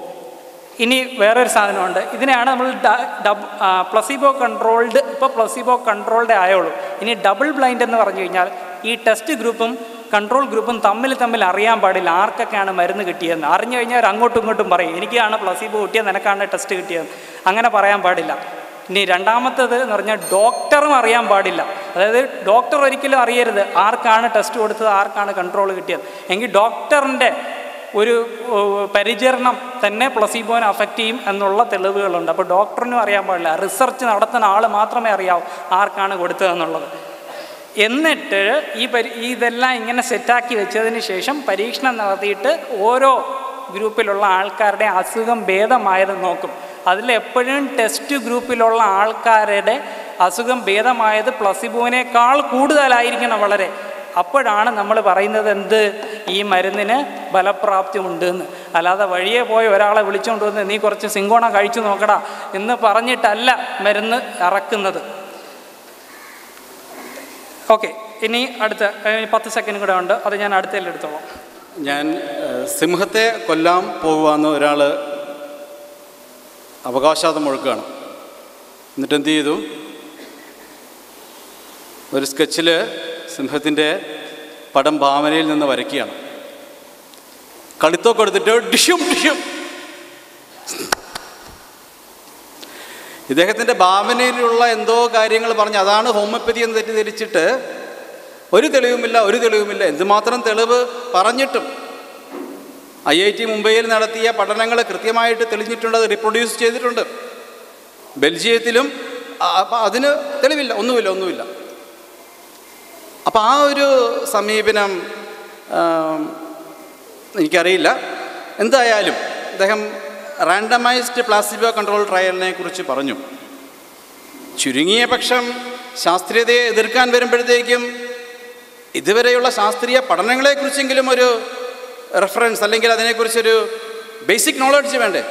ഇനി വേറൊരു സാധനമുണ്ട്, ഇതിനെയാണ് നമ്മൾ പ്ലസീബോ കൺട്രോൾഡ്. ഇപ്പോൾ പ്ലസീബോ കൺട്രോൾഡ് ആയുള്ളൂ. ഇനി ഡബിൾ ബ്ലൈൻഡ് എന്ന് പറഞ്ഞു കഴിഞ്ഞാൽ, ഈ ടെസ്റ്റ് ഗ്രൂപ്പും കൺട്രോൾ ഗ്രൂപ്പും തമ്മിൽ അറിയാൻ പാടില്ല ആർക്കൊക്കെയാണ് മരുന്ന് കിട്ടിയതെന്ന്. അറിഞ്ഞു കഴിഞ്ഞാൽ അവർ അങ്ങോട്ടും ഇങ്ങോട്ടും പറയും എനിക്കാണ് പ്ലസീബോ കിട്ടിയത്, നിനക്കാണ് ടെസ്റ്റ് കിട്ടിയത്, അങ്ങനെ പറയാൻ പാടില്ല. ഇനി രണ്ടാമത്തേത് എന്ന് പറഞ്ഞാൽ ഡോക്ടറും അറിയാൻ പാടില്ല. അതായത് ഡോക്ടർ ഒരിക്കലും അറിയരുത് ആർക്കാണ് ടെസ്റ്റ് കൊടുത്തത്, ആർക്കാണ് കൺട്രോൾ കിട്ടിയത്. എങ്കിൽ ഡോക്ടറിൻ്റെ ഒരു പരിചരണം തന്നെ പ്ലസീബോനെ അഫക്റ്റ് ചെയ്യും എന്നുള്ള തെളിവുകളുണ്ട്. അപ്പോൾ ഡോക്ടറിനും അറിയാൻ പാടില്ല, റിസർച്ച് നടത്തുന്ന ആൾ മാത്രമേ അറിയാവൂ ആർക്കാണ് കൊടുത്തതെന്നുള്ളത്. എന്നിട്ട് ഇതെല്ലാം ഇങ്ങനെ സെറ്റാക്കി വെച്ചതിന് ശേഷം പരീക്ഷണം നടത്തിയിട്ട് ഓരോ ഗ്രൂപ്പിലുള്ള ആൾക്കാരുടെ അസുഖം ഭേദമായത് നോക്കും. അതിലെപ്പോഴും ടെസ്റ്റ് ഗ്രൂപ്പിലുള്ള ആൾക്കാരുടെ അസുഖം ഭേദമായത് പ്ലസീബോനേക്കാൾ കൂടുതലായിരിക്കണം വളരെ. അപ്പോഴാണ് നമ്മൾ പറയുന്നത് എന്ത്, ഈ മരുന്നിന് ഫലപ്രാപ്തി ഉണ്ട് എന്ന്. അല്ലാതെ വഴിയെ പോയി ഒരാളെ വിളിച്ചുകൊണ്ട് വന്ന് നീ കുറച്ച് സിങ്കോണ കഴിച്ചു നോക്കടാ എന്ന് പറഞ്ഞിട്ടല്ല മരുന്ന് ഇറക്കുന്നത്. ഓക്കെ, ഇനി അടുത്ത 10 സെക്കൻഡ് കൂടെ ഉണ്ട്, അത് ഞാൻ അടുത്തതിൽ എടുത്തോളാം. ഞാൻ സിംഹത്തെ കൊല്ലാൻ പോകുവാന്ന് ഒരാൾ അവകാശവാദം മുഴക്കുകയാണ്. എന്നിട്ട് എന്ത് ചെയ്തു? ഒരു സ്കെച്ചിൽ സിംഹത്തിൻ്റെ പടം ഭാവനയിൽ നിന്ന് വരയ്ക്കുകയാണ്. കളിത്തോക്ക് എടുത്തിട്ട് ഡിഷ്യും ഡിഷ്യും. ഇദ്ദേഹത്തിൻ്റെ ഭാവനയിലുള്ള എന്തോ കാര്യങ്ങൾ പറഞ്ഞ് അതാണ് ഹോമിയോപ്പതി എന്ന് തെറ്റിദ്ധരിച്ചിട്ട് ഒരു തെളിവുമില്ല. എന്തുമാത്രം തെളിവ് പറഞ്ഞിട്ടും IIT മുംബൈയിൽ നടത്തിയ പഠനങ്ങൾ കൃത്യമായിട്ട് തെളിഞ്ഞിട്ടുണ്ട്, അത് റിപ്രൊഡ്യൂസ് ചെയ്തിട്ടുണ്ട്. ബെൽജിയത്തിലും അതിന് തെളിവില്ല, ഒന്നുമില്ല. അപ്പോൾ ആ ഒരു സമീപനം എനിക്കറിയില്ല. എന്തായാലും അദ്ദേഹം റാൻഡമൈസ്ഡ് പ്ലാസിബോ കൺട്രോൾ ട്രയലിനെ കുറിച്ച് പറഞ്ഞു. ചുരുങ്ങിയ പക്ഷം ശാസ്ത്രീയതയെ എതിർക്കാൻ വരുമ്പോഴത്തേക്കും ഇതുവരെയുള്ള ശാസ്ത്രീയ പഠനങ്ങളെക്കുറിച്ചെങ്കിലും ഒരു റെഫറൻസ് അല്ലെങ്കിൽ അതിനെക്കുറിച്ചൊരു ബേസിക് നോളജ് വേണ്ടേ?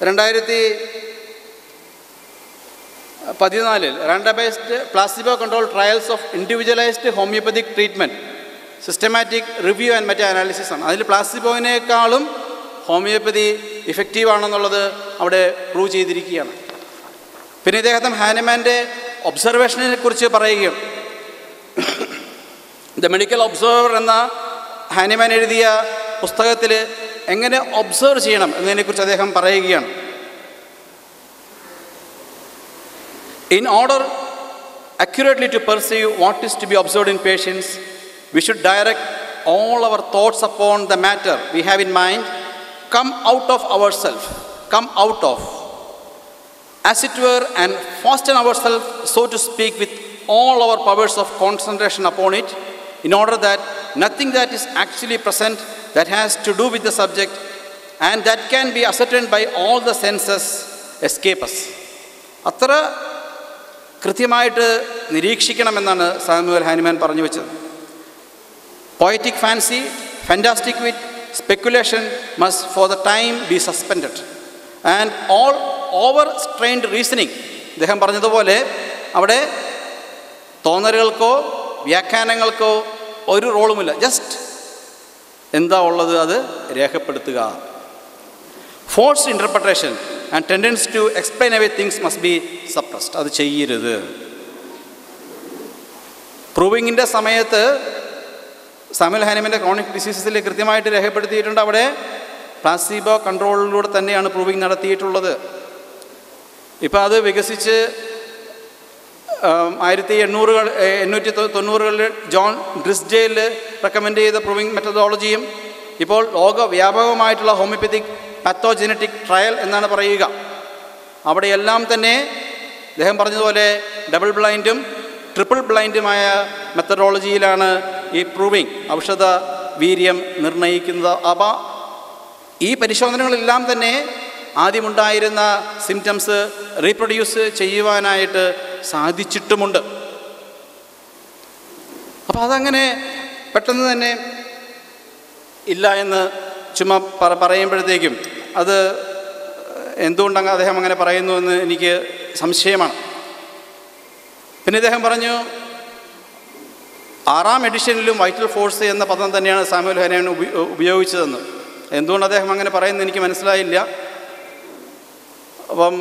2014 randomised placebo control trials of individualised homeopathic treatment systematic review and meta analysis ആണ്. അതിൽ പ്ലാസിബോയിനേക്കാളും ഹോമിയോപ്പതി ഇഫക്റ്റീവാണെന്നുള്ളത് അവിടെ പ്രൂവ് ചെയ്തിരിക്കുകയാണ്. പിന്നെ ഇദ്ദേഹം ഹാനിമാൻ്റെ ഒബ്സർവേഷനെ കുറിച്ച് പറയുകയും ദ മെഡിക്കൽ ഒബ്സർവർ എന്ന ഹാനിമാൻ എഴുതിയ പുസ്തകത്തിൽ എങ്ങനെ ഒബ്സർവ് ചെയ്യണം എന്നതിനെക്കുറിച്ച് അദ്ദേഹം പറയുകയാണ്. In order accurately to perceive what is to be observed in patients, we should direct all our thoughts upon the matter we have in mind, come out of ourselves, as it were, and fasten ourselves, so to speak, with all our powers of concentration upon it, in order that nothing that is actually present that has to do with the subject and that can be ascertained by all the senses escape us. അത്ര കൃത്യമായിട്ട് നിരീക്ഷിക്കണമെന്നാണ് Samuel Hahnemann പറഞ്ഞു വെച്ചത്. Poetic fancy, fantastic വിറ്റ്, speculation must for the time B suspended and all over strained reasoning. അദ്ദേഹം പറഞ്ഞതുപോലെ അവിടെ തോന്നലുകൾക്കോ വ്യാഖ്യാനങ്ങൾക്കോ ഒരു റോളുമില്ല. Just എന്താ ഉള്ളത് അത് രേഖപ്പെടുത്തുക. Forced interpretation and tendencies to explain away things must be suppressed. അത് ചെയ്യരുത്. പ്രൂവിങ്ങിൻ്റെ സമയത്ത് സാമുവൽ ഹാനിമാൻ്റെ ക്രോണിക് ഡിസീസസിൽ കൃത്യമായിട്ട് രേഖപ്പെടുത്തിയിട്ടുണ്ട്. അവിടെ പ്ലാസിബോ കൺട്രോളിലൂടെ തന്നെയാണ് പ്രൂവിങ് നടത്തിയിട്ടുള്ളത്. ഇപ്പോൾ അത് വികസിച്ച് 1890-കളിൽ ജോൺ ഡ്രിസ്ഡേൽ റെക്കമെൻഡ് ചെയ്ത പ്രൂവിങ് മെത്തഡോളജിയും ഇപ്പോൾ ലോകവ്യാപകമായിട്ടുള്ള ഹോമിയോപ്പതിക് പാത്തോജനറ്റിക് ട്രയൽ എന്നാണ് പറയുക. അവിടെയെല്ലാം തന്നെ അദ്ദേഹം പറഞ്ഞതുപോലെ ഡബിൾ ബ്ലൈൻഡും ട്രിപ്പിൾ ബ്ലൈൻഡുമായ മെത്തഡോളജിയിലാണ് ഈ പ്രൂവിങ് ഔഷധ വീര്യം നിർണ്ണയിക്കുന്നത്. അപ്പോൾ ഈ പരിശോധനകളെല്ലാം തന്നെ ആദ്യമുണ്ടായിരുന്ന സിംറ്റംസ് റീപ്രൊഡ്യൂസ് ചെയ്യുവാനായിട്ട് സാധിച്ചിട്ടുമുണ്ട്. അപ്പോൾ അതങ്ങനെ പെട്ടെന്ന് തന്നെ ഇല്ല എന്ന് ചുമ്മാ പറയുമ്പോഴത്തേക്കും അത് എന്തുകൊണ്ടാണ് അദ്ദേഹം അങ്ങനെ പറയുന്നു എന്ന് എനിക്ക് സംശയമാണ്. പിന്നെ ഇദ്ദേഹം പറഞ്ഞു 6ാം എഡിഷനിലും വൈറ്റൽ ഫോഴ്സ് എന്ന പദം തന്നെയാണ് സാമുവൽ ഹാനിമാൻ ഉപയോഗിച്ചതെന്ന്. എന്തുകൊണ്ട് അദ്ദേഹം അങ്ങനെ പറയുന്നത് എനിക്ക് മനസ്സിലായില്ല. അപ്പം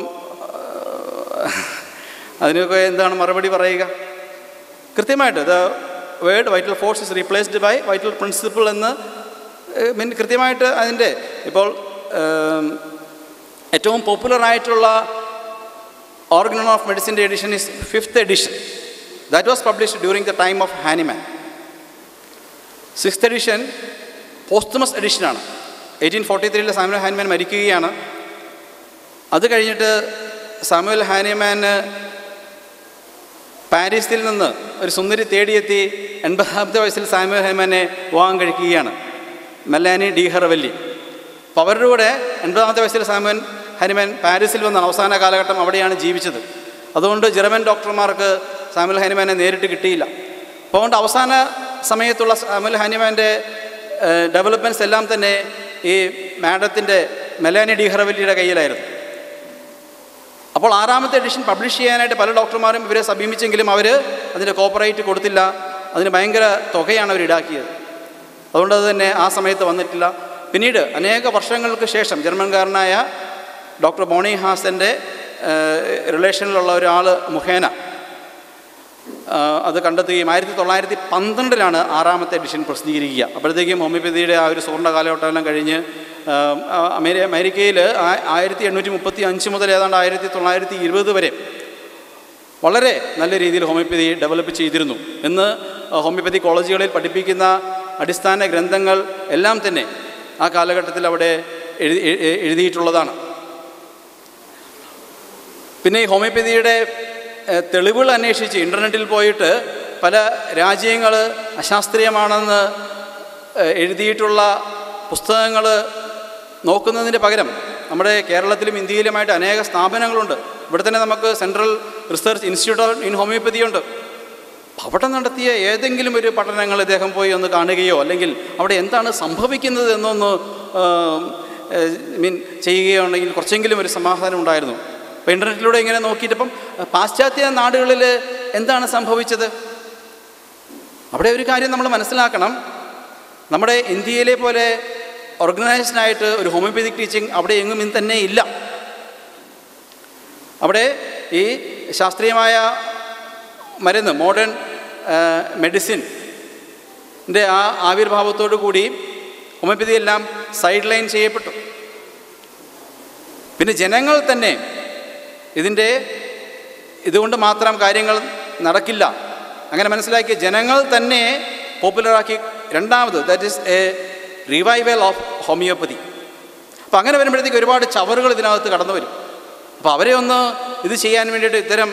അതിനൊക്കെ എന്താണ് മറുപടി പറയുക? കൃത്യമായിട്ട് the word vital force is replaced by vital principle എന്ന് കൃത്യമായിട്ട് അതിൻ്റെ ഇപ്പോൾ ഏറ്റവും പോപ്പുലറായിട്ടുള്ള ഓർഗൻ ഓഫ് മെഡിസിൻ്റെ edition is 5th edition. That was published during the time of Hahnemann. 6th edition posthumous എഡിഷനാണ്. 1843 സാമുവൽ ഹാനിമാൻ മരിക്കുകയാണ്. അത് കഴിഞ്ഞിട്ട് സാമുവൽ ഹാനിമാന് പാരീസിൽ നിന്ന് ഒരു സുന്ദരി തേടിയെത്തി 80ാമത്തെ വയസ്സിൽ സാമുവൽ ഹാനിമാനെ വിവാഹം കഴിക്കുകയാണ്, മെലാനി ഡി ഹെറവല്ലി. അപ്പോൾ അവരുടെ കൂടെ 80ാമത്തെ വയസ്സിൽ സാമുവൽ ഹാനിമാൻ പാരീസിൽ വന്നാണ് അവസാന കാലഘട്ടം അവിടെയാണ് ജീവിച്ചത്. അതുകൊണ്ട് ജർമ്മൻ ഡോക്ടർമാർക്ക് സാമുവൽ ഹാനിമാനെ നേരിട്ട് കിട്ടിയില്ല. അപ്പോൾ അതുകൊണ്ട് അവസാന സമയത്തുള്ള സാമുവൽ ഹാനിമാൻ്റെ ഡെവലപ്മെൻറ്റ്സ് എല്ലാം തന്നെ ഈ മാഡത്തിൻ്റെ മെലാനി ഡി ഹെറവല്ലിയുടെ കയ്യിലായിരുന്നു. അപ്പോൾ 6ാമത്തെ എഡിഷൻ പബ്ലിഷ് ചെയ്യാനായിട്ട് പല ഡോക്ടർമാരും ഇവരെ സമീപിച്ചെങ്കിലും അവർ അതിൻ്റെ കോപ്പറേറ്റ് കൊടുത്തില്ല. അതിന് ഭയങ്കര തുകയാണ് അവർ ഈടാക്കിയത്. അതുകൊണ്ട് അത് തന്നെ ആ സമയത്ത് വന്നിട്ടില്ല. പിന്നീട് അനേക വർഷങ്ങൾക്ക് ശേഷം ജർമ്മൻകാരനായ ഡോക്ടർ ബോണി ഹാസൻ്റെ റിലേഷനിലുള്ള ഒരാൾ മുഖേന അത് കണ്ടെത്തുകയും 1912 6ാമത്തെ എഡിഷൻ പ്രസിദ്ധീകരിക്കുക. അപ്പോഴത്തേക്കും ഹോമിയോപ്പതിയുടെ ആ ഒരു സുവർണ്ണ കാലഘട്ടമെല്ലാം കഴിഞ്ഞ് അമേരിക്കയിൽ 1835 മുതൽ ഏതാണ്ട് 1920 വരെ വളരെ നല്ല രീതിയിൽ ഹോമിയോപ്പതി ഡെവലപ്പ് ചെയ്തിരുന്നു. ഇന്ന് ഹോമിയോപ്പതി കോളേജുകളിൽ പഠിപ്പിക്കുന്ന അടിസ്ഥാന ഗ്രന്ഥങ്ങൾ എല്ലാം തന്നെ ആ കാലഘട്ടത്തിൽ അവിടെ എഴുതിയിട്ടുള്ളതാണ്. പിന്നെ ഈ ഹോമിയോപ്പതിയുടെ തെളിവുകൾ അന്വേഷിച്ച് ഇൻ്റർനെറ്റിൽ പോയിട്ട് പല രാജ്യങ്ങൾ അശാസ്ത്രീയമാണെന്ന് എഴുതിയിട്ടുള്ള പുസ്തകങ്ങൾ നോക്കുന്നതിന് പകരം നമ്മുടെ കേരളത്തിലും ഇന്ത്യയിലുമായിട്ട് അനേക സ്ഥാപനങ്ങളുണ്ട്. ഇവിടെ തന്നെ നമുക്ക് central research institute in homeopathy ഉണ്ട്. അവിടെ നടത്തിയ ഏതെങ്കിലും ഒരു പഠനങ്ങൾ ഇദ്ദേഹം പോയി ഒന്ന് കാണുകയോ അല്ലെങ്കിൽ അവിടെ എന്താണ് സംഭവിക്കുന്നത് എന്നൊന്ന് ചെയ്യുകയോ ഉണ്ടെങ്കിൽ കുറച്ചെങ്കിലും ഒരു സമാധാനം ഉണ്ടായിരുന്നു. അപ്പോൾ ഇൻ്റർനെറ്റിലൂടെ ഇങ്ങനെ നോക്കിയിട്ടിപ്പം പാശ്ചാത്യ നാടുകളിൽ എന്താണ് സംഭവിച്ചത്? അവിടെ ഒരു കാര്യം നമ്മൾ മനസ്സിലാക്കണം. നമ്മുടെ ഇന്ത്യയിലെ പോലെ ഓർഗനൈസ്ഡായിട്ട് ഒരു ഹോമിയോപ്പതിക് ടീച്ചിങ് അവിടെ എങ്ങും ഇന്ന് തന്നെ ഇല്ല. അവിടെ ഈ ശാസ്ത്രീയമായ മരുന്ന് മോഡേൺ മെഡിസിൻ്റെ ആ ആവിർഭാവത്തോടു കൂടി ഹോമിയോപ്പതി എല്ലാം സൈഡ് ലൈൻ ചെയ്യപ്പെട്ടു. പിന്നെ ജനങ്ങൾ തന്നെ ഇതുകൊണ്ട് മാത്രം കാര്യങ്ങൾ നടക്കില്ല അങ്ങനെ മനസ്സിലാക്കിയ ജനങ്ങൾ തന്നെ പോപ്പുലറാക്കി രണ്ടാമത് that is a revival of homeopathy. അപ്പോൾ അങ്ങനെ വരുമ്പോഴത്തേക്ക് ഒരുപാട് ചവറുകൾ ഇതിനകത്ത് കടന്നു വരും. അപ്പോൾ അവരെ ഒന്ന് ഇത് ചെയ്യാൻ വേണ്ടിയിട്ട് ഇത്തരം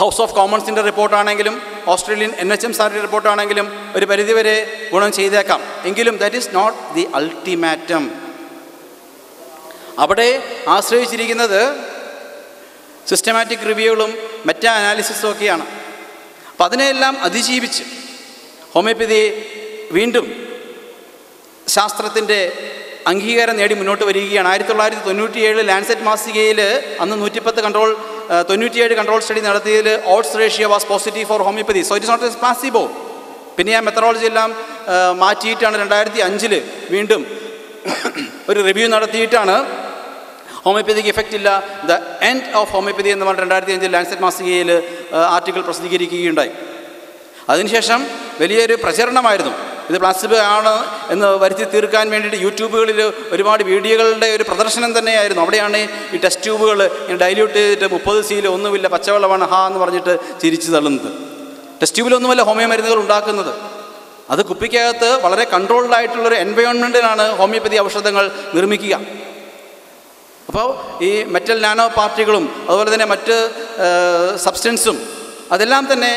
ഹൗസ് ഓഫ് കോമൺസിൻ്റെ റിപ്പോർട്ടാണെങ്കിലും ഓസ്ട്രേലിയൻ NHMSRയുടെ റിപ്പോർട്ടാണെങ്കിലും ഒരു പരിധിവരെ ഗുണം ചെയ്തേക്കാം. എങ്കിലും ദാറ്റ് ഈസ് നോട്ട് ദി അൾട്ടിമാറ്റം. അവിടെ ആശ്രയിച്ചിരിക്കുന്നത് സിസ്റ്റമാറ്റിക് റിവ്യൂകളും മെറ്റാ അനാലിസിസും ഒക്കെയാണ്. അപ്പം അതിനെല്ലാം അതിജീവിച്ച് ഹോമിയോപ്പതി വീണ്ടും ശാസ്ത്രത്തിൻ്റെ അംഗീകാരം നേടി മുന്നോട്ട് വരികയാണ്. 1997 ലാൻസെറ്റ് മാസികയിൽ അന്ന് 97 കൺട്രോൾ സ്റ്റഡി നടത്തിയതിൽ odds ratio was positive for homeopathy. So it is not a placebo. പിന്നെ ആ മെത്തഡോളജി എല്ലാം മാറ്റിയിട്ടാണ് 2005 വീണ്ടും ഒരു റിവ്യൂ നടത്തിയിട്ടാണ് ഹോമിയോപ്പതിക്ക് ഇഫക്റ്റ് ഇല്ല, ദ എൻഡ് ഓഫ് ഹോമിയോപ്പതി എന്ന് പറഞ്ഞിട്ട് 2005 ലാൻസെറ്റ് മാസികയിൽ ആർട്ടിക്കിൾ പ്രസിദ്ധീകരിക്കുകയുണ്ടായി. അതിനുശേഷം വലിയൊരു പ്രചരണമായിരുന്നു. ഇത് പ്ലാസിബോ ആണ് എന്ന് വരുത്തി തീർക്കാൻ വേണ്ടിയിട്ട് യൂട്യൂബുകളിൽ ഒരുപാട് വീഡിയോകളുടെ ഒരു പ്രദർശനം തന്നെയായിരുന്നു. അവിടെയാണ് ഈ ടെസ്റ്റ് ട്യൂബുകൾ ഡൈല്യൂട്ട് ചെയ്തിട്ട് 30 ഒന്നുമില്ല പച്ചവെള്ളമാണ് എന്ന് പറഞ്ഞിട്ട് ചിരിച്ചു തള്ളുന്നത്. ടെസ്റ്റ് ട്യൂബിലൊന്നുമല്ല ഹോമിയോ മരുന്നുകൾ ഉണ്ടാക്കുന്നത്. അത് കുപ്പിക്കകത്ത് വളരെ കൺട്രോൾഡ് ആയിട്ടുള്ളൊരു എൻവയോൺമെൻറ്റിലാണ് ഹോമിയോപ്പതി ഔഷധങ്ങൾ നിർമ്മിക്കുക. അപ്പോൾ ഈ മെറ്റൽ നാനോ പാർട്ടികളും അതുപോലെ തന്നെ മറ്റ് സബ്സ്റ്റൻസും അതെല്ലാം തന്നെ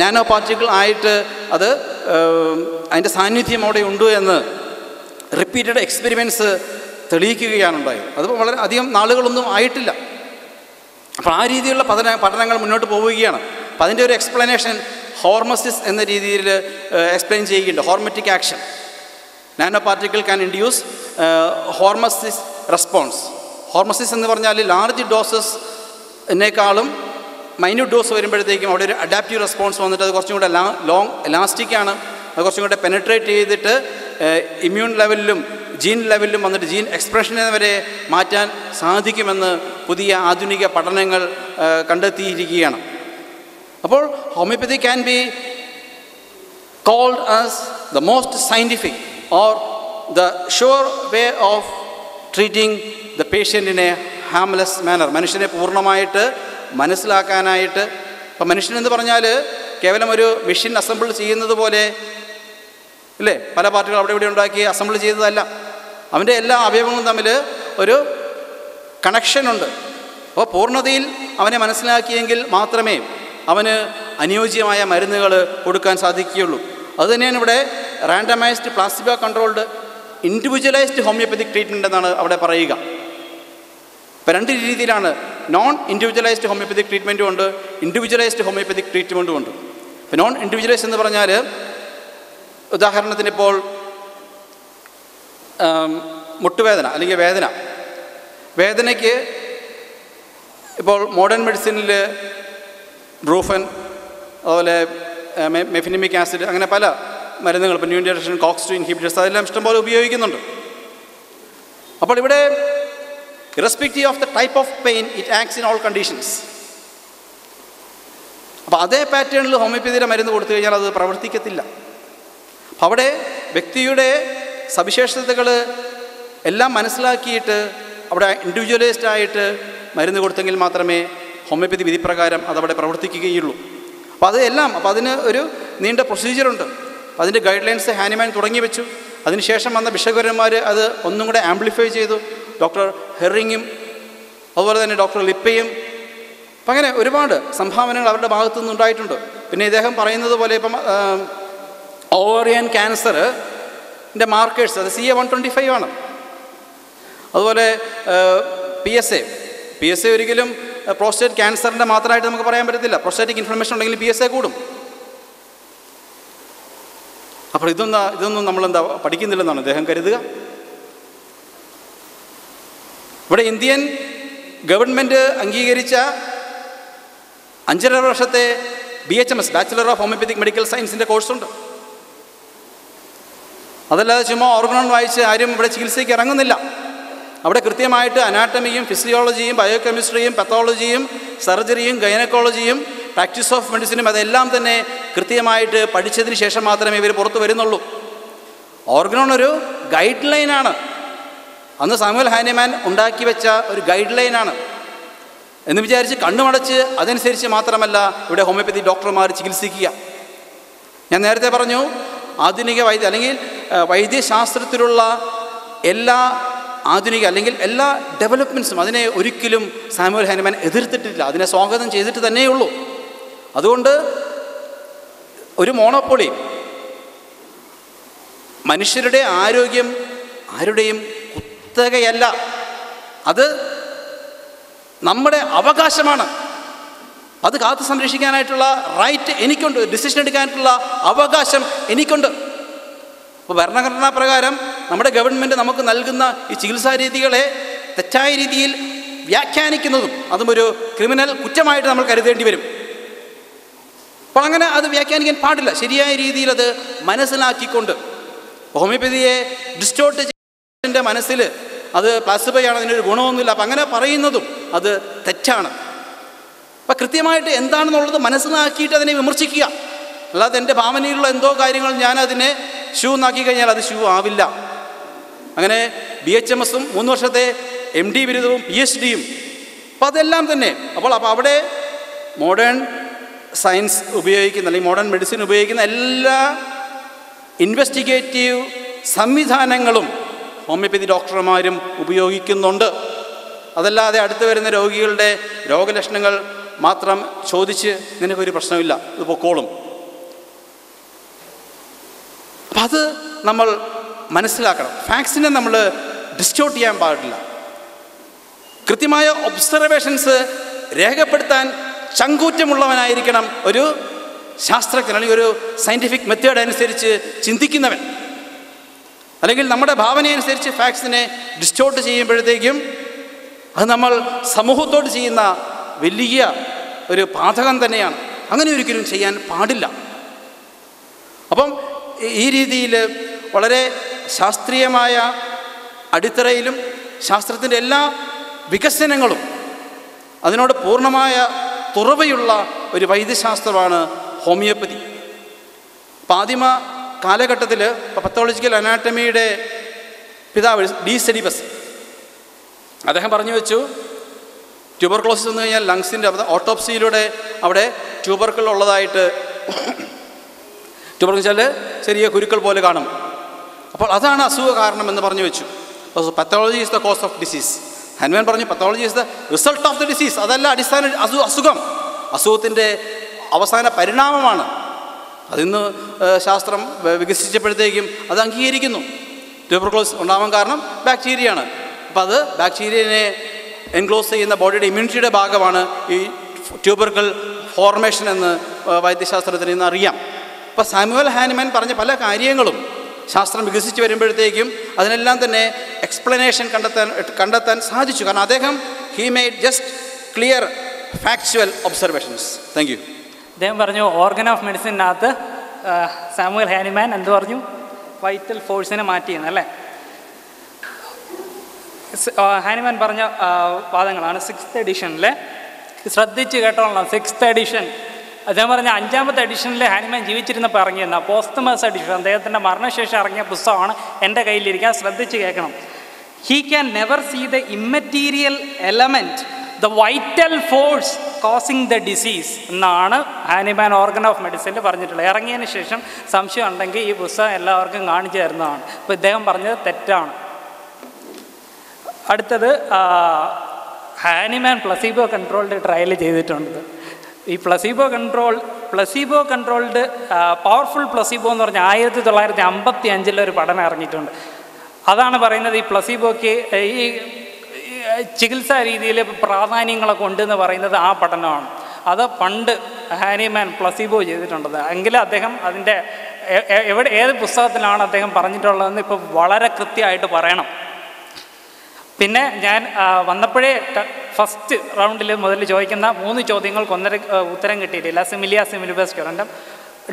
നാനോ പാർട്ടിക്കിൾ ആയിട്ട് അത് അതിൻ്റെ സാന്നിധ്യം അവിടെ ഉണ്ട് എന്ന് റിപ്പീറ്റഡ് എക്സ്പെരിമെൻറ്റ്സ് തെളിയിക്കുകയാണ് ഉണ്ടായത്. അത് വളരെ അധികം നാളുകളൊന്നും ആയിട്ടില്ല. അപ്പോൾ ആ രീതിയിലുള്ള പഠനങ്ങൾ മുന്നോട്ട് പോവുകയാണ്. അപ്പോൾ അതിൻ്റെ ഒരു എക്സ്പ്ലനേഷൻ ഹോർമസിസ് എന്ന രീതിയിൽ എക്സ്പ്ലെയിൻ ചെയ്യുകയുണ്ട്. Hormetic action nano particle can induce hormesis response. Hormesis എന്ന് പറഞ്ഞാൽ ലാർജ് ഡോസസിനേക്കാളും മൈന്യൂട്ട് ഡോസ് വരുമ്പോഴത്തേക്കും അവിടെ ഒരു അഡാപ്റ്റീവ് റെസ്പോൺസ് വന്നിട്ട് അത് കുറച്ചും കൂടെ ലോങ് എലാസ്റ്റിക്കാണ്. അത് കുറച്ചും കൂടെ പെനട്രേറ്റ് ചെയ്തിട്ട് ഇമ്മ്യൂൺ ലെവലിലും ജീൻ ലെവലിലും വന്നിട്ട് ജീൻ എക്സ്പ്രഷനെ വരെ മാറ്റാൻ സാധിക്കുമെന്ന് പുതിയ ആധുനിക പഠനങ്ങൾ കണ്ടെത്തിയിരിക്കുകയാണ്. അപ്പോൾ homeopathy can be called as the most scientific or the sure way of treating the patient in a harmless manner. മനുഷ്യനെ പൂർണ്ണമായിട്ട് മനസ്സിലാക്കാനായിട്ട്. അപ്പം മനുഷ്യനെന്ന് പറഞ്ഞാൽ കേവലം ഒരു മെഷീൻ അസംബിൾ ചെയ്യുന്നത് പോലെ അല്ലേ, പല പാർട്ടുകൾ അവിടെ ഇവിടെ ഉണ്ടാക്കി അസംബിൾ ചെയ്തതല്ല. അവൻ്റെ എല്ലാ അവയവങ്ങളും തമ്മിൽ ഒരു കണക്ഷനുണ്ട്. അപ്പോൾ പൂർണ്ണതയിൽ അവനെ മനസ്സിലാക്കിയെങ്കിൽ മാത്രമേ അവന് അനുയോജ്യമായ മരുന്നുകൾ കൊടുക്കാൻ സാധിക്കുകയുള്ളൂ. അതുതന്നെയാണ് ഇവിടെ randomised placebo controlled individualised homeopathic treatment എന്നാണ് അവിടെ പറയുക. ഇപ്പോൾ രണ്ട് രീതിയിലാണ്. നോൺ ഇൻഡിവിജ്വലൈസ്ഡ് ഹോമിയോപ്പതിക് ട്രീറ്റ്മെൻറ്റും ഉണ്ട്, ഇൻഡിവിജ്വലൈസ്ഡ് ഹോമിയോപ്പതിക് ട്രീറ്റ്മെൻറ്റും ഉണ്ട്. ഇപ്പോൾ നോൺ ഇൻഡിവിജ്വലൈസ്ഡ് എന്ന് പറഞ്ഞാൽ ഉദാഹരണത്തിന് ഇപ്പോൾ മുട്ടുവേദന അല്ലെങ്കിൽ വേദനയ്ക്ക് ഇപ്പോൾ മോഡേൺ മെഡിസിനിൽ ബ്രൂഫൻ അതുപോലെ മെഫിനിമിക് ആസിഡ് അങ്ങനെ പല മരുന്നുകൾ ഇപ്പോൾ ന്യൂ ജനറേഷൻ COX-2 ഇൻഹിബിറ്റേഴ്സ് അതെല്ലാം ഇഷ്ടംപോലെ ഉപയോഗിക്കുന്നുണ്ട്. അപ്പോൾ ഇവിടെ irrespective of the type of pain it acts in all conditions. അപ്പോൾ അതേ പാറ്റേണിൽ ഹോമിയോപ്പതിയുടെ മരുന്ന് കൊടുത്തു കഴിഞ്ഞാൽ അത് പ്രവർത്തിക്കത്തില്ല. അപ്പം അവിടെ വ്യക്തിയുടെ സവിശേഷതകൾ എല്ലാം മനസ്സിലാക്കിയിട്ട് അവിടെ ഇൻഡിവിജ്വലൈസ്ഡ് ആയിട്ട് മരുന്ന് കൊടുത്തെങ്കിൽ മാത്രമേ ഹോമിയോപ്പതി വിധിപ്രകാരം അതവിടെ പ്രവർത്തിക്കുകയുള്ളൂ. അപ്പോൾ അത് എല്ലാം അതിന് ഒരു നീണ്ട പ്രൊസീജിയറുണ്ട്. അതിൻ്റെ ഗൈഡ് ലൈൻസ് ഹാനിമാൻ തുടങ്ങി വെച്ചു. അതിനുശേഷം വന്ന ബിഷഗുരന്മാർ അത് ഒന്നും കൂടെ ആംപ്ലിഫൈ ചെയ്തു. ഡോക്ടർ ഹെറിങ്ങും അതുപോലെ തന്നെ ഡോക്ടർ ലിപ്പയും. അപ്പം അങ്ങനെ ഒരുപാട് സംഭാവനകൾ അവരുടെ ഭാഗത്തു നിന്നുണ്ടായിട്ടുണ്ട്. പിന്നെ ഇദ്ദേഹം പറയുന്നത് പോലെ ഇപ്പം ഓവറിയൻ ക്യാൻസറിൻ്റെ മാർക്കേഴ്സ് അത് CA-125 ആണ്. അതുപോലെ PSA ഒരിക്കലും പ്രോസ്റ്റേറ്റ് ക്യാൻസറിൻ്റെ മാത്രമായിട്ട് നമുക്ക് പറയാൻ പറ്റത്തില്ല. പ്രോസ്റ്റേറ്റിക് ഇൻഫ്ലമേഷൻ ഉണ്ടെങ്കിൽ PSA കൂടും. അപ്പോൾ ഇതൊന്നും നമ്മളെന്താ പഠിക്കുന്നില്ലെന്നാണ് അദ്ദേഹം കരുതുക. ഇവിടെ ഇന്ത്യൻ ഗവൺമെൻറ് അംഗീകരിച്ച 5.5 വർഷത്തെ BHMS bachelor of homeopathic medical സയൻസിൻ്റെ കോഴ്സുണ്ട്. അതല്ലാതെ ചുമ്മാ ഓർഗനോൺ വായിച്ച് ആരും ഇവിടെ ചികിത്സയ്ക്ക് ഇറങ്ങുന്നില്ല. അവിടെ കൃത്യമായിട്ട് അനാട്ടമിയും ഫിസിയോളജിയും ബയോകെമിസ്ട്രിയും പത്തോളജിയും സർജറിയും ഗൈനക്കോളജിയും പ്രാക്ടീസ് ഓഫ് മെഡിസിനും അതെല്ലാം തന്നെ കൃത്യമായിട്ട് പഠിച്ചതിന് ശേഷം മാത്രമേ ഇവർ പുറത്ത് വരുന്നുള്ളൂ. ഓർഗനോൺ ഒരു ഗൈഡ് ലൈനാണ്. അന്ന് സാമുവൽ ഹാനിമാൻ ഉണ്ടാക്കി വെച്ച ഒരു ഗൈഡ് ലൈനാണ് എന്ന് വിചാരിച്ച് കണ്ണുമടച്ച് അതനുസരിച്ച് മാത്രമല്ല ഇവിടെ ഹോമിയോപ്പതി ഡോക്ടർമാർ ചികിത്സിക്കുക. ഞാൻ നേരത്തെ പറഞ്ഞു, ആധുനിക അല്ലെങ്കിൽ വൈദ്യശാസ്ത്രത്തിലുള്ള എല്ലാ ആധുനിക അല്ലെങ്കിൽ എല്ലാ ഡെവലപ്മെൻറ്റ്സും അതിനെ ഒരിക്കലും സാമുവൽ ഹാനിമാൻ എതിർത്തിട്ടില്ല. അതിനെ സ്വാഗതം ചെയ്തിട്ട് തന്നെയുള്ളൂ. അതുകൊണ്ട് ഒരു മോണോപ്പൊളി മനുഷ്യരുടെ ആരോഗ്യം ആരുടെയും കുത്തകയല്ല, അത് നമ്മുടെ അവകാശമാണ്. അത് കാത്തു സംരക്ഷിക്കാനായിട്ടുള്ള റൈറ്റ് എനിക്കുണ്ട്, ഡിസിഷൻ എടുക്കാനായിട്ടുള്ള അവകാശം എനിക്കുണ്ട്. അപ്പോൾ ഭരണഘടനാ പ്രകാരം നമ്മുടെ ഗവൺമെൻറ് നമുക്ക് നൽകുന്ന ഈ ചികിത്സാ രീതികളെ തെറ്റായ രീതിയിൽ വ്യാഖ്യാനിക്കുന്നതും അതും ഒരു ക്രിമിനൽ കുറ്റമായിട്ട് നമ്മൾ കരുതേണ്ടി വരും. അപ്പോൾ അങ്ങനെ അത് വ്യാഖ്യാനിക്കാൻ പാടില്ല. ശരിയായ രീതിയിൽ അത് മനസ്സിലാക്കിക്കൊണ്ട് ഹോമിയോപ്പതിയെ ഡിസ്റ്റോർട്ട് ചെയ്യുന്നതിൻ്റെ മനസ്സിൽ അത് പ്ലാസിബോയാണ്, അതിനൊരു ഗുണമൊന്നുമില്ല, അപ്പം അങ്ങനെ പറയുന്നതും അത് തെറ്റാണ്. അപ്പം കൃത്യമായിട്ട് എന്താണെന്നുള്ളത് മനസ്സിലാക്കിയിട്ട് അതിനെ വിമർശിക്കുക. അല്ലാതെ എൻ്റെ ഭാവനയിലുള്ള എന്തോ കാര്യങ്ങൾ ഞാനതിനെ ഷൂ എന്നാക്കി കഴിഞ്ഞാൽ അത് ഷൂ ആവില്ല. അങ്ങനെ BHMSഉം 3 വർഷത്തെ MD ബിരുദവും PhDയും അപ്പോൾ അതെല്ലാം തന്നെ. അപ്പോൾ അവിടെ മോഡേൺ സയൻസ് ഉപയോഗിക്കുന്ന അല്ലെങ്കിൽ മോഡേൺ മെഡിസിൻ ഉപയോഗിക്കുന്ന എല്ലാ ഇൻവെസ്റ്റിഗേറ്റീവ് സംവിധാനങ്ങളും ഹോമിയോപ്പതി ഡോക്ടർമാരും ഉപയോഗിക്കുന്നുണ്ട്. അതല്ലാതെ അടുത്ത് വരുന്ന രോഗികളുടെ രോഗലക്ഷണങ്ങൾ മാത്രം ചോദിച്ച് നിനക്കൊരു പ്രശ്നമില്ല, ഇത് പൊക്കോളും. അപ്പം അത് നമ്മൾ മനസ്സിലാക്കണം. ഫാക്ട്സിനെ നമ്മൾ ഡിസ്റ്റോർട്ട് ചെയ്യാൻ പാടില്ല. കൃത്യമായ ഒബ്സർവേഷൻസ് രേഖപ്പെടുത്താൻ ചങ്കൂറ്റമുള്ളവനായിരിക്കണം ഒരു ശാസ്ത്രജ്ഞൻ അല്ലെങ്കിൽ ഒരു സയൻറ്റിഫിക് മെത്തേഡ് അനുസരിച്ച് ചിന്തിക്കുന്നവൻ. അല്ലെങ്കിൽ നമ്മുടെ ഭാവനയനുസരിച്ച് ഫാക്ട്സിനെ ഡിസ്റ്റോർട്ട് ചെയ്യുമ്പോഴത്തേക്കും അത് നമ്മൾ സമൂഹത്തോട് ചെയ്യുന്ന വലിയ ഒരു പാതകം തന്നെയാണ്. അങ്ങനെ ഒരിക്കലും ചെയ്യാൻ പാടില്ല. അപ്പം ഈ രീതിയിൽ വളരെ ശാസ്ത്രീയമായ അടിത്തറയിലും ശാസ്ത്രത്തിൻ്റെ എല്ലാ വികസനങ്ങളും അതിനോട് പൂർണ്ണമായ തുറവയുള്ള ഒരു വൈദ്യശാസ്ത്രമാണ് ഹോമിയോപ്പതി. അപ്പം ആദിമ കാലഘട്ടത്തിൽ പത്തോളജിക്കൽ അനാട്ടമിയുടെ പിതാവ് D. സെഡിബസ് അദ്ദേഹം പറഞ്ഞു വെച്ചു, ട്യൂബർക്ലോസിസ് വന്നു കഴിഞ്ഞാൽ ലങ്സിൻ്റെ ഓട്ടോപ്സിയിലൂടെ അവിടെ ട്യൂബർക്കിൾ ഉള്ളതായിട്ട്, ട്യൂബർക്കിൾ വെച്ചാൽ ചെറിയ കുരുക്കൾ പോലെ കാണും. അപ്പോൾ അതാണ് അസുഖ കാരണം എന്ന് പറഞ്ഞു വെച്ചു. Pathology is the cause of disease. Hahnemann പറഞ്ഞു pathology is the result of the disease. അതല്ല അടിസ്ഥാന അസുഖം, അസുഖത്തിൻ്റെ അവസാന പരിണാമമാണ്. അതിന്ന് ശാസ്ത്രം വികസിച്ചപ്പോഴത്തേക്കും അത് അംഗീകരിക്കുന്നു. ട്യൂബർക്ലോസിസ് ഉണ്ടാവാൻ കാരണം ബാക്ടീരിയയാണ്. അപ്പോൾ അത് ബാക്ടീരിയനെ എൻക്ലോസ് ചെയ്യുന്ന ബോഡിയുടെ ഇമ്മ്യൂണിറ്റിയുടെ ഭാഗമാണ് ഈ ട്യൂബർക്കിൾ ഫോർമേഷൻ എന്ന് വൈദ്യശാസ്ത്രത്തിൽ നിന്ന് അറിയാം. അപ്പോൾ സാമുവൽ ഹാനിമാൻ പറഞ്ഞ പല കാര്യങ്ങളും ശാസ്ത്രം വികസിച്ച് വരുമ്പോഴത്തേക്കും അതിനെല്ലാം തന്നെ എക്സ്പ്ലനേഷൻ കണ്ടെത്താൻ സാധിച്ചു. കാരണം അദ്ദേഹം he made just clear factual observations. Thank you. അദ്ദേഹം പറഞ്ഞു ഓർഗൻ ഓഫ് മെഡിസിനകത്ത് സാമുവൽ ഹാനിമാൻ എന്ത് പറഞ്ഞു, വൈറ്റൽ ഫോഴ്സിനെ മാറ്റിയെന്ന് അല്ലേ. ഹാനിമാൻ പറഞ്ഞ വാദങ്ങളാണ് 6th എഡിഷനിലെ. ശ്രദ്ധിച്ച് കേട്ടോളാം. 6th എഡിഷൻ അദ്ദേഹം പറഞ്ഞ 5ാമത്തെ എഡിഷനിൽ ഹാനിമാൻ ജീവിച്ചിരുന്നപ്പോൾ ഇറങ്ങിയെന്ന പോസ്റ്റ്മസ് എഡിഷൻ, അദ്ദേഹത്തിൻ്റെ മരണശേഷം ഇറങ്ങിയ പുസ്തകമാണ് എൻ്റെ കയ്യിലിരിക്കുക. ശ്രദ്ധിച്ച് കേൾക്കണം. He can never see the immaterial element, the vital force causing the disease എന്നാണ് ഹാനിമാൻ ഓർഗൻ ഓഫ് മെഡിസിനിൽ പറഞ്ഞിട്ടുള്ളത്. ഇറങ്ങിയതിന് ശേഷം സംശയം ഉണ്ടെങ്കിൽ ഈ പുസ്തകം എല്ലാവർക്കും കാണിച്ചു തരുന്നതാണ്. അപ്പോൾ ഇദ്ദേഹം പറഞ്ഞത് തെറ്റാണ്. അടുത്തത് ഹാനിമാൻ പ്ലസീബോ കൺട്രോൾഡ് ട്രയൽ ചെയ്തിട്ടുണ്ട്. ഈ പ്ലസീബോ കൺട്രോൾഡ് പവർഫുൾ പ്ലസീബോ എന്ന് പറഞ്ഞാൽ 1955 ഒരു പഠനം ഇറങ്ങിയിട്ടുണ്ട്. അതാണ് പറയുന്നത് ഈ പ്ലസീബോയ്ക്ക് ഈ ചികിത്സാ രീതിയിൽ പ്രാധാന്യങ്ങളൊക്കെ ഉണ്ടെന്ന് പറയുന്നത് ആ പഠനമാണ്. അത് പണ്ട് ഹാനിമാൻ പ്ലസീബോ ചെയ്തിട്ടുണ്ടത്. എങ്കിലും അദ്ദേഹം അതിൻ്റെ ഏത് പുസ്തകത്തിലാണ് അദ്ദേഹം പറഞ്ഞിട്ടുള്ളതെന്ന് ഇപ്പോൾ വളരെ കൃത്യമായിട്ട് പറയണം. പിന്നെ ഞാൻ വന്നപ്പോഴേ ഫസ്റ്റ് റൗണ്ടിൽ മുതൽ ചോദിക്കുന്ന 3 ചോദ്യങ്ങൾക്ക് ഉത്തരം കിട്ടിയിട്ടില്ല. സിമിലിയ സിമിലിബസ് കറൻറ്റും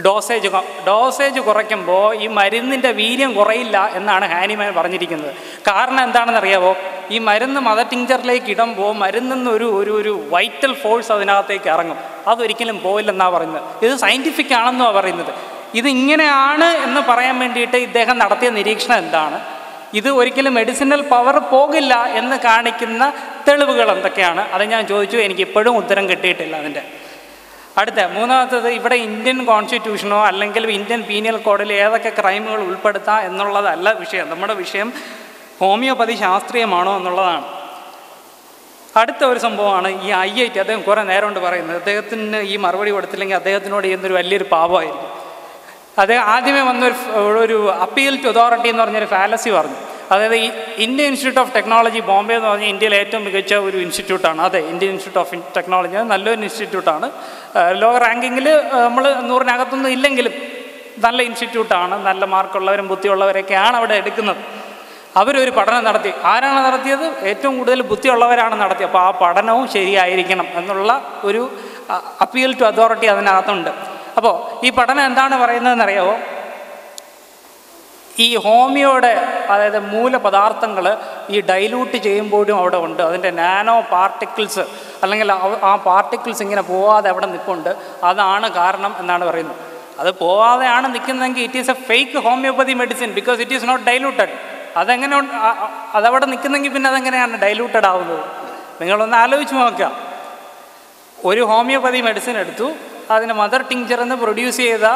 ഡോസേജ് കുറയ്ക്കുമ്പോൾ ഈ മരുന്നിൻ്റെ വീര്യം കുറയില്ല എന്നാണ് ഹാനിമാൻ പറഞ്ഞിരിക്കുന്നത്. കാരണം എന്താണെന്ന് അറിയാമോ? ഈ മരുന്ന് മദർ ടിങ്ചറിലേക്ക് ഇടുമ്പോൾ മരുന്നിന്ന് ഒരു വൈറ്റൽ ഫോഴ്സ് അതിനകത്തേക്ക് ഇറങ്ങും. അതൊരിക്കലും പോയില്ലെന്നാണ് പറയുന്നത്. ഇത് സയൻറ്റിഫിക് ആണെന്നാണ് പറയുന്നത്. ഇതിങ്ങനെയാണ് എന്ന് പറയാൻ വേണ്ടിയിട്ട് ഇദ്ദേഹം നടത്തിയ നിരീക്ഷണം എന്താണ്? ഇത് ഒരിക്കലും മെഡിസിനൽ പവർ പോകില്ല എന്ന് കാണിക്കുന്ന തെളിവുകൾ എന്തൊക്കെയാണ്? അത് ഞാൻ ചോദിച്ചു. എനിക്ക് ഇപ്പോഴും ഉത്തരം കിട്ടിയിട്ടില്ല അതിൻ്റെ. അടുത്ത മൂന്നാമത്തത്, ഇവിടെ ഇന്ത്യൻ കോൺസ്റ്റിറ്റ്യൂഷനോ അല്ലെങ്കിൽ ഇന്ത്യൻ പീനൽ കോഡിൽ ഏതൊക്കെ ക്രൈമുകൾ ഉൾപ്പെടുത്താം എന്നുള്ളതല്ല വിഷയം. നമ്മുടെ വിഷയം ഹോമിയോപ്പതി ശാസ്ത്രീയമാണോ എന്നുള്ളതാണ്. അടുത്ത ഒരു സംഭവമാണ് ഈ IIT. അദ്ദേഹം കുറേ നേരം കൊണ്ട് പറയുന്നത് അദ്ദേഹത്തിന് ഈ മറുപടി കൊടുത്തില്ലെങ്കിൽ അദ്ദേഹത്തിനോട് ചെയ്യുന്നൊരു വലിയൊരു പാപമായിരിക്കും. അദ്ദേഹം ആദ്യമേ വന്നൊരു അപ്പീൽ ടു അതോറിറ്റി എന്ന് പറഞ്ഞൊരു ഫാലസി പറഞ്ഞു. അതായത് ഈ Indian institute of technology Bombay എന്ന് പറഞ്ഞാൽ ഇന്ത്യയിലെ ഏറ്റവും മികച്ച ഒരു ഇൻസ്റ്റിറ്റ്യൂട്ടാണ്. അതെ, ഇന്ത്യൻ ഇൻസ്റ്റിറ്റ്യൂട്ട് ഓഫ് ടെക്നോളജി നല്ലൊരു ഇൻസ്റ്റിറ്റ്യൂട്ടാണ്. ലോ റാങ്കിങ്ങിൽ നമ്മൾ 100-നകത്തൊന്നും ഇല്ലെങ്കിലും നല്ല ഇൻസ്റ്റിറ്റ്യൂട്ടാണ്. നല്ല മാർക്കുള്ളവരും ബുദ്ധിയുള്ളവരൊക്കെയാണ് അവിടെ എടുക്കുന്നത്. അവരൊരു പഠനം നടത്തി. ആരാണ് നടത്തിയത്? ഏറ്റവും കൂടുതൽ ബുദ്ധിയുള്ളവരാണ് നടത്തിയത്. അപ്പോൾ ആ പഠനവും ശരിയായിരിക്കണം എന്നുള്ള ഒരു അപ്പീൽ ടു അതോറിറ്റി അതിനകത്തുണ്ട്. അപ്പോൾ ഈ പഠനം എന്താണ് പറയുന്നതെന്നറിയാമോ? ഈ ഹോമിയോയുടെ അതായത് മൂലപദാർത്ഥങ്ങൾ ഈ ഡൈലൂട്ട് ചെയ്യുമ്പോഴും അവിടെ ഉണ്ട്. അതിൻ്റെ നാനോ പാർട്ടിക്കിൾസ് അല്ലെങ്കിൽ ആ പാർട്ടിക്കിൾസ് ഇങ്ങനെ പോവാതെ അവിടെ നിൽപ്പുണ്ട്. അതാണ് കാരണം എന്നാണ് പറയുന്നത്. അത് പോവാതെയാണ് നിൽക്കുന്നതെങ്കിൽ it is a fake homeopathy medicine because it is not diluted. അതെങ്ങനെ അതവിടെ നിൽക്കുന്നെങ്കിൽ പിന്നെ അതെങ്ങനെയാണ് ഡൈലൂട്ടഡ് ആവുന്നത്? നിങ്ങളൊന്ന് ആലോചിച്ച് നോക്കുക. ഒരു ഹോമിയോപ്പതി മെഡിസിൻ എടുത്തു, അതിന് മദർ ടിങ്ചറിൽ നിന്ന് പ്രൊഡ്യൂസ് ചെയ്ത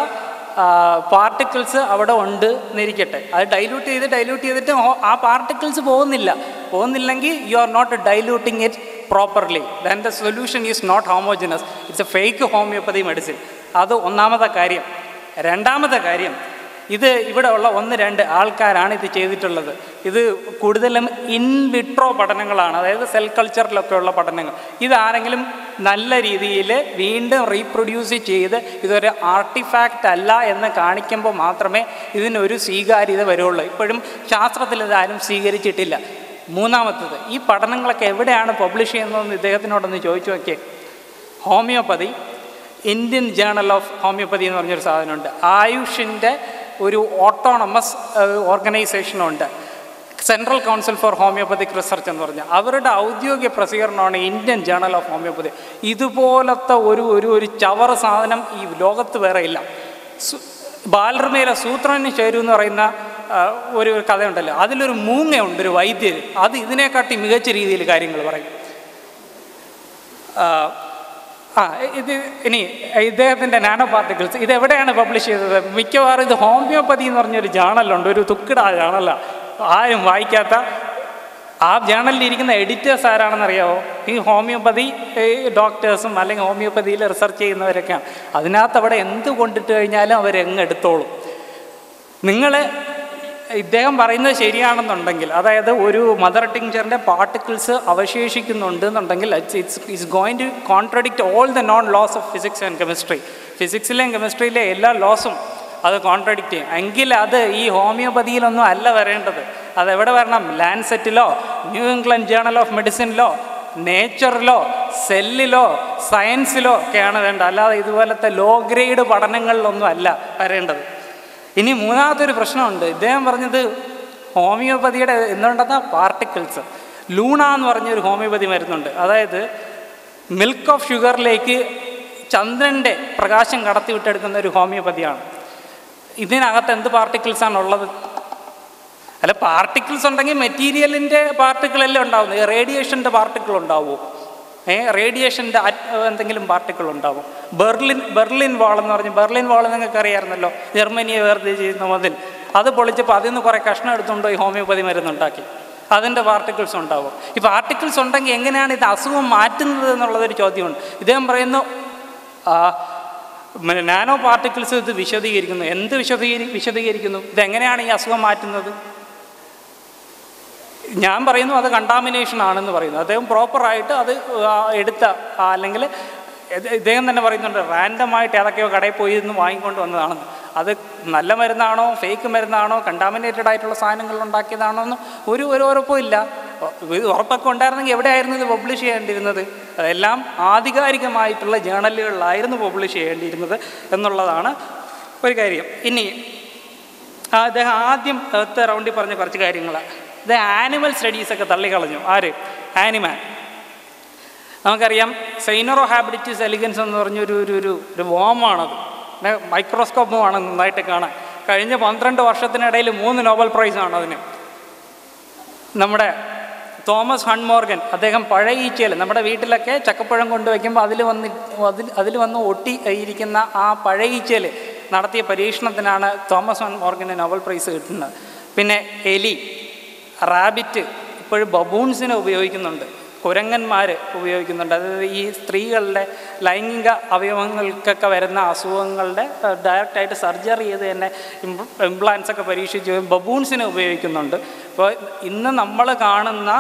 പാർട്ടിക്കിൾസ് അവിടെ ഉണ്ട് എന്നിരിക്കട്ടെ. അത് ഡൈലൂട്ട് ചെയ്തിട്ട് ആ പാർട്ടിക്കിൾസ് പോകുന്നില്ലെങ്കിൽ you are not diluting it properly. Then the solution is not homogeneous. It's a fake homeopathy medicine. അത് ഒന്നാമത്തെ കാര്യം. രണ്ടാമത്തെ കാര്യം, ഇത് ഇവിടെ ഉള്ള 1-2 ആൾക്കാരാണ് ഇത് ചെയ്തിട്ടുള്ളത്. ഇത് കൂടുതലും ഇൻ വിട്രോ പഠനങ്ങളാണ്, അതായത് സെൽ കൾച്ചറിലൊക്കെ ഉള്ള പഠനങ്ങൾ. ഇതാരെങ്കിലും നല്ല രീതിയിൽ വീണ്ടും റീപ്രൊഡ്യൂസ് ചെയ്ത് ഇതൊരു ആർട്ടിഫാക്റ്റ് അല്ല എന്ന് കാണിക്കുമ്പോൾ മാത്രമേ ഇതിനൊരു സ്വീകാര്യത വരുള്ളൂ. ഇപ്പോഴും ശാസ്ത്രത്തിൽ ഇതാരും സ്വീകരിച്ചിട്ടില്ല. മൂന്നാമത്തത്, ഈ പഠനങ്ങളൊക്കെ എവിടെയാണ് പബ്ലിഷ് ചെയ്യുന്നതെന്ന് ഇദ്ദേഹത്തിനോടൊന്ന് ചോദിച്ചു നോക്കിയേ. Homeopathy, Indian journal of homeopathy എന്ന് പറഞ്ഞൊരു സാധനമുണ്ട്. ആയുഷിൻ്റെ ഒരു ഓട്ടോണമസ് ഓർഗനൈസേഷനുണ്ട്, central council for homeopathic research എന്ന് പറഞ്ഞാൽ. അവരുടെ ഔദ്യോഗിക പ്രസിദ്ധീകരണമാണ് ഇന്ത്യൻ ജേണൽ ഓഫ് ഹോമിയോപ്പതി. ഇതുപോലത്തെ ഒരു ചവറ് സാധനം ഈ ലോകത്ത് വേറെ ഇല്ല. ബാലർമയിലെ സൂത്രന് ചേരു എന്ന് പറയുന്ന ഒരു കഥയുണ്ടല്ലോ, അതിലൊരു മൂങ്ങയുണ്ട്, ഒരു വൈദ്യർ. അത് ഇതിനെക്കാട്ടി മികച്ച രീതിയിൽ കാര്യങ്ങൾ പറയും. ഇനി ഇദ്ദേഹത്തിൻ്റെ നാനോ പാർട്ടിക്കിൾസ് ഇതെവിടെയാണ് പബ്ലിഷ് ചെയ്തത്? മിക്കവാറും ഇത് ഹോമിയോപ്പതി എന്ന് പറഞ്ഞൊരു ജേണലുണ്ട്, ഒരു തുക്കിട ജേണലാണ്, ആരും വായിക്കാത്ത. ആ ജേണലിലിരിക്കുന്ന എഡിറ്റേഴ്സ് ആരാണെന്നറിയാമോ? ഈ ഹോമിയോപ്പതി ഡോക്ടേഴ്സും അല്ലെങ്കിൽ ഹോമിയോപ്പതിയിൽ റിസർച്ച് ചെയ്യുന്നവരൊക്കെയാണ്. അതിനകത്ത് അവിടെ എന്ത് കൊണ്ടിട്ട് കഴിഞ്ഞാലും അവരെങ്ങെടുത്തോളും. നിങ്ങൾ ഇദ്ദേഹം പറയുന്നത് ശരിയാണെന്നുണ്ടെങ്കിൽ, അതായത് ഒരു മദർ ടിങ്ചറിൻ്റെ പാർട്ടിക്കിൾസ് അവശേഷിക്കുന്നുണ്ട് എന്നുണ്ടെങ്കിൽ it's going to contradict all the known laws of physics and chemistry. ഫിസിക്സിലെയും കെമിസ്ട്രിയിലെ എല്ലാ ലോസും അത് കോൺട്രഡിക്റ്റ് ചെയ്യും. എങ്കിൽ അത് ഈ ഹോമിയോപ്പതിയിലൊന്നും അല്ല വരേണ്ടത്. അതെവിടെ വരണം? ലാൻസെറ്റിലോ ന്യൂ ഇംഗ്ലണ്ട് ജേണൽ ഓഫ് മെഡിസിനിലോ നേച്ചറിലോ സെല്ലിലോ സയൻസിലോ ഒക്കെയാണ് വേണ്ടത്. അല്ലാതെ ഇതുപോലത്തെ ലോ ഗ്രേഡ് പഠനങ്ങളിലൊന്നും അല്ല വരേണ്ടത്. ഇനി മൂന്നാമത്തെ ഒരു പ്രശ്നമുണ്ട്. ഇദ്ദേഹം പറഞ്ഞത് ഹോമിയോപ്പതിയുടെ എന്തുണ്ടെന്ന പാർട്ടിക്കിൾസ്. ലൂണ എന്ന് പറഞ്ഞൊരു ഹോമിയോപ്പതി മരുന്നുണ്ട്. അതായത് മിൽക്ക് ഓഫ് ഷുഗറിലേക്ക് ചന്ദ്രൻ്റെ പ്രകാശം കടത്തി വിട്ടെടുക്കുന്ന ഒരു ഹോമിയോപ്പതിയാണ്. ഇതിനകത്ത് എന്ത് പാർട്ടിക്കിൾസാണുള്ളത്? അല്ല, പാർട്ടിക്കിൾസ് ഉണ്ടെങ്കിൽ മെറ്റീരിയലിൻ്റെ പാർട്ടിക്കിളല്ലേ ഉണ്ടാവുന്നത്, റേഡിയേഷൻ്റെ പാർട്ടിക്കിൾ ഉണ്ടാവുമോ? റേഡിയേഷൻ്റെ എന്തെങ്കിലും പാർട്ടിക്കിൾ ഉണ്ടാവും. ബെർലിൻ വാൾ എന്ന് പറഞ്ഞ്, ബെർലിൻ വാൾ നിങ്ങൾക്ക് അറിയാമായിരുന്നല്ലോ, ജർമ്മനിയെ വേർതിരിച്ചിരുന്ന മതിൽ, അത് പൊളിച്ചപ്പോൾ അതിൽ നിന്ന് കുറേ കഷ്ണം എടുത്തുകൊണ്ടോ ഈ ഹോമിയോപ്പതി മരുന്നുണ്ടാക്കി. അതിൻ്റെ പാർട്ടിക്കിൾസ് ഉണ്ടാവും. ഈ പാർട്ടിക്കിൾസ് ഉണ്ടെങ്കിൽ എങ്ങനെയാണ് ഇത് അസുഖം മാറ്റുന്നത് എന്നുള്ളതൊരു ചോദ്യമുണ്ട്. ഇദ്ദേഹം പറയുന്നു നാനോ പാർട്ടിക്കിൾസ് ഇത് വിശദീകരിക്കുന്നു. എന്ത് വിശദീകരിക്കുന്നു? ഇതെങ്ങനെയാണ് ഈ അസുഖം മാറ്റുന്നത്? ഞാൻ പറയുന്നു അത് കണ്ടാമിനേഷൻ ആണെന്ന് പറയുന്നു. അദ്ദേഹം പ്രോപ്പറായിട്ട് അത് എടുത്ത, അല്ലെങ്കിൽ ഇദ്ദേഹം തന്നെ പറയുന്നുണ്ട് റാൻഡമായിട്ട് ഏതൊക്കെയോ കടയിൽ പോയി നിന്ന് വാങ്ങിക്കൊണ്ട് വന്നതാണെന്ന്. അത് നല്ല മരുന്നാണോ ഫേക്ക് മരുന്നാണോ കണ്ടാമിനേറ്റഡ് ആയിട്ടുള്ള സാധനങ്ങൾ ഉണ്ടാക്കിയതാണോ എന്ന് ഒരു ഉറപ്പും ഇല്ല. ഇത് ഉറപ്പൊക്കെ ഉണ്ടായിരുന്നെങ്കിൽ എവിടെയായിരുന്നു ഇത് പബ്ലിഷ് ചെയ്യേണ്ടിയിരുന്നത്? അതെല്ലാം ആധികാരികമായിട്ടുള്ള ജേണലുകളിലായിരുന്നു പബ്ലിഷ് ചെയ്യേണ്ടിയിരുന്നത് എന്നുള്ളതാണ് ഒരു കാര്യം. ഇനി അദ്ദേഹം ആദ്യം റൗണ്ടിൽ പറഞ്ഞ കുറച്ച് കാര്യങ്ങളാണ്. ഇത് ആനിമൽ സ്റ്റഡീസൊക്കെ തള്ളിക്കളഞ്ഞു. ആര്? ആനിമാൻ. നമുക്കറിയാം സൈനറോ ഹാബിറ്റിസ് എലിഗൻസ് എന്ന് പറഞ്ഞൊരു ഒരു വോമാണത്. മൈക്രോസ്കോപ്പുമാണ് നന്നായിട്ട് കാണാൻ. കഴിഞ്ഞ 12 വർഷത്തിനിടയിൽ 3 നോബൽ പ്രൈസാണ് അതിന്. നമ്മുടെ തോമസ് ഹൺമോർഗൻ, അദ്ദേഹം പഴയ ഈച്ചയിൽ, നമ്മുടെ വീട്ടിലൊക്കെ ചക്കപ്പഴം കൊണ്ടുവയ്ക്കുമ്പോൾ അതിൽ വന്ന് ഒട്ടി ഇരിക്കുന്ന ആ പഴയ ഈച്ചയിൽ നടത്തിയ പരീക്ഷണത്തിനാണ് തോമസ് ഹൺമോർഗന് നോബൽ പ്രൈസ് കിട്ടുന്നത്. പിന്നെ എലി, റാബിറ്റ്, ഇപ്പോഴും ബബൂൺസിനെ ഉപയോഗിക്കുന്നുണ്ട്, കുരങ്ങന്മാർ ഉപയോഗിക്കുന്നുണ്ട്. അതായത് ഈ സ്ത്രീകളുടെ ലൈംഗിക അവയവങ്ങൾക്കൊക്കെ വരുന്ന അസുഖങ്ങളുടെ ഡയറക്റ്റായിട്ട് സർജറി ചെയ്ത് തന്നെ ഇംപ്ലാൻസൊക്കെ പരീക്ഷിച്ച് ബബൂൺസിനെ ഉപയോഗിക്കുന്നുണ്ട്. അപ്പോൾ ഇന്ന് നമ്മൾ കാണുന്ന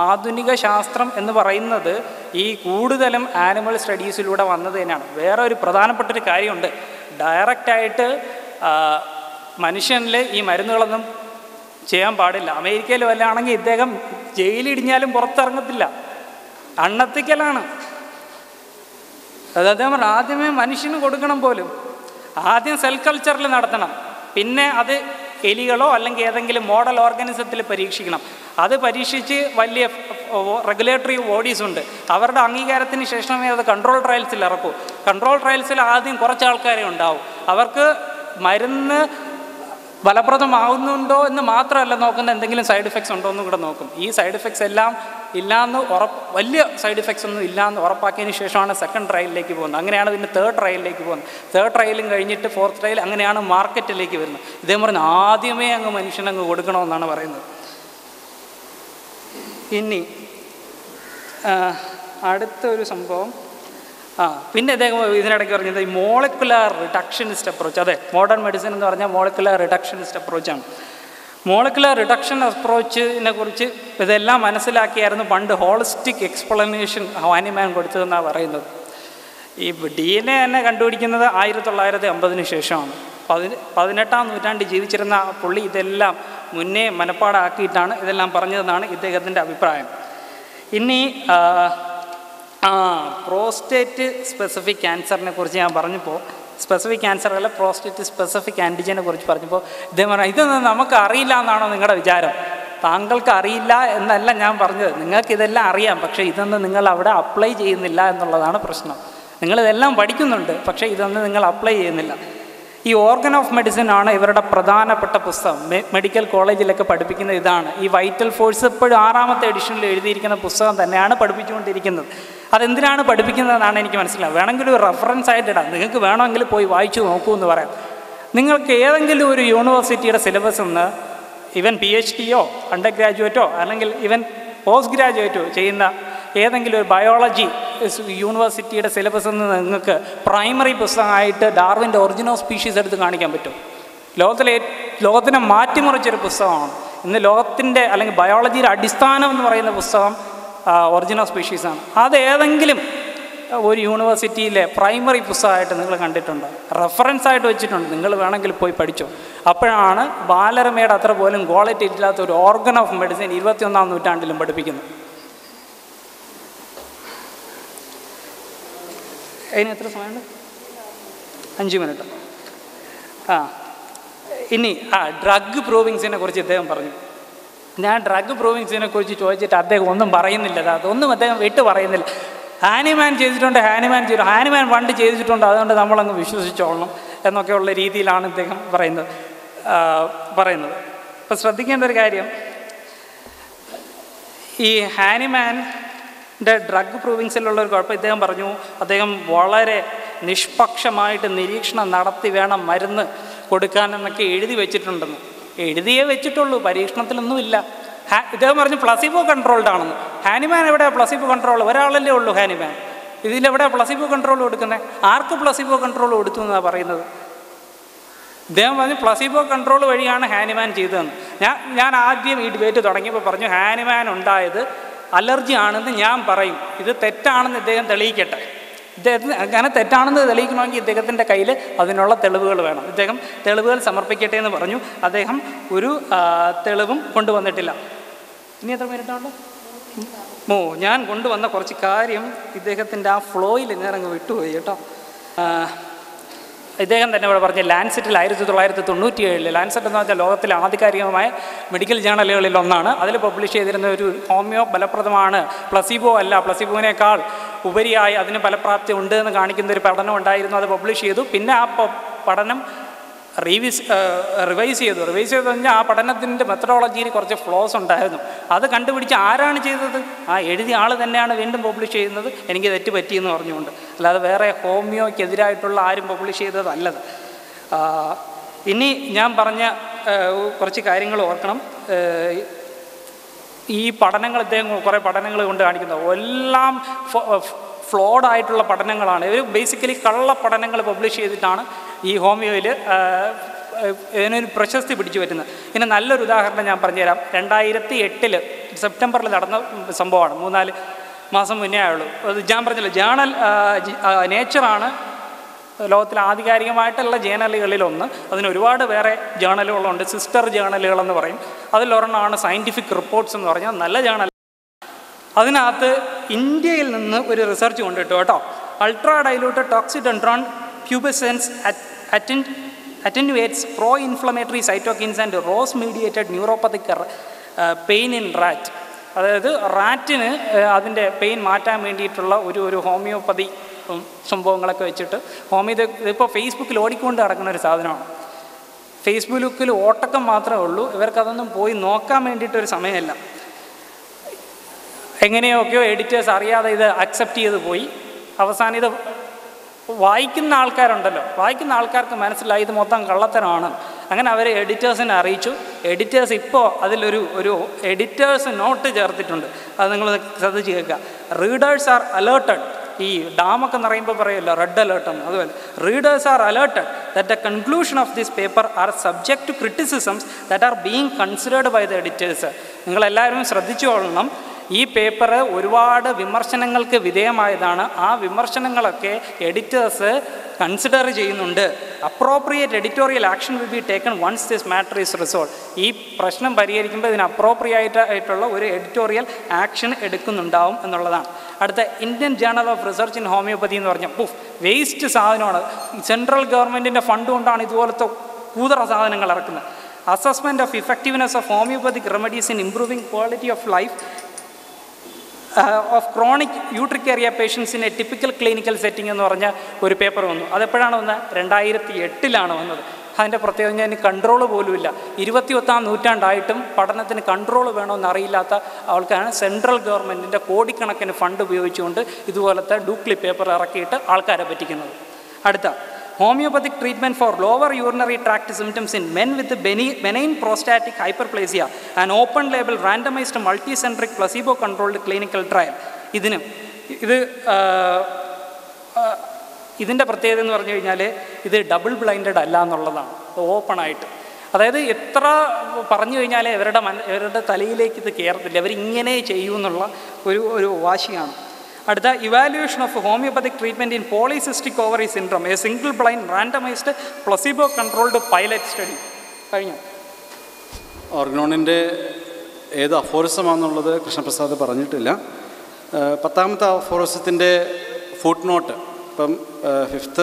ആധുനിക ശാസ്ത്രം എന്ന് പറയുന്നത് ഈ കൂടുതലും ആനിമൽ സ്റ്റഡീസിലൂടെ വന്നത് തന്നെയാണ്. വേറെ ഒരു പ്രധാനപ്പെട്ടൊരു കാര്യമുണ്ട്. ഡയറക്റ്റായിട്ട് മനുഷ്യനിൽ ഈ മരുന്നുകളൊന്നും ചെയ്യാൻ പാടില്ല. അമേരിക്കയിൽ വല്ലതാണെങ്കിൽ ഇദ്ദേഹം ജയിലിടിഞ്ഞാലും പുറത്തിറങ്ങത്തില്ല, അണ്ണത്തിക്കലാണ്. അത് അദ്ദേഹം ആദ്യമേ മനുഷ്യന് കൊടുക്കണം പോലും. ആദ്യം സെൽ കൾച്ചറിൽ നടത്തണം, പിന്നെ അത് എലികളോ അല്ലെങ്കിൽ ഏതെങ്കിലും മോഡൽ ഓർഗാനിസത്തിൽ പരീക്ഷിക്കണം. അത് പരീക്ഷിച്ച് വലിയ റെഗുലേറ്ററി ബോഡീസ് ഉണ്ട്, അവരുടെ അംഗീകാരത്തിന് ശേഷമേ അത് കൺട്രോൾ ട്രയൽസിൽ ഇറക്കൂ. കൺട്രോൾ ട്രയൽസിൽ ആദ്യം കുറച്ച് ആൾക്കാരെ ഉണ്ടാവും. അവർക്ക് മരുന്ന് ഫലപ്രദമാകുന്നുണ്ടോ എന്ന് മാത്രമല്ല നോക്കുന്നത്, എന്തെങ്കിലും സൈഡ് എഫക്ട്സ് ഉണ്ടോ എന്നും കൂടെ നോക്കും. ഈ സൈഡ് എഫക്ട്സ് എല്ലാം ഇല്ലയെന്ന് വലിയ സൈഡ് എഫക്ട്സ് ഒന്നും ഇല്ലയെന്ന് ഉറപ്പാക്കിയതിന് ശേഷമാണ് സെക്കൻഡ് ട്രയലിലേക്ക് പോകുന്നത്. അങ്ങനെയാണ് പിന്നെ തേർഡ് ട്രയലിലേക്ക് പോകുന്നത്. തേർഡ് ട്രയലും കഴിഞ്ഞിട്ട് ഫോർത്ത് ട്രയൽ, അങ്ങനെയാണ് മാർക്കറ്റിലേക്ക് വരുന്നത്. ഇദ്ദേഹം പറഞ്ഞ് ആദ്യമേ അങ്ങ് മനുഷ്യനങ്ങ് കൊടുക്കണമെന്നാണ് പറയുന്നത്. ഇനി അടുത്തൊരു സംഭവം, പിന്നെ അദ്ദേഹം ഇതിനിടയ്ക്ക് പറഞ്ഞത് ഈ മോളിക്കുലർ റിഡക്ഷനിസ്റ്റ് അപ്രോച്ച്. അതെ, മോഡേൺ മെഡിസിൻ എന്ന് പറഞ്ഞാൽ മോളിക്കുലർ റിഡക്ഷനിസ്റ്റ് അപ്രോച്ചാണ്. മോളിക്കുലർ റിഡക്ഷൻ അപ്രോച്ചിനെ കുറിച്ച് ഇതെല്ലാം മനസ്സിലാക്കിയായിരുന്നു പണ്ട് ഹോളിസ്റ്റിക് എക്സ്പ്ലനേഷൻ ഹാനിമാൻ കൊടുത്തതെന്നാണ് പറയുന്നത്. ഈ DNA തന്നെ കണ്ടുപിടിക്കുന്നത് 1950 ശേഷമാണ്. 18-ാം നൂറ്റാണ്ടിൽ ജീവിച്ചിരുന്ന പുള്ളി ഇതെല്ലാം മുന്നേ മനപ്പാടാക്കിയിട്ടാണ് ഇതെല്ലാം പറഞ്ഞതെന്നാണ് ഇദ്ദേഹത്തിൻ്റെ അഭിപ്രായം. ഇനി പ്രോസ്റ്റേറ്റ് സ്പെസിഫിക് ക്യാൻസറിനെ കുറിച്ച് ഞാൻ പറഞ്ഞപ്പോൾ, സ്പെസിഫിക് ക്യാൻസർ അല്ല, പ്രോസ്റ്റേറ്റ് സ്പെസിഫിക് ആൻറ്റിജനെ കുറിച്ച് പറഞ്ഞപ്പോൾ ഇദ്ദേഹം പറഞ്ഞു, ഇതൊന്നും നമുക്ക് അറിയില്ല എന്നാണോ നിങ്ങളുടെ വിചാരം? താങ്കൾക്ക് അറിയില്ല എന്നല്ല ഞാൻ പറഞ്ഞത്, നിങ്ങൾക്കിതെല്ലാം അറിയാം, പക്ഷേ ഇതൊന്നും നിങ്ങൾ അവിടെ അപ്ലൈ ചെയ്യുന്നില്ല എന്നുള്ളതാണ് പ്രശ്നം. നിങ്ങളിതെല്ലാം പഠിക്കുന്നുണ്ട്, പക്ഷേ ഇതൊന്നും നിങ്ങൾ അപ്ലൈ ചെയ്യുന്നില്ല. ഈ ഓർഗൻ ഓഫ് മെഡിസിൻ ആണ് ഇവരുടെ പ്രധാനപ്പെട്ട പുസ്തകം. മെഡിക്കൽ കോളേജിലൊക്കെ പഠിപ്പിക്കുന്ന ഇതാണ്. ഈ വൈറ്റൽ ഫോഴ്സ് ഇപ്പോഴും 6ാമത്തെ എഡിഷനിൽ എഴുതിയിരിക്കുന്ന പുസ്തകം തന്നെയാണ് പഠിപ്പിച്ചുകൊണ്ടിരിക്കുന്നത്. അതെന്തിനാണ് പഠിപ്പിക്കുന്നതെന്നാണ് എനിക്ക് മനസ്സിലാവുക. വേണമെങ്കിൽ ഒരു റെഫറൻസ് ആയിട്ട് ഇടാം, നിങ്ങൾക്ക് വേണമെങ്കിൽ പോയി വായിച്ചു നോക്കൂ എന്ന് പറയാം. നിങ്ങൾക്ക് ഏതെങ്കിലും ഒരു യൂണിവേഴ്സിറ്റിയുടെ സിലബസ് നിന്ന് ഇവൻ PhD-യോ അണ്ടർ ഗ്രാജുവേറ്റോ അല്ലെങ്കിൽ ഇവൻ പോസ്റ്റ് ഗ്രാജുവേറ്റോ ചെയ്യുന്ന ഏതെങ്കിലും ഒരു ബയോളജി യൂണിവേഴ്സിറ്റിയുടെ സിലബസിൽ നിന്ന് നിങ്ങൾക്ക് പ്രൈമറി പുസ്തകമായിട്ട് ഡാർവിൻ്റെ ഒറിജിൻ ഓഫ് സ്പീഷീസ് എടുത്ത് കാണിക്കാൻ പറ്റും. ലോകത്തിനെ മാറ്റിമറിച്ചൊരു പുസ്തകമാണ്. ഇന്ന് ലോകത്തിൻ്റെ അല്ലെങ്കിൽ ബയോളജിയുടെ അടിസ്ഥാനം എന്ന് പറയുന്ന പുസ്തകം ഒറിജിൻ ഓഫ് സ്പീഷീസാണ്. അത് ഏതെങ്കിലും ഒരു യൂണിവേഴ്സിറ്റിയിലെ പ്രൈമറി പുസ്തകമായിട്ട് നിങ്ങൾ കണ്ടിട്ടുണ്ട്, റെഫറൻസ് ആയിട്ട് വെച്ചിട്ടുണ്ട്. നിങ്ങൾ വേണമെങ്കിൽ പോയി പഠിച്ചോ. അപ്പോഴാണ് ബാലരമയുടെ അത്ര പോലും ക്വാളിറ്റി ഇല്ലാത്ത ഒരു ഓർഗൻ ഓഫ് മെഡിസിൻ 21-ാം നൂറ്റാണ്ടിലും പഠിപ്പിക്കുന്നത്. അതിന് എത്ര സമയമുണ്ട്? 5 മിനിറ്റ്. ഇനി ഡ്രഗ് പ്രൂവിങ്സിനെ കുറിച്ച് ഇദ്ദേഹം പറഞ്ഞു. ഞാൻ ഡ്രഗ് പ്രൂവിങ്സിനെ കുറിച്ച് ചോദിച്ചിട്ട് അദ്ദേഹം ഒന്നും പറയുന്നില്ല, അതൊന്നും അദ്ദേഹം വിട്ട് പറയുന്നില്ല. ഹാനിമാൻ ചെയ്തിട്ടുണ്ട്, ഹാനിമാൻ പണ്ട് ചെയ്തിട്ടുണ്ട്, അതുകൊണ്ട് നമ്മളങ്ങ് വിശ്വസിച്ചോളണം എന്നൊക്കെയുള്ള രീതിയിലാണ് ഇദ്ദേഹം പറയുന്നത്. അപ്പോൾ ശ്രദ്ധിക്കേണ്ട ഒരു കാര്യം, ഈ ഹാനിമാൻ്റെ ഡ്രഗ് പ്രൂവിങ്സിലുള്ള ഒരു കുഴപ്പം ഇദ്ദേഹം പറഞ്ഞു, അദ്ദേഹം വളരെ നിഷ്പക്ഷമായിട്ട് നിരീക്ഷണം നടത്തി വേണം മരുന്ന് കൊടുക്കാനെന്നൊക്കെ എഴുതി വെച്ചിട്ടുണ്ടെന്ന്. എഴുതിയേ വെച്ചിട്ടുള്ളൂ, പരീക്ഷണത്തിലൊന്നുമില്ല. ഇദ്ദേഹം പറഞ്ഞു പ്ലസിബോ കൺട്രോൾഡ് ആണെന്ന്. ഹാനിമാൻ എവിടെയാണ് പ്ലസിബോ കൺട്രോൾ? ഒരാളല്ലേ ഉള്ളൂ ഹാനിമാൻ. ഇതിലെവിടെയാണ് പ്ലസിബോ കൺട്രോൾ കൊടുക്കുന്നത്? ആർക്ക് പ്ലസിബോ കൺട്രോൾ കൊടുത്തു എന്നാണ് പറയുന്നത്? ഇദ്ദേഹം പറഞ്ഞു പ്ലസിബോ കൺട്രോൾ വഴിയാണ് ഹാനിമാൻ ചെയ്തതെന്ന്. ഞാൻ ആദ്യം ഈ ഡിബേറ്റ് തുടങ്ങിയപ്പോൾ പറഞ്ഞു ഹാനിമാൻ ഉണ്ടായത് അലർജി ആണെന്ന് ഞാൻ പറയും, ഇത് തെറ്റാണെന്ന് ഇദ്ദേഹം തെളിയിക്കട്ടെ. ഇദ്ദേഹത്തിന് അങ്ങനെ തെറ്റാണെന്ന് തെളിയിക്കണമെങ്കിൽ ഇദ്ദേഹത്തിൻ്റെ കയ്യിൽ അതിനുള്ള തെളിവുകൾ വേണം. ഇദ്ദേഹം തെളിവുകൾ സമർപ്പിക്കട്ടെ എന്ന് പറഞ്ഞു. അദ്ദേഹം ഒരു തെളിവും കൊണ്ടുവന്നിട്ടില്ല. ഇനി എത്ര മിനിറ്റാണോ? ഞാൻ കൊണ്ടുവന്ന കുറച്ച് കാര്യം ഇദ്ദേഹത്തിൻ്റെ ആ ഫ്ലോയിൽ ഞാനങ്ങ് വിട്ടുപോയി കേട്ടോ. ഇദ്ദേഹം തന്നെ ഇവിടെ പറഞ്ഞ ലാൻസെറ്റിൽ 1997 ലാൻസെറ്റ് എന്ന് വെച്ചാൽ ലോകത്തിലെ ആധികാരികമായ മെഡിക്കൽ ജേണലുകളിൽ ഒന്നാണ്. അതിൽ പബ്ലിഷ് ചെയ്തിരുന്ന ഒരു ഹോമിയോ ഫലപ്രദമാണ്, പ്ലസിബോ അല്ല, പ്ലസിബോവിനേക്കാൾ ഉപരിയായി അതിന് ഫലപ്രാപ്തി ഉണ്ട് എന്ന് കാണിക്കുന്ന ഒരു പഠനം ഉണ്ടായിരുന്നു. അത് പബ്ലിഷ് ചെയ്തു. പിന്നെ ആ പഠനം റിവൈസ് ചെയ്തു കഴിഞ്ഞാൽ ആ പഠനത്തിൻ്റെ മെത്തഡോളജിയിൽ കുറച്ച് ഫ്ലോസ് ഉണ്ടായിരുന്നു. അത് കണ്ടുപിടിച്ച് ആരാണ് ചെയ്തത്? ആ എഴുതിയ ആൾ തന്നെയാണ് വീണ്ടും പബ്ലിഷ് ചെയ്യുന്നത്, എനിക്ക് തെറ്റ് പറ്റിയെന്ന് പറഞ്ഞുകൊണ്ട്. അല്ലാതെ വേറെ ഹോമിയോക്കെതിരായിട്ടുള്ള ആരും പബ്ലിഷ് ചെയ്തതല്ലത്. ഇനി ഞാൻ പറഞ്ഞ കുറച്ച് കാര്യങ്ങൾ ഓർക്കണം. ഈ പഠനങ്ങൾ ഇദ്ദേഹം കുറേ പഠനങ്ങൾ കൊണ്ട് കാണിക്കുന്നത് എല്ലാം ഫ്ലോഡായിട്ടുള്ള പഠനങ്ങളാണ്. ഇവർ ബേസിക്കലി കള്ള പഠനങ്ങൾ പബ്ലിഷ് ചെയ്തിട്ടാണ് ഈ ഹോമിയോയിൽ ഇതിനൊരു പ്രശസ്തി പിടിച്ചു പറ്റുന്നത്. ഇനി നല്ലൊരു ഉദാഹരണം ഞാൻ പറഞ്ഞുതരാം. 2008 സെപ്റ്റംബറിൽ നടന്ന സംഭവമാണ്, 3-4 മാസം മുന്നേ ആയുള്ളൂ. അത് ഞാൻ പറഞ്ഞല്ലോ, ജേണൽ നേച്ചറാണ് ലോകത്തിലെ ആധികാരികമായിട്ടുള്ള ജേണലുകളിലൊന്ന്. അതിന് ഒരുപാട് വേറെ ജേണലുകളുണ്ട്, സിസ്റ്റർ ജേണലുകളെന്ന് പറയും. അതിലൊരെണ്ണമാണ് സയൻറ്റിഫിക് റിപ്പോർട്ട്സ് എന്ന് പറഞ്ഞാൽ നല്ല ജേണൽ. അതിനകത്ത് ഇന്ത്യയിൽ നിന്ന് ഒരു റിസർച്ച് കൊണ്ടിട്ടു കേട്ടോ. Ultra diluted toxicodendron pubescens attenuates pro-inflammatory cytokines and ROS-mediated neuropathic pain in rat. അതായത് റാറ്റിന് അതിൻ്റെ പെയിൻ മാറ്റാൻ വേണ്ടിയിട്ടുള്ള ഒരു ഹോമിയോപ്പതി സംഭവങ്ങളൊക്കെ വെച്ചിട്ട് ഇതിപ്പോൾ ഫേസ്ബുക്കിൽ ഓടിക്കൊണ്ട് നടക്കുന്ന ഒരു സാധനമാണ്. ഫേസ്ബുക്കിൽ ഓട്ടക്കം മാത്രമേ ഉള്ളൂ, ഇവർക്കതൊന്നും പോയി നോക്കാൻ വേണ്ടിയിട്ടൊരു സമയമില്ല. എങ്ങനെയൊക്കെയോ എഡിറ്റേഴ്സ് അറിയാതെ ഇത് അക്സെപ്റ്റ് ചെയ്ത് പോയി. അവസാനം ഇത് വായിക്കുന്ന ആൾക്കാർക്ക് മനസ്സിലായി ഇത് മൊത്തം കള്ളത്തരമാണ്. അങ്ങനെ അവർ എഡിറ്റേഴ്സിനെ അറിയിച്ചു. എഡിറ്റേഴ്സ് ഇപ്പോൾ അതിലൊരു എഡിറ്റേഴ്സ് നോട്ട് ചേർത്തിട്ടുണ്ട്. അത് നിങ്ങൾ ശ്രദ്ധിച്ച് കേൾക്കുക. Readers are alerted. ഈ ഡാമൊക്കെ നിറയുമ്പോൾ പറയുമല്ലോ റെഡ് അലേർട്ട് എന്ന്, അതുപോലെ readers are alerted that the conclusion of this paper are subject to criticisms that are being considered by the editors. നിങ്ങളെല്ലാവരും ശ്രദ്ധിച്ചുകൊള്ളണം, ഈ പേപ്പർ ഒരുപാട് വിമർശനങ്ങൾക്ക് വിധേയമായതാണ്. ആ വിമർശനങ്ങളൊക്കെ എഡിറ്റേഴ്സ് കൺസിഡർ ചെയ്യുന്നുണ്ട്. Appropriate editorial action will be taken once this matter is resolve. ഈ പ്രശ്നം പരിഹരിക്കുമ്പോൾ ഇതിന് അപ്രോപ്രിയേറ്റ് ആയിട്ടുള്ള ഒരു എഡിറ്റോറിയൽ ആക്ഷൻ എടുക്കുന്നുണ്ടാവും എന്നുള്ളതാണ്. അടുത്ത Indian journal of research in homeopathy എന്ന് പറഞ്ഞാൽ വേസ്റ്റ് സാധനമാണ്. സെൻട്രൽ ഗവൺമെൻറ്റിൻ്റെ ഫണ്ട് കൊണ്ടാണ് ഇതുപോലത്തെ കൂതറ സാധനങ്ങൾ ഇറക്കുന്നത്. Assessment of effectiveness of homeopathic remedies in improving quality of life of chronic urticaria patients in a typical clinical setting എന്ന് പറഞ്ഞ ഒരു പേപ്പർ വന്നു. അതെപ്പോഴാണ് വന്നത്? 2008 വന്നത്. അതിൻ്റെ പ്രത്യേകത ഞാൻ കൺട്രോൾ പോലുമില്ല. 21-ാം നൂറ്റാണ്ടായിട്ടും പഠനത്തിന് കൺട്രോൾ വേണമെന്ന് അറിയില്ലാത്ത ആൾക്കാരാണ് സെൻട്രൽ ഗവൺമെൻറ്റിൻ്റെ കോടിക്കണക്കിന് ഫണ്ട് ഉപയോഗിച്ചുകൊണ്ട് ഇതുപോലത്തെ ഡൂപ്ലി പേപ്പർ ഇറക്കിയിട്ട് ആൾക്കാരെ പറ്റിക്കുന്നത്. അടുത്ത homeopathic treatment for lower urinary tract symptoms in men with benign prostatic hyperplasia and open label randomised multicentric placebo controlled clinical trial. ഇതിൻ്റെ പ്രത്യേകത എന്ന് പറഞ്ഞു കഴിഞ്ഞാൽ ഇത് ഡബിൾ ബ്ലൈൻഡഡ് അല്ല എന്നുള്ളതാണ്, ഓപ്പണായിട്ട്. അതായത് എത്ര പറഞ്ഞു കഴിഞ്ഞാൽ ഇവരുടെ തലയിലേക്ക് ഇത് കയറത്തില്ല, അവരിങ്ങനെ ചെയ്യുമെന്നുള്ള ഒരു വാശിയാണ്. അടുത്ത evaluation of homeopathic treatment in polycystic ovary syndrome, a single blind randomised placebo controlled pilot study. കഴിഞ്ഞു. ഓർഗനോണിൻ്റെ ഏത് അഫോറിസമാണെന്നുള്ളത് കൃഷ്ണപ്രസാദ് പറഞ്ഞിട്ടില്ല. 10ാമത്തെ അഫോറിസത്തിൻ്റെ ഫുട് നോട്ട്, ഇപ്പം 5th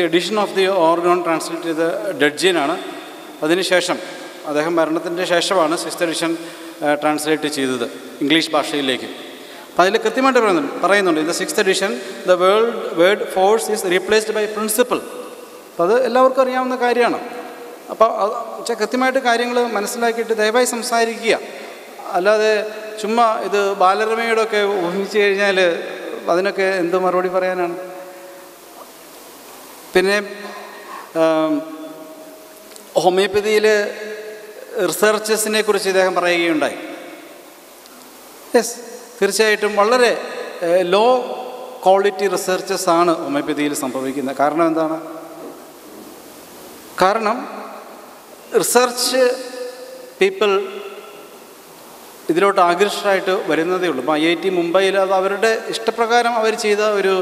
edition of the Organon translate ചെയ്ത ഡഡ്ജിയനാണ്. അതിനുശേഷം അദ്ദേഹം മരണത്തിൻ്റെ ശേഷമാണ് 6th എഡിഷൻ ട്രാൻസ്ലേറ്റ് ചെയ്തത് ഇംഗ്ലീഷ് ഭാഷയിലേക്ക്. അപ്പോൾ അതിൽ കൃത്യമായിട്ട് പറയുന്നുണ്ട്, in the 6th edition the word force is replaced by principle. അപ്പോൾ അത് എല്ലാവർക്കും അറിയാവുന്ന കാര്യമാണ്. അപ്പോൾ അത് കൃത്യമായിട്ട് കാര്യങ്ങൾ മനസ്സിലാക്കിയിട്ട് ദയവായി സംസാരിക്കുക. അല്ലാതെ ചുമ്മാ ഇത് ബാലരമയോടൊക്കെ ഊഹിച്ചു കഴിഞ്ഞാൽ അതിനൊക്കെ എന്ത് മറുപടി പറയാനാണ്? പിന്നെ ഹോമിയോപ്പതിയിൽ റിസർച്ചസിനെ കുറിച്ച് ഇദ്ദേഹം പറയുകയുണ്ടായി. യെസ്, തീർച്ചയായിട്ടും വളരെ ലോ ക്വാളിറ്റി റിസർച്ചസ് ആണ് ഹോമിയോപ്പതിയിൽ സംഭവിക്കുന്നത്. കാരണം എന്താണ്? കാരണം റിസർച്ച് പീപ്പിൾ ഇതിലോട്ട് ആകൃഷ്ടരായിട്ട് വരുന്നതേ ഉള്ളൂ. ഇപ്പോൾ IIT മുംബൈയിൽ അത് അവരുടെ ഇഷ്ടപ്രകാരം അവർ ചെയ്ത ഒരു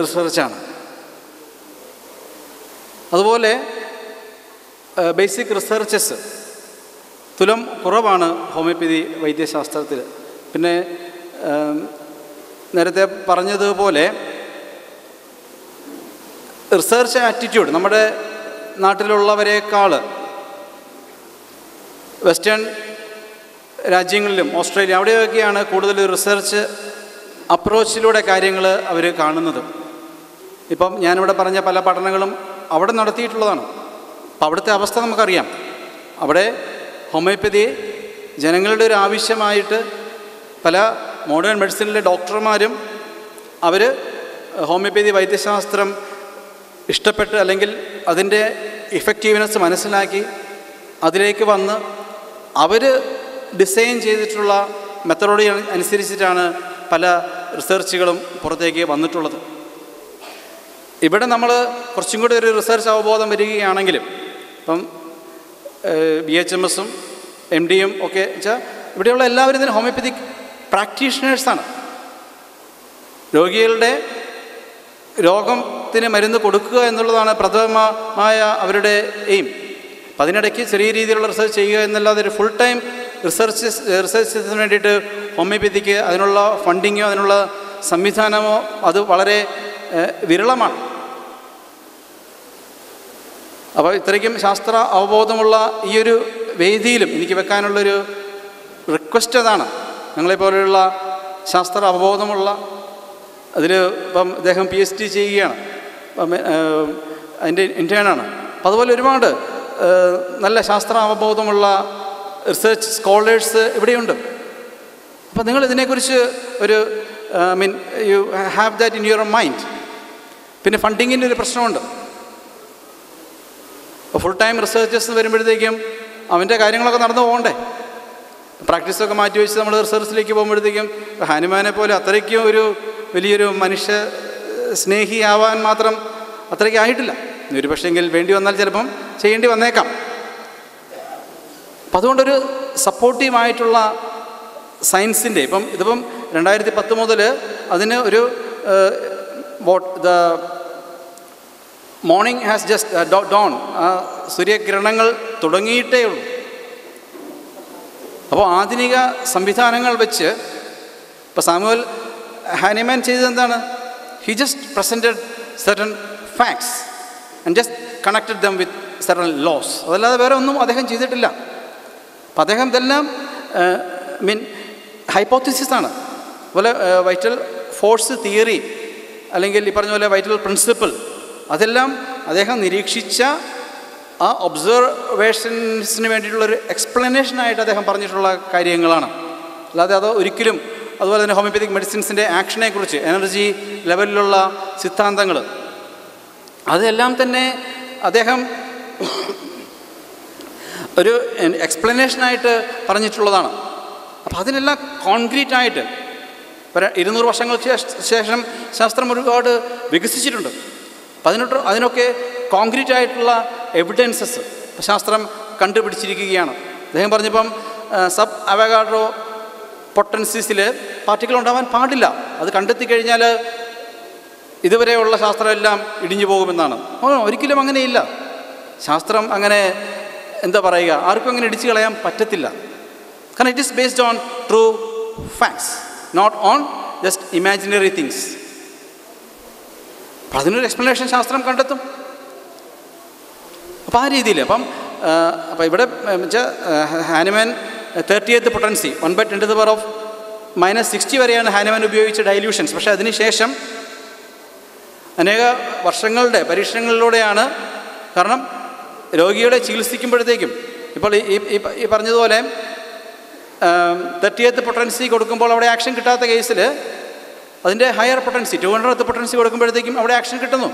റിസർച്ചാണ്. അതുപോലെ ബേസിക് റിസർച്ചസ് തുലം കുറവാണ് ഹോമിയോപ്പതി വൈദ്യശാസ്ത്രത്തിൽ. പിന്നെ നേരത്തെ പറഞ്ഞതുപോലെ റിസർച്ച് ആറ്റിറ്റ്യൂഡ് നമ്മുടെ നാട്ടിലുള്ളവരെക്കാൾ വെസ്റ്റേൺ രാജ്യങ്ങളിലും ഓസ്ട്രേലിയ അവിടെയൊക്കെയാണ് കൂടുതൽ റിസർച്ച് അപ്രോച്ചിലൂടെ കാര്യങ്ങൾ അവർ കാണുന്നത്. ഇപ്പം ഞാനിവിടെ പറഞ്ഞ പല പഠനങ്ങളും അവിടെ നടത്തിയിട്ടുള്ളതാണ്. അപ്പം അവിടുത്തെ അവസ്ഥ നമുക്കറിയാം. അവിടെ ഹോമിയോപ്പതി ജനങ്ങളുടെ ഒരു ആവശ്യമായിട്ട് പല മോഡേൺ മെഡിസിനിലെ ഡോക്ടർമാരും അവർ ഹോമിയോപ്പതി വൈദ്യശാസ്ത്രം ഇഷ്ടപ്പെട്ട് അല്ലെങ്കിൽ അതിൻ്റെ ഇഫക്റ്റീവ്നെസ് മനസ്സിലാക്കി അതിലേക്ക് വന്ന് അവർ ഡിസൈൻ ചെയ്തിട്ടുള്ള മെത്തഡോളജി അനുസരിച്ചിട്ടാണ് പല റിസർച്ചുകളും പുറത്തേക്ക് വന്നിട്ടുള്ളത്. ഇവിടെ നമ്മൾ കുറച്ചും കൂടി ഒരു റിസർച്ച് അവബോധം വരികയാണെങ്കിലും ഇപ്പം BHMSഉം MDയും ഒക്കെ വെച്ചാൽ ഇവിടെയുള്ള എല്ലാവരും തന്നെ ഹോമിയോപ്പതിക് പ്രാക്ടീഷണേഴ്സാണ്. രോഗികളുടെ രോഗത്തിന് മരുന്ന് കൊടുക്കുക എന്നുള്ളതാണ് പ്രഥമമായ അവരുടെ എയിം. അപ്പം അതിനിടയ്ക്ക് ചെറിയ രീതിയിലുള്ള റിസർച്ച് ചെയ്യുക എന്നല്ലാതെ ഒരു ഫുൾ ടൈം റിസർച്ചസിന് വേണ്ടിയിട്ട് ഹോമിയോപ്പതിക്ക് അതിനുള്ള ഫണ്ടിങ്ങോ അതിനുള്ള സംവിധാനമോ അത് വളരെ വിരളമാണ്. അപ്പോൾ ഇത്രയ്ക്കും ശാസ്ത്ര അവബോധമുള്ള ഈ ഒരു വേദിയിലും എനിക്ക് വെക്കാനുള്ളൊരു റിക്വസ്റ്റ് അതാണ്. ഞങ്ങളെപ്പോലെയുള്ള ശാസ്ത്ര അവബോധമുള്ള അതിൽ ഇപ്പം അദ്ദേഹം PhD ചെയ്യുകയാണ്, അതിൻ്റെ ഇൻറ്റേണാണ്. അപ്പം അതുപോലെ ഒരുപാട് നല്ല ശാസ്ത്ര അവബോധമുള്ള റിസർച്ച് സ്കോളേഴ്സ് ഇവിടെയുണ്ട്. അപ്പം നിങ്ങൾ ഇതിനെക്കുറിച്ച് ഒരു you have that in your mind. പിന്നെ ഫണ്ടിങ്ങിൻ്റെ ഒരു പ്രശ്നമുണ്ട്. ഫുൾ ടൈം റിസർച്ചേഴ്സ് വരുമ്പോഴത്തേക്കും അവൻ്റെ കാര്യങ്ങളൊക്കെ നടന്നു പോകണ്ടേ. പ്രാക്ടീസൊക്കെ മാറ്റി വെച്ച് നമ്മൾ റിസർച്ചിലേക്ക് പോകുമ്പോഴത്തേക്കും ഹനുമാനെ പോലെ അത്രയ്ക്കും ഒരു വലിയൊരു മനുഷ്യ സ്നേഹിയാവാൻ മാത്രം അത്രയ്ക്ക് ആയിട്ടില്ല. ഒരു പക്ഷേങ്കിൽ വേണ്ടി വന്നാൽ ചിലപ്പം ചെയ്യേണ്ടി വന്നേക്കാം. അപ്പം അതുകൊണ്ടൊരു സപ്പോർട്ടീവായിട്ടുള്ള സയൻസിൻ്റെ ഇതിപ്പം 2010 മുതൽ അതിന് ഒരു the morning has just dawn, സൂര്യകിരണങ്ങൾ തുടങ്ങിയിട്ടേ ഉള്ളൂ. അപ്പോൾ ആധുനിക സംവിധാനങ്ങൾ വെച്ച് ഇപ്പോൾ സാമുവൽ ഹാനിമാൻ ചെയ്തത് എന്താണ്? He just presented certain facts and just connected them with certain laws. അതല്ലാതെ വേറെ ഒന്നും അദ്ദേഹം ചെയ്തിട്ടില്ല. അപ്പം അദ്ദേഹം ഇതെല്ലാം ഹൈപ്പോത്തിസിസാണ്. അതുപോലെ വൈറ്റൽ ഫോഴ്സ് തിയറി അല്ലെങ്കിൽ ഈ പറഞ്ഞ പോലെ വൈറ്റൽ പ്രിൻസിപ്പിൾ അതെല്ലാം അദ്ദേഹം നിരീക്ഷിച്ച ആ ഒബ്സർവേഷൻസിന് വേണ്ടിയിട്ടുള്ളൊരു എക്സ്പ്ലനേഷനായിട്ട് അദ്ദേഹം പറഞ്ഞിട്ടുള്ള കാര്യങ്ങളാണ്. അല്ലാതെ അത് ഒരിക്കലും അതുപോലെ തന്നെ ഹോമിയോപ്പതിക് മെഡിസിൻസിൻ്റെ ആക്ഷനെക്കുറിച്ച് എനർജി ലെവലിലുള്ള സിദ്ധാന്തങ്ങൾ അതെല്ലാം തന്നെ അദ്ദേഹം ഒരു എക്സ്പ്ലനേഷനായിട്ട് പറഞ്ഞിട്ടുള്ളതാണ്. അപ്പോൾ അതിനെല്ലാം കോൺക്രീറ്റായിട്ട് 200 വർഷങ്ങൾക്ക് ശേഷം ശാസ്ത്രം ഒരുപാട് വികസിച്ചിട്ടുണ്ട്. അപ്പം അതിനൊക്കെ കോൺക്രീറ്റ് ആയിട്ടുള്ള എവിഡൻസസ് ശാസ്ത്രം കണ്ടുപിടിച്ചിരിക്കുകയാണ്. അദ്ദേഹം പറഞ്ഞപ്പം സബ് അവഗാഡ്രോ പൊട്ടൻസീസിൽ പാർട്ടിക്കിൾ ഉണ്ടാവാൻ പാടില്ല. അത് കണ്ടെത്തി കഴിഞ്ഞാൽ ഇതുവരെയുള്ള ശാസ്ത്രമെല്ലാം ഇടിഞ്ഞു പോകുമെന്നാണ്. ഒരിക്കലും അങ്ങനെയില്ല. ശാസ്ത്രം അങ്ങനെ എന്താ പറയുക, ആർക്കും അങ്ങനെ ഇടിച്ചു കളയാൻ പറ്റത്തില്ല. കാരണം it is based on true facts, not on just imaginary things. അപ്പം അതിനൊരു എക്സ്പ്ലനേഷൻ ശാസ്ത്രം കണ്ടെത്തും. അപ്പം ആ രീതിയിൽ അപ്പം അപ്പോൾ ഇവിടെ വെച്ചാൽ ഹാനിമാൻ 30th പൊട്ടൻസി 1/10⁻⁻60 വരെയാണ് ഹാനിമാൻ ഉപയോഗിച്ച ഡൈല്യൂഷൻസ്. പക്ഷേ അതിനുശേഷം അനേക വർഷങ്ങളുടെ പരീക്ഷണങ്ങളിലൂടെയാണ്, കാരണം രോഗികളെ ചികിത്സിക്കുമ്പോഴത്തേക്കും ഇപ്പോൾ ഈ പറഞ്ഞതുപോലെ 30th പൊട്ടൻസി കൊടുക്കുമ്പോൾ അവിടെ ആക്ഷൻ കിട്ടാത്ത കേസിൽ അതിൻ്റെ ഹയർ പൊട്ടൻസി 200th പൊട്ടൻസി കൊടുക്കുമ്പോഴത്തേക്കും അവിടെ ആക്ഷൻ കിട്ടുന്നു.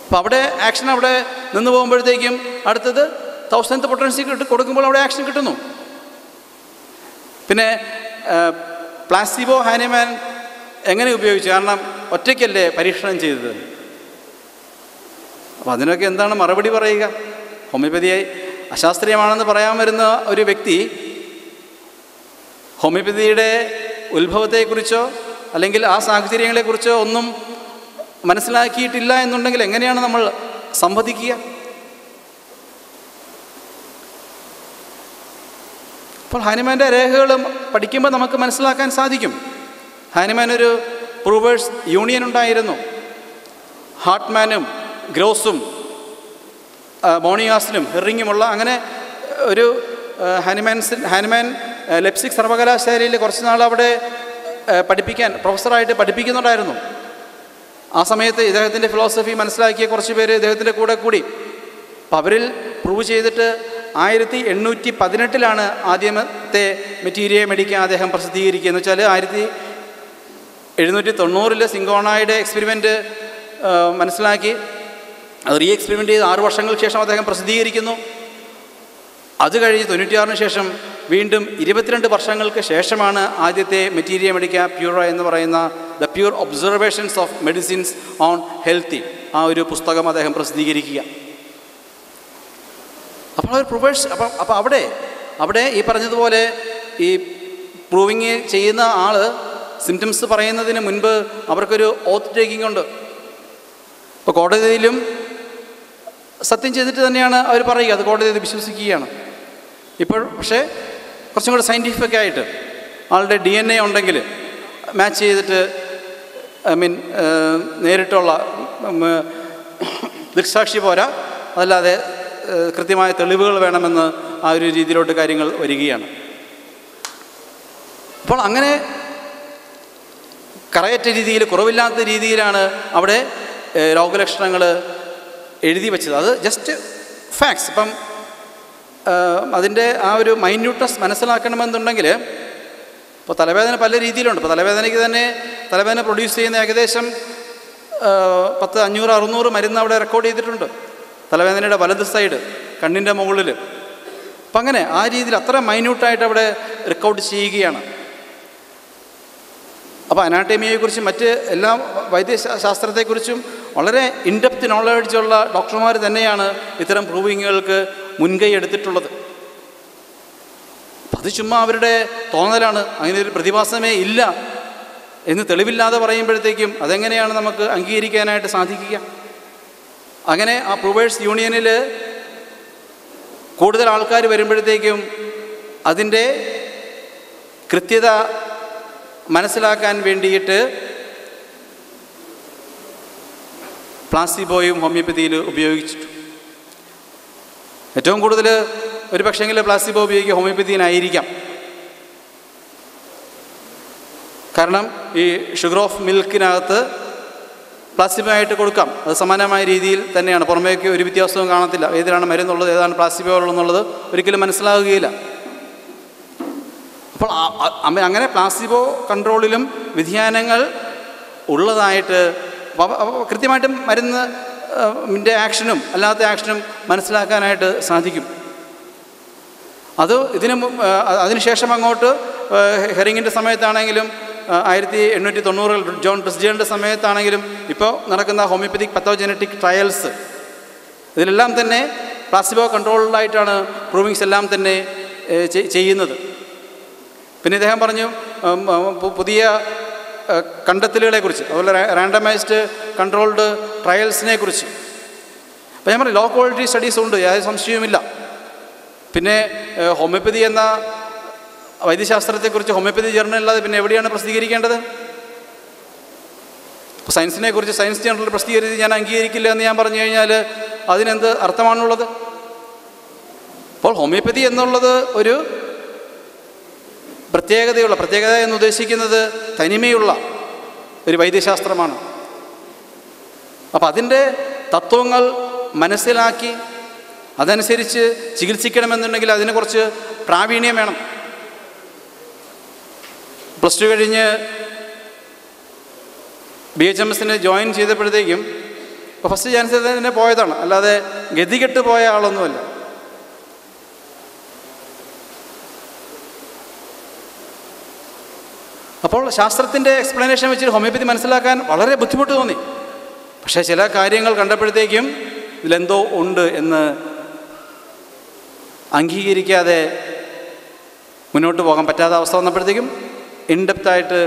അപ്പോൾ അവിടെ ആക്ഷൻ അവിടെ നിന്ന് പോകുമ്പോഴത്തേക്കും അടുത്തത് 1000th പൊട്ടൻസി കൊടുക്കുമ്പോൾ അവിടെ ആക്ഷൻ കിട്ടുന്നു. പിന്നെ പ്ലാസിബോ ഹാനിമാൻ എങ്ങനെ ഉപയോഗിച്ചു? കാരണം ഒറ്റയ്ക്കല്ലേ പരീക്ഷണം ചെയ്തത്. അപ്പോൾ അതിനൊക്കെ എന്താണ് മറുപടി പറയുക? ഹോമിയോപ്പതിയെ അശാസ്ത്രീയമാണെന്ന് പറയാൻ വരുന്ന ഒരു വ്യക്തി ഹോമിയോപ്പതിയുടെ ഉത്ഭവത്തെക്കുറിച്ചോ അല്ലെങ്കിൽ ആ സാഹചര്യങ്ങളെക്കുറിച്ചോ ഒന്നും മനസ്സിലാക്കിയിട്ടില്ല എന്നുണ്ടെങ്കിൽ എങ്ങനെയാണ് നമ്മൾ സംവദിക്കുക? അപ്പോൾ ഹാനിമാൻ്റെ രേഖകൾ പഠിക്കുമ്പോൾ നമുക്ക് മനസ്സിലാക്കാൻ സാധിക്കും. ഹാനിമാൻ ഒരു പ്രൂവേഴ്സ് യൂണിയൻ ഉണ്ടായിരുന്നു. ഹാർട്ട്മാനും ഗ്രോസും മോണിയാസിനും ഹെറിങ്ങുമുള്ള അങ്ങനെ ഒരു ഹാനിമാൻ ലെപ്സിക് സർവകലാശാലയിൽ കുറച്ച് നാൾ അവിടെ പ്രൊഫസറായിട്ട് പഠിപ്പിക്കുന്നുണ്ടായിരുന്നു. ആ സമയത്ത് ഇദ്ദേഹത്തിൻ്റെ ഫിലോസഫി മനസ്സിലാക്കിയ കുറച്ച് പേര് ഇദ്ദേഹത്തിൻ്റെ കൂടെ കൂടി. അപ്പം അവരിൽ പ്രൂവ് ചെയ്തിട്ട് 1818 ആദ്യമത്തെ മെറ്റീരിയ മെഡിക്ക അദ്ദേഹം പ്രസിദ്ധീകരിക്കുക. എന്ന് വെച്ചാൽ 1790 സിങ്കോണയുടെ എക്സ്പെരിമെൻറ്റ് മനസ്സിലാക്കി അത് റീ എക്സ്പെരിമെൻ്റ് ചെയ്ത് 6 വർഷങ്ങൾക്ക് ശേഷം അദ്ദേഹം പ്രസിദ്ധീകരിക്കുന്നു. അത് കഴിഞ്ഞ് 96 ശേഷം വീണ്ടും 22 വർഷങ്ങൾക്ക് ശേഷമാണ് ആദ്യത്തെ മെറ്റീരിയ മെഡിക്ക പ്യൂറ എന്ന് പറയുന്ന the pure observations of medicines on healthy ആ ഒരു പുസ്തകം അദ്ദേഹം പ്രസിദ്ധീകരിക്കുക. അപ്പോൾ ഒരു പ്രൊഫേഴ്സ് അപ്പോൾ അവിടെ ഈ പറഞ്ഞതുപോലെ ഈ പ്രൂവിങ് ചെയ്യുന്ന ആൾ സിംറ്റംസ് പറയുന്നതിന് മുൻപ് അവർക്കൊരു ഓത്ത് ടേക്കിംഗ് ഉണ്ട്. അപ്പോൾ കോടതിയിലും സത്യം ചെയ്തിട്ട് തന്നെയാണ് അവർ പറയുക, അത് കോടതി വിശ്വസിക്കുകയാണ്. ഇപ്പോൾ പക്ഷേ കുറച്ചും കൂടെ സയൻറ്റിഫിക് ആയിട്ട് ആളുടെ DNA ഉണ്ടെങ്കിൽ മാച്ച് ചെയ്തിട്ട് നേരിട്ടുള്ള ദൃക്സാക്ഷി പോരാ, അതല്ലാതെ കൃത്യമായ തെളിവുകൾ വേണമെന്ന് ആ ഒരു രീതിയിലോട്ട് കാര്യങ്ങൾ വരികയാണ്. അപ്പോൾ അങ്ങനെ കറയറ്റ രീതിയിൽ, കുറവില്ലാത്ത രീതിയിലാണ് അവിടെ രോഗലക്ഷണങ്ങൾ എഴുതി വച്ചത്. അത് ജസ്റ്റ് ഫാക്ട്സ്. ഇപ്പം അതിൻ്റെ ആ ഒരു മൈന്യൂട്ടസ് മനസ്സിലാക്കണമെന്നുണ്ടെങ്കിൽ ഇപ്പോൾ തലവേദന പല രീതിയിലുണ്ട്. ഇപ്പോൾ തലവേദനയ്ക്ക് തന്നെ തലവേദന പ്രൊഡ്യൂസ് ചെയ്യുന്ന ഏകദേശം 10, 500, 600 മരുന്ന് അവിടെ റെക്കോർഡ് ചെയ്തിട്ടുണ്ട്. തലവേദനയുടെ വലത് സൈഡ് കണ്ണിൻ്റെ മുകളിൽ. അപ്പം അങ്ങനെ ആ രീതിയിൽ അത്ര മൈന്യൂട്ടായിട്ട് അവിടെ റെക്കോർഡ് ചെയ്യുകയാണ്. അപ്പോൾ അനാട്ടമിയെക്കുറിച്ചും മറ്റ് എല്ലാ വൈദ്യശാസ്ത്രത്തെക്കുറിച്ചും വളരെ ഇൻഡെപ്ത് നോളജുള്ള ഡോക്ടർമാർ തന്നെയാണ് ഇത്തരം പ്രൂവിങ്ങുകൾക്ക് മുൻകൈ എടുത്തിട്ടുള്ളത്. അത് ചുമ്മാ അവരുടെ തോന്നലാണ്, അങ്ങനെ ഒരു പ്രതിഭാസമേ ഇല്ല എന്ന് തെളിവില്ലാതെ പറയുമ്പോഴത്തേക്കും അതെങ്ങനെയാണ് നമുക്ക് അംഗീകരിക്കാനായിട്ട് സാധിക്കുക? അങ്ങനെ ആ പ്രൂവേഴ്സ് യൂണിയനിൽ കൂടുതൽ ആൾക്കാർ വരുമ്പോഴത്തേക്കും അതിൻ്റെ കൃത്യത മനസ്സിലാക്കാൻ വേണ്ടിയിട്ട് പ്ലാസിബോയും ഹോമിയോപ്പതിയിൽ ഉപയോഗിച്ചിട്ടു. ഏറ്റവും കൂടുതൽ ഒരു പക്ഷേങ്കിൽ പ്ലാസിബോ ഉപയോഗിക്കുക ഹോമിയോപ്പതിയിലായിരിക്കാം. കാരണം ഈ ഷുഗർ ഓഫ് മിൽക്കിനകത്ത് പ്ലാസിബോ ആയിട്ട് കൊടുക്കാം. അത് സമാനമായ രീതിയിൽ തന്നെയാണ്. പുറമേക്ക് ഒരു വ്യത്യാസവും കാണത്തില്ല. ഏതിലാണ് മരുന്നുള്ളത്, ഏതാണ് പ്ലാസിബോ ഉള്ളതെന്നുള്ളത് ഒരിക്കലും മനസ്സിലാകുകയില്ല. അപ്പോൾ അങ്ങനെ പ്ലാസിബോ കൺട്രോളിലും വ്യതിയാനങ്ങൾ ഉള്ളതായിട്ട് കൃത്യമായിട്ടും മരുന്നിൻ്റെ ആക്ഷനും അല്ലാത്ത ആക്ഷനും മനസ്സിലാക്കാനായിട്ട് സാധിക്കും. അത് അതിനുശേഷം അങ്ങോട്ട് ഹെറിങ്ങിൻ്റെ സമയത്താണെങ്കിലും 1890 ജോൺ പ്രിസ്ജിയൻ്റെ സമയത്താണെങ്കിലും ഇപ്പോൾ നടക്കുന്ന ഹോമിയോപ്പതിക് പത്തോജനറ്റിക് ട്രയൽസ് ഇതിലെല്ലാം തന്നെ പ്ലാസിബോ കൺട്രോൾഡായിട്ടാണ് പ്രൂവിങ്സ് എല്ലാം തന്നെ ചെയ്യുന്നത്. പിന്നെ ഇദ്ദേഹം പറഞ്ഞു പുതിയ കണ്ടെത്തലുകളെക്കുറിച്ച്, അതുപോലെ റാൻഡമൈസ്ഡ് കൺട്രോൾഡ് ട്രയൽസിനെ കുറിച്ച്. അപ്പോൾ ഞാൻ പറഞ്ഞു ലോ ക്വാളിറ്റി സ്റ്റഡീസ് ഉണ്ട്, യാതൊരു സംശയവുമില്ല. പിന്നെ ഹോമിയോപ്പതി എന്ന വൈദ്യശാസ്ത്രത്തെക്കുറിച്ച് ഹോമിയോപ്പതി ജേർണൽ അല്ലാതെ പിന്നെ എവിടെയാണ് പ്രസിദ്ധീകരിക്കേണ്ടത്? ഇപ്പോൾ സയൻസിനെ കുറിച്ച് സയൻസ് ജേർണൽ പ്രസിദ്ധീകരിച്ച് ഞാൻ അംഗീകരിക്കില്ല എന്ന് ഞാൻ പറഞ്ഞു കഴിഞ്ഞാൽ അതിനെന്ത് അർത്ഥമാണുള്ളത്? അപ്പോൾ ഹോമിയോപ്പതി എന്നുള്ളത് ഒരു പ്രത്യേകത എന്ന് ഉദ്ദേശിക്കുന്നത് തനിമയുള്ള ഒരു വൈദ്യശാസ്ത്രമാണ്. അപ്പം അതിൻ്റെ തത്വങ്ങൾ മനസ്സിലാക്കി അതനുസരിച്ച് ചികിത്സിക്കണമെന്നുണ്ടെങ്കിൽ അതിന് കുറച്ച് പ്രാവീണ്യം വേണം. +2 കഴിഞ്ഞ് BHMS ജോയിൻ ചെയ്തപ്പോഴത്തേക്കും ഇപ്പോൾ ഫസ്റ്റ് ചാൻസ് തന്നെ പോയതാണ്, അല്ലാതെ ഗതികെട്ട് പോയ ആളൊന്നുമല്ല. അപ്പോൾ ശാസ്ത്രത്തിൻ്റെ എക്സ്പ്ലനേഷൻ വെച്ചിട്ട് ഹോമിയോപ്പതി മനസ്സിലാക്കാൻ വളരെ ബുദ്ധിമുട്ട് തോന്നി. പക്ഷേ ചില കാര്യങ്ങൾ കണ്ടപ്പോഴത്തേക്കും ഇതിലെന്തോ ഉണ്ട് എന്ന് അംഗീകരിക്കാതെ മുന്നോട്ട് പോകാൻ പറ്റാത്ത അവസ്ഥ വന്നപ്പോഴത്തേക്കും ഇൻഡെപ്തായിട്ട്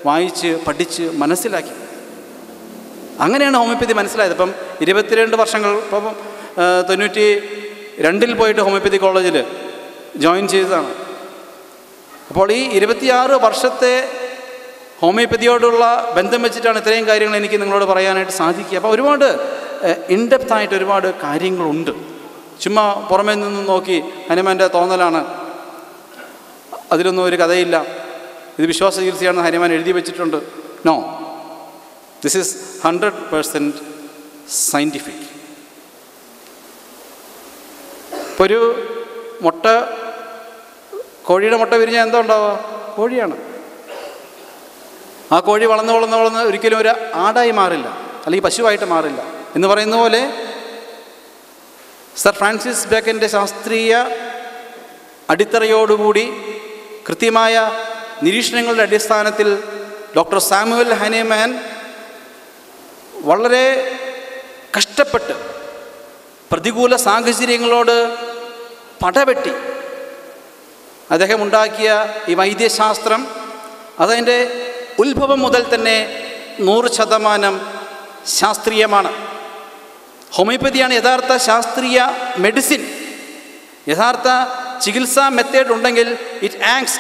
വായിച്ച് പഠിച്ച് മനസ്സിലാക്കി. അങ്ങനെയാണ് ഹോമിയോപ്പതി മനസ്സിലായത്. ഇപ്പം 22 വർഷങ്ങൾ, ഇപ്പം 92 പോയിട്ട് ഹോമിയോപ്പതി കോളേജിൽ ജോയിൻ ചെയ്തതാണ്. അപ്പോൾ ഈ 26 വർഷത്തെ ഹോമിയോപ്പതിയോടുള്ള ബന്ധം വെച്ചിട്ടാണ് ഇത്രയും കാര്യങ്ങൾ എനിക്ക് നിങ്ങളോട് പറയാനായിട്ട് സാധിക്കുക. അപ്പോൾ ഒരുപാട് ഇൻഡെപ്തായിട്ട് ഒരുപാട് കാര്യങ്ങളുണ്ട്. ചുമ്മാ പുറമേ നിന്ന് നോക്കി ഹനുമാൻ്റെ തോന്നലാണ്, അതിലൊന്നും ഒരു കഥയില്ല, ഇത് വിശ്വാസ ചികിത്സയാണെന്ന് ഹനുമാൻ എഴുതി വെച്ചിട്ടുണ്ട്. No, this is 100% scientific. ഇപ്പോൾ ഒരു കോഴിയുടെ മുട്ട വിരിഞ്ഞാൽ എന്താ ഉണ്ടാവുക? കോഴിയാണ്. ആ കോഴി വളർന്ന് ഒരിക്കലും ഒരു ആടായി മാറില്ല, അല്ലെങ്കിൽ പശുവായിട്ട് മാറില്ല എന്ന് പറയുന്ന പോലെ സർ ഫ്രാൻസിസ് ബേക്കൻ്റെ ശാസ്ത്രീയ അടിത്തറയോടുകൂടി കൃത്യമായ നിരീക്ഷണങ്ങളുടെ അടിസ്ഥാനത്തിൽ ഡോക്ടർ സാമുവൽ ഹനീമാൻ വളരെ കഷ്ടപ്പെട്ട് പ്രതികൂല സാഹചര്യങ്ങളോട് പടവെട്ടി അദ്ദേഹം ഉണ്ടാക്കിയ ഈ വൈദ്യശാസ്ത്രം അതതിൻ്റെ ഉത്ഭവം മുതൽ തന്നെ 100% ശാസ്ത്രീയമാണ്. ഹോമിയോപ്പതിയാണ് യഥാർത്ഥ ശാസ്ത്രീയ മെഡിസിൻ. യഥാർത്ഥ ചികിത്സാ മെത്തേഡ് ഉണ്ടെങ്കിൽ it acts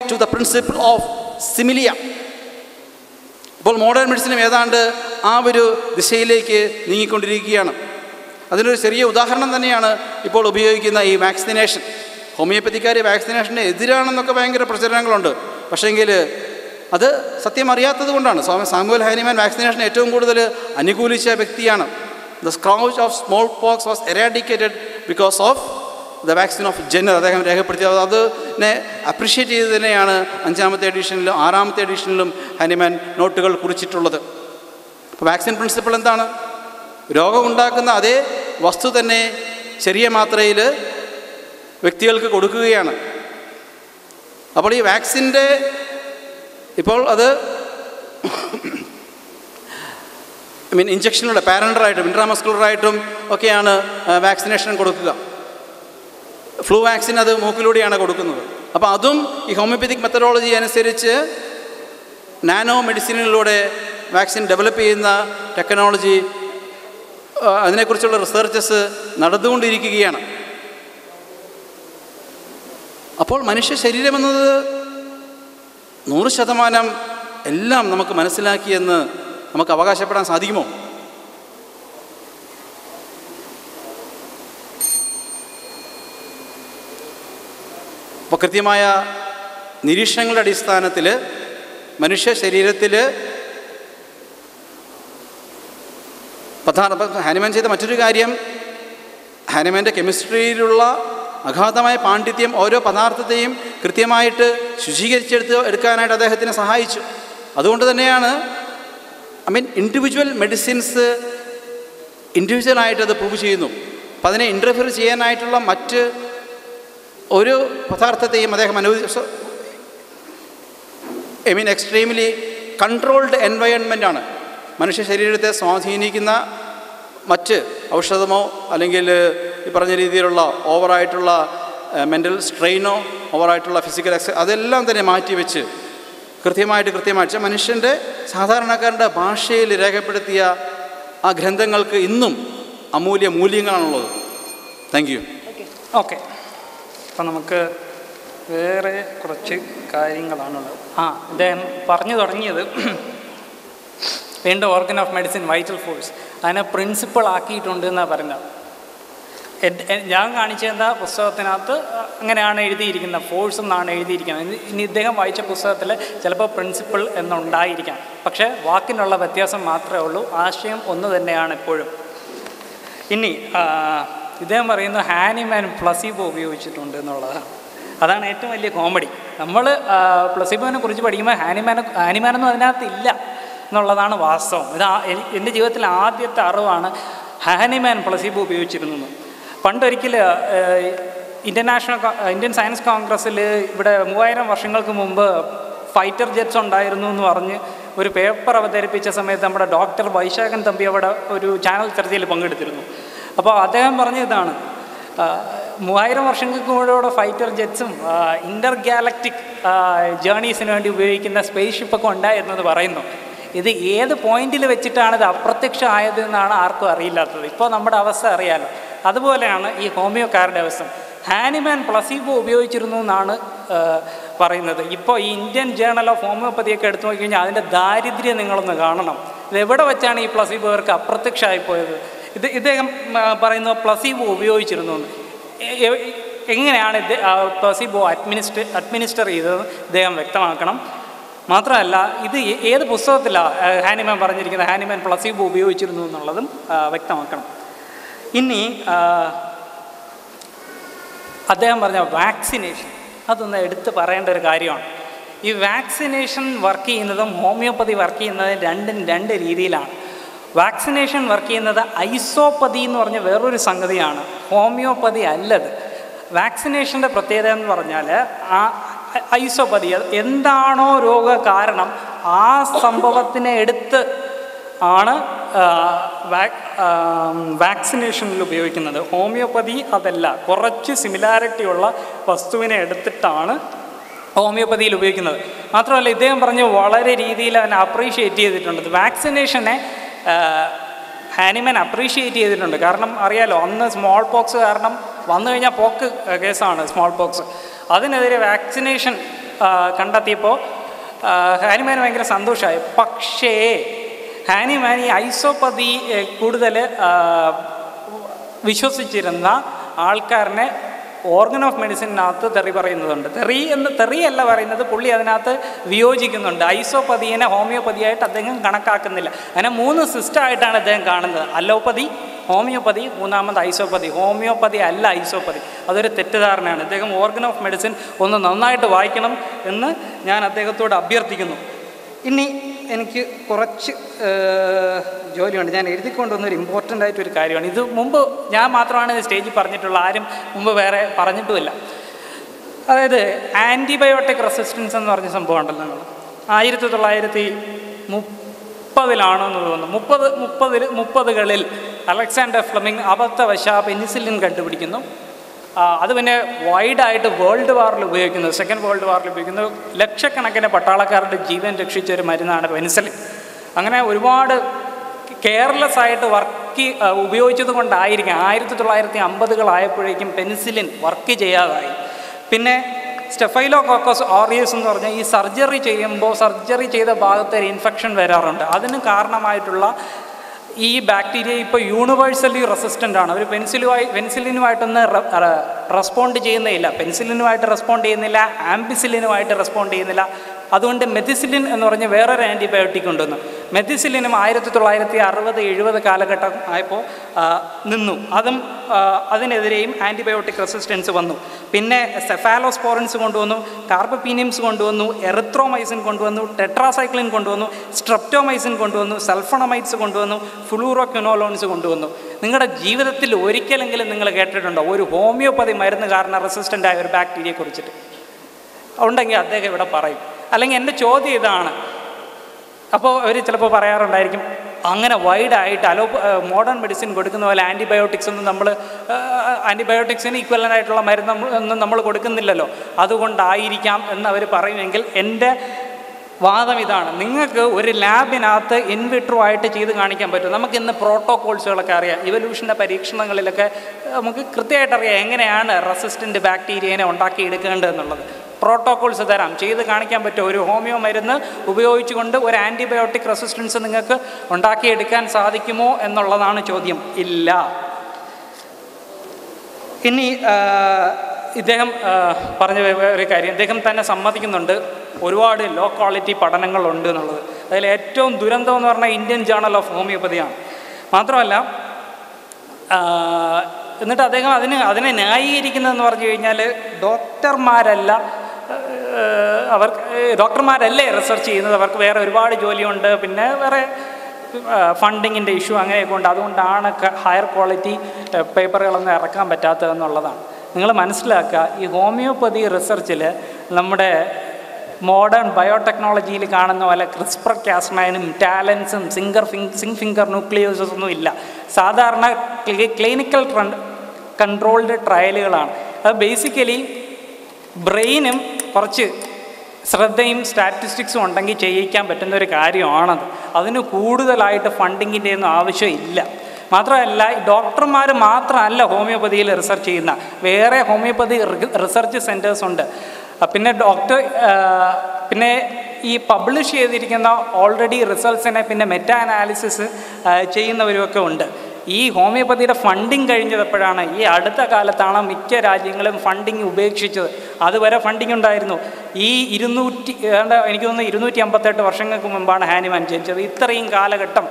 to the principle of similia. ഇപ്പോൾ മോഡേൺ മെഡിസിനും ഏതാണ്ട് ആ ഒരു ദിശയിലേക്ക് നീങ്ങിക്കൊണ്ടിരിക്കുകയാണ്. അതിനൊരു ചെറിയ ഉദാഹരണം തന്നെയാണ് ഇപ്പോൾ ഉപയോഗിക്കുന്ന ഈ വാക്സിനേഷൻ. ഹോമിയോപ്പതിക്കാർ വാക്സിനേഷന് എതിരാണെന്നൊക്കെ ഭയങ്കര പ്രചരണങ്ങളുണ്ട്. പക്ഷേങ്കിൽ അത് സത്യം അറിയാത്തത് കൊണ്ടാണ്. സാമുവൽ ഹനീമാൻ വാക്സിനേഷൻ ഏറ്റവും കൂടുതൽ അനുകൂലിച്ച വ്യക്തിയാണ്. The scourge of smallpox was eradicated because of the vaccine of Jenner. അദ്ദേഹം രേഖപ്പെടുത്തിയത് അതിനെ അപ്രിഷ്യേറ്റ് ചെയ്ത് തന്നെയാണ് 5ാമത്തെ എഡിഷനിലും 6ാമത്തെ എഡിഷനിലും ഹനീമാൻ നോട്ടുകൾ കുറിച്ചിട്ടുള്ളത്. അപ്പോൾ വാക്സിൻ പ്രിൻസിപ്പിൾ എന്താണ്? രോഗമുണ്ടാക്കുന്ന അതേ വസ്തു തന്നെ ചെറിയ മാത്രയിൽ വ്യക്തികൾക്ക് കൊടുക്കുകയാണ്. അപ്പോൾ ഈ വാക്സിൻ്റെ ഇപ്പോൾ അത് ഇഞ്ചക്ഷനിലൂടെ പാരൻഡറായിട്ടും ഇൻട്രാമസ്കുലറായിട്ടും ഒക്കെയാണ് വാക്സിനേഷൻ കൊടുക്കുക. ഫ്ലൂ വാക്സിൻ അത് മൂക്കിലൂടെയാണ് കൊടുക്കുന്നത്. അപ്പോൾ അതും ഈ ഹോമിയോപ്പതിക് മെത്തഡോളജി അനുസരിച്ച് നാനോ മെഡിസിനിലൂടെ വാക്സിൻ ഡെവലപ്പ് ചെയ്യുന്ന ടെക്നോളജി, അതിനെക്കുറിച്ചുള്ള റിസർച്ചസ് നടന്നുകൊണ്ടിരിക്കുകയാണ്. അപ്പോൾ മനുഷ്യ ശരീരമെന്നത് 100% എല്ലാം നമുക്ക് മനസ്സിലാക്കിയെന്ന് നമുക്ക് അവകാശപ്പെടാൻ സാധിക്കുമോ? അപ്പോൾ കൃത്യമായ നിരീക്ഷണങ്ങളുടെ അടിസ്ഥാനത്തിൽ മനുഷ്യ ശരീരത്തിൽ ഹനുമാൻ ചെയ്ത മറ്റൊരു കാര്യം, ഹനുമാൻ്റെ കെമിസ്ട്രിയിലുള്ള അഗാധമായ പാണ്ഡിത്യം ഓരോ പദാർത്ഥത്തെയും കൃത്യമായിട്ട് എടുക്കാനായിട്ട് അദ്ദേഹത്തിനെ സഹായിച്ചു. അതുകൊണ്ട് തന്നെയാണ് ഇൻഡിവിജ്വൽ മെഡിസിൻസ് ഇൻഡിവിജ്വലായിട്ട് അത് പ്രൂവ് ചെയ്യുന്നു. അപ്പം അതിനെ ഇൻ്റർഫിയർ ചെയ്യാനായിട്ടുള്ള മറ്റ് ഒരു പദാർത്ഥത്തെയും അദ്ദേഹം അനുവദിച്ചു. എക്സ്ട്രീംലി കൺട്രോൾഡ് എൻവയൺമെൻറ്റാണ് മനുഷ്യ ശരീരത്തെ സ്വാധീനിക്കുന്ന മറ്റ് ഔഷധമോ അല്ലെങ്കിൽ ഈ പറഞ്ഞ രീതിയിലുള്ള ഓവറായിട്ടുള്ള മെൻ്റൽ സ്ട്രെയിനോ ഓവറായിട്ടുള്ള ഫിസിക്കൽ അതെല്ലാം തന്നെ മാറ്റിവെച്ച് കൃത്യമായിട്ട് മനുഷ്യൻ്റെ സാധാരണക്കാരൻ്റെ ഭാഷയിൽ രേഖപ്പെടുത്തിയ ആ ഗ്രന്ഥങ്ങൾക്ക് ഇന്നും അമൂല്യ മൂല്യങ്ങളാണുള്ളത്. Thank you. ഓക്കെ, അപ്പം നമുക്ക് വേറെ കുറച്ച് കാര്യങ്ങളാണുള്ളത്. ഇദ്ദേഹം പറഞ്ഞു തുടങ്ങിയത് വീണ്ടും organ of medicine vital force, അതിനെ പ്രിൻസിപ്പിൾ ആക്കിയിട്ടുണ്ട് എന്നാണ് പറയുന്നത്. ഞാൻ കാണിച്ചു തന്ന പുസ്തകത്തിനകത്ത് അങ്ങനെയാണ് എഴുതിയിരിക്കുന്നത്, ഫോഴ്സ് എന്നാണ് എഴുതിയിരിക്കുന്നത്. ഇനി ഇദ്ദേഹം വായിച്ച പുസ്തകത്തിൽ ചിലപ്പോൾ പ്രിൻസിപ്പിൾ എന്നുണ്ടായിരിക്കാം, പക്ഷേ വാക്കിനുള്ള വ്യത്യാസം മാത്രമേ ഉള്ളൂ, ആശയം ഒന്ന് തന്നെയാണ് എപ്പോഴും. ഇനി ഇദ്ദേഹം പറയുന്നത് ഹാനിമാൻ പ്ലസീബോ ഉപയോഗിച്ചിട്ടുണ്ട് എന്നുള്ളതാണ്. അതാണ് ഏറ്റവും വലിയ കോമഡി. നമ്മൾ പ്ലസീബോനെ കുറിച്ച് പഠിക്കുമ്പോൾ ഹാനിമാനൊന്നും അതിനകത്ത് ഇല്ല എന്നുള്ളതാണ് വാസ്തവം. ഇത് എൻ്റെ ജീവിതത്തിൽ ആദ്യത്തെ അറിവാണ് ഹാനിമാൻ പ്ലസീബോ ഉപയോഗിച്ചിരുന്നത്. പണ്ടൊരിക്കൽ ഇന്ത്യൻ സയൻസ് കോൺഗ്രസ്സിൽ ഇവിടെ 3000 വർഷങ്ങൾക്ക് മുമ്പ് ഫൈറ്റർ ജെറ്റ്സ് ഉണ്ടായിരുന്നു എന്ന് പറഞ്ഞ് ഒരു പേപ്പർ അവതരിപ്പിച്ച സമയത്ത് നമ്മുടെ ഡോക്ടർ വൈശാഖൻ തമ്പി അവിടെ ഒരു ചാനൽ ചർച്ചയിൽ പങ്കെടുത്തിരുന്നു. അപ്പോൾ അദ്ദേഹം പറഞ്ഞ ഇതാണ്, 3000 വർഷങ്ങൾക്ക് മുമ്പ് ഫൈറ്റർ ജെറ്റ്സും ഇൻ്റർ ഗാലക്റ്റിക് ജേർണീസിന് വേണ്ടി ഉപയോഗിക്കുന്ന സ്പേസ് ഷിപ്പൊക്കെ ഉണ്ടായിരുന്നത് പറയുന്നു. ഇത് ഏത് പോയിന്റിൽ വെച്ചിട്ടാണ് ഇത് അപ്രത്യക്ഷമായത് എന്നാണ് ആർക്കും അറിയില്ലാത്തത്. ഇപ്പോൾ നമ്മുടെ അവസ്ഥ അറിയാമല്ലോ. അതുപോലെയാണ് ഈ ഹോമിയോക്കാരുടെ അവസ്ഥ. ഹാനിമാൻ പ്ലസീബോ ഉപയോഗിച്ചിരുന്നു എന്നാണ് പറയുന്നത്. ഇപ്പോൾ ഈ ഇന്ത്യൻ ജേർണൽ ഓഫ് ഹോമിയോപ്പതിയൊക്കെ എടുത്തു നോക്കിക്കഴിഞ്ഞാൽ അതിൻ്റെ ദാരിദ്ര്യം നിങ്ങളൊന്ന് കാണണം. ഇതെവിടെ വെച്ചാണ് ഈ പ്ലസീബോർക്ക് അപ്രത്യക്ഷമായിപ്പോയത്? ഇദ്ദേഹം പറയുന്നത് പ്ലസീബോ ഉപയോഗിച്ചിരുന്നു എന്ന്. എങ്ങനെയാണ് പ്ലസീബോ അഡ്മിനിസ്റ്റർ ചെയ്തത് ഇദ്ദേഹം വ്യക്തമാക്കണം. മാത്രമല്ല ഇത് ഏത് പുസ്തകത്തിലാണ് ഹാനിമാൻ പറഞ്ഞിരിക്കുന്നത് ഹാനിമാൻ പ്ലസീബോ ഉപയോഗിച്ചിരുന്നു എന്നുള്ളതും വ്യക്തമാക്കണം. ഇനി അദ്ദേഹം പറഞ്ഞ വാക്സിനേഷൻ, അതൊന്ന് എടുത്ത് പറയേണ്ട ഒരു കാര്യമാണ്. ഈ വാക്സിനേഷൻ വർക്ക് ചെയ്യുന്നതും ഹോമിയോപ്പതി വർക്ക് ചെയ്യുന്നതും രണ്ടും രണ്ട് രീതിയിലാണ്. വാക്സിനേഷൻ വർക്ക് ചെയ്യുന്നത് ഐസോപ്പതി എന്ന് പറഞ്ഞ വേറൊരു സംഗതിയാണ്, ഹോമിയോപ്പതി അല്ലത്. വാക്സിനേഷൻ്റെ പ്രത്യേകത എന്ന് പറഞ്ഞാൽ ആ ഐസോപ്പതി എന്താണോ രോഗകാരണം ആ സംഭവത്തിനെ എടുത്ത് ആണ് വാക്സിനേഷനിൽ ഉപയോഗിക്കുന്നത്. ഹോമിയോപ്പതി അതല്ല, കുറച്ച് സിമിലാരിറ്റി ഉള്ള വസ്തുവിനെ എടുത്തിട്ടാണ് ഹോമിയോപ്പതിയിൽ ഉപയോഗിക്കുന്നത്. മാത്രമല്ല ഇദ്ദേഹം പറഞ്ഞ് വളരെ രീതിയിൽ അവനെ അപ്രീഷിയേറ്റ് ചെയ്തിട്ടുണ്ട്. വാക്സിനേഷനെ ഹാനിമാൻ അപ്രീഷിയേറ്റ് ചെയ്തിട്ടുണ്ട്. കാരണം അറിയാലോ, അന്ന് സ്മോൾ പോക്സ് കാരണം വന്നു കഴിഞ്ഞാൽ പോക്ക് കേസാണ് സ്മോൾ പോക്സ്. അതിനെതിരെ വാക്സിനേഷൻ കണ്ടെത്തിയപ്പോൾ ഹാനിമാൻ ഭയങ്കര സന്തോഷമായി. പക്ഷേ ഹാനിമാൻ ഈ ഐസോപ്പതി കൂടുതൽ വിശ്വസിച്ചിരുന്ന ആൾക്കാരനെ ഓർഗൻ ഓഫ് മെഡിസിനകത്ത് തെറി പറയുന്നതുണ്ട്. തെറിയല്ല പറയുന്നത്, പുള്ളി അതിനകത്ത് വിയോജിക്കുന്നുണ്ട്. ഐസോപ്പതിയെ ഹോമിയോപ്പതിയായിട്ട് അദ്ദേഹം കണക്കാക്കുന്നില്ല. അങ്ങനെ 3 സിസ്റ്റമായിട്ടാണ് അദ്ദേഹം കാണുന്നത്: അലോപ്പതി, ഹോമിയോപ്പതി, മൂന്നാമത് ഐസോപ്പതി. ഹോമിയോപ്പതി അല്ല ഐസോപ്പതി. അതൊരു തെറ്റിദ്ധാരണയാണ്. അദ്ദേഹം ഓർഗൻ ഓഫ് മെഡിസിൻ ഒന്ന് നന്നായിട്ട് വായിക്കണം എന്ന് ഞാൻ അദ്ദേഹത്തോട് അഭ്യർത്ഥിക്കുന്നു. ഇനി എനിക്ക് കുറച്ച് ജോലിയുണ്ട്. ഞാൻ എഴുതിക്കൊണ്ടുവന്നൊരു ഇമ്പോർട്ടൻ്റ് ആയിട്ടൊരു കാര്യമാണ്. ഇത് മുമ്പ് ഞാൻ മാത്രമാണ് ഇത് സ്റ്റേജിൽ പറഞ്ഞിട്ടുള്ള, ആരും മുമ്പ് വേറെ പറഞ്ഞിട്ടുമില്ല. അതായത് ആൻറ്റിബയോട്ടിക് റെസിസ്റ്റൻസ് എന്ന് പറഞ്ഞ സംഭവം ഉണ്ടല്ലോ. നമ്മൾ 1930-ലാണെന്ന് തോന്നുന്നു, 30-കളിൽ അലക്സാണ്ടർ ഫ്ലെമിംഗ് അബദ്ധവശാ പെനിസിലിൻ കണ്ടുപിടിക്കുന്നു. അത് പിന്നെ വൈഡായിട്ട് വേൾഡ് വാറിൽ ഉപയോഗിക്കുന്നത്, സെക്കൻഡ് വേൾഡ് വാറിൽ ഉപയോഗിക്കുന്നത്, ലക്ഷക്കണക്കിന് പട്ടാളക്കാരുടെ ജീവൻ രക്ഷിച്ച ഒരു മരുന്നാണ് പെനിസിലിൻ. അങ്ങനെ ഒരുപാട് കെയർലെസ് ആയിട്ട് ഉപയോഗിച്ചത് കൊണ്ടായിരിക്കാം 1950-കളായപ്പോഴേക്കും പെനിസിലിൻ വർക്ക് ചെയ്യാതായി. പിന്നെ സ്റ്റെഫൈലോകോക്കസ് ഓറിയസ് എന്ന് പറഞ്ഞാൽ ഈ സർജറി ചെയ്ത ഭാഗത്ത് ഒരു ഇൻഫെക്ഷൻ വരാറുണ്ട്. അതിന് കാരണമായിട്ടുള്ള ഈ ബാക്ടീരിയ ഇപ്പോൾ യൂണിവേഴ്സലി റെസിസ്റ്റൻ്റ് ആണ്. അവർ പെനിസിലിനുമായിട്ടൊന്ന് റെസ്പോണ്ട് ചെയ്യുന്നില്ല, പെനിസിലിനുമായിട്ട് റെസ്പോണ്ട് ചെയ്യുന്നില്ല, ആംപിസിലിനുമായിട്ട് റെസ്പോണ്ട് ചെയ്യുന്നില്ല. അതുകൊണ്ട് മെഥിസിലിൻ എന്ന് പറഞ്ഞ് വേറൊരു ആൻറ്റിബയോട്ടിക് ഉണ്ടെന്ന്. മെഥിസിലിനും 1960-70 കാലഘട്ടം ആയപ്പോൾ നിന്നു. അതിനെതിരെയും ആൻറ്റിബയോട്ടിക് റെസിസ്റ്റൻസ് വന്നു. പിന്നെ സെഫാലോസ്പോറിൻസ് കൊണ്ടുവന്നു, കാർബപീനിയംസ് കൊണ്ടുവന്നു, എറിത്രോമൈസിൻ കൊണ്ടുവന്നു, ടെട്രാസൈക്ലിൻ കൊണ്ടുവന്നു, സ്ട്രെപ്റ്റോമൈസിൻ കൊണ്ടുവന്നു, സൾഫണമൈറ്റ്സ് കൊണ്ടുവന്നു, ഫ്ലൂറോക്വിനോലോൺസ് കൊണ്ടുവന്നു. നിങ്ങളുടെ ജീവിതത്തിൽ ഒരിക്കലെങ്കിലും നിങ്ങൾ കേട്ടിട്ടുണ്ടോ ഒരു ഹോമിയോപ്പതി മരുന്ന് കാരണം റെസിസ്റ്റൻ്റ് ആയ ഒരു ബാക്ടീരിയയെ കുറിച്ചിട്ട്? ഉണ്ടെങ്കിൽ അദ്ദേഹം ഇവിടെ പറയും. അല്ലെങ്കിൽ എൻ്റെ ചോദ്യം ഇതാണ്. അപ്പോൾ അവർ ചിലപ്പോൾ പറയാറുണ്ടായിരിക്കും, അങ്ങനെ വൈഡായിട്ട് മോഡേൺ മെഡിസിൻ കൊടുക്കുന്ന പോലെ ആൻറ്റിബയോട്ടിക്സ് ഒന്നും ആൻറ്റിബയോട്ടിക്സിന് ഈക്വലൻ്റ് ആയിട്ടുള്ള മരുന്ന് ഒന്നും നമ്മൾ കൊടുക്കുന്നില്ലല്ലോ, അതുകൊണ്ടായിരിക്കാം എന്നവർ പറയുമെങ്കിൽ എൻ്റെ വാദം ഇതാണ്. നിങ്ങൾക്ക് ഒരു ലാബിനകത്ത് ഇൻവിട്രോ ആയിട്ട് ചെയ്ത് കാണിക്കാൻ പറ്റും. നമുക്കിന്ന് പ്രോട്ടോകോൾസുകളൊക്കെ അറിയാം. ഇവല്യൂഷൻ്റെ പരീക്ഷണങ്ങളിലൊക്കെ നമുക്ക് കൃത്യമായിട്ട് അറിയാം എങ്ങനെയാണ് റെസിസ്റ്റൻ്റ് ബാക്ടീരിയനെ ഉണ്ടാക്കിയെടുക്കേണ്ടതെന്നുള്ളത്. പ്രോട്ടോകോൾസ് തരാം, ചെയ്ത് കാണിക്കാൻ പറ്റും. ഒരു ഹോമിയോ മരുന്ന് ഉപയോഗിച്ചുകൊണ്ട് ഒരു ആൻറ്റിബയോട്ടിക് റെസിസ്റ്റൻസ് നിങ്ങൾക്ക് ഉണ്ടാക്കിയെടുക്കാൻ സാധിക്കുമോ എന്നുള്ളതാണ് ചോദ്യം. ഇല്ല. ഇനി ഇദ്ദേഹം പറഞ്ഞ ഒരു കാര്യം, ഇദ്ദേഹം തന്നെ സമ്മതിക്കുന്നുണ്ട് ഒരുപാട് ലോ ക്വാളിറ്റി പഠനങ്ങളുണ്ട് എന്നുള്ളത്. അതിൽ ഏറ്റവും ദുരന്തം എന്ന് പറഞ്ഞാൽ ഇന്ത്യൻ ജേണൽ ഓഫ് ഹോമിയോപ്പതിയാണ്. മാത്രമല്ല എന്നിട്ട് അദ്ദേഹം അതിനെ ന്യായീകരിക്കുന്നതെന്ന് പറഞ്ഞു കഴിഞ്ഞാൽ ഡോക്ടർമാരല്ലേ റിസർച്ച് ചെയ്യുന്നത്, അവർക്ക് വേറെ ഒരുപാട് ജോലിയുണ്ട്, പിന്നെ വേറെ ഫണ്ടിങ്ങിൻ്റെ ഇഷ്യൂ അങ്ങനെയൊക്കെ ഉണ്ട്, അതുകൊണ്ടാണ് ഹയർ ക്വാളിറ്റി പേപ്പറുകളൊന്നും ഇറക്കാൻ പറ്റാത്തതെന്നുള്ളതാണ്. നിങ്ങൾ മനസ്സിലാക്കുക, ഈ ഹോമിയോപ്പതി റിസർച്ചിൽ നമ്മുടെ മോഡേൺ ബയോടെക്നോളജിയിൽ കാണുന്ന പോലെ ക്രിസ്പർ കാസ്നൈനും ടാലൻസും സിംഗ് ഫിംഗർ ന്യൂക്ലിയോസസ് ഒന്നും ഇല്ല. സാധാരണ ക്ലിനിക്കൽ കൺട്രോൾഡ് ട്രയലുകളാണ്. അത് ബേസിക്കലി ബ്രെയിനും കുറച്ച് ശ്രദ്ധയും സ്റ്റാറ്റിസ്റ്റിക്സും ഉണ്ടെങ്കിൽ ചെയ്യിക്കാൻ പറ്റുന്ന ഒരു കാര്യമാണത്. അതിന് കൂടുതലായിട്ട് ഫണ്ടിങ്ങിൻ്റെ ഒന്നും ആവശ്യമില്ല. മാത്രമല്ല, ഡോക്ടർമാർ മാത്രമല്ല ഹോമിയോപ്പതിയിൽ റിസർച്ച് ചെയ്യുന്ന, വേറെ ഹോമിയോപ്പതി റിസർച്ച് സെൻറ്റേഴ്സ് ഉണ്ട്. പിന്നെ ഈ പബ്ലിഷ് ചെയ്തിരിക്കുന്ന ഓൾറെഡി റിസൾട്ട്സിനെ പിന്നെ മെറ്റാ അനാലിസിസ് ചെയ്യുന്നവരുമൊക്കെ ഉണ്ട്. ഈ ഹോമിയോപ്പതിയുടെ ഫണ്ടിങ് കഴിഞ്ഞപ്പോഴാണ്, ഈ അടുത്ത കാലത്താണ് മിക്ക രാജ്യങ്ങളും ഫണ്ടിങ് ഉപേക്ഷിച്ചത്. അതുവരെ ഫണ്ടിങ് ഉണ്ടായിരുന്നു. എനിക്ക് തോന്നുന്നു 258 വർഷങ്ങൾക്ക് മുമ്പാണ് ഹാനിമാൻ ജനിച്ചത്. ഇത്രയും കാലഘട്ടം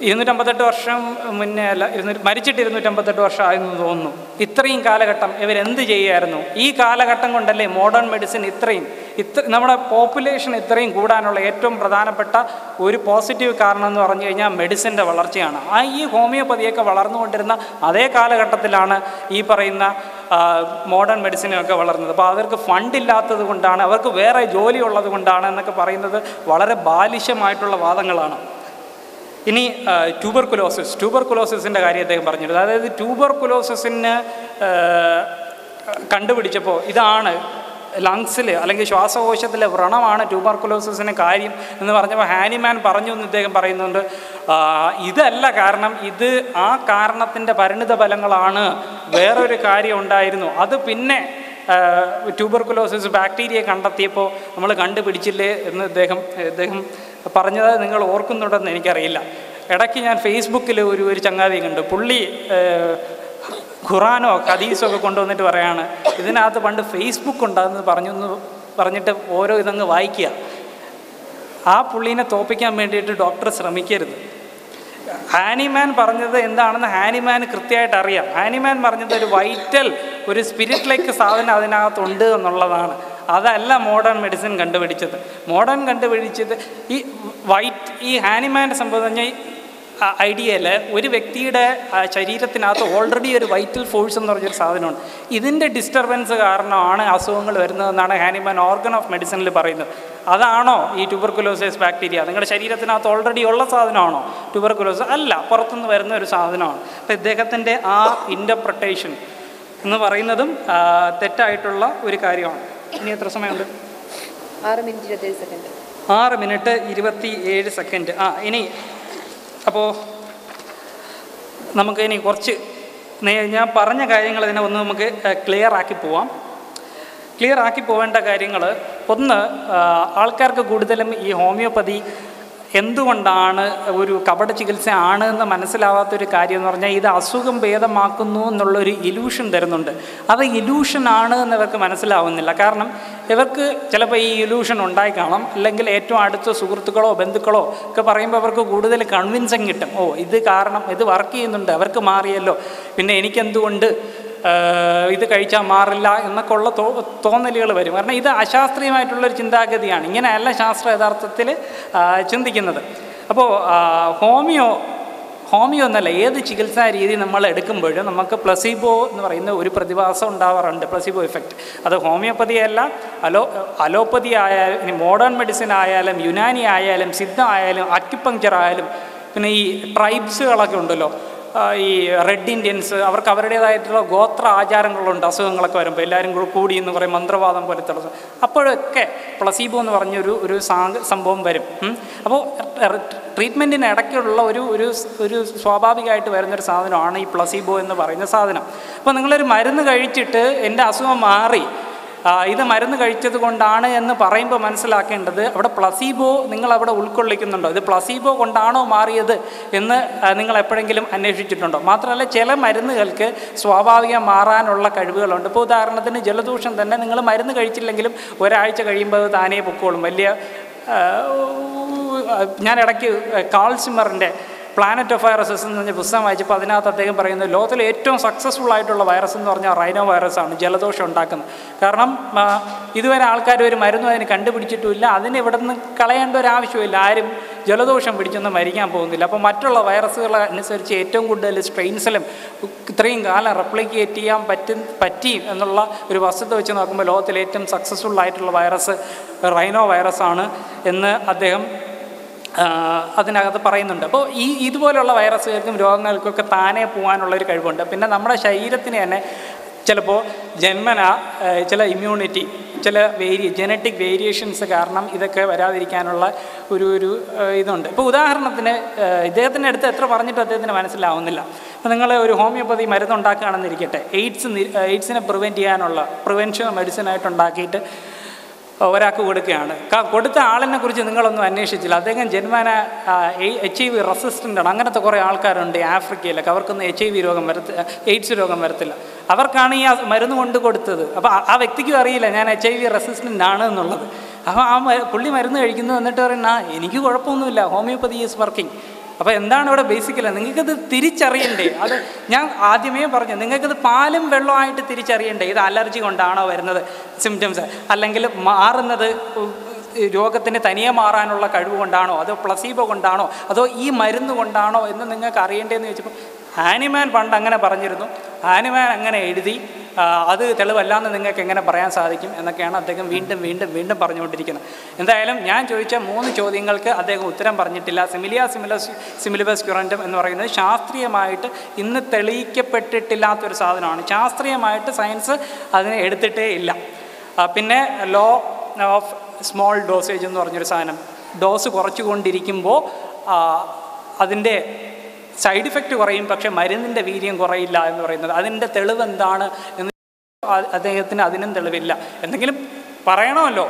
258 വർഷം മുന്നേ അല്ല, മരിച്ചിട്ട് 258 വർഷമായെന്ന് തോന്നുന്നു. ഇത്രയും കാലഘട്ടം ഇവരെന്ത് ചെയ്യുമായിരുന്നു? ഈ കാലഘട്ടം കൊണ്ടല്ലേ മോഡേൺ മെഡിസിൻ നമ്മുടെ പോപ്പുലേഷൻ ഇത്രയും കൂടാനുള്ള ഏറ്റവും പ്രധാനപ്പെട്ട ഒരു പോസിറ്റീവ് കാരണം എന്ന് പറഞ്ഞു കഴിഞ്ഞാൽ മെഡിസിൻ്റെ വളർച്ചയാണ്. ഈ ഹോമിയോപ്പതിയൊക്കെ വളർന്നുകൊണ്ടിരുന്ന അതേ കാലഘട്ടത്തിലാണ് ഈ പറയുന്ന മോഡേൺ മെഡിസിനൊക്കെ വളർന്നത്. അപ്പോൾ അവർക്ക് ഫണ്ടില്ലാത്തത് കൊണ്ടാണ്, അവർക്ക് വേറെ ജോലി ഉള്ളത് കൊണ്ടാണ് എന്നൊക്കെ പറയുന്നത് വളരെ ബാലിശമായിട്ടുള്ള വാദങ്ങളാണ്. ഇനി ട്യൂബർകുലോസിൻ്റെ കാര്യം അദ്ദേഹം പറഞ്ഞിട്ടുണ്ട്. അതായത് ട്യൂബർകുലോസിന് കണ്ടുപിടിച്ചപ്പോൾ ഇതാണ് ലങ്സിൽ അല്ലെങ്കിൽ ശ്വാസകോശത്തിലെ വ്രണമാണ് ട്യൂബർകുലോസിന് കാര്യം എന്ന് പറഞ്ഞപ്പോൾ ഹാനിമാൻ പറഞ്ഞു എന്ന് ഇദ്ദേഹം പറയുന്നുണ്ട്. ഇതല്ല കാരണം, ഇത് ആ കാരണത്തിൻ്റെ പരിണിത ഫലങ്ങളാണ്. വേറൊരു കാര്യം ഉണ്ടായിരുന്നു, അത് പിന്നെ ട്യൂബർകുലോസിസ് ബാക്ടീരിയ കണ്ടെത്തിയപ്പോൾ നമ്മൾ കണ്ടുപിടിച്ചില്ലേ എന്ന് ഇദ്ദേഹം പറഞ്ഞത് നിങ്ങൾ ഓർക്കുന്നുണ്ടെന്ന് എനിക്കറിയില്ല. ഇടയ്ക്ക് ഞാൻ ഫേസ്ബുക്കിൽ ഒരു ചങ്ങാതി കണ്ടു. പുള്ളി ഖുറാനോ ഹദീസോ ഒക്കെ കൊണ്ടുവന്നിട്ട് പറയാണ്, ഇതിനകത്ത് പണ്ട് ഫേസ്ബുക്ക് ഉണ്ടാകുന്നത് പറഞ്ഞിട്ട് ഓരോ ഇതങ്ങ് വായിക്കുക. ആ പുള്ളീനെ തോപ്പിക്കാൻ വേണ്ടിയിട്ട് ഡോക്ടർ ശ്രമിക്കരുത്. ഹാനിമാൻ പറഞ്ഞത് എന്താണെന്ന് ഹാനിമാൻ കൃത്യമായിട്ട് അറിയാം. ഹാനിമാൻ പറഞ്ഞത് ഒരു സ്പിരിറ്റ് സാധനം അതിനകത്തുണ്ട് എന്നുള്ളതാണ്. അതല്ല മോഡേൺ മെഡിസിൻ കണ്ടുപിടിച്ചത്. ഈ ഹാനിമാൻ്റെ സംഭവം പറഞ്ഞാൽ ഐഡിയയിൽ ഒരു വ്യക്തിയുടെ ശരീരത്തിനകത്ത് ഓൾറെഡി ഒരു വൈറ്റൽ ഫോഴ്സ് എന്ന് പറഞ്ഞൊരു സാധനമുണ്ട്. ഇതിൻ്റെ ഡിസ്റ്റർബൻസ് കാരണമാണ് അസുഖങ്ങൾ വരുന്നതെന്നാണ് ഹാനിമാൻ ഓർഗൻ ഓഫ് മെഡിസിനിൽ പറയുന്നത്. അതാണോ ഈ ട്യൂബർകുലോസിസ് ബാക്ടീരിയ? നിങ്ങളുടെ ശരീരത്തിനകത്ത് ഓൾറെഡി ഉള്ള സാധനമാണോ ട്യൂബർകുലോസിസ്? അല്ല, പുറത്തുനിന്ന് വരുന്ന ഒരു സാധനമാണ്. അപ്പോൾ ഇദ്ദേഹത്തിൻ്റെ ആ ഇൻ്റർപ്രിട്ടേഷൻ എന്ന് പറയുന്നതും തെറ്റായിട്ടുള്ള ഒരു കാര്യമാണ്. ഇനി എത്ര സമയമുണ്ട്? 6 മിനിറ്റ് 27 സെക്കൻഡ്. ഇനി അപ്പോൾ നമുക്ക് ഇനി കുറച്ച് ഞാൻ പറഞ്ഞ കാര്യങ്ങൾ ഇതിനെ ഒന്ന് നമുക്ക് ക്ലിയർ ആക്കി പോവേണ്ട കാര്യങ്ങൾ. ഒന്ന്, ആൾക്കാർക്ക് കൂടുതലും ഈ ഹോമിയോപ്പതി എന്തുകൊണ്ടാണ് ഒരു കപട ചികിത്സ ആണ് എന്ന് മനസ്സിലാവാത്തൊരു കാര്യം എന്ന് പറഞ്ഞാൽ, ഇത് അസുഖം ഭേദമാക്കുന്നു എന്നുള്ളൊരു ഇലൂഷൻ തരുന്നുണ്ട്. അത് ഇലൂഷനാണ് എന്ന് ഇവർക്ക് മനസ്സിലാവുന്നില്ല. കാരണം ഇവർക്ക് ചിലപ്പോൾ ഈ ഇലൂഷൻ ഉണ്ടായി കാണാം, അല്ലെങ്കിൽ ഏറ്റവും അടുത്ത സുഹൃത്തുക്കളോ ബന്ധുക്കളോ ഒക്കെ പറയുമ്പോൾ അവർക്ക് കൂടുതൽ കൺവിൻസിങ് കിട്ടും. ഇത് കാരണം ഇത് വർക്ക് ചെയ്യുന്നുണ്ട്, അവർക്ക് മാറിയല്ലോ, പിന്നെ എനിക്കെന്തുകൊണ്ട് ഇത് കഴിച്ചാൽ മാറില്ല എന്നൊക്കെ ഉള്ള തോന്നലുകൾ വരും. കാരണം ഇത് അശാസ്ത്രീയമായിട്ടുള്ളൊരു ചിന്താഗതിയാണ്. ഇങ്ങനെയല്ല ശാസ്ത്രം യഥാർത്ഥത്തിൽ ചിന്തിക്കുന്നത്. അപ്പോൾ ഹോമിയോ എന്നല്ല, ഏത് ചികിത്സാ രീതി നമ്മൾ എടുക്കുമ്പോഴും നമുക്ക് പ്ലസീബോ എന്ന് പറയുന്ന ഒരു പ്രതിഭാസം ഉണ്ടാവാറുണ്ട്, പ്ലസീബോ ഇഫക്റ്റ്. അത് ഹോമിയോപ്പതി അല്ല, അലോപ്പതി ആയാലും, ഇനി മോഡേൺ മെഡിസിൻ ആയാലും, യുനാനി ആയാലും, സിദ്ധ ആയാലും, അക്യുപങ്ക്ചർ ആയാലും, പിന്നെ ഈ ട്രൈബ്സുകളൊക്കെ ഉണ്ടല്ലോ, ഈ റെഡ് ഇന്ത്യൻസ്, അവർക്ക് അവരുടേതായിട്ടുള്ള ഗോത്ര ആചാരങ്ങളുണ്ട്. അസുഖങ്ങളൊക്കെ വരുമ്പോൾ എല്ലാവരും കൂടി എന്ന് പറയും, മന്ത്രവാദം പോലത്തെ. അപ്പോഴൊക്കെ പ്ലസീബോ എന്ന് പറഞ്ഞൊരു സംഭവം വരും. അപ്പോൾ ട്രീറ്റ്മെൻറ്റിന് ഇടയ്ക്കുള്ള ഒരു സ്വാഭാവികമായിട്ട് വരുന്നൊരു സാധനമാണ് ഈ പ്ലസീബോ എന്ന് പറയുന്ന സാധനം. അപ്പോൾ നിങ്ങളൊരു മരുന്ന് കഴിച്ചിട്ട് എൻ്റെ അസുഖം മാറി ഇത് മരുന്ന് കഴിച്ചത് കൊണ്ടാണ് എന്ന് പറയുമ്പോൾ മനസ്സിലാക്കേണ്ടത് അവിടെ പ്ലസീബോ നിങ്ങളവിടെ ഉൾക്കൊള്ളിക്കുന്നുണ്ടോ, ഇത് പ്ലസീബോ കൊണ്ടാണോ മാറിയത് എന്ന് നിങ്ങൾ എപ്പോഴെങ്കിലും അന്വേഷിച്ചിട്ടുണ്ടോ? മാത്രമല്ല ചില മരുന്നുകൾക്ക് സ്വാഭാവികം മാറാനുള്ള കഴിവുകളുണ്ട്. ഇപ്പോൾ ഉദാഹരണത്തിന് ജലദോഷം തന്നെ നിങ്ങൾ മരുന്ന് കഴിച്ചില്ലെങ്കിലും ഒരാഴ്ച കഴിയുമ്പോൾ അത് താനേ പൊക്കോളും. വലിയ ഞാൻ ഇടയ്ക്ക് കാൾ സിമ്മറിൻ്റെ പ്ലാനറ്റ് ഓഫ് വൈറസസ് എന്ന് പറഞ്ഞ പുസ്തകം വായിച്ചപ്പോൾ അതിനകത്ത് അദ്ദേഹം പറയുന്നത് ലോകത്തിലെ ഏറ്റവും സക്സസ്ഫുൾ ആയിട്ടുള്ള വൈറസ് എന്ന് പറഞ്ഞാൽ റൈനോ വൈറസാണ് ജലദോഷം ഉണ്ടാക്കുന്നത്. കാരണം ഇതുവരെ ആൾക്കാർ ഒരു മരുന്നും അതിന് കണ്ടുപിടിച്ചിട്ടുമില്ല, അതിന് ഇവിടെ നിന്ന് കളയേണ്ട ഒരു ആവശ്യമില്ല, ആരും ജലദോഷം പിടിച്ചൊന്നും മരിക്കാൻ പോകുന്നില്ല. അപ്പോൾ മറ്റുള്ള വൈറസുകൾ അനുസരിച്ച് ഏറ്റവും കൂടുതൽ സ്ട്രെയിൻസിലും ഇത്രയും കാലം റെപ്ലിക്കേറ്റ് ചെയ്യാൻ പറ്റിയും എന്നുള്ള ഒരു വസ്തുത വെച്ച് നോക്കുമ്പോൾ ലോകത്തിലെ ഏറ്റവും സക്സസ്ഫുൾ ആയിട്ടുള്ള വൈറസ് റൈനോ വൈറസാണ് എന്ന് അദ്ദേഹം അതിനകത്ത് പറയുന്നുണ്ട്. അപ്പോൾ ഇതുപോലെയുള്ള വൈറസുകൾക്കും രോഗങ്ങൾക്കൊക്കെ താനേ പോകാനുള്ളൊരു കഴിവുണ്ട്. പിന്നെ നമ്മുടെ ശരീരത്തിന് തന്നെ ചിലപ്പോൾ ജന്മന ചില ഇമ്മ്യൂണിറ്റി, ചില ജനറ്റിക് വേരിയേഷൻസ് കാരണം ഇതൊക്കെ വരാതിരിക്കാനുള്ള ഒരു ഇതുണ്ട്. ഇപ്പോൾ ഉദാഹരണത്തിന് ഇദ്ദേഹത്തിൻ്റെ അടുത്ത് എത്ര പറഞ്ഞിട്ടും അദ്ദേഹത്തിന് മനസ്സിലാവുന്നില്ല. അപ്പോൾ നിങ്ങൾ ഒരു ഹോമിയോപ്പതി മരുന്നുണ്ടാക്കുകയാണെന്നിരിക്കട്ടെ, എയ്ഡ്സിനെ പ്രിവെൻറ്റ് ചെയ്യാനുള്ള പ്രിവെൻഷൻ മെഡിസിനായിട്ടുണ്ടാക്കിയിട്ട് ഒരാൾക്ക് കൊടുക്കുകയാണ്. കൊടുത്ത ആളിനെ കുറിച്ച് നിങ്ങളൊന്നും അന്വേഷിച്ചില്ല. അദ്ദേഹം ജന്മന HIV റെസിസ്റ്റൻ്റാണ്. അങ്ങനത്തെ കുറേ ആൾക്കാരുണ്ട് ആഫ്രിക്കയിലൊക്കെ, അവർക്കൊന്നും HIV രോഗം എയ്ഡ്സ് രോഗം വരത്തില്ല. അവർക്കാണ് ഈ മരുന്ന് കൊണ്ട് കൊടുത്തത്. അപ്പോൾ ആ വ്യക്തിക്കും അറിയില്ല ഞാൻ HIV റെസിസ്റ്റൻ്റ് ആണ് എന്നുള്ളത്. അപ്പോൾ പുള്ളി മരുന്ന് കഴിക്കുന്നു, എന്നിട്ട് പറയുന്ന എനിക്ക് കുഴപ്പമൊന്നുമില്ല, ഹോമിയോപ്പതി ഈസ് വർക്കിംഗ്. അപ്പോൾ എന്താണ് ഇവിടെ ബേസിക്കലി നിങ്ങൾക്കത് തിരിച്ചറിയണ്ടേ? അത് ഞാൻ ആദ്യമേ പറഞ്ഞു, നിങ്ങൾക്കത് പാലും വെള്ളമായിട്ട് തിരിച്ചറിയണ്ടേ. ഇത് അലർജി കൊണ്ടാണോ വരുന്നത് സിംറ്റംസ്, അല്ലെങ്കിൽ മാറുന്നത് രോഗത്തിന് തനിയെ മാറാനുള്ള കഴിവ് കൊണ്ടാണോ, അതോ പ്ലസീബോ കൊണ്ടാണോ, അതോ ഈ മരുന്ന് കൊണ്ടാണോ എന്ന് നിങ്ങൾക്ക് അറിയേണ്ടതെന്ന് ചോദിച്ചപ്പോൾ ഹാനിമാൻ പണ്ട് അങ്ങനെ പറഞ്ഞിരുന്നു, ഹാനിമാൻ അങ്ങനെ എഴുതി, അത് തെളിവല്ലാന്ന് നിങ്ങൾക്ക് എങ്ങനെ പറയാൻ സാധിക്കും എന്നൊക്കെയാണ് അദ്ദേഹം വീണ്ടും വീണ്ടും വീണ്ടും പറഞ്ഞുകൊണ്ടിരിക്കുന്നത്. എന്തായാലും ഞാൻ ചോദിച്ച 3 ചോദ്യങ്ങൾക്ക് അദ്ദേഹം ഉത്തരം പറഞ്ഞിട്ടില്ല. സിമിലിബസ് ക്യുറൻറ്റം എന്ന് പറയുന്നത് ശാസ്ത്രീയമായിട്ട് ഇന്ന് തെളിയിക്കപ്പെട്ടിട്ടില്ലാത്തൊരു സാധനമാണ്. ശാസ്ത്രീയമായിട്ട് സയൻസ് അതിനെ എടുത്തിട്ടേ ഇല്ല. പിന്നെ ലോ ഓഫ് സ്മോൾ ഡോസേജ് എന്ന് പറഞ്ഞൊരു സാധനം, ഡോസ് കുറച്ചുകൊണ്ടിരിക്കുമ്പോൾ അതിൻ്റെ സൈഡ് ഇഫക്റ്റ് കുറയും, പക്ഷേ മരുന്നിൻ്റെ വീര്യം കുറയില്ല എന്ന് പറയുന്നത് അതിൻ്റെ തെളിവ് എന്താണ് എന്ന് അദ്ദേഹത്തിന് അതിനും തെളിവില്ല. എന്തെങ്കിലും പറയണമല്ലോ.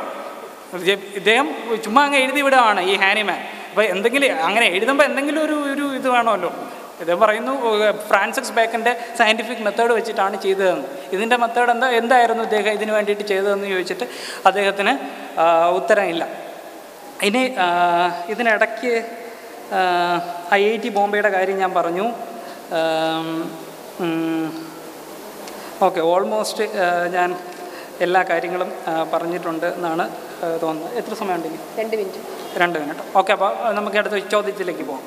ഇദ്ദേഹം ചുമ്മാ അങ്ങ് എഴുതി വിടുകയാണ് ഈ ഹാനിമാൻ. അപ്പോൾ എന്തെങ്കിലും അങ്ങനെ എഴുതുമ്പോൾ എന്തെങ്കിലും ഒരു ഇത് വേണമല്ലോ. ഇദ്ദേഹം പറയുന്നു ഫ്രാൻസിസ് ബേക്കൻ്റെ സയൻറ്റിഫിക് മെത്തേഡ് വെച്ചിട്ടാണ് ചെയ്തതെന്ന്. ഇതിൻ്റെ മെത്തേഡ് എന്തായിരുന്നു ഇദ്ദേഹം ഇതിന് വേണ്ടിയിട്ട് ചെയ്തതെന്ന് ചോദിച്ചിട്ട് അദ്ദേഹത്തിന് ഉത്തരമില്ല. ഇനി ഇതിനിടയ്ക്ക് IIT ബോംബെയുടെ കാര്യം ഞാൻ പറഞ്ഞു. ഓക്കെ, ഓൾമോസ്റ്റ് ഞാൻ എല്ലാ കാര്യങ്ങളും പറഞ്ഞിട്ടുണ്ട് എന്നാണ് തോന്നുന്നത്. എത്ര സമയം ഉണ്ടെങ്കിൽ 2 മിനിറ്റ്. ഓക്കെ, അപ്പോൾ നമുക്ക് അടുത്ത ചോദ്യത്തിലേക്ക് പോകാം.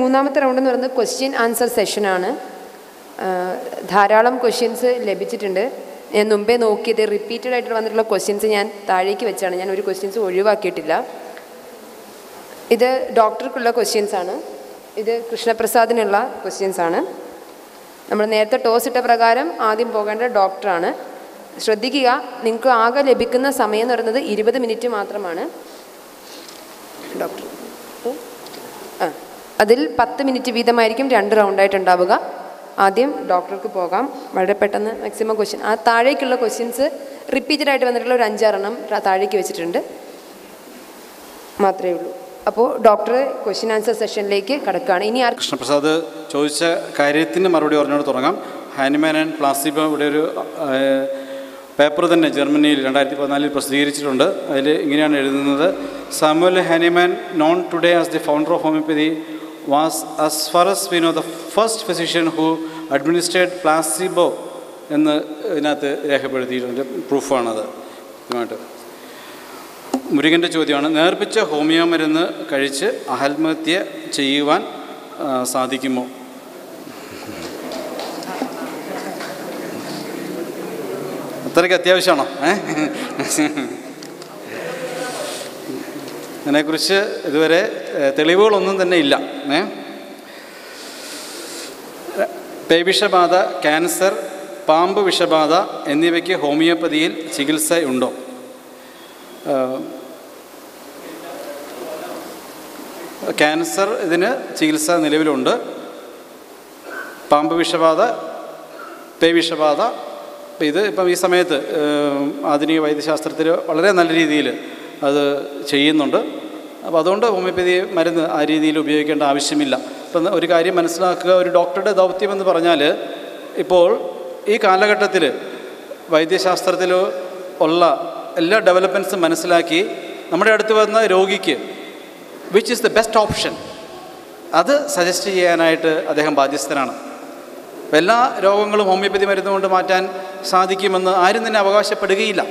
മൂന്നാമത്തെ റൗണ്ട് എന്ന് പറയുന്നത് ക്വസ്റ്റ്യൻ ആൻസർ സെഷനാണ്. ധാരാളം ക്വസ്റ്റ്യൻസ് ലഭിച്ചിട്ടുണ്ട്. ഞാൻ മുമ്പേ നോക്കിയത് റിപ്പീറ്റഡ് ആയിട്ട് വന്നിട്ടുള്ള ക്വസ്റ്റ്യൻസ് ഞാൻ താഴേക്ക് വെച്ചാണ്, ഞാൻ ഒരു ക്വസ്റ്റ്യൻസ് ഒഴിവാക്കിയിട്ടില്ല. ഇത് ഡോക്ടർക്കുള്ള ക്വസ്റ്റ്യൻസാണ്, ഇത് കൃഷ്ണപ്രസാദിനുള്ള ക്വസ്റ്റ്യൻസാണ്. നമ്മൾ നേരത്തെ ടോസ് ഇട്ട പ്രകാരം ആദ്യം പോകേണ്ട ഡോക്ടറാണ്. ശ്രദ്ധിക്കുക, നിങ്ങൾക്ക് ആകെ ലഭിക്കുന്ന സമയം എന്ന് പറയുന്നത് 20 മിനിറ്റ് മാത്രമാണ്. ഡോക്ടർ അതിൽ 10 മിനിറ്റ് വീതമായിരിക്കും 2 റൗണ്ടായിട്ട് ഉണ്ടാവുക. ആദ്യം ഡോക്ടർക്ക് പോകാം. വളരെ പെട്ടെന്ന് മാക്സിമം ക്വസ്റ്റ്യൻ, ആ താഴേക്കുള്ള ക്വസ്റ്റ്യൻസ് റിപ്പീറ്റഡ് ആയിട്ട് വന്നിട്ടുള്ള ഒരു 5-6 എണ്ണം താഴേക്ക് വെച്ചിട്ടുണ്ട് മാത്രമേ ഉള്ളൂ. അപ്പോൾ ഡോക്ടർ ക്വസ്റ്റ്യൻ ആൻസർ സെഷനിലേക്ക് കടക്കുകയാണ്. ഇനി കൃഷ്ണപ്രസാദ് ചോദിച്ച കാര്യത്തിന് മറുപടി പറഞ്ഞുകൊണ്ട് തുടങ്ങാം. ഹാനിമാൻ ആൻഡ് പ്ലാസിബോ ഇവിടെ ഒരു പേപ്പർ തന്നെ ജർമ്മനിയിൽ 2014 പ്രസിദ്ധീകരിച്ചിട്ടുണ്ട്. അതിൽ ഇങ്ങനെയാണ് എഴുതുന്നത്: Samuel Hahnemann, known today as the founder of homeopathy, was as far as we know the first physician who administrate placebo എന്ന് ഇതിനകത്ത് രേഖപ്പെടുത്തിയിട്ടുണ്ട്. പ്രൂഫാണത് കൃത്യമായിട്ട്. മുരുകൻ്റെ ചോദ്യമാണ്: നേർപ്പിച്ച ഹോമിയോ മരുന്ന് കഴിച്ച് ആത്മഹത്യ ചെയ്യുവാൻ സാധിക്കുമോ? അത്രയ്ക്ക് അത്യാവശ്യമാണോ? ഇതിനെക്കുറിച്ച് ഇതുവരെ തെളിവുകളൊന്നും തന്നെ ഇല്ല. പേവിഷബാധ, ക്യാൻസർ, പാമ്പ് വിഷബാധ എന്നിവയ്ക്ക് ഹോമിയോപ്പതിയിൽ ചികിത്സയുണ്ടോ? ക്യാൻസർ ഇതിന് ചികിത്സ നിലവിലുണ്ട്. പാമ്പ് വിഷബാധ, പേവിഷബാധ അപ്പോൾ ഇത് ഇപ്പം ഈ സമയത്ത് ആധുനിക വൈദ്യശാസ്ത്രത്തിൽ വളരെ നല്ല രീതിയിൽ അത് ചെയ്യുന്നുണ്ട്. അപ്പോൾ അതുകൊണ്ട് ഹോമിയോപ്പതി മരുന്ന് ആ രീതിയിൽ ഉപയോഗിക്കേണ്ട ആവശ്യമില്ല. ഇപ്പം ഒരു കാര്യം മനസ്സിലാക്കുക, ഒരു ഡോക്ടറുടെ ദൗത്യമെന്ന് പറഞ്ഞാൽ ഇപ്പോൾ ഈ കാലഘട്ടത്തിൽ വൈദ്യശാസ്ത്രത്തിൽ ഉള്ള എല്ലാ ഡെവലപ്മെൻറ്റ്സും മനസ്സിലാക്കി നമ്മുടെ അടുത്ത് വന്ന രോഗിക്ക് which is the best option അത് സജസ്റ്റ് ചെയ്യാനായിട്ട് അദ്ദേഹം ബാധ്യസ്ഥനാണ്. എല്ലാ രോഗങ്ങളും ഹോമിയോപ്പതി മരുന്ന് കൊണ്ട് മാറ്റാൻ സാധിക്കുമെന്ന് ആരും തന്നെ അവകാശപ്പെടുകയില്ല.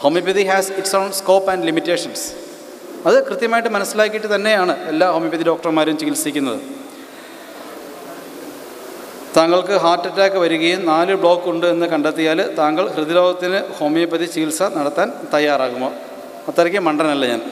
Homeopathy has its own scope and limitations. അത് കൃത്യമായിട്ട് മനസ്സിലാക്കിയിട്ട് തന്നെയാണ് എല്ലാ ഹോമിയോപ്പതി ഡോക്ടർമാരും ചികിത്സിക്കുന്നത്. താങ്കൾക്ക് ഹാർട്ട് അറ്റാക്ക് വരികയും 4 ബ്ലോക്ക് ഉണ്ട് എന്ന് കണ്ടെത്തിയാൽ താങ്കൾ ഹൃദ്രോഗത്തിന് ഹോമിയോപ്പതി ചികിത്സ നടത്താൻ തയ്യാറാകുമോ? അത്രയ്ക്ക് മണ്ടനല്ല ഞാൻ.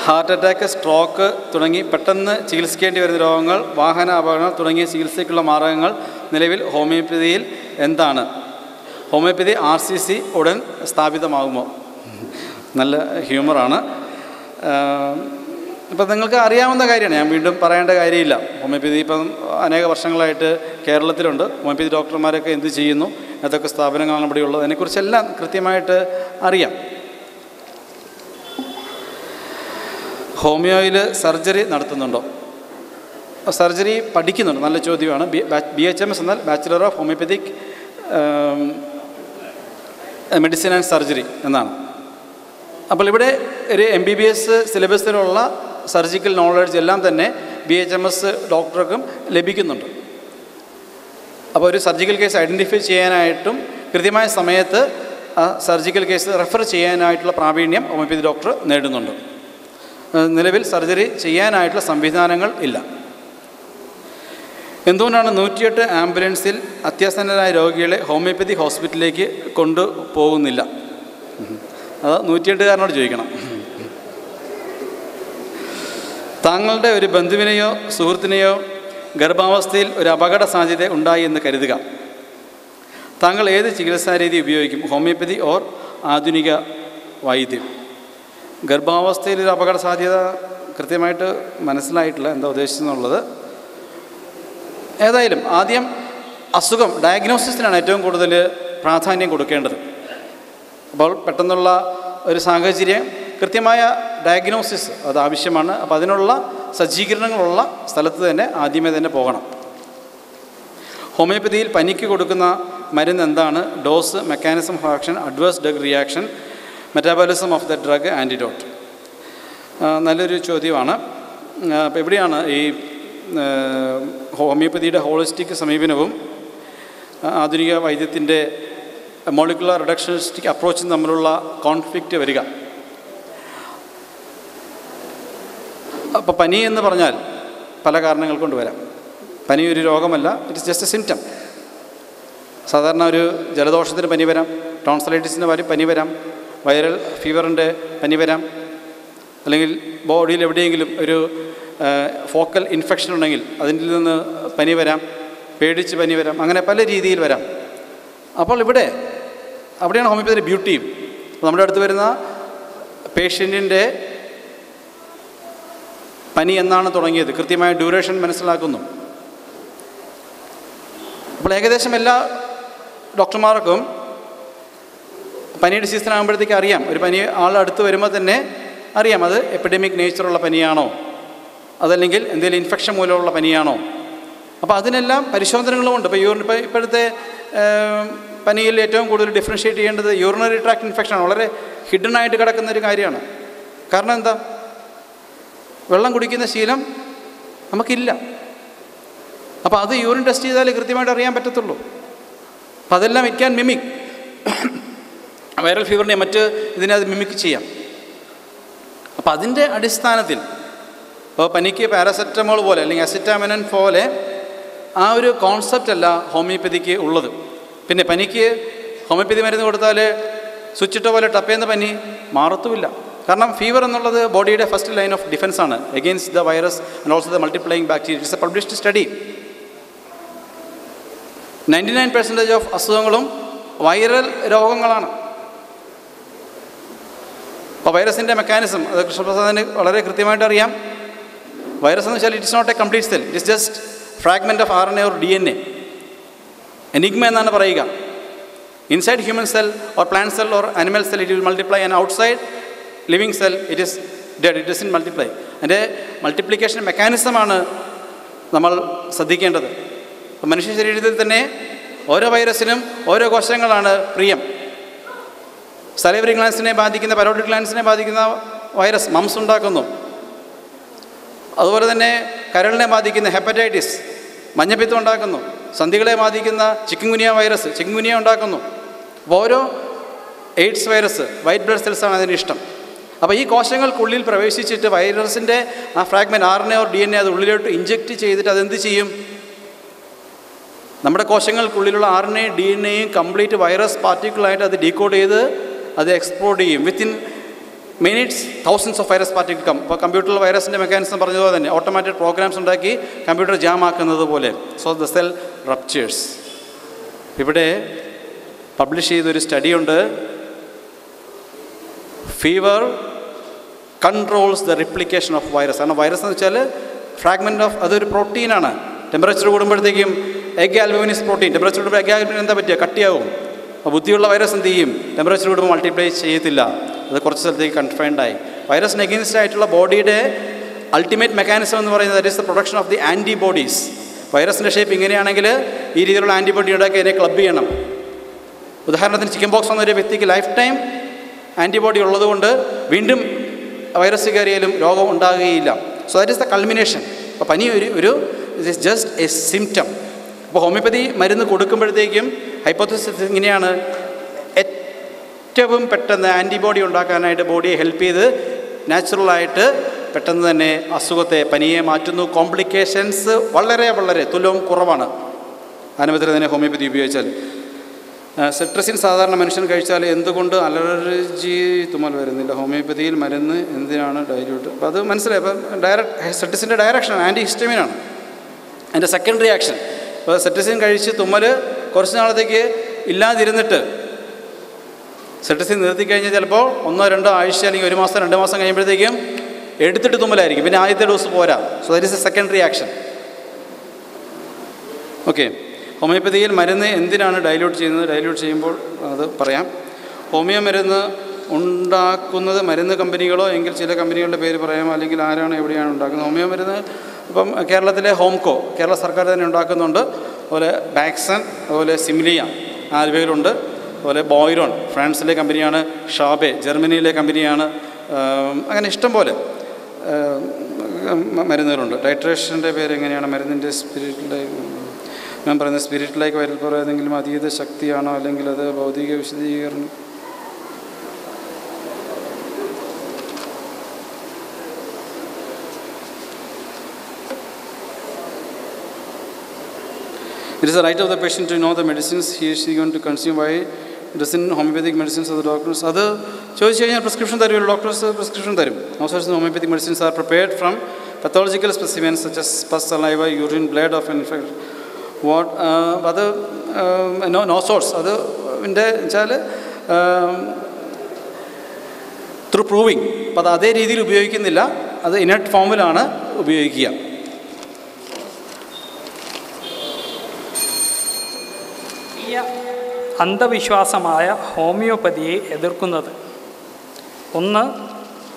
ഹാർട്ട് അറ്റാക്ക്, സ്ട്രോക്ക് തുടങ്ങി പെട്ടെന്ന് ചികിത്സിക്കേണ്ടി വരുന്ന രോഗങ്ങൾ, വാഹന അപകടങ്ങൾ തുടങ്ങിയ ചികിത്സയ്ക്കുള്ള മാർഗങ്ങൾ നിലവിൽ ഹോമിയോപ്പതിയിൽ എന്താണ്? ഹോമിയോപ്പതി RCC ഉടൻ സ്ഥാപിതമാകുമോ? നല്ല ഹ്യൂമറാണ്. ഇപ്പം നിങ്ങൾക്ക് അറിയാവുന്ന കാര്യമാണ്, ഞാൻ വീണ്ടും പറയേണ്ട കാര്യമില്ല. ഹോമിയോപ്പതി ഇപ്പം അനേക വർഷങ്ങളായിട്ട് കേരളത്തിലുണ്ട്. ഹോമിയോപ്പതി ഡോക്ടർമാരൊക്കെ എന്ത് ചെയ്യുന്നു, ഏതൊക്കെ സ്ഥാപനങ്ങളാണ് ഇവിടെ ഉള്ളത്, അതിനെക്കുറിച്ചെല്ലാം കൃത്യമായിട്ട് അറിയാം. ഹോമിയോയിൽ സർജറി നടത്തുന്നുണ്ടോ? സർജറി പഠിക്കുന്നുണ്ട്. നല്ല ചോദ്യമാണ്. BHMS എന്നാൽ bachelor of homoeopathic medicine and surgery എന്നാണ്. അപ്പോൾ ഇവിടെ ഒരു MBBS സിലബസിലുള്ള സർജിക്കൽ നോളജ് എല്ലാം തന്നെ BHMS ഡോക്ടർക്കും ലഭിക്കുന്നുണ്ട്. അപ്പോൾ ഒരു സർജിക്കൽ കേസ് ഐഡൻറ്റിഫൈ ചെയ്യാനായിട്ടും കൃത്യമായ സമയത്ത് ആ സർജിക്കൽ കേസ് റെഫർ ചെയ്യാനായിട്ടുള്ള പ്രാവീണ്യം ഹോമിയോപ്പതി ഡോക്ടർ നേടുന്നുണ്ട്. നിലവിൽ സർജറി ചെയ്യാനായിട്ടുള്ള സംവിധാനങ്ങൾ ഇല്ല. എന്തുകൊണ്ടാണ് 108 ആംബുലൻസിൽ അത്യാസന്നരായ രോഗികളെ ഹോമിയോപ്പതി ഹോസ്പിറ്റലിലേക്ക് കൊണ്ടുപോകുന്നില്ല? അത് 108കാരനോട് ചോദിക്കണം. താങ്കളുടെ ഒരു ബന്ധുവിനെയോ സുഹൃത്തിനെയോ ഗർഭാവസ്ഥയിൽ ഒരു അപകട സാധ്യത ഉണ്ടായി എന്ന് കരുതുക. താങ്കൾ ഏത് ചികിത്സാരീതി ഉപയോഗിക്കും? ഹോമിയോപ്പതി ഓർ ആധുനിക വൈദ്യം? ഗർഭാവസ്ഥയിൽ ഒരു അപകട സാധ്യത കൃത്യമായിട്ട് മനസ്സിലായിട്ടില്ല എന്താ ഉദ്ദേശിച്ചെന്നുള്ളത്. ഏതായാലും ആദ്യം അസുഖം ഡയഗ്നോസിസിനാണ് ഏറ്റവും കൂടുതൽ പ്രാധാന്യം കൊടുക്കേണ്ടത്. അപ്പോൾ പെട്ടെന്നുള്ള ഒരു സാഹചര്യം കൃത്യമായ ഡയഗ്നോസിസ് അത് ആവശ്യമാണ്. അപ്പോൾ അതിനുള്ള സജ്ജീകരണങ്ങളുള്ള സ്ഥലത്ത് തന്നെ ആദ്യമേ തന്നെ പോകണം. ഹോമിയോപ്പതിയിൽ പനിക്ക് കൊടുക്കുന്ന മരുന്ന് എന്താണ്? Dose, mechanism of action, adverse drug reaction, metabolism of the drug, antidote. നല്ലൊരു ചോദ്യമാണ്. അപ്പോൾ എവിടെയാണ് ഈ ഹോമിയോപ്പതിയുടെ ഹോളിസ്റ്റിക് സമീപനവും ആധുനിക വൈദ്യത്തിൻ്റെ മോളിക്കുലർ റിഡക്ഷനിസ്റ്റിക് അപ്രോച്ചും തമ്മിലുള്ള കോൺഫ്ലിക്റ്റ് വരിക? അപ്പോൾ പനി എന്ന് പറഞ്ഞാൽ പല കാരണങ്ങൾ കൊണ്ട് വരാം. പനി ഒരു രോഗമല്ല, ഇറ്റ്സ് ജസ്റ്റ് എ സിംറ്റം. സാധാരണ ഒരു ജലദോഷത്തിന് പനി വരാം, ടോൺസിലൈറ്റിസിന് പനി വരാം, വൈറൽ ഫീവറിൻ്റെ പനി വരാം, അല്ലെങ്കിൽ ബോഡിയിൽ എവിടെയെങ്കിലും ഒരു ഫോക്കൽ ഇൻഫെക്ഷൻ ഉണ്ടെങ്കിൽ അതിൽ നിന്ന് പനി വരാം, പേടിച്ച് പനി വരാം, അങ്ങനെ പല രീതിയിൽ വരാം. അപ്പോൾ അവിടെയാണ് ഹോമിയോപ്പതിയുടെ ബ്യൂട്ടിയും. നമ്മുടെ അടുത്ത് വരുന്ന പേഷ്യൻറ്റിൻ്റെ പനി എന്നാണ് തുടങ്ങിയത്, കൃത്യമായ ഡ്യൂറേഷൻ മനസ്സിലാക്കുന്നു. അപ്പോൾ ഏകദേശം എല്ലാ ഡോക്ടർമാർക്കും പനിയുടെ സീസൺ ആകുമ്പോഴത്തേക്ക് അറിയാം, ഒരു പനി അടുത്ത് വരുമ്പോൾ തന്നെ അറിയാം അത് എപ്പിഡമിക് നേച്ചറുള്ള പനിയാണോ, അതല്ലെങ്കിൽ എന്തെങ്കിലും ഇൻഫെക്ഷൻ മൂലമുള്ള പനിയാണോ. അപ്പോൾ അതിനെല്ലാം പരിശോധനകളുമുണ്ട്. ഇപ്പോൾ ഇപ്പോഴത്തെ പനിയിൽ ഏറ്റവും കൂടുതൽ ഡിഫറൻഷ്യേറ്റ് ചെയ്യേണ്ടത് യൂറിനറി ട്രാക്ട് ഇൻഫെക്ഷനാണ്. വളരെ ഹിഡനായിട്ട് കിടക്കുന്ന ഒരു കാര്യമാണ്. കാരണം എന്താ? വെള്ളം കുടിക്കുന്ന ശീലം നമുക്കില്ല. അപ്പോൾ അത് യൂറിൻ ടെസ്റ്റ് ചെയ്താൽ കൃത്യമായിട്ട് അറിയാൻ പറ്റത്തുള്ളൂ. അപ്പോൾ അതെല്ലാം ഇറ്റ് ക്യാൻ മിമിക്. വൈറൽ ഫീവറിനെ മറ്റ് ഇതിനെ അത് മിമിക് ചെയ്യാം. അപ്പോൾ അതിൻ്റെ അടിസ്ഥാനത്തിൽ ഇപ്പോൾ പനിക്ക് പാരസെറ്റമോൾ പോലെ അല്ലെങ്കിൽ അസിറ്റാമിനൻ പോലെ ആ ഒരു കോൺസെപ്റ്റ് അല്ല ഹോമിയോപ്പതിക്ക് ഉള്ളത്. പിന്നെ പനിക്ക് ഹോമിയോപ്പതി മരുന്ന് കൊടുത്താൽ സ്വിച്ചിട്ട പോലെ ടപ്പേന്ന പനി മാറത്തുമില്ല. കാരണം ഫീവർ എന്നുള്ളത് ബോഡിയുടെ ഫസ്റ്റ് ലൈൻ ഓഫ് ഡിഫൻസ് ആണ് against the virus and also the multiplying bacteria. It's A published study. 99% of അസുഖങ്ങളും വൈറൽ രോഗങ്ങളാണ്. അപ്പോൾ വൈറസിൻ്റെ മെക്കാനിസം അത് കൃഷ്ണപ്രസാദിന് വളരെ കൃത്യമായിട്ട് അറിയാം. വൈറസ് എന്ന് വെച്ചാൽ it's not a complete cell, it is just fragment of RNA or DNA. Enigma എന്നാണ് പറയുക. Inside human cell or plant cell or animal cell it will multiply, and outside living cell it is dead, it doesn't multiply. അതിൻ്റെ multiplication മെക്കാനിസമാണ് നമ്മൾ ശ്രദ്ധിക്കേണ്ടത്. മനുഷ്യ ശരീരത്തിൽ തന്നെ ഓരോ വൈറസിനും ഓരോ കോശങ്ങളാണ് പ്രിയം. സലൈവറി ഗ്ലാൻസിനെ ബാധിക്കുന്ന, പരോട്ടിഡ് ഗ്ലാൻസിനെ ബാധിക്കുന്ന വൈറസ് മംസ് ഉണ്ടാക്കുന്നു. അതുപോലെ തന്നെ കരളിനെ ബാധിക്കുന്ന ഹെപ്പറ്റൈറ്റിസ് മഞ്ഞപ്പിത്തം ഉണ്ടാക്കുന്നു. സന്ധികളെ ബാധിക്കുന്ന ചിക്കൻഗുനിയ വൈറസ് ചിക്കൻഗുനിയ ഉണ്ടാക്കുന്നു. അപ്പോൾ ഓരോ എയ്ഡ്സ് വൈറസ് വൈറ്റ് ബ്ലഡ് സെൽസാണ് അതിന് ഇഷ്ടം. അപ്പോൾ ഈ കോശങ്ങൾക്കുള്ളിൽ പ്രവേശിച്ചിട്ട് വൈറസിൻ്റെ ആ ഫ്രാഗ്മെൻറ്റ് RNA ഓർ DNA അത് ഉള്ളിലോട്ട് ഇഞ്ചെക്റ്റ് ചെയ്തിട്ട് അതെന്ത് ചെയ്യും? നമ്മുടെ കോശങ്ങൾക്കുള്ളിലുള്ള RNA DNA കംപ്ലീറ്റ് വൈറസ് പാർട്ടിക്കിളായിട്ട് അത് ഡീകോഡ് ചെയ്ത് അത് എക്സ്പ്ലോഡ് ചെയ്യും. Within minutes thousands of virus particle ഇപ്പോൾ കമ്പ്യൂട്ടറിൽ വൈറസിൻ്റെ മെക്കാനിസം പറഞ്ഞതുപോലെ തന്നെ ഓട്ടോമാറ്റിക് പ്രോഗ്രാംസ് ഉണ്ടാക്കി കമ്പ്യൂട്ടർ ജാം ആക്കുന്നത് പോലെ. So the cell ruptures. ഇവിടെ പബ്ലിഷ് ചെയ്തൊരു സ്റ്റഡിയുണ്ട്. Fever controls the replication of virus. കാരണം വൈറസ് എന്ന് വെച്ചാൽ ഫ്രാഗ്മെൻറ്റ് ഓഫ്, അതൊരു പ്രോട്ടീനാണ്. ടെമ്പറേച്ചർ കൂടുമ്പോഴത്തേക്കും എഗ് ആൽബുമിനിസ് പ്രോട്ടീൻ, ടെമ്പറേച്ചർ കൂടുമ്പോൾ എഗ് ആൽബുമിൻ എന്താ പറ്റുക? കട്ടിയാവും. അപ്പോൾ ബുദ്ധിയുള്ള വൈറസ് എന്ത് ചെയ്യും? ടെമ്പറേച്ചർ കൂടുമ്പോൾ മൾട്ടിപ്ലൈ ചെയ്യത്തില്ല, അത് കുറച്ച് സ്ഥലത്തേക്ക് കൺഫൈൻഡായി. വൈറസിന് എഗെയിൻസ്റ്റ് ആയിട്ടുള്ള ബോഡിയുടെ അൾട്ടിമേറ്റ് മെക്കാനിസം എന്ന് പറയുന്നത് that is the production of the antibodies. വൈറസിൻ്റെ ഷേപ്പ് ഇങ്ങനെയാണെങ്കിൽ ഈ രീതിയിലുള്ള ആൻറ്റിബോഡി ഉണ്ടാക്കി അതിനെ ക്ലബ് ചെയ്യണം. ഉദാഹരണത്തിന് ചിക്കൻ ബോക്സ് എന്നൊരു വ്യക്തിക്ക് ലൈഫ് ടൈം ആൻറ്റിബോഡി ഉള്ളതുകൊണ്ട് വീണ്ടും വൈറസ് കയറിയാലും രോഗം ഉണ്ടാകുകയില്ല. So that is the culmination. അപ്പോൾ പനി ഒരു it is just A symptom. അപ്പോൾ ഹോമിയോപ്പതി മരുന്ന് കൊടുക്കുമ്പോഴത്തേക്കും ഹൈപ്പോത്തസിസ് ഇങ്ങനെയാണ്, ഏറ്റവും പെട്ടെന്ന് ആൻറ്റിബോഡി ഉണ്ടാക്കാനായിട്ട് ബോഡിയെ ഹെൽപ്പ് ചെയ്ത് നാച്ചുറലായിട്ട് പെട്ടെന്ന് തന്നെ അസുഖത്തെ, പനിയെ മാറ്റുന്നു. കോംപ്ലിക്കേഷൻസ് വളരെ വളരെ തുലവും കുറവാണ് അനുമതി തന്നെ ഹോമിയോപ്പതി ഉപയോഗിച്ചാൽ. സെട്രസിൻ സാധാരണ മനുഷ്യൻ കഴിച്ചാൽ എന്തുകൊണ്ട് അലർജി തുമ്മൽ വരുന്നില്ല? ഹോമിയോപ്പതിയിൽ മരുന്ന് എന്തിനാണ് ഡൈല്യൂട്ട്? അപ്പോൾ അത് മനസ്സിലായി. അപ്പോൾ സെട്രസിൻ്റെ ഡയറക്ഷൻ ആൻറ്റി ഹിസ്റ്റമിനാണ് അതിൻ്റെ സെക്കൻഡ് റിയാക്ഷൻ. ഇപ്പോൾ സെട്രസിൻ കഴിച്ച് തുമ്മൽ കുറച്ച് നാളത്തേക്ക് ഇല്ലാതിരുന്നിട്ട് സെട്രസിൻ നിർത്തിക്കഴിഞ്ഞാൽ ചിലപ്പോൾ 1-2 ആഴ്ച അല്ലെങ്കിൽ 1 മാസം 2 മാസം കഴിയുമ്പോഴത്തേക്കും എടുത്തിട്ട് തുമ്മലായിരിക്കും. പിന്നെ ആദ്യത്തെ ഡോസ് പോരാ. So that is a second reaction. Okay. ഹോമിയോപ്പതിയിൽ മരുന്ന് എന്തിനാണ് ഡൈല്യൂട്ട് ചെയ്യുന്നത്? ഡൈല്യൂട്ട് ചെയ്യുമ്പോൾ അത് പറയാം. ഹോമിയോ മരുന്ന് ഉണ്ടാക്കുന്നത് മരുന്ന് കമ്പനികളോ എങ്കിൽ ചില കമ്പനികളുടെ പേര് പറയാമോ, അല്ലെങ്കിൽ ആരാണ് എവിടെയാണ് ഉണ്ടാക്കുന്നത്? ഹോമിയോ മരുന്ന് ഇപ്പം കേരളത്തിലെ ഹോംകോ, കേരള സർക്കാർ തന്നെ ഉണ്ടാക്കുന്നുണ്ട്. അതുപോലെ ബാക്സൺ, അതുപോലെ സിംലിയ ആലുവയിലുണ്ട്. അതുപോലെ ബോയ്റോൺ ഫ്രാൻസിലെ കമ്പനിയാണ്. ഷാബെ ജർമ്മനിയിലെ കമ്പനിയാണ്. അങ്ങനെ ഇഷ്ടം പോലെ മരുന്നുകളുണ്ട്. ടൈട്രേഷൻ്റെ പേര് എങ്ങനെയാണ്? മരുന്നിൻ്റെ ഞാൻ പറയുന്നത് സ്പിരിറ്റിലേക്ക് വരുമ്പോൾ ഏതെങ്കിലും അതീത ശക്തിയാണോ, അല്ലെങ്കിൽ അത് ഭൗതിക വിശദീകരണം? It is the right of the patient to know the medicines he is going to consume. Why doesn't homeopathic medicines of the doctors? അത് ചോദിച്ചു കഴിഞ്ഞാൽ പ്രിസ്ക്രിപ്ഷൻ തരുമല്ലോ, ഡോക്ടേഴ്സ് പ്രിസ്ക്രിപ്ഷൻ തരും. Most of the homeopathic medicines are prepared from pathological specimens such as pus, saliva, urine, blood of an infected. അത് no source അത് വെച്ചാൽ through proving. അപ്പോൾ അത് അതേ രീതിയിൽ ഉപയോഗിക്കുന്നില്ല, അത് ഇനർട്ട് ഫോമിലാണ് ഉപയോഗിക്കുക. അന്ധവിശ്വാസമായ ഹോമിയോപ്പതിയെ എതിർക്കുന്നത്, ഒന്ന്,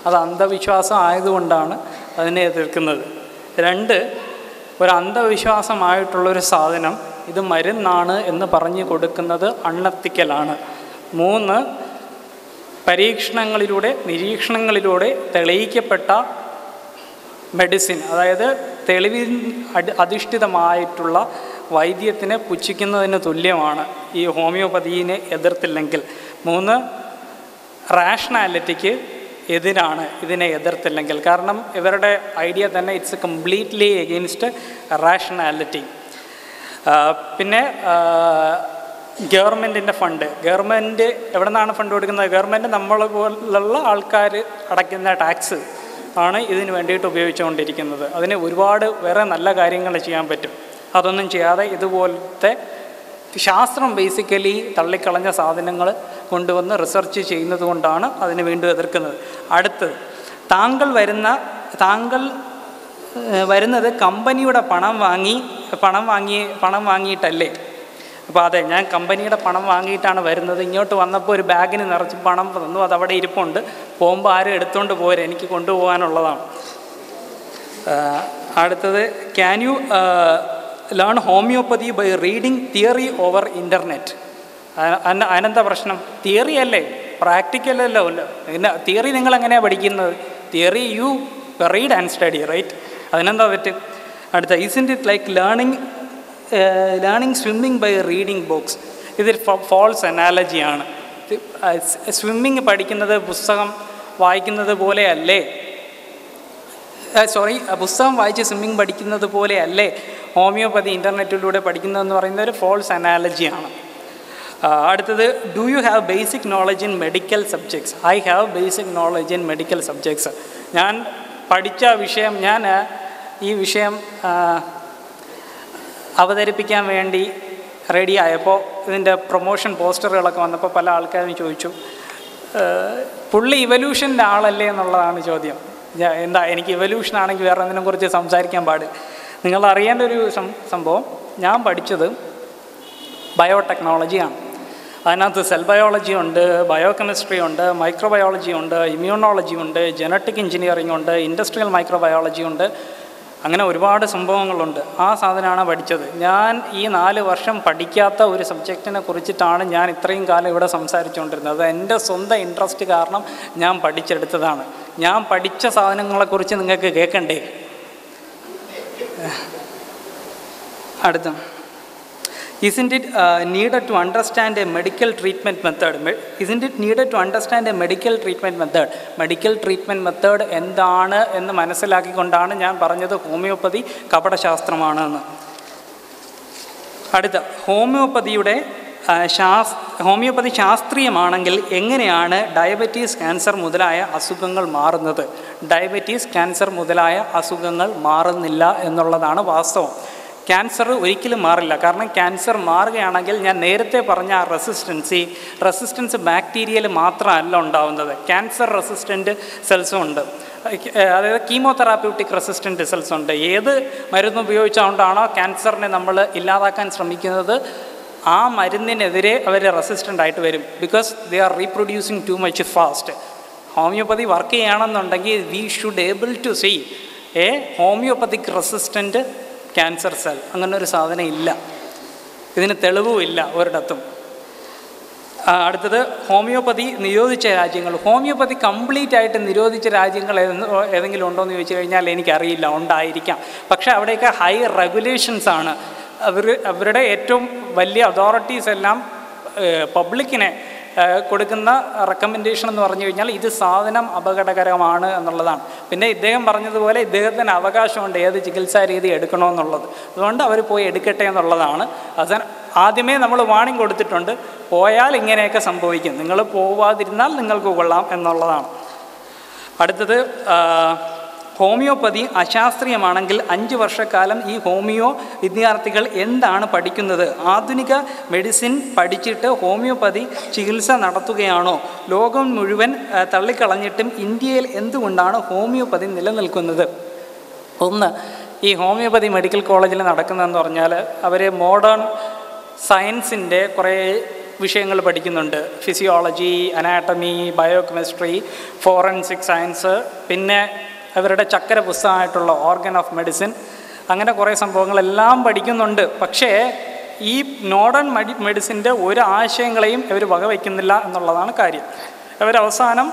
അത് അന്ധവിശ്വാസം ആയതുകൊണ്ടാണ് അതിനെ എതിർക്കുന്നത്. 2, ഒരു അന്ധവിശ്വാസമായിട്ടുള്ളൊരു സാധനം ഇത് മരുന്നാണ് എന്ന് പറഞ്ഞു കൊടുക്കുന്നത് അൺഎത്തിക്കലാണ്. 3, പരീക്ഷണങ്ങളിലൂടെ നിരീക്ഷണങ്ങളിലൂടെ തെളിയിക്കപ്പെട്ട മെഡിസിൻ, അതായത് തെളിവിൽ അധിഷ്ഠിതമായിട്ടുള്ള വൈദ്യത്തിനെ പുച്ഛിക്കുന്നതിന് തുല്യമാണ് ഈ ഹോമിയോപ്പതിയെ എതിർത്തില്ലെങ്കിൽ. 3, റാഷണാലിറ്റിക്ക് എതിരാണ് ഇതിനെ എതിർത്തില്ലെങ്കിൽ. കാരണം ഇവരുടെ ഐഡിയ തന്നെ ഇറ്റ്സ് കംപ്ലീറ്റ്ലി എഗെയിൻസ്റ്റ് റാഷണാലിറ്റി. പിന്നെ ഗവൺമെൻറ്റിൻ്റെ ഫണ്ട്, ഗവൺമെൻറ് എവിടെ നിന്നാണ് ഫണ്ട് കൊടുക്കുന്നത്? ഗവൺമെൻറ് നമ്മളെ പോലുള്ള ആൾക്കാർ അടയ്ക്കുന്ന ടാക്സ് ആണ് ഇതിന് വേണ്ടിയിട്ട് ഉപയോഗിച്ചുകൊണ്ടിരിക്കുന്നത്. അതിന് ഒരുപാട് വേറെ നല്ല കാര്യങ്ങൾ ചെയ്യാൻ പറ്റും. അതൊന്നും ചെയ്യാതെ ഇതുപോലത്തെ ശാസ്ത്രം ബേസിക്കലി തള്ളിക്കളഞ്ഞ സാധനങ്ങൾ കൊണ്ടുവന്ന് റിസർച്ച് ചെയ്യുന്നത് കൊണ്ടാണ് അതിനെ വീണ്ടും എതിർക്കുന്നത്. അടുത്തത്, താങ്കൾ വരുന്നത് കമ്പനിയുടെ പണം വാങ്ങിയിട്ടല്ലേ? അപ്പോൾ അതെ, ഞാൻ കമ്പനിയുടെ പണം വാങ്ങിയിട്ടാണ് വരുന്നത്. ഇങ്ങോട്ട് വന്നപ്പോൾ ഒരു ബാഗിന് നിറച്ച് പണം തന്നു, അതവിടെ ഇരിപ്പുണ്ട്. പോകുമ്പോൾ ആരും എടുത്തുകൊണ്ട് പോരെ, എനിക്ക് കൊണ്ടുപോകാനുള്ളതാണ്. അടുത്തത്, can you learn homeopathy by reading theory over internet? അതിനെന്താ പ്രശ്നം? തിയറി അല്ലേ, പ്രാക്ടിക്കലല്ലോ. പിന്നെ തിയറി നിങ്ങൾ എങ്ങനെയാണ് പഠിക്കുന്നത്? Theory you read and study, right? അതിനെന്താ തെറ്റ്? അടുത്ത, isn't it like learning swimming by reading books? ഇതൊരു ഫോൾസ് അനാലജിയാണ്. സ്വിമ്മിങ് പഠിക്കുന്നത് പുസ്തകം വായിക്കുന്നത് പോലെയല്ലേ? പുസ്തകം വായിച്ച് സ്വിമ്മിങ് പഠിക്കുന്നത് പോലെയല്ലേ ഹോമിയോപ്പതി ഇൻ്റർനെറ്റിലൂടെ പഠിക്കുന്നതെന്ന് പറയുന്നത് ഒരു ഫോൾസ് അനാലജിയാണ്. അടുത്തത്, do you have basic knowledge in medical subjects? I have basic knowledge in medical subjects. ഞാൻ പഠിച്ച വിഷയം, ഈ വിഷയം അവതരിപ്പിക്കാൻ വേണ്ടി റെഡിയായപ്പോൾ ഇതിൻ്റെ പ്രൊമോഷൻ പോസ്റ്ററുകളൊക്കെ വന്നപ്പോൾ പല ആൾക്കാരും ചോദിച്ചു, പുള്ളി ഇവല്യൂഷൻ്റെ ആളല്ലേ എന്നുള്ളതാണ് ചോദ്യം. എന്താ, എനിക്ക് ഇവല്യൂഷൻ ആണെങ്കിൽ വേറെ എന്തിനെ കുറിച്ച് സംസാരിക്കാൻ പാടില്ല. നിങ്ങൾ അറിയേണ്ട ഒരു സംഭവം, ഞാൻ പഠിച്ചത് ബയോടെക്നോളജിയാണ്. അതിനകത്ത് സെൽ ബയോളജി ഉണ്ട്, ബയോകെമിസ്ട്രി ഉണ്ട്, മൈക്രോബയോളജി ഉണ്ട്, ഇമ്മ്യൂണോളജി ഉണ്ട്, ജനറ്റിക് എഞ്ചിനീയറിംഗ് ഉണ്ട്, ഇൻഡസ്ട്രിയൽ മൈക്രോബയോളജി ഉണ്ട്. അങ്ങനെ ഒരുപാട് സംഭവങ്ങളുണ്ട്. ആ സാധനമാണ് പഠിച്ചത്. ഞാൻ ഈ 4 വർഷം പഠിക്കാത്ത ഒരു സബ്ജക്റ്റിനെ കുറിച്ചിട്ടാണ് ഞാൻ ഇത്രയും കാലം ഇവിടെ സംസാരിച്ചുകൊണ്ടിരുന്നത്. അത് എൻ്റെ സ്വന്തം ഇൻട്രസ്റ്റ് കാരണം ഞാൻ പഠിച്ചെടുത്തതാണ്. ഞാൻ പഠിച്ച സാധനങ്ങളെക്കുറിച്ച് നിങ്ങൾക്ക് കേൾക്കണ്ടേ? അടുത്ത, isn't it needed to understand a medical treatment method? Isn't it needed to understand a medical treatment method? Medical treatment method എന്താണ് എന്ന് മനസ്സിലാക്കിക്കൊണ്ടാണ് ഞാൻ പറഞ്ഞത് ഹോമിയോപ്പതി കപടശാസ്ത്രമാണ് എന്ന്. അടുത്ത, ഹോമിയോപ്പതി ശാസ്ത്രീയമാണെങ്കിൽ എങ്ങനെയാണ് ഡയബറ്റീസ്, ക്യാൻസർ മുതലായ അസുഖങ്ങൾ മാറുന്നത്? ഡയബറ്റീസ്, ക്യാൻസർ മുതലായ അസുഖങ്ങൾ മാറുന്നില്ല എന്നുള്ളതാണ് വാസ്തവം. ക്യാൻസർ ഒരിക്കലും മാറില്ല. കാരണം ക്യാൻസർ മാറുകയാണെങ്കിൽ ഞാൻ നേരത്തെ പറഞ്ഞ ആ റെസിസ്റ്റൻസ് ബാക്ടീരിയയിൽ മാത്രമല്ല ഉണ്ടാവുന്നത്. ക്യാൻസർ റെസിസ്റ്റൻറ്റ് സെൽസും ഉണ്ട്, അതായത് കീമോതെറാപ്യൂട്ടിക് റെസിസ്റ്റൻറ്റ് സെൽസ് ഉണ്ട്. ഏത് മരുന്ന് ഉപയോഗിച്ചുകൊണ്ടാണോ ക്യാൻസറിനെ നമ്മൾ ഇല്ലാതാക്കാൻ ശ്രമിക്കുന്നത്, ആ മരുന്നിനെതിരെ അവർ റെസിസ്റ്റൻ്റ് ആയിട്ട് വരും. Because they are reproducing too much fast. Homeopathy work ചെയ്യുകയാണെന്നുണ്ടെങ്കിൽ we should able to see a homeopathic resistant cancer cell. അങ്ങനെ ഒരു സാധനം ഇല്ല, ഇതിന് തെളിവുമില്ല ഒരിടത്തും. അടുത്തത്, ഹോമിയോപ്പതി നിരോധിച്ച രാജ്യങ്ങൾ. ഹോമിയോപ്പതി കംപ്ലീറ്റ് ആയിട്ട് നിരോധിച്ച രാജ്യങ്ങൾ ഏതെങ്കിലും ഉണ്ടോ എന്ന് ചോദിച്ചു കഴിഞ്ഞാൽ എനിക്കറിയില്ല, ഉണ്ടായിരിക്കാം. പക്ഷേ അവിടെയൊക്കെ ഹൈ റെഗുലേഷൻസ് ആണ്. അവരുടെ ഏറ്റവും വലിയ അതോറിറ്റീസ് എല്ലാം പബ്ലിക്കിനെ കൊടുക്കുന്ന റെക്കമെൻഡേഷൻ എന്ന് പറഞ്ഞു കഴിഞ്ഞാൽ ഇത് സാധനം അപകടകരമാണ് എന്നുള്ളതാണ്. പിന്നെ ഇദ്ദേഹം പറഞ്ഞതുപോലെ ഇദ്ദേഹത്തിന് അവകാശമുണ്ട് ഏത് ചികിത്സാ രീതി എടുക്കണമെന്നുള്ളത്. അതുകൊണ്ട് അവർ പോയി എടുക്കട്ടെ എന്നുള്ളതാണ്. ആദ്യമേ നമ്മൾ വാണിംഗ് കൊടുത്തിട്ടുണ്ട്, പോയാൽ ഇങ്ങനെയൊക്കെ സംഭവിക്കും, നിങ്ങൾ പോവാതിരുന്നാൽ നിങ്ങൾക്ക് കൊള്ളാം എന്നുള്ളതാണ്. അടുത്തത്, ഹോമിയോപ്പതി അശാസ്ത്രീയമാണെങ്കിൽ 5 വർഷക്കാലം ഈ ഹോമിയോ വിദ്യാർത്ഥികൾ എന്താണ് പഠിക്കുന്നത്? ആധുനിക മെഡിസിൻ പഠിച്ചിട്ട് ഹോമിയോപ്പതി ചികിത്സ നടത്തുകയാണോ? ലോകം മുഴുവൻ തള്ളിക്കളഞ്ഞിട്ടും ഇന്ത്യയിൽ എന്തുകൊണ്ടാണ് ഹോമിയോപ്പതി നിലനിൽക്കുന്നത്? ഒന്ന്, ഈ ഹോമിയോപ്പതി മെഡിക്കൽ കോളേജിൽ നടക്കുന്നതെന്ന് പറഞ്ഞാൽ അവർ മോഡേൺ സയൻസിൻ്റെ കുറേ വിഷയങ്ങൾ പഠിക്കുന്നുണ്ട്. Physiology, anatomy, biochemistry, forensic science, പിന്നെ അവരുടെ ചക്കര പുസ്തകമായിട്ടുള്ള ഓർഗൻ ഓഫ് മെഡിസിൻ, അങ്ങനെ കുറേ സംഭവങ്ങളെല്ലാം പഠിക്കുന്നുണ്ട്. പക്ഷേ ഈ മോഡേൺ മെഡിസിൻ്റെ ഒരു ആശയങ്ങളെയും അവർ വകവയ്ക്കുന്നില്ല എന്നുള്ളതാണ് കാര്യം. അവരവസാനം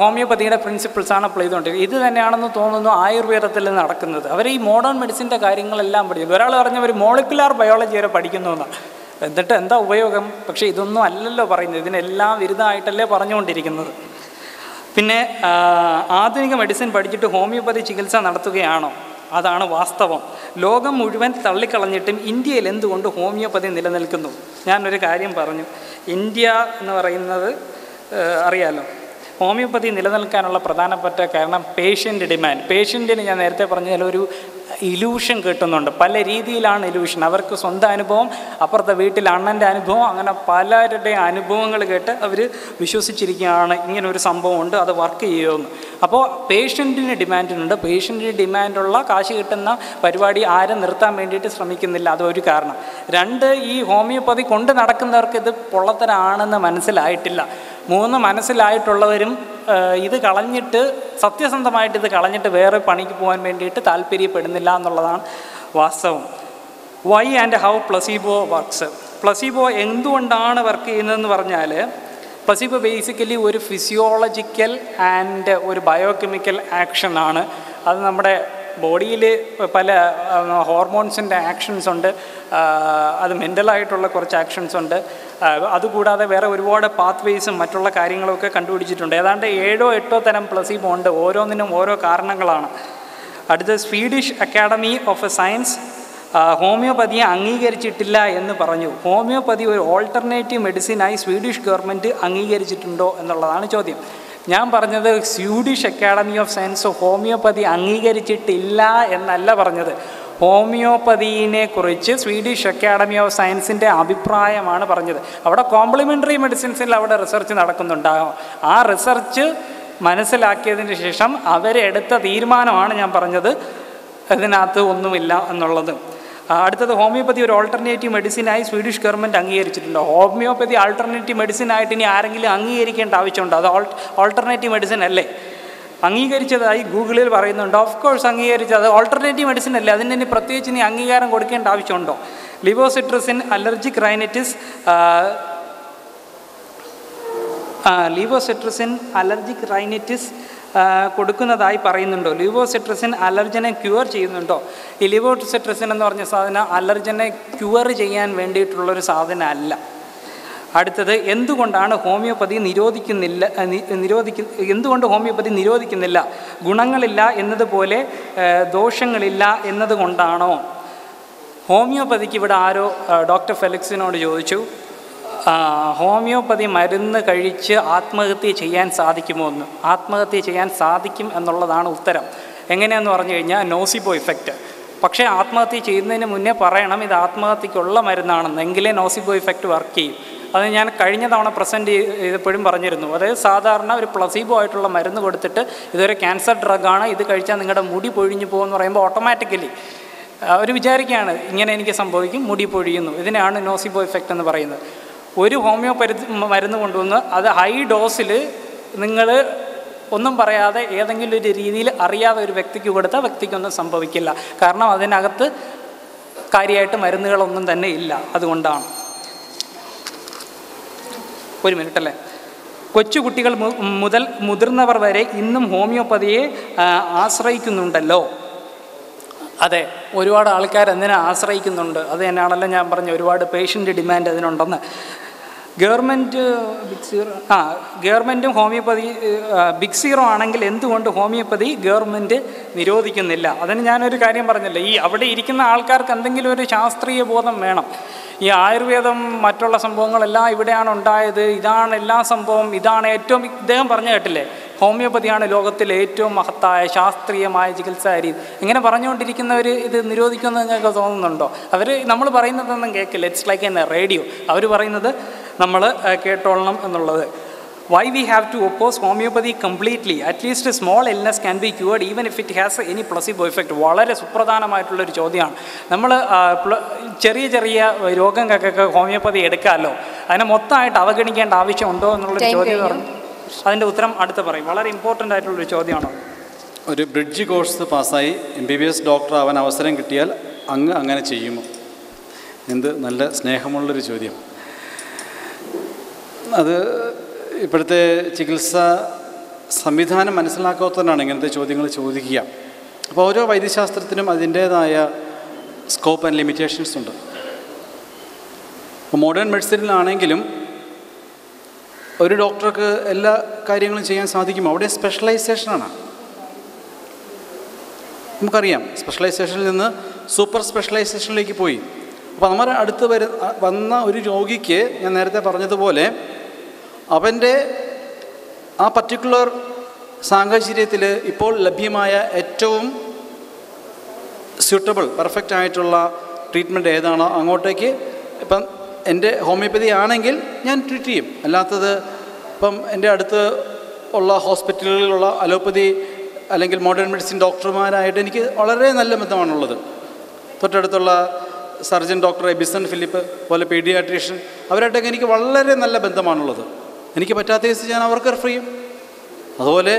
ഹോമിയോപ്പതിയുടെ പ്രിൻസിപ്പിൾസാണ് അപ്ലൈ ചെയ്തുകൊണ്ടിരിക്കുന്നത്. ഇത് തന്നെയാണെന്ന് തോന്നുന്നു ആയുർവേദത്തിൽ നടക്കുന്നത്. അവർ ഈ മോഡേൺ മെഡിസിൻ്റെ കാര്യങ്ങളെല്ലാം പഠിക്കുന്നു. ഒരാൾ പറഞ്ഞവർ മോളിക്കുലാർ ബയോളജി വരെ പഠിക്കുന്നു എന്നാണ്. എന്നിട്ട് എന്താ ഉപയോഗം? പക്ഷേ ഇതൊന്നും അല്ലല്ലോ പറയുന്നത്, ഇതിനെല്ലാം വിരുദ്ധമായിട്ടല്ലേ പറഞ്ഞുകൊണ്ടിരിക്കുന്നത്. പിന്നെ ആധുനിക മെഡിസിൻ പഠിച്ചിട്ട് ഹോമിയോപ്പതി ചികിത്സ നടത്തുകയാണോ? അതാണ് വാസ്തവം. ലോകം മുഴുവൻ തള്ളിക്കളഞ്ഞിട്ടും ഇന്ത്യയിൽ എന്തുകൊണ്ട് ഹോമിയോപ്പതി നിലനിൽക്കുന്നു? ഞാനൊരു കാര്യം പറഞ്ഞു, ഇന്ത്യ എന്ന് പറയുന്നത് അറിയാലോ, ഹോമിയോപ്പതി നിലനിൽക്കാനുള്ള പ്രധാനപ്പെട്ട കാരണം പേഷ്യൻ്റ് ഡിമാൻഡ്. പേഷ്യൻറ്റിന് ഞാൻ നേരത്തെ പറഞ്ഞ ഒരു ഇലൂഷൻ കിട്ടുന്നുണ്ട്. പല രീതിയിലാണ് ഇലൂഷൻ. അവർക്ക് സ്വന്തം അനുഭവം, അപ്പുറത്തെ വീട്ടിൽ അണ്ണൻ്റെ അനുഭവം, അങ്ങനെ പലരുടെയും അനുഭവങ്ങൾ കേട്ട് അവർ വിശ്വസിച്ചിരിക്കുകയാണ് ഇങ്ങനൊരു സംഭവമുണ്ട്, അത് വർക്ക് ചെയ്യുമെന്ന്. അപ്പോൾ പേഷ്യൻറ്റിന് ഡിമാൻഡിനുണ്ട്. പേഷ്യൻറ്റിന് ഡിമാൻഡുള്ള കാശ് കിട്ടുന്ന പരിപാടി ആരും നിർത്താൻ വേണ്ടിയിട്ട് ശ്രമിക്കുന്നില്ല. അതൊരു കാരണം. രണ്ട്, ഈ ഹോമിയോപ്പതി കൊണ്ട് നടക്കുന്നവർക്ക് ഇത് പൊള്ളത്തരാണെന്ന് മനസ്സിലായിട്ടില്ല. മൂന്ന്, മനസ്സിലായിട്ടുള്ളവരും ഇത് കളഞ്ഞിട്ട്, സത്യസന്ധമായിട്ട് ഇത് കളഞ്ഞിട്ട് വേറെ പണിക്ക് പോകാൻ വേണ്ടിയിട്ട് താല്പര്യപ്പെടുന്നില്ല എന്നുള്ളതാണ് വാസ്തവം. Why and how placebo works. Placebo എന്തുകൊണ്ടാണ് വർക്ക് ചെയ്യുന്നതെന്ന് പറഞ്ഞാൽ, പ്ലസീബോ ബേസിക്കലി ഒരു ഫിസിയോളജിക്കൽ ആൻഡ് ഒരു ബയോകെമിക്കൽ ആക്ഷനാണ്. അത് നമ്മുടെ ബോഡിയിൽ പല ഹോർമോൺസിൻ്റെ ആക്ഷൻസ് ഉണ്ട്, അത് മെൻ്റലായിട്ടുള്ള കുറച്ച് ആക്ഷൻസ് ഉണ്ട്. അതുകൂടാതെ വേറെ ഒരുപാട് പാത്ത് വേസും മറ്റുള്ള കാര്യങ്ങളൊക്കെ കണ്ടുപിടിച്ചിട്ടുണ്ട്. ഏതാണ്ട് 7-8 തരം പ്ലസീബോ ഉണ്ട്. ഓരോന്നിനും ഓരോ കാരണങ്ങളാണ്. അടുത്ത സ്വീഡിഷ് അക്കാഡമി ഓഫ് സയൻസ് ഹോമിയോപ്പതിയെ അംഗീകരിച്ചിട്ടില്ല എന്ന് പറഞ്ഞു. ഹോമിയോപ്പതി ഒരു ഓൾട്ടർനേറ്റീവ് മെഡിസിനായി സ്വീഡിഷ് ഗവൺമെൻറ് അംഗീകരിച്ചിട്ടുണ്ടോ എന്നുള്ളതാണ് ചോദ്യം. ഞാൻ പറഞ്ഞത് Swedish academy of Science homeopathy അംഗീകരിച്ചിട്ടില്ല എന്നല്ല പറഞ്ഞത്. ഹോമിയോപ്പതിനെ കുറിച്ച് സ്വീഡിഷ് അക്കാഡമി ഓഫ് സയൻസിൻ്റെ അഭിപ്രായമാണ് പറഞ്ഞത്. അവിടെ കോംപ്ലിമെൻ്ററി മെഡിസിൻസിൽ അവിടെ റിസർച്ച് നടക്കുന്നുണ്ടാകും. ആ റിസർച്ച് മനസ്സിലാക്കിയതിന് ശേഷം അവരെടുത്ത തീരുമാനമാണ് ഞാൻ പറഞ്ഞത് ഇതിനകത്ത് ഒന്നുമില്ല എന്നുള്ളത്. അടുത്തത്, ഹോമിയോപ്പതി ഒരു ഓൾട്ടർനേറ്റീവ് മെഡിസിനായി സ്വീഡിഷ് ഗവൺമെൻറ് അംഗീകരിച്ചിട്ടുണ്ട്. ഹോമിയോപ്പതി ആൾട്ടർനേറ്റീവ് മെഡിസിനായിട്ട് ഇനി ആരെങ്കിലും അംഗീകരിക്കേണ്ട ആവശ്യമുണ്ടോ? അത് ഓൾട്ടർനേറ്റീവ് മെഡിസിൻ അല്ലേ? അംഗീകരിച്ചതായി ഗൂഗിളിൽ പറയുന്നുണ്ട്. ഓഫ് കോഴ്സ് അംഗീകരിച്ചത് ഓൾട്ടർനേറ്റീവ് മെഡിസിൻ അല്ലേ, അതിന് ഇനി പ്രത്യേകിച്ച് ഇനി അംഗീകാരം കൊടുക്കേണ്ട ആവശ്യമുണ്ടോ? ലിവോസിട്രസിൻ അലർജിക് റൈനൈറ്റിസ് ലിവോസിട്രസിൻ അലർജിക് റൈനൈറ്റിസ് കൊടുക്കുന്നതായി പറയുന്നുണ്ടോ? ലിവോസിട്രസിൻ അലർജനെ ക്യൂർ ചെയ്യുന്നുണ്ടോ? ഈ ലിവോസിട്രസിൻ എന്ന് പറഞ്ഞ സാധനം അലർജനെ ക്യൂർ ചെയ്യാൻ വേണ്ടിയിട്ടുള്ളൊരു സാധനം അല്ല. അടുത്തത്, എന്തുകൊണ്ടാണ് ഹോമിയോപ്പതി എന്തുകൊണ്ട് ഹോമിയോപ്പതി നിരോധിക്കുന്നില്ല? ഗുണങ്ങളില്ല എന്നതുപോലെ ദോഷങ്ങളില്ല എന്നതുകൊണ്ടാണോ? ഹോമിയോപ്പതിക്ക് ഇവിടെ ആരോ ഡോക്ടർ ഫെലിക്സിനോട് ചോദിച്ചു, ഹോമിയോപ്പതി മരുന്ന് കഴിച്ച് ആത്മഹത്യ ചെയ്യാൻ സാധിക്കുമോ എന്ന്. ആത്മഹത്യ ചെയ്യാൻ സാധിക്കും എന്നുള്ളതാണ് ഉത്തരം. എങ്ങനെയാണെന്ന് പറഞ്ഞു കഴിഞ്ഞാൽ നോസിബോ ഇഫക്റ്റ്. പക്ഷേ ആത്മഹത്യ ചെയ്യുന്നതിന് മുന്നേ പറയണം ഇത് ആത്മഹത്യക്കുള്ള മരുന്നാണെന്ന്, എങ്കിലേ നോസിബോ ഇഫക്റ്റ് വർക്ക് ചെയ്യും. അത് ഞാൻ കഴിഞ്ഞ തവണ പ്രസൻറ്റ് ചെയ്തപ്പോഴും പറഞ്ഞിരുന്നു. അതായത് സാധാരണ ഒരു പ്ലസീബോ ആയിട്ടുള്ള മരുന്ന് കൊടുത്തിട്ട് ഇതൊരു ക്യാൻസർ ഡ്രഗാണ്, ഇത് കഴിച്ചാൽ നിങ്ങളുടെ മുടി പൊഴിഞ്ഞു പോകുമെന്ന് പറയുമ്പോൾ ഓട്ടോമാറ്റിക്കലി അവർ വിചാരിക്കുകയാണ് ഇങ്ങനെ എനിക്ക് സംഭവിക്കും, മുടി പൊഴിയുന്നു. ഇതിനെയാണ് നോസിബോ ഇഫക്റ്റ് എന്ന് പറയുന്നത്. ഒരു ഹോമിയോപ്പതി മരുന്ന് കൊണ്ടുവന്ന് അത് ഹൈ ഡോസിൽ നിങ്ങൾ ഒന്നും പറയാതെ ഏതെങ്കിലും ഒരു രീതിയിൽ അറിയാതെ ഒരു വ്യക്തിക്ക് കൊടുത്താൽ വ്യക്തിക്കൊന്നും സംഭവിക്കില്ല. കാരണം അതിനകത്ത് കാര്യമായിട്ട് മരുന്നുകളൊന്നും തന്നെ ഇല്ല. അതുകൊണ്ടാണ്. ഒരു മിനിറ്റ് അല്ലേ. കൊച്ചുകുട്ടികൾ മുതൽ മുതിർന്നവർ വരെ ഇന്നും ഹോമിയോപ്പതിയെ ആശ്രയിക്കുന്നുണ്ടല്ലോ. അതെ, ഒരുപാട് ആൾക്കാർ അതിനെ ആശ്രയിക്കുന്നുണ്ട്. അത് തന്നെയാണല്ലോ ഞാൻ പറഞ്ഞ ഒരുപാട് പേഷ്യൻ്റ് ഡിമാൻഡ് അതിനുണ്ടെന്ന്. ഗവൺമെൻറ്റും ഹോമിയോപ്പതി ബിഗ് സീറോ ആണെങ്കിൽ എന്തുകൊണ്ട് ഹോമിയോപ്പതി ഗവൺമെൻറ് നിരോധിക്കുന്നില്ല? അതിന് ഞാനൊരു കാര്യം പറഞ്ഞില്ല, ഈ അവിടെ ഇരിക്കുന്ന ആൾക്കാർക്ക് എന്തെങ്കിലും ഒരു ശാസ്ത്രീയ ബോധം വേണം. ഈ ആയുർവേദം മറ്റുള്ള സംഭവങ്ങളെല്ലാം ഇവിടെയാണ് ഉണ്ടായത്, ഇതാണ് എല്ലാ സംഭവം, ഇതാണ് ഏറ്റവും, ഇദ്ദേഹം പറഞ്ഞു കേട്ടില്ലേ, ഹോമിയോപ്പതിയാണ് ലോകത്തിലെ ഏറ്റവും മഹത്തായ ശാസ്ത്രീയമായ ചികിത്സാ രീതി. ഇങ്ങനെ പറഞ്ഞുകൊണ്ടിരിക്കുന്നവർ ഇത് നിരോധിക്കുമെന്ന് നിങ്ങൾക്ക് തോന്നുന്നുണ്ടോ? നമ്മൾ പറയുന്നതൊന്നും കേൾക്കില്ല. It's like an radio. അവർ പറയുന്നത് നമ്മൾ കേട്ടോളണം എന്നുള്ളത്. Why we have to oppose homeopathy completely? At least a small illness can be cured even if it has any placebo effect. വളരെ സുപ്രധാനമായിട്ടുള്ളൊരു ചോദ്യമാണ്. നമ്മൾ ചെറിയ ചെറിയ രോഗങ്ങൾക്കൊക്കെ ഹോമിയോപ്പതി എടുക്കാമല്ലോ, അതിനെ മൊത്തമായിട്ട് അവഗണിക്കേണ്ട ആവശ്യമുണ്ടോ എന്നുള്ളൊരു ചോദ്യം പറഞ്ഞു. അതിൻ്റെ ഉത്തരം അടുത്ത് പറയും. വളരെ ഇമ്പോർട്ടൻ്റ് ആയിട്ടുള്ളൊരു ചോദ്യമാണ്. ഒരു ബ്രിഡ്ജ് കോഴ്സ് പാസ്സായി MBBS ഡോക്ടർ ആവാൻ അവസരം കിട്ടിയാൽ അങ്ങനെ ചെയ്യുമോ? എന്ത് നല്ല സ്നേഹമുള്ളൊരു ചോദ്യം. അത് ഇപ്പോഴത്തെ ചികിത്സാ സംവിധാനം മനസ്സിലാക്കാത്തതിനാണ് ഇങ്ങനത്തെ ചോദ്യങ്ങൾ ചോദിക്കുക. അപ്പോൾ ഓരോ വൈദ്യശാസ്ത്രത്തിനും അതിൻ്റേതായ സ്കോപ്പ് ആൻഡ് ലിമിറ്റേഷൻസ് ഉണ്ട്. ഇപ്പോൾ മോഡേൺ മെഡിസിനിലാണെങ്കിലും ഒരു ഡോക്ടർക്ക് എല്ലാ കാര്യങ്ങളും ചെയ്യാൻ സാധിക്കും. അവിടെ സ്പെഷ്യലൈസേഷനാണ്. നമുക്കറിയാം, സ്പെഷ്യലൈസേഷനിൽ നിന്ന് സൂപ്പർ സ്പെഷ്യലൈസേഷനിലേക്ക് പോയി. അപ്പോൾ നമ്മുടെ അടുത്ത് വന്ന ഒരു രോഗിക്ക് ഞാൻ നേരത്തെ പറഞ്ഞതുപോലെ അവൻ്റെ ആ പർട്ടിക്കുലർ സാഹചര്യത്തിൽ ഇപ്പോൾ ലഭ്യമായ ഏറ്റവും സ്യൂട്ടബിൾ പെർഫെക്റ്റ് ആയിട്ടുള്ള ട്രീറ്റ്മെൻറ്റ് ഏതാണോ അങ്ങോട്ടേക്ക് ഇപ്പം എൻ്റെ ഹോമിയോപ്പതി ആണെങ്കിൽ ഞാൻ ട്രീറ്റ് ചെയ്യും. അല്ലാത്തത് ഇപ്പം എൻ്റെ അടുത്ത് ഉള്ള ഹോസ്പിറ്റലുകളിലുള്ള അലോപ്പതി അല്ലെങ്കിൽ മോഡേൺ മെഡിസിൻ ഡോക്ടർമാരായിട്ട് എനിക്ക് വളരെ നല്ല ബന്ധമാണുള്ളത്. തൊട്ടടുത്തുള്ള സർജൻ ഡോക്ടർ എബിസൺ ഫിലിപ്പ് പോലെ പീഡിയാട്രീഷ്യൻ, അവരായിട്ടൊക്കെ എനിക്ക് വളരെ നല്ല ബന്ധമാണുള്ളത്. എനിക്ക് പറ്റാത്ത കേസ് ഞാൻ അവർക്ക് റെഫർ ചെയ്യും. അതുപോലെ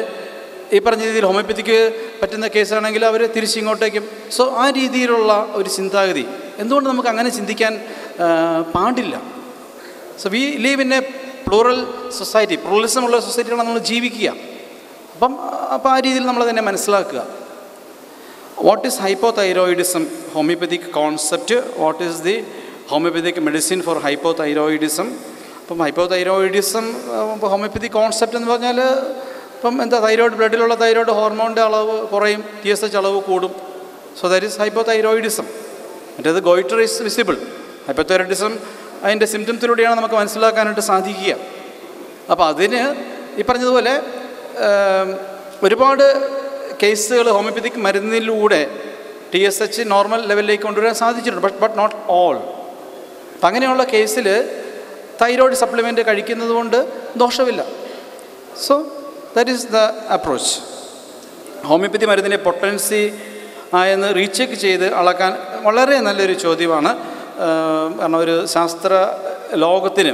ഈ പറഞ്ഞ രീതിയിൽ ഹോമിയോപ്പതിക്ക് പറ്റുന്ന കേസാണെങ്കിൽ അവർ തിരിച്ചിങ്ങോട്ടേക്കും. സോ ആ രീതിയിലുള്ള ഒരു ചിന്താഗതി എന്തുകൊണ്ട് നമുക്ക് അങ്ങനെ ചിന്തിക്കാൻ പാടില്ല? So we leave in A plural society, pluralism ഉള്ള സൊസൈറ്റിയാണ് നമ്മൾ ജീവിക്കുക. അപ്പം ആ രീതിയിൽ നമ്മൾ തന്നെ മനസ്സിലാക്കുക. What is hypothyroidism, homoeopathic concept, what is the homoeopathic medicine four hypothyroidism. അപ്പം ഹൈപ്പോതൈറോയിഡിസം ഹോമിയോപ്പതി കോൺസെപ്റ്റ് എന്ന് പറഞ്ഞാൽ ഇപ്പം എന്താ, തൈറോയ്ഡ്, ബ്ലഡിലുള്ള തൈറോയ്ഡ് ഹോർമോണിൻ്റെ അളവ് കുറയും, TSH അളവ് കൂടും. So that is hypothyroidism. മറ്റേത് ഗോയിറ്റർ ഈസ് വിസിബിൾ. ഹൈപ്പോതൈറോയിഡിസം അതിൻ്റെ സിംറ്റംസിലൂടെയാണ് നമുക്ക് മനസ്സിലാക്കാനായിട്ട് സാധിക്കുക. അപ്പോൾ അതിന് ഈ പറഞ്ഞതുപോലെ ഒരുപാട് കേസുകൾ ഹോമിയോപ്പതിക് മരുന്നിലൂടെ TSH നോർമൽ ലെവലിലേക്ക് കൊണ്ടുവരാൻ സാധിച്ചിട്ടുണ്ട്. But not all. അപ്പം അങ്ങനെയുള്ള കേസിൽ തൈറോയ്ഡ് സപ്ലിമെൻറ്റ് കഴിക്കുന്നത് കൊണ്ട് ദോഷമില്ല. So that is the approach. Homeopathy മരുന്നിൻ്റെ പൊട്ടൻസി ആയെന്ന് റീചെക്ക് ചെയ്ത് അളക്കാൻ വളരെ നല്ലൊരു ചോദ്യമാണ്. കാരണം ഒരു ശാസ്ത്ര ലോകത്തിന്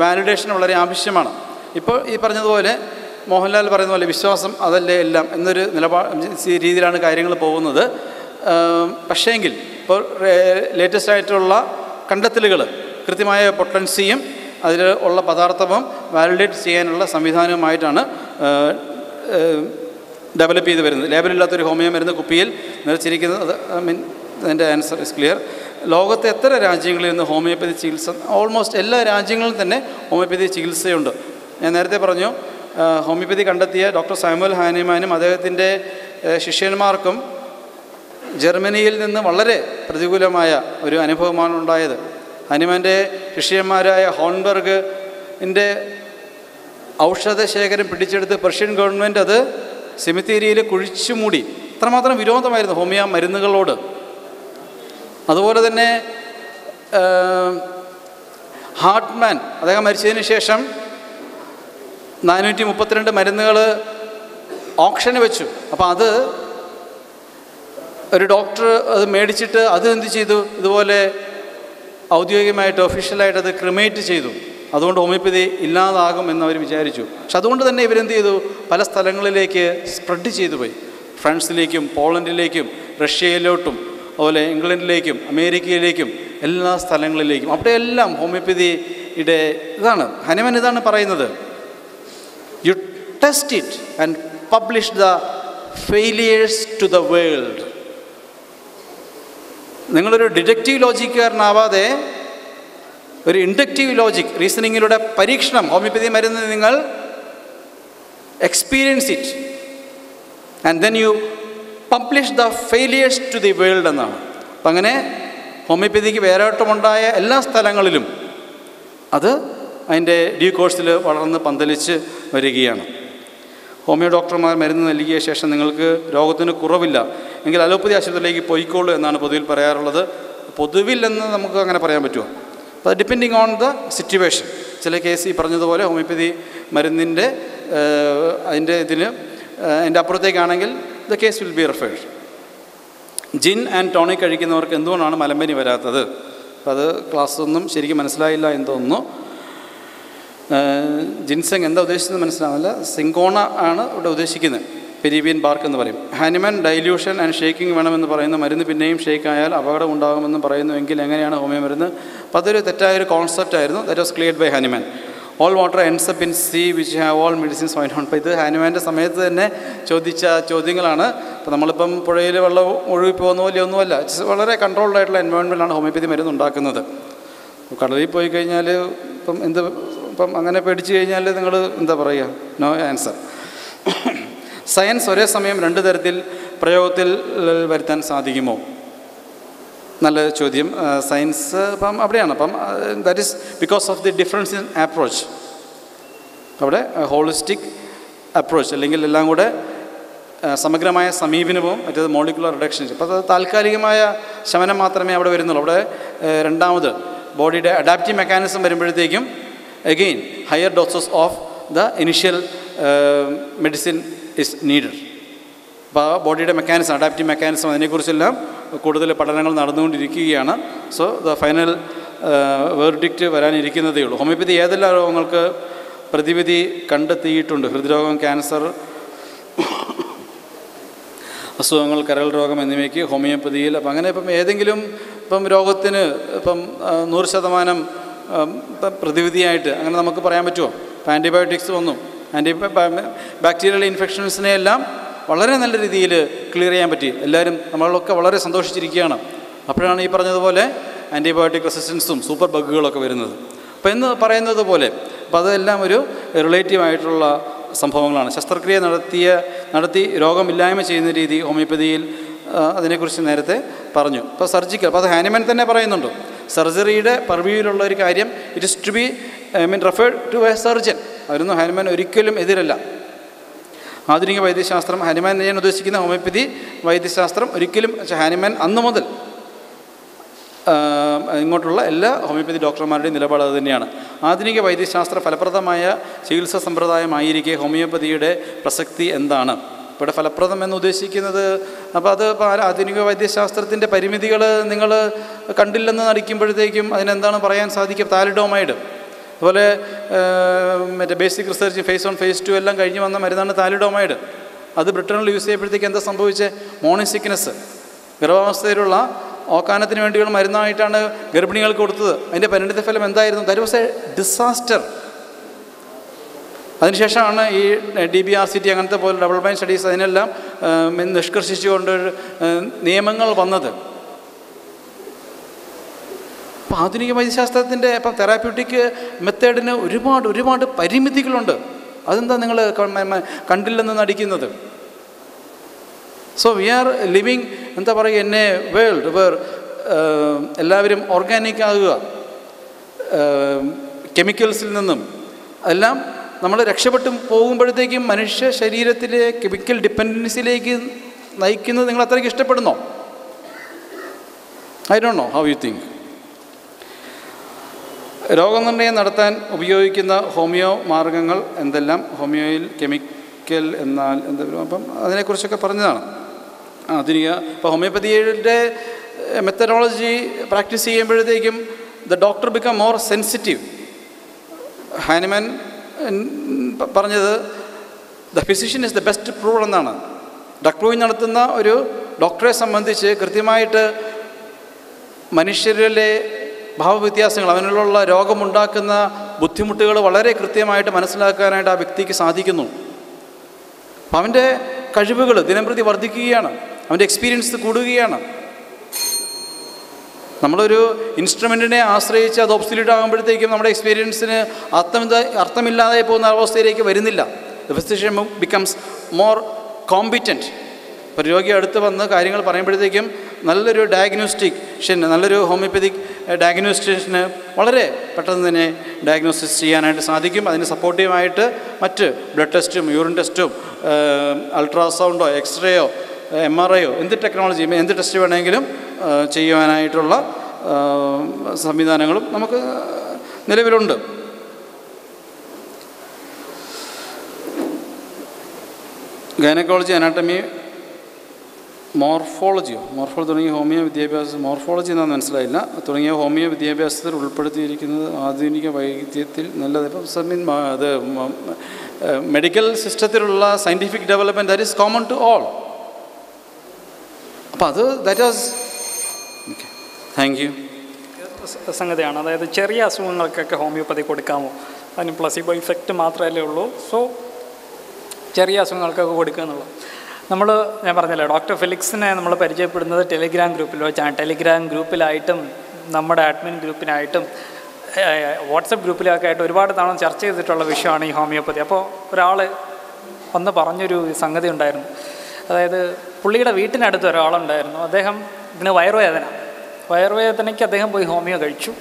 വാലിഡേഷൻ വളരെ ആവശ്യമാണ്. ഇപ്പോൾ ഈ പറഞ്ഞതുപോലെ മോഹൻലാൽ പറയുന്ന പോലെ വിശ്വാസം അതല്ലേ എല്ലാം എന്നൊരു രീതിയിലാണ് കാര്യങ്ങൾ പോകുന്നത്. പക്ഷേങ്കിൽ ഇപ്പോൾ ലേറ്റസ്റ്റ് ആയിട്ടുള്ള കണ്ടെത്തലുകൾ കൃത്യമായ പൊട്ടൻസിയും അതിൽ ഉള്ള പദാർത്ഥവും വാലിഡേറ്റ് ചെയ്യാനുള്ള സംവിധാനവുമായിട്ടാണ് ഡെവലപ്പ് ചെയ്ത് വരുന്നത്. ലേബലില്ലാത്തൊരു ഹോമിയോ മരുന്ന് കുപ്പിയിൽ നിറച്ചിരിക്കുന്നത്. അതിൻ്റെ ആൻസർ ഇസ് ക്ലിയർ. ലോകത്തെ എത്ര രാജ്യങ്ങളിൽ നിന്ന് ഹോമിയോപ്പതി ചികിത്സ, ഓൾമോസ്റ്റ് എല്ലാ രാജ്യങ്ങളിലും തന്നെ ഹോമിയോപ്പതി ചികിത്സയുണ്ട്. ഞാൻ നേരത്തെ പറഞ്ഞു, ഹോമിയോപ്പതി കണ്ടെത്തിയ ഡോക്ടർ സാമുവൽ ഹാനിമാനും അദ്ദേഹത്തിൻ്റെ ശിഷ്യന്മാർക്കും ജർമ്മനിയിൽ നിന്ന് വളരെ പ്രതികൂലമായ ഒരു അനുഭവമാണ് ഉണ്ടായത്. ഹാനിമാൻ്റെ ശിഷ്യന്മാരായ ഹോൺബർഗിൻ്റെ ഔഷധശേഖരം പിടിച്ചെടുത്ത് പെർഷ്യൻ ഗവൺമെൻറ് അത് സെമിത്തേരിയിൽ കുഴിച്ചു മൂടി. അത്രമാത്രം വിരോധമായിരുന്നു ഹോമിയോ മരുന്നുകളോട്. അതുപോലെ തന്നെ ഹാർട്ട്മാൻ അദ്ദേഹം മരിച്ചതിന് ശേഷം 432 മരുന്നുകൾ ഓപ്ഷന് വെച്ചു. അപ്പോൾ അത് ഒരു ഡോക്ടർ അത് മേടിച്ചിട്ട് അത് എന്ത് ചെയ്തു, ഇതുപോലെ ഔദ്യോഗികമായിട്ട് ഒഫീഷ്യലായിട്ട് അത് ക്രിമേറ്റ് ചെയ്തു. അതുകൊണ്ട് ഹോമിയോപ്പതി ഇല്ലാതാകും എന്നവർ വിചാരിച്ചു. പക്ഷെ അതുകൊണ്ട് തന്നെ ഇവരെന്ത് ചെയ്തു, പല സ്ഥലങ്ങളിലേക്ക് സ്പ്രെഡ് ചെയ്തു പോയി. ഫ്രാൻസിലേക്കും പോളണ്ടിലേക്കും റഷ്യയിലോട്ടും അതുപോലെ ഇംഗ്ലണ്ടിലേക്കും അമേരിക്കയിലേക്കും എല്ലാ സ്ഥലങ്ങളിലേക്കും അവിടെയെല്ലാം ഹോമിയോപ്പതിയുടെ ഇതാണ് ഹനുമാൻ ഇതാണ് പറയുന്നത്. You test it and publish the failures to the world. നിങ്ങളൊരു ഡിഡക്റ്റീവ് ലോജിക്കാരനാവാതെ ഒരു ഇൻഡക്റ്റീവ് ലോജിക് റീസണിങ്ങിലൂടെ പരീക്ഷണം ഹോമിയോപ്പതി മരുന്ന് നിങ്ങൾ experience it and then you publish the failures to the world എന്നാണ്. അപ്പം അങ്ങനെ ഹോമിയോപ്പതിക്ക് വേരോട്ടമുണ്ടായ എല്ലാ സ്ഥലങ്ങളിലും അത് അതിൻ്റെ ഡ്യൂ കോഴ്സിൽ വളർന്ന് പന്തലിച്ച് വരികയാണ്. ഹോമിയോ ഡോക്ടർമാർ മരുന്ന് നൽകിയ ശേഷം നിങ്ങൾക്ക് രോഗത്തിന് കുറവില്ല എങ്കിൽ അലോപ്പതി ആശുപത്രിയിലേക്ക് പോയിക്കോളൂ എന്നാണ് പൊതുവിൽ പറയാറുള്ളത്. പൊതുവിൽ എന്ന് നമുക്ക് അങ്ങനെ പറയാൻ പറ്റുമോ? അപ്പോൾ ഡിപ്പെൻഡിങ് ഓൺ ദ സിറ്റുവേഷൻ. ചില കേസ് ഈ പറഞ്ഞതുപോലെ ഹോമിയോപ്പതി മരുന്നിൻ്റെ അതിൻ്റെ അതിൻ്റെ അപ്പുറത്തേക്കാണെങ്കിൽ the case will be referred. Gin and tonic കഴിക്കുന്നവർക്ക് എന്തുകൊണ്ടാണ് മലമ്പനി വരാത്തത്? അപ്പോൾ അത് ക്ലാസ്സൊന്നും ശരിക്കും മനസ്സിലായില്ല എന്ന് തോന്നുന്നു. ജിൻസെങ് എന്താ ഉദ്ദേശിച്ചത് മനസ്സിലാവില്ല. സിങ്കോണ ആണ് ഇവിടെ ഉദ്ദേശിക്കുന്നത്. പെരീവിയൻ ബാർക്ക് എന്ന് പറയും. ഹാനിമാൻ ഡൈല്യൂഷൻ ആൻഡ് ഷേക്കിംഗ് വേണമെന്ന് പറയുന്ന മരുന്ന് പിന്നെയും ഷേക്ക് ആയാൽ അപകടം ഉണ്ടാകുമെന്ന് പറയുന്നുവെങ്കിൽ എങ്ങനെയാണ് ഹോമിയോ മരുന്ന്? അപ്പോൾ അതൊരു തെറ്റായൊരു കോൺസെപ്റ്റ് ആയിരുന്നു. That was cleared by Hahnemann. All water ends up in sea which have all medicines find on. അപ്പോൾ ഇത് ഹാനിമാൻ്റെ സമയത്ത് തന്നെ ചോദിച്ച ചോദ്യങ്ങളാണ്. ഇപ്പോൾ നമ്മളിപ്പം പുഴയിൽ വെള്ളം ഒഴുകിപ്പോകുന്ന പോലെ ഒന്നുമല്ല. വളരെ കൺട്രോൾഡ് ആയിട്ടുള്ള എൻവയോൺമെൻറ്റിലാണ് ഹോമിയോപ്പതി മരുന്ന് ഉണ്ടാക്കുന്നത്. കടലിൽ പോയി കഴിഞ്ഞാൽ ഇപ്പം അങ്ങനെ പേടിച്ച് കഴിഞ്ഞാൽ നിങ്ങൾ എന്താ പറയുക? No answer. സയൻസ് ഒരേ സമയം രണ്ട് തരത്തിൽ പ്രയോഗത്തിൽ വരുത്താൻ സാധിക്കുമോ? നല്ല ചോദ്യം. സയൻസ് അപ്പം അവിടെയാണ്. അപ്പം that is because of the difference in approach. അവിടെ ഹോളിസ്റ്റിക് അപ്രോച്ച്, അല്ലെങ്കിൽ എല്ലാം കൂടെ സമഗ്രമായ സമീപനവും, മറ്റേത് മോളിക്കുലർ റിഡക്ഷൻസ്. അപ്പോൾ അത് താൽക്കാലികമായ ശമനം മാത്രമേ അവിടെ വരുന്നുള്ളൂ. അവിടെ രണ്ടാമത് ബോഡിയുടെ അഡാപ്റ്റീവ് മെക്കാനിസം വരുമ്പോഴത്തേക്കും again higher doses of the initial medicine is needed. അപ്പോൾ ആ ബോഡിയുടെ മെക്കാനിസം, അഡാപ്റ്റീവ് മെക്കാനിസം, അതിനെക്കുറിച്ചെല്ലാം കൂടുതൽ പഠനങ്ങൾ നടന്നുകൊണ്ടിരിക്കുകയാണ്. സോ ദ ഫൈനൽ വേർഡിക്റ്റ് വരാനിരിക്കുന്നതേ ഉള്ളൂ. ഹോമിയോപ്പതി ഏതെല്ലാം രോഗങ്ങൾക്ക് പ്രതിവിധി കണ്ടെത്തിയിട്ടുണ്ട്? ഹൃദ്രോഗം, ക്യാൻസർ, അസുഖങ്ങൾ, കരൾ രോഗം എന്നിവയ്ക്ക് ഹോമിയോപ്പതിയിൽ. അപ്പം അങ്ങനെ ഇപ്പം ഏതെങ്കിലും രോഗത്തിന് 100% പ്രതിവിധിയായിട്ട് അങ്ങനെ നമുക്ക് പറയാൻ പറ്റുമോ? ഇപ്പം ആൻറ്റിബയോട്ടിക്സ് വന്നു, ബാക്ടീരിയൽ ഇൻഫെക്ഷൻസിനെയെല്ലാം വളരെ നല്ല രീതിയിൽ ക്ലിയർ ചെയ്യാൻ പറ്റി. എല്ലാവരും നമ്മളൊക്കെ വളരെ സന്തോഷിച്ചിരിക്കുകയാണ്. അപ്പോഴാണ് ഈ പറഞ്ഞതുപോലെ ആൻറ്റിബയോട്ടിക് റെസിസ്റ്റൻസും സൂപ്പർ ബഗ്ഗുകളൊക്കെ വരുന്നത്. അപ്പോൾ എന്ന് പറയുന്നത് പോലെ അപ്പോൾ അതെല്ലാം ഒരു റിലേറ്റീവായിട്ടുള്ള സംഭവങ്ങളാണ്. ശസ്ത്രക്രിയ നടത്തി രോഗമില്ലായ്മ ചെയ്യുന്ന രീതി ഹോമിയോപ്പതിയിൽ അതിനെക്കുറിച്ച് നേരത്തെ പറഞ്ഞു. ഇപ്പോൾ സർജിക്കൽ, അപ്പോൾ അത് ഹാനിമാൻ തന്നെ പറയുന്നുണ്ട്, സർജറിയുടെ പർവ്യൂവിലുള്ള ഒരു കാര്യം it is to be referred to a surgeon. അവരൊന്നും ഹാനിമാൻ ഒരിക്കലും എതിരല്ല. ആധുനിക വൈദ്യശാസ്ത്രം, ഹാനിമാൻ ഞാൻ ഉദ്ദേശിക്കുന്ന ഹോമിയോപ്പതി വൈദ്യശാസ്ത്രം ഒരിക്കലും, ഹാനിമാൻ അന്ന് മുതൽ ഇങ്ങോട്ടുള്ള എല്ലാ ഹോമിയോപ്പതി ഡോക്ടർമാരുടെയും നിലപാട് അത് തന്നെയാണ്. ആധുനിക വൈദ്യശാസ്ത്ര ഫലപ്രദമായ ചികിത്സാ സമ്പ്രദായമായിരിക്കെ ഹോമിയോപ്പതിയുടെ പ്രസക്തി എന്താണ്? ഇവിടെ ഫലപ്രദം എന്ന് ഉദ്ദേശിക്കുന്നത്, അപ്പോൾ അത് ആധുനിക വൈദ്യശാസ്ത്രത്തിൻ്റെ പരിമിതികൾ നിങ്ങൾ കണ്ടില്ലെന്ന് നടിക്കുമ്പോഴത്തേക്കും അതിനെന്താണ് പറയാൻ സാധിക്കുക? താലിഡോമൈഡ്, അതുപോലെ മറ്റേ ബേസിക് റിസർച്ച് ഫേസ് 1 ഫേസ് 2 എല്ലാം കഴിഞ്ഞ് വന്ന മരുന്നാണ് താലിഡോമൈഡ്. അത് ബ്രിട്ടനിൽ യൂസ് ചെയ്യപ്പോഴത്തേക്ക് എന്താ സംഭവിച്ചത്? മോർണിംഗ് സിക്നസ്, ഗർഭാവസ്ഥയിലുള്ള ഓക്കാനത്തിന് വേണ്ടിയുള്ള മരുന്നായിട്ടാണ് ഗർഭിണികൾക്ക് കൊടുത്തത്. അതിൻ്റെ പരിണിത ഫലം എന്തായിരുന്നു? That was A disaster. അതിനുശേഷമാണ് ഈ DBRCT അങ്ങനത്തെ പോലെ ഡബിൾ ബൈൻഡ് സ്റ്റഡീസ് അതിനെല്ലാം നിഷ്കർഷിച്ചുകൊണ്ട് നിയമങ്ങൾ വന്നത്. അപ്പോൾ ആധുനിക വൈദ്യശാസ്ത്രത്തിൻ്റെ തെറാപ്യൂട്ടിക് മെത്തേഡിന് ഒരുപാട് പരിമിതികളുണ്ട്. അതെന്താ നിങ്ങൾ കണ്ടില്ലെന്ന് നടിക്കുന്നത്? സോ വി ആർ ലിവിങ് എന്താ പറയുക ഇൻ എ വേൾഡ് വേർ എല്ലാവരും ഓർഗാനിക് ആകുക, കെമിക്കൽസിൽ നിന്നും എല്ലാം നമ്മൾ രക്ഷപ്പെട്ടു പോകുമ്പോഴത്തേക്കും മനുഷ്യ ശരീരത്തിലെ കെമിക്കൽ ഡിപ്പെൻഡൻസിയിലേക്ക് നയിക്കുന്നത് നിങ്ങൾ അത്രയ്ക്ക് ഇഷ്ടപ്പെടുന്നോ? I don't know how you think. രോഗനിർണയം നടത്താൻ ഉപയോഗിക്കുന്ന ഹോമിയോ മാർഗങ്ങൾ എന്തെല്ലാം? ഹോമിയോയിൽ കെമിക്കൽ എന്നാൽ എന്തെങ്കിലും അപ്പം അതിനെക്കുറിച്ചൊക്കെ പറഞ്ഞതാണ്. ഇപ്പോൾ ഹോമിയോപ്പതിയുടെ മെത്തഡോളജി പ്രാക്ടീസ് ചെയ്യുമ്പോഴത്തേക്കും the doctor become more sensitive. Hahnemann പറഞ്ഞത് the physician is the best prover എന്നാണ്. ഡ്രഗ് പ്രൂവിങ് നടത്തുന്ന ഒരു ഡോക്ടറെ സംബന്ധിച്ച് കൃത്യമായിട്ട് മനുഷ്യരിലെ ഭാവവ്യത്യാസങ്ങൾ, അവനിലുള്ള രോഗമുണ്ടാക്കുന്ന ബുദ്ധിമുട്ടുകൾ വളരെ കൃത്യമായിട്ട് മനസ്സിലാക്കാനായിട്ട് ആ വ്യക്തിക്ക് സാധിക്കുന്നു. അപ്പം അവൻ്റെ കഴിവുകൾ ദിനംപ്രതി വർദ്ധിക്കുകയാണ്, അവൻ്റെ എക്സ്പീരിയൻസ് കൂടുകയാണ്. നമ്മളൊരു ഇൻസ്ട്രുമെൻറ്റിനെ ആശ്രയിച്ച് അത് ഒബ്സൊല്യൂട്ട് ആകുമ്പോഴത്തേക്കും നമ്മുടെ എക്സ്പീരിയൻസിന് അർത്ഥമില്ലാതെ പോകുന്ന അവസ്ഥയിലേക്ക് വരുന്നില്ല. The physician becomes more competent. ഇപ്പോൾ രോഗി അടുത്ത് വന്ന് കാര്യങ്ങൾ പറയുമ്പോഴത്തേക്കും നല്ലൊരു ഡയഗ്നോസ്റ്റിഷ്യന്, നല്ലൊരു ഹോമിയോപ്പതിക് ഡയഗ്നോസ്റ്റിഷ്യന് വളരെ പെട്ടെന്ന് തന്നെ ഡയഗ്നോസിസ് ചെയ്യാനായിട്ട് സാധിക്കും. അതിന് സപ്പോർട്ടീവായിട്ട് മറ്റ് ബ്ലഡ് ടെസ്റ്റും യൂറിൻ ടെസ്റ്റും അൾട്രാസൗണ്ടോ എക്സ്റേയോ MRIയോ എന്ത് ടെക്നോളജി, എന്ത് ടെസ്റ്റ് വേണമെങ്കിലും ചെയ്യുവാനായിട്ടുള്ള സംവിധാനങ്ങളും നമുക്ക് നിലവിലുണ്ട്. ഗൈനക്കോളജി, അനാട്ടമി, മോർഫോളജി തുടങ്ങിയ ഹോമിയോ വിദ്യാഭ്യാസം, മോർഫോളജി എന്നാന്ന് മനസ്സിലായില്ല, തുടങ്ങിയ ഹോമിയോ വിദ്യാഭ്യാസത്തിൽ ഉൾപ്പെടുത്തിയിരിക്കുന്നത് ആധുനിക വൈദ്യത്തിൽ നല്ലത്. ഇപ്പം അത് മെഡിക്കൽ സിസ്റ്റത്തിലുള്ള scientific development that is common to all. അപ്പോൾ അത് that was okay. Thank you. സംഗതിയാണ്, അതായത് ചെറിയ അസുഖങ്ങൾക്കൊക്കെ ഹോമിയോപ്പതി കൊടുക്കാമോ? അതിന് പ്ലസിബോ ഇഫക്റ്റ് മാത്രമല്ലേ ഉള്ളൂ. സോ ചെറിയ അസുഖങ്ങൾക്കൊക്കെ കൊടുക്കുക എന്നുള്ളത് ഞാൻ പറഞ്ഞല്ലോ, ഡോക്ടർ ഫെലിക്സിനെ നമ്മൾ പരിചയപ്പെടുന്നത് ടെലിഗ്രാം ഗ്രൂപ്പിൽ വെച്ചാണ്. ടെലിഗ്രാം ഗ്രൂപ്പിലായിട്ടും നമ്മുടെ അഡ്മിൻ ഗ്രൂപ്പിനായിട്ടും വാട്സപ്പ് ഗ്രൂപ്പിലൊക്കെ ആയിട്ട് ഒരുപാട് തവണ ചർച്ച ചെയ്തിട്ടുള്ള വിഷയമാണ് ഈ ഹോമിയോപ്പതി. അപ്പോൾ ഒരാൾ വന്ന് പറഞ്ഞൊരു സംഗതി ഉണ്ടായിരുന്നു. അതായത് പുള്ളിയുടെ വീട്ടിനടുത്ത് ഒരാളുണ്ടായിരുന്നു, അദ്ദേഹം ഇതിന് വയറുവേദനയ്ക്ക് അദ്ദേഹം പോയി ഹോമിയോ കഴിച്ചു.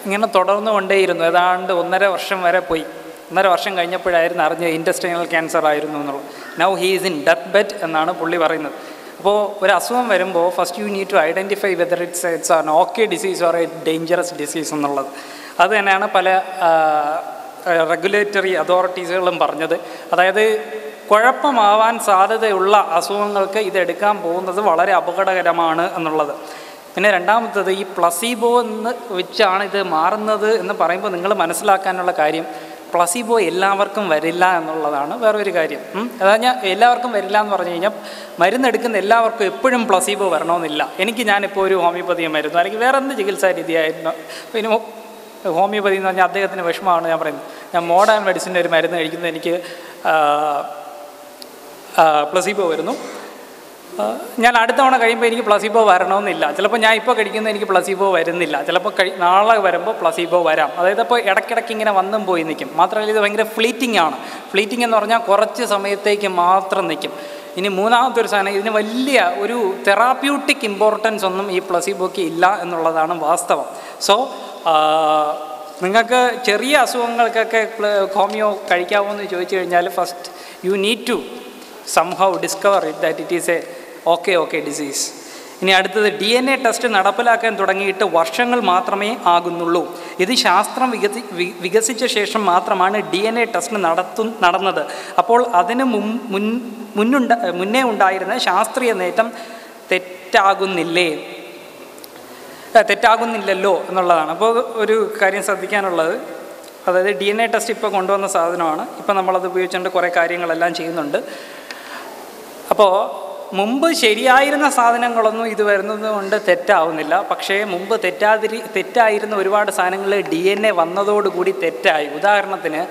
ഇങ്ങനെ തുടർന്നു കൊണ്ടേയിരുന്നു, ഏതാണ്ട് 1.5 വർഷം വരെ പോയി. 1.5 വർഷം കഴിഞ്ഞപ്പോഴായിരുന്നു അറിഞ്ഞത് ഇൻറ്റസ്റ്റൈനൽ ക്യാൻസർ ആയിരുന്നു എന്നുള്ളത്. Now he is in death bed എന്നാണ് പുള്ളി പറയുന്നത്. അപ്പോൾ ഒരു അസുഖം വരുമ്പോൾ first you need to identify whether it's an okay disease or a dangerous disease എന്നുള്ളത്. അത് തന്നെയാണ് പല റെഗുലേറ്ററി അതോറിറ്റീസുകളും പറഞ്ഞത്. അതായത് കുഴപ്പമാവാൻ സാധ്യതയുള്ള അസുഖങ്ങൾക്ക് ഇതെടുക്കാൻ പോകുന്നത് വളരെ അപകടകരമാണ് എന്നുള്ളത്. പിന്നെ രണ്ടാമത്തത് ഈ പ്ലസീബോ എന്ന് വെച്ചാണ് ഇത് മാറുന്നത് എന്ന് പറയുമ്പോൾ നിങ്ങൾ മനസ്സിലാക്കാനുള്ള കാര്യം, പ്ലസീബോ എല്ലാവർക്കും വരില്ല എന്നുള്ളതാണ് വേറൊരു കാര്യം. അതായത് എല്ലാവർക്കും വരില്ല എന്ന് പറഞ്ഞു കഴിഞ്ഞാൽ മരുന്നെടുക്കുന്ന എല്ലാവർക്കും എപ്പോഴും പ്ലസീബോ വരണമെന്നില്ല. ഞാനിപ്പോൾ ഒരു ഹോമിയോപ്പതി മരുന്ന് അല്ലെങ്കിൽ വേറെ എന്ത് ചികിത്സാ രീതിയായിരുന്നു, പിന്നെ ഹോമിയോപ്പതി എന്ന് പറഞ്ഞാൽ അദ്ദേഹത്തിന് വിഷമമാണ് ഞാൻ പറയുന്നത്. ഞാൻ മോഡേൺ മെഡിസിൻ്റെ ഒരു മരുന്ന് കഴിക്കുന്നത് എനിക്ക് പ്ലസീബോ വരുന്നു. ഞാൻ അടുത്ത തവണ കഴിയുമ്പോൾ എനിക്ക് പ്ലസീബോ വരണമെന്നില്ല. ചിലപ്പോൾ ഞാൻ ഇപ്പോൾ കഴിക്കുന്നത് എനിക്ക് പ്ലസീബോ വരുന്നില്ല. ചിലപ്പോൾ നാളെ വരുമ്പോൾ പ്ലസീബോ വരാം. അതായത് അപ്പോൾ ഇടയ്ക്കിടയ്ക്ക് ഇങ്ങനെ വന്നും പോയി നിൽക്കും. മാത്രമല്ല ഇത് ഭയങ്കര ഫ്ലീറ്റിംഗ് ആണ്. ഫ്ലീറ്റിംഗ് എന്ന് പറഞ്ഞാൽ കുറച്ച് സമയത്തേക്ക് മാത്രം നിൽക്കും. ഇനി മൂന്നാമത്തെ ഒരു സാധനം, ഇതിന് വലിയ ഒരു തെറാപ്യൂട്ടിക് ഇമ്പോർട്ടൻസ് ഒന്നും ഈ പ്ലസീബോയ്ക്ക് ഇല്ല എന്നുള്ളതാണ് വാസ്തവം. സോ നിങ്ങൾക്ക് ചെറിയ അസുഖങ്ങൾക്കൊക്കെ ഹോമിയോ കഴിക്കാമോ എന്ന് ചോദിച്ചു കഴിഞ്ഞാൽ first you need to somehow discover it that it is a okay disease. ഇനി അടുത്തത് DNA ടെസ്റ്റ് നടപ്പിലാക്കാൻ തുടങ്ങിയിട്ട് വർഷങ്ങൾ മാത്രമേ ആകുന്നുള്ളൂ. ഇത് ശാസ്ത്രം വികസിച്ച ശേഷം മാത്രമാണ് DNA ടെസ്റ്റ് നടന്നത്. അപ്പോൾ അതിന് മുന്നേ ഉണ്ടായിരുന്ന ശാസ്ത്രീയ നേട്ടം തെറ്റാകുന്നില്ലല്ലോ എന്നുള്ളതാണ്. അപ്പോൾ ഒരു കാര്യം ശ്രദ്ധിക്കാനുള്ളത്, അതായത് DNA ടെസ്റ്റ് ഇപ്പോൾ കൊണ്ടുവന്ന സാധനമാണ്. ഇപ്പോൾ നമ്മളത് ഉപയോഗിച്ചുകൊണ്ട് കുറേ കാര്യങ്ങളെല്ലാം ചെയ്യുന്നുണ്ട്. അപ്പോൾ മുമ്പ് ശരിയായിരുന്ന സാധനങ്ങളൊന്നും ഇത് വരുന്നത് കൊണ്ട് തെറ്റാവുന്നില്ല. പക്ഷേ മുമ്പ് തെറ്റായിരുന്ന ഒരുപാട് സാധനങ്ങൾ DNA വന്നതോടുകൂടി തെറ്റായി. ഉദാഹരണത്തിന്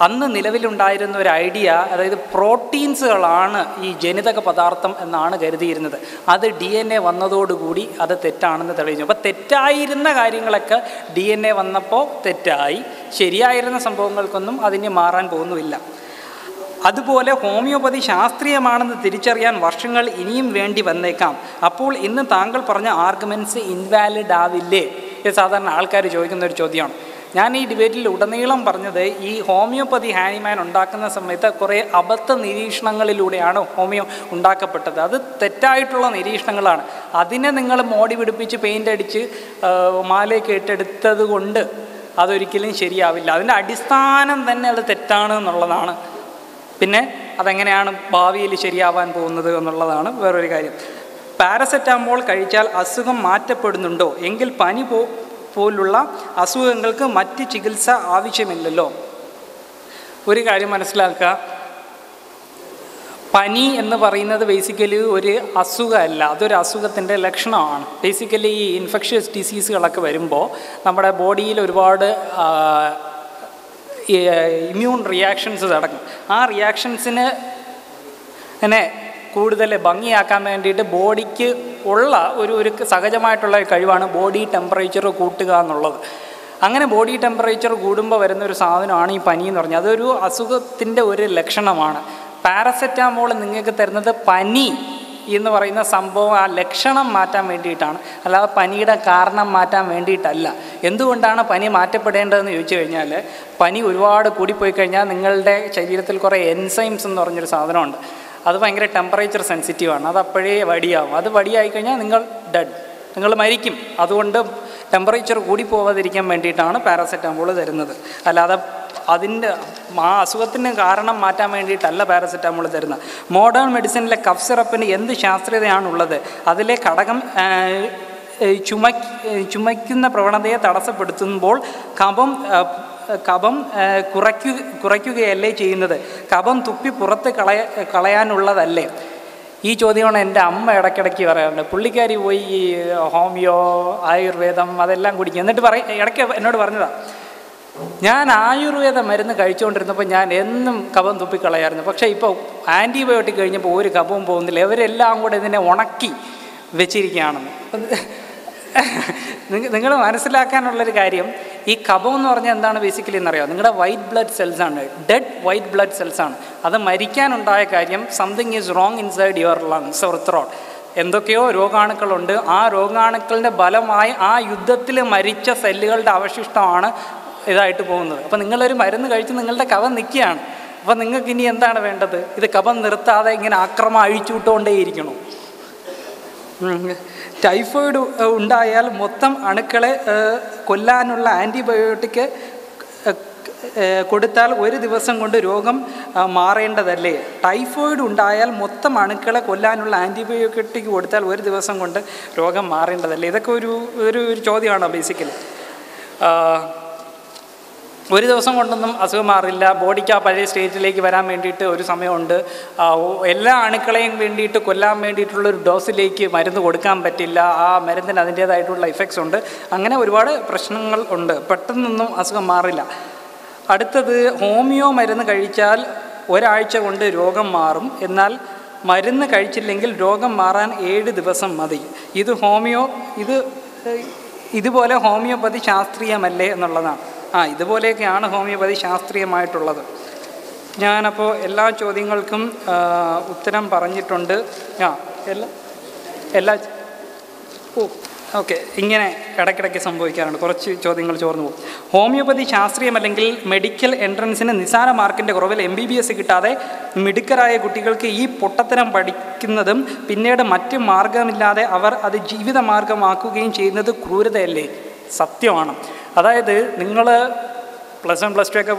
അന്ന് നിലവിലുണ്ടായിരുന്ന ഒരു ഐഡിയ, അതായത് പ്രോട്ടീൻസുകളാണ് ഈ ജനിതക പദാർത്ഥം എന്നാണ് കരുതിയിരുന്നത്. അത് DNA വന്നതോടുകൂടി അത് തെറ്റാണെന്ന് തെളിയിച്ചു. അപ്പോൾ തെറ്റായിരുന്ന കാര്യങ്ങളൊക്കെ DNA വന്നപ്പോൾ തെറ്റായി. ശരിയായിരുന്ന സംഭവങ്ങൾക്കൊന്നും അതിന് മാറാൻ പോകുന്നുമില്ല. അതുപോലെ ഹോമിയോപ്പതി ശാസ്ത്രീയമാണെന്ന് തിരിച്ചറിയാൻ വർഷങ്ങൾ ഇനിയും വേണ്ടി വന്നേക്കാം. അപ്പോൾ ഇന്ന് താങ്കൾ പറഞ്ഞ ആർഗ്യുമെൻറ്റ്സ് ഇൻവാലിഡ് ആവില്ലേ? ഇത് സാധാരണ ആൾക്കാർ ചോദിക്കുന്ന ഒരു ചോദ്യമാണ്. ഞാൻ ഈ ഡിബേറ്റിൽ ഉടനീളം പറഞ്ഞത്, ഈ ഹോമിയോപ്പതി ഹാനിമാൻ ഉണ്ടാക്കുന്ന സമയത്ത് കുറേ അബദ്ധ നിരീക്ഷണങ്ങളിലൂടെയാണ് ഹോമിയോ ഉണ്ടാക്കപ്പെട്ടത്. അത് തെറ്റായിട്ടുള്ള നിരീക്ഷണങ്ങളാണ്. അതിനെ നിങ്ങൾ മോടി പിടിപ്പിച്ച് പെയിൻ്റ് അടിച്ച് മാലയൊക്കെ ഇട്ടെടുത്തത് കൊണ്ട് അതൊരിക്കലും ശരിയാവില്ല. അതിൻ്റെ അടിസ്ഥാനം തന്നെ അത് തെറ്റാണ് എന്നുള്ളതാണ്. പിന്നെ അതെങ്ങനെയാണ് ഭാവിയിൽ ശരിയാവാൻ പോകുന്നത് എന്നുള്ളതാണ് വേറൊരു കാര്യം. പാരസെറ്റാമോൾ കഴിച്ചാൽ അസുഖം മാറ്റപ്പെടുന്നുണ്ടോ? എങ്കിൽ പനി പോലുള്ള അസുഖങ്ങൾക്ക് മറ്റ് ചികിത്സ ആവശ്യമില്ലല്ലോ. ഒരു കാര്യം മനസ്സിലാക്കുക, പനി എന്ന് പറയുന്നത് ബേസിക്കലി ഒരു അസുഖമല്ല, അതൊരു അസുഖത്തിൻ്റെ ലക്ഷണമാണ്. ബേസിക്കലി ഈ ഇൻഫെക്ഷ്യസ് ഡിസീസുകളൊക്കെ വരുമ്പോൾ നമ്മുടെ ബോഡിയിൽ ഒരുപാട് ഇമ്മ്യൂൺ റിയാക്ഷൻസ് നടക്കും. ആ റിയാക്ഷൻസിന് തന്നെ കൂടുതൽ ഭംഗിയാക്കാൻ വേണ്ടിയിട്ട് ബോഡിക്ക് ഉള്ള ഒരു സഹജമായിട്ടുള്ള കഴിവാണ് ബോഡി ടെമ്പറേച്ചർ കൂട്ടുക എന്നുള്ളത്. അങ്ങനെ ബോഡി ടെമ്പറേച്ചർ കൂടുമ്പോൾ വരുന്നൊരു സാധനമാണ് ഈ പനി എന്ന് പറഞ്ഞാൽ. അതൊരു അസുഖത്തിൻ്റെ ഒരു ലക്ഷണമാണ്. പാരസെറ്റാമോൾ നിങ്ങൾക്ക് തരുന്നത് പനി എന്ന് പറയുന്ന സംഭവം ആ ലക്ഷണം മാറ്റാൻ വേണ്ടിയിട്ടാണ്, അല്ലാതെ പനിയുടെ കാരണം മാറ്റാൻ വേണ്ടിയിട്ടല്ല. എന്തുകൊണ്ടാണ് പനി മാറ്റപ്പെടേണ്ടതെന്ന് ചോദിച്ചു കഴിഞ്ഞാൽ, പനി ഒരുപാട് കൂടിപ്പോയി കഴിഞ്ഞാൽ നിങ്ങളുടെ ശരീരത്തിൽ കുറേ എൻസൈംസ് എന്ന് പറഞ്ഞൊരു സാധനമുണ്ട്. അത് ഭയങ്കര ടെമ്പറേച്ചർ സെൻസിറ്റീവാണ്. അത് അപ്പോഴേ വടിയാവും. അത് വടിയായി കഴിഞ്ഞാൽ നിങ്ങൾ ഡെഡ്, നിങ്ങൾ മരിക്കും. അതുകൊണ്ട് ടെമ്പറേച്ചർ കൂടി പോവാതിരിക്കാൻ വേണ്ടിയിട്ടാണ് പാരസെറ്റാമോൾ തരുന്നത്. അല്ലാതെ അതിൻ്റെ ആ അസുഖത്തിന് കാരണം മാറ്റാൻ വേണ്ടിയിട്ടല്ല പാരസെറ്റാമോൾ തരുന്നത്. മോഡേൺ മെഡിസിനിലെ കഫ് സിറപ്പിന് എന്ത് ശാസ്ത്രീയതയാണുള്ളത്? അതിലെ ഘടകം ചുമയ്ക്കുന്ന പ്രവണതയെ തടസ്സപ്പെടുത്തുമ്പോൾ കഫം കുറയ്ക്കുകയല്ലേ ചെയ്യുന്നത്? കഫം തുപ്പി പുറത്ത് കളയാനുള്ളതല്ലേ? ഈ ചോദ്യമാണ് എൻ്റെ അമ്മ ഇടയ്ക്കിടയ്ക്ക് പറയാറുണ്ട്. പുള്ളിക്കാരി പോയി ഈ ഹോമിയോ ആയുർവേദം അതെല്ലാം കുടിക്കും. എന്നിട്ട് ഇടയ്ക്ക് എന്നോട് പറഞ്ഞതാണ്, ഞാൻ ആയുർവേദ മരുന്ന് കഴിച്ചുകൊണ്ടിരുന്നപ്പോൾ ഞാൻ എന്നും കഫം തുപ്പിക്കളയായിരുന്നു. പക്ഷേ ഇപ്പോൾ ആൻറ്റിബയോട്ടിക് കഴിഞ്ഞപ്പോൾ ഒരു കഫവും പോകുന്നില്ല. ഇവരെല്ലാം കൂടെ ഇതിനെ ഉണക്കി വെച്ചിരിക്കുകയാണെന്ന്. നിങ്ങൾ മനസ്സിലാക്കാനുള്ളൊരു കാര്യം, ഈ കഫം എന്ന് പറഞ്ഞാൽ എന്താണ് ബേസിക്കലി എന്നറിയാം? നിങ്ങളുടെ വൈറ്റ് ബ്ലഡ് സെൽസാണ്, ഡെഡ് വൈറ്റ് ബ്ലഡ് സെൽസാണ്. അത് മരിക്കാനുണ്ടായ കാര്യം something is wrong inside your lungs or throat. എന്തൊക്കെയോ രോഗാണുക്കളുണ്ട്. ആ രോഗാണുക്കളുടെ ഫലമായി ആ യുദ്ധത്തിൽ മരിച്ച സെല്ലുകളുടെ അവശിഷ്ടമാണ് ഇതായിട്ട് പോകുന്നത്. അപ്പോൾ നിങ്ങളൊരു മരുന്ന് കഴിച്ച് നിങ്ങളുടെ കഫം നിൽക്കുകയാണ്. അപ്പോൾ നിങ്ങൾക്ക് ഇനി എന്താണ് വേണ്ടത്? ഇത് കഫം നിർത്താതെ ഇങ്ങനെ ആക്രമം അഴിച്ചുവിട്ടുകൊണ്ടേയിരിക്കണം. ടൈഫോയിഡ് ഉണ്ടായാൽ മൊത്തം അണുക്കളെ കൊല്ലാനുള്ള ആൻറ്റിബയോട്ടിക് കൊടുത്താൽ ഒരു ദിവസം കൊണ്ട് രോഗം മാറേണ്ടതല്ലേ? ടൈഫോയിഡ് ഉണ്ടായാൽ മൊത്തം അണുക്കളെ കൊല്ലാനുള്ള ആൻറ്റിബയോട്ടിക് കൊടുത്താൽ ഒരു ദിവസം കൊണ്ട് രോഗം മാറേണ്ടതല്ലേ? ഇതൊക്കെ ഒരു ചോദ്യമാണ് ബേസിക്കലി. ഒരു ദിവസം കൊണ്ടൊന്നും അസുഖം മാറില്ല. ബോഡിക്ക് ആ പഴയ സ്റ്റേറ്റിലേക്ക് വരാൻ വേണ്ടിയിട്ട് ഒരു സമയമുണ്ട്. എല്ലാ അണുക്കളെയും വേണ്ടിയിട്ട് കൊല്ലാൻ വേണ്ടിയിട്ടുള്ളൊരു ഡോസിലേക്ക് മരുന്ന് കൊടുക്കാൻ പറ്റില്ല. ആ മരുന്നിന് അതിൻ്റേതായിട്ടുള്ള ഇഫക്ട്സ് ഉണ്ട്. അങ്ങനെ ഒരുപാട് പ്രശ്നങ്ങൾ ഉണ്ട്. പെട്ടെന്നൊന്നും അസുഖം മാറില്ല. അടുത്തത്, ഹോമിയോ മരുന്ന് കഴിച്ചാൽ ഒരാഴ്ച കൊണ്ട് രോഗം മാറും. എന്നാൽ മരുന്ന് കഴിച്ചില്ലെങ്കിൽ രോഗം മാറാൻ 7 ദിവസം മതി. ഇതുപോലെ ഹോമിയോപ്പതി ശാസ്ത്രീയമല്ലേ എന്നുള്ളതാണ്. ഇതുപോലെയൊക്കെയാണ് ഹോമിയോപ്പതി ശാസ്ത്രീയമായിട്ടുള്ളത്. ഞാനപ്പോൾ എല്ലാ ചോദ്യങ്ങൾക്കും ഉത്തരം പറഞ്ഞിട്ടുണ്ട്. ഓക്കെ, ഇങ്ങനെ ഇടയ്ക്കിടയ്ക്ക് സംഭവിക്കാറുണ്ട്. കുറച്ച് ചോദ്യങ്ങൾ ചോർന്നു പോകും. ഹോമിയോപ്പതി ശാസ്ത്രീയമല്ലെങ്കിൽ മെഡിക്കൽ എൻട്രൻസിന് നിസാര മാർക്കിൻ്റെ കുറവിൽ MBBS കിട്ടാതെ മിടുക്കരായ കുട്ടികൾക്ക് ഈ പൊട്ടത്തരം പഠിക്കുന്നതും പിന്നീട് മറ്റ് മാർഗമില്ലാതെ അവർ അത് ജീവിതമാർഗമാക്കുകയും ചെയ്യുന്നത് ക്രൂരതയല്ലേ? സത്യമാണ്. അതായത് നിങ്ങൾ +1 +2 ഒക്കെ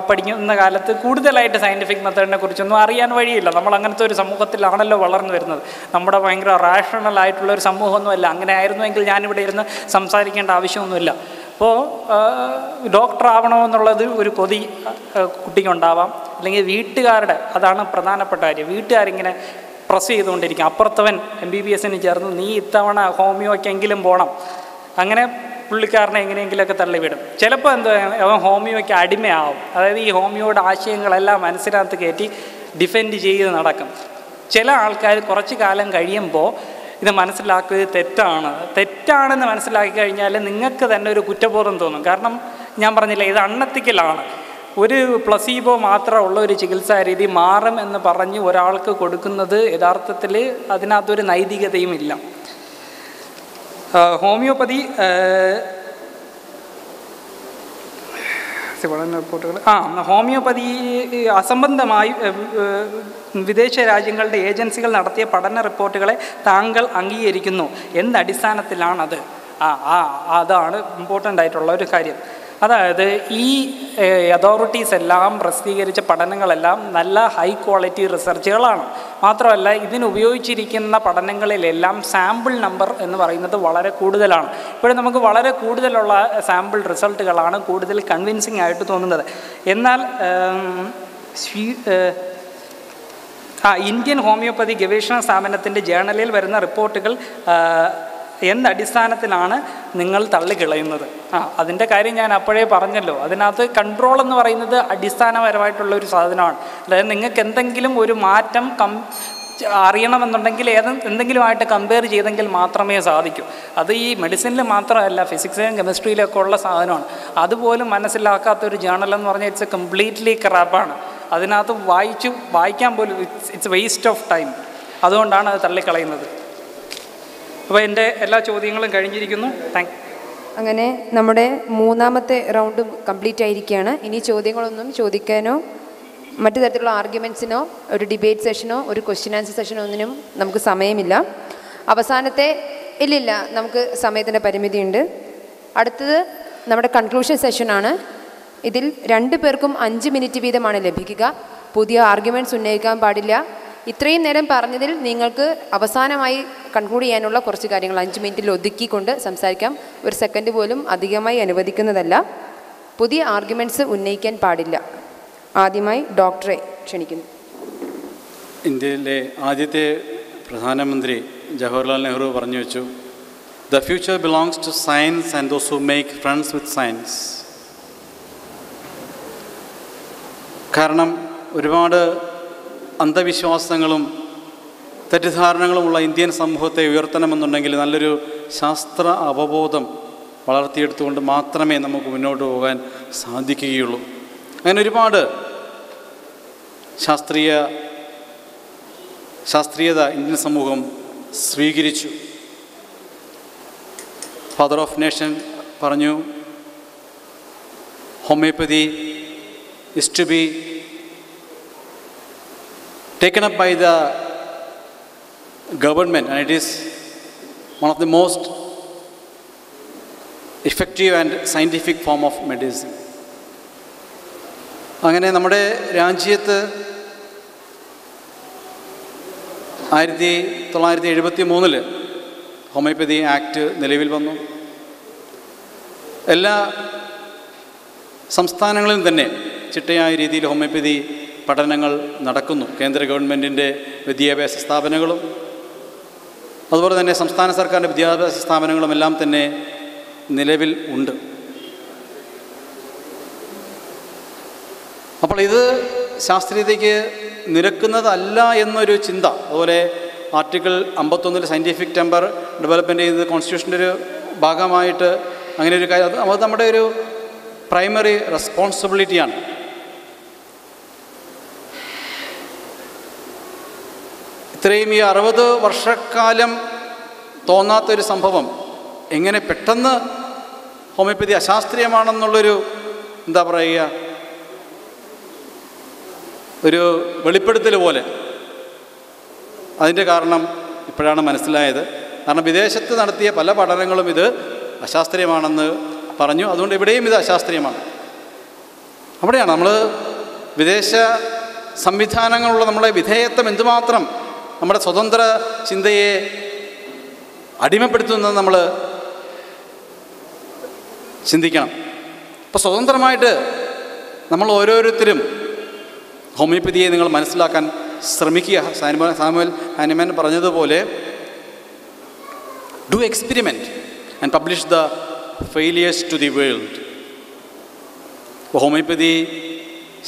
പഠിക്കുന്ന കാലത്ത് കൂടുതലായിട്ട് സയൻറ്റിഫിക് മെത്തേഡിനെ കുറിച്ചൊന്നും അറിയാൻ വഴിയില്ല. നമ്മൾ അങ്ങനത്തെ ഒരു സമൂഹത്തിലാണല്ലോ വളർന്നു വരുന്നത്. നമ്മുടെ ഭയങ്കര റാഷണൽ ആയിട്ടുള്ളൊരു സമൂഹമൊന്നുമല്ല. അങ്ങനെ ആയിരുന്നുവെങ്കിൽ ഞാനിവിടെ ഇരുന്ന് സംസാരിക്കേണ്ട ആവശ്യമൊന്നുമില്ല. അപ്പോൾ ഡോക്ടർ ആവണമെന്നുള്ളത് ഒരു കൊതി കുട്ടിക്കുണ്ടാവാം. അല്ലെങ്കിൽ വീട്ടുകാരുടെ, അതാണ് പ്രധാനപ്പെട്ട കാര്യം. വീട്ടുകാരിങ്ങനെ പ്രസ് ചെയ്തുകൊണ്ടിരിക്കും. അപ്പുറത്തവൻ MBBSന് ചേർന്ന് നീ ഇത്തവണ ഹോമിയോക്കെങ്കിലും പോകണം. അങ്ങനെ പുള്ളിക്കാരനെ എങ്ങനെയെങ്കിലുമൊക്കെ തള്ളിവിടും. ചിലപ്പോൾ എന്തോ അവൻ ഹോമിയോയ്ക്ക് അടിമയാവും. അതായത് ഈ ഹോമിയോയുടെ ആശയങ്ങളെല്ലാം മനസ്സിനകത്ത് കയറ്റി ഡിഫെൻഡ് ചെയ്ത് നടക്കും. ചില ആൾക്കാർ കുറച്ച് കാലം കഴിയുമ്പോൾ ഇത് മനസ്സിലാക്കുക തെറ്റാണെന്ന് മനസ്സിലാക്കി കഴിഞ്ഞാൽ നിങ്ങൾക്ക് തന്നെ ഒരു കുറ്റബോധം തോന്നും. കാരണം ഞാൻ പറഞ്ഞില്ല, ഇത് അൺഎത്തിക്കലാണ്. ഒരു പ്ലസീബോ മാത്രമുള്ള ഒരു ചികിത്സാ രീതി മാറും എന്ന് പറഞ്ഞ് ഒരാൾക്ക് കൊടുക്കുന്നത് യഥാർത്ഥത്തിൽ അതിനകത്തൊരു നൈതികതയും ഇല്ല. ഹോമിയോപ്പതി ഹോമിയോപ്പതി അസംബന്ധമായി വിദേശ രാജ്യങ്ങളുടെ ഏജൻസികൾ നടത്തിയ പഠന റിപ്പോർട്ടുകളെ താങ്കൾ അംഗീകരിക്കുന്നു. എന്തടിസ്ഥാനത്തിലാണത്? അതാണ് ഇമ്പോർട്ടൻ്റ് ആയിട്ടുള്ള ഒരു കാര്യം. അതായത് ഈ അതോറിറ്റീസ് എല്ലാം പ്രസിദ്ധീകരിച്ച പഠനങ്ങളെല്ലാം നല്ല ഹൈ ക്വാളിറ്റി റിസർച്ചുകളാണ്. മാത്രമല്ല ഇതിനുപയോഗിച്ചിരിക്കുന്ന പഠനങ്ങളിലെല്ലാം സാമ്പിൾ നമ്പർ എന്ന് പറയുന്നത് വളരെ കൂടുതലാണ്. ഇപ്പോഴും നമുക്ക് വളരെ കൂടുതലുള്ള സാമ്പിൾ റിസൾട്ടുകളാണ് കൂടുതൽ കൺവിൻസിങ് ആയിട്ട് തോന്നുന്നത്. എന്നാൽ ഇന്ത്യൻ ഹോമിയോപ്പതി ഗവേഷണ സ്ഥാപനത്തിൻ്റെ ജേർണലിൽ വരുന്ന റിപ്പോർട്ടുകൾ എന്തടിസ്ഥാനത്തിലാണ് നിങ്ങൾ തള്ളിക്കളയുന്നത്? അതിൻ്റെ കാര്യം ഞാൻ അപ്പോഴേ പറഞ്ഞല്ലോ. അതിനകത്ത് കൺട്രോൾ എന്ന് പറയുന്നത് അടിസ്ഥാനപരമായിട്ടുള്ളൊരു സാധനമാണ്. അതായത് നിങ്ങൾക്ക് എന്തെങ്കിലും ഒരു മാറ്റം അറിയണമെന്നുണ്ടെങ്കിൽ എന്തെങ്കിലുമായിട്ട് കമ്പയർ ചെയ്തെങ്കിൽ മാത്രമേ സാധിക്കൂ. അത് ഈ മെഡിസിനിൽ മാത്രമല്ല, ഫിസിക്സിലും കെമിസ്ട്രിയിലൊക്കെ ഉള്ള സാധനമാണ്. അതുപോലും മനസ്സിലാക്കാത്തൊരു ജേർണൽ എന്ന് പറഞ്ഞാൽ ഇറ്റ്സ് എ കംപ്ലീറ്റ്ലി ക്രാപ്പാണ്. അതിനകത്ത് വായിക്കാൻ പോലും ഇറ്റ്സ് വേസ്റ്റ് ഓഫ് ടൈം. അതുകൊണ്ടാണ് അത് തള്ളിക്കളയുന്നത്. അപ്പോൾ എൻ്റെ എല്ലാ ചോദ്യങ്ങളും കഴിഞ്ഞിരിക്കുന്നു. അങ്ങനെ നമ്മുടെ 3ാമത്തെ റൗണ്ട് കംപ്ലീറ്റ് ആയിരിക്കുകയാണ്. ഇനി ചോദ്യങ്ങളൊന്നും ചോദിക്കാനോ മറ്റു തരത്തിലുള്ള ആർഗ്യുമെൻറ്റ്സിനോ ഒരു ഡിബേറ്റ് സെഷനോ ഒരു ക്വസ്റ്റ്യൻ ആൻസർ സെഷനോ ഒന്നിനും നമുക്ക് സമയമില്ല. അവസാനത്തെ ഇല്ലില്ല, നമുക്ക് സമയത്തിൻ്റെ പരിമിതിയുണ്ട്. അടുത്തത് നമ്മുടെ കൺക്ലൂഷൻ സെഷനാണ്. ഇതിൽ 2 പേർക്കും 5 മിനിറ്റ് വീതമാണ് ലഭിക്കുക. പുതിയ ആർഗ്യുമെൻറ്റ്സ് ഉന്നയിക്കാൻ പാടില്ല. ഇത്രയും നേരം പറഞ്ഞതിൽ നിങ്ങൾക്ക് അവസാനമായി കൺക്ലൂഡ് ചെയ്യാനുള്ള കുറച്ച് കാര്യങ്ങൾ 5 മിനിറ്റിൽ ഒതുക്കിക്കൊണ്ട് സംസാരിക്കാം. 1 സെക്കൻഡ് പോലും അധികമായി അനുവദിക്കുന്നതല്ല. പുതിയ ആർഗ്യുമെൻറ്റ്സ് ഉന്നയിക്കാൻ പാടില്ല. ആദ്യമായി ഡോക്ടറെ ക്ഷണിക്കുന്നു. ഇന്ത്യയിലെ ആദ്യത്തെ പ്രധാനമന്ത്രി ജവഹർലാൽ നെഹ്റു പറഞ്ഞു വെച്ചു, the future belongs two science and those who make friends with science. കാരണം ഒരുപാട് അന്ധവിശ്വാസങ്ങളും തെറ്റിദ്ധാരണകളുമുള്ള ഇന്ത്യൻ സമൂഹത്തെ ഉയർത്തണമെന്നുണ്ടെങ്കിൽ നല്ലൊരു ശാസ്ത്ര അവബോധം വളർത്തിയെടുത്തുകൊണ്ട് മാത്രമേ നമുക്ക് മുന്നോട്ട് പോകാൻ സാധിക്കുകയുള്ളൂ. അങ്ങനെ ഒരുപാട് ശാസ്ത്രീയത ഇന്ത്യൻ സമൂഹം സ്വീകരിച്ചു. ഫാദർ ഓഫ് നേഷൻ പറഞ്ഞു, homeopathy is to be taken up by the government, and it is one of the most effective and scientific form of medicine. അങ്ങനെ നമ്മുടെ രാജ്യത്ത് 1973 ഹോമിയോപ്പതി ആക്ട് നിലവിൽ വന്നു. എല്ലാ സംസ്ഥാനങ്ങളിലും തന്നെ ചിട്ടയായ രീതിയിൽ ഹോമിയോപ്പതി പഠനങ്ങൾ നടക്കുന്നു. കേന്ദ്ര ഗവൺമെൻറ്റിൻ്റെ വിദ്യാഭ്യാസ സ്ഥാപനങ്ങളും അതുപോലെ തന്നെ സംസ്ഥാന സർക്കാരിൻ്റെ വിദ്യാഭ്യാസ സ്ഥാപനങ്ങളും എല്ലാം തന്നെ നിലവിൽ ഉണ്ട്. അപ്പോൾ ഇത് ശാസ്ത്രീയതയ്ക്ക് നിരക്കുന്നതല്ല എന്നൊരു ചിന്ത, അതുപോലെ ആർട്ടിക്കിൾ 51 സയൻറ്റിഫിക് ടെമ്പർ ഡെവലപ്മെൻറ്റ് ചെയ്ത് കോൺസ്റ്റിറ്റ്യൂഷൻ്റെ ഒരു ഭാഗമായിട്ട് അങ്ങനെ ഒരു കാര്യം, അത് നമ്മുടെ ഒരു പ്രൈമറി റെസ്പോൺസിബിലിറ്റിയാണ്. ഇത്രയും ഈ 60 വർഷക്കാലം തോന്നാത്തൊരു സംഭവം എങ്ങനെ പെട്ടെന്ന് ഹോമിയോപ്പതി അശാസ്ത്രീയമാണെന്നുള്ളൊരു എന്താ പറയുക, ഒരു വെളിപ്പെടുത്തൽ പോലെ. അതിൻ്റെ കാരണം ഇപ്പോഴാണ് മനസ്സിലായത്. കാരണം വിദേശത്ത് നടത്തിയ പല പഠനങ്ങളും ഇത് അശാസ്ത്രീയമാണെന്ന് പറഞ്ഞു. അതുകൊണ്ട് ഇവിടെയും ഇത് അശാസ്ത്രീയമാണ്. അവിടെയാണ് നമ്മൾ വിദേശ സംവിധാനങ്ങളുള്ള നമ്മളെ വിധേയത്വം എന്തുമാത്രം നമ്മുടെ സ്വതന്ത്ര ചിന്തയെ അടിമപ്പെടുത്തുന്നത് നമ്മൾ ചിന്തിക്കണം. അപ്പോൾ സ്വതന്ത്രമായിട്ട് നമ്മൾ ഓരോരുത്തരും ഹോമിയോപ്പതിയെ നിങ്ങൾ മനസ്സിലാക്കാൻ ശ്രമിക്കുക. സാമുവൽ ഹാനിമാൻ പറഞ്ഞതുപോലെ do experiment and publish the failures to the world. Homeopathy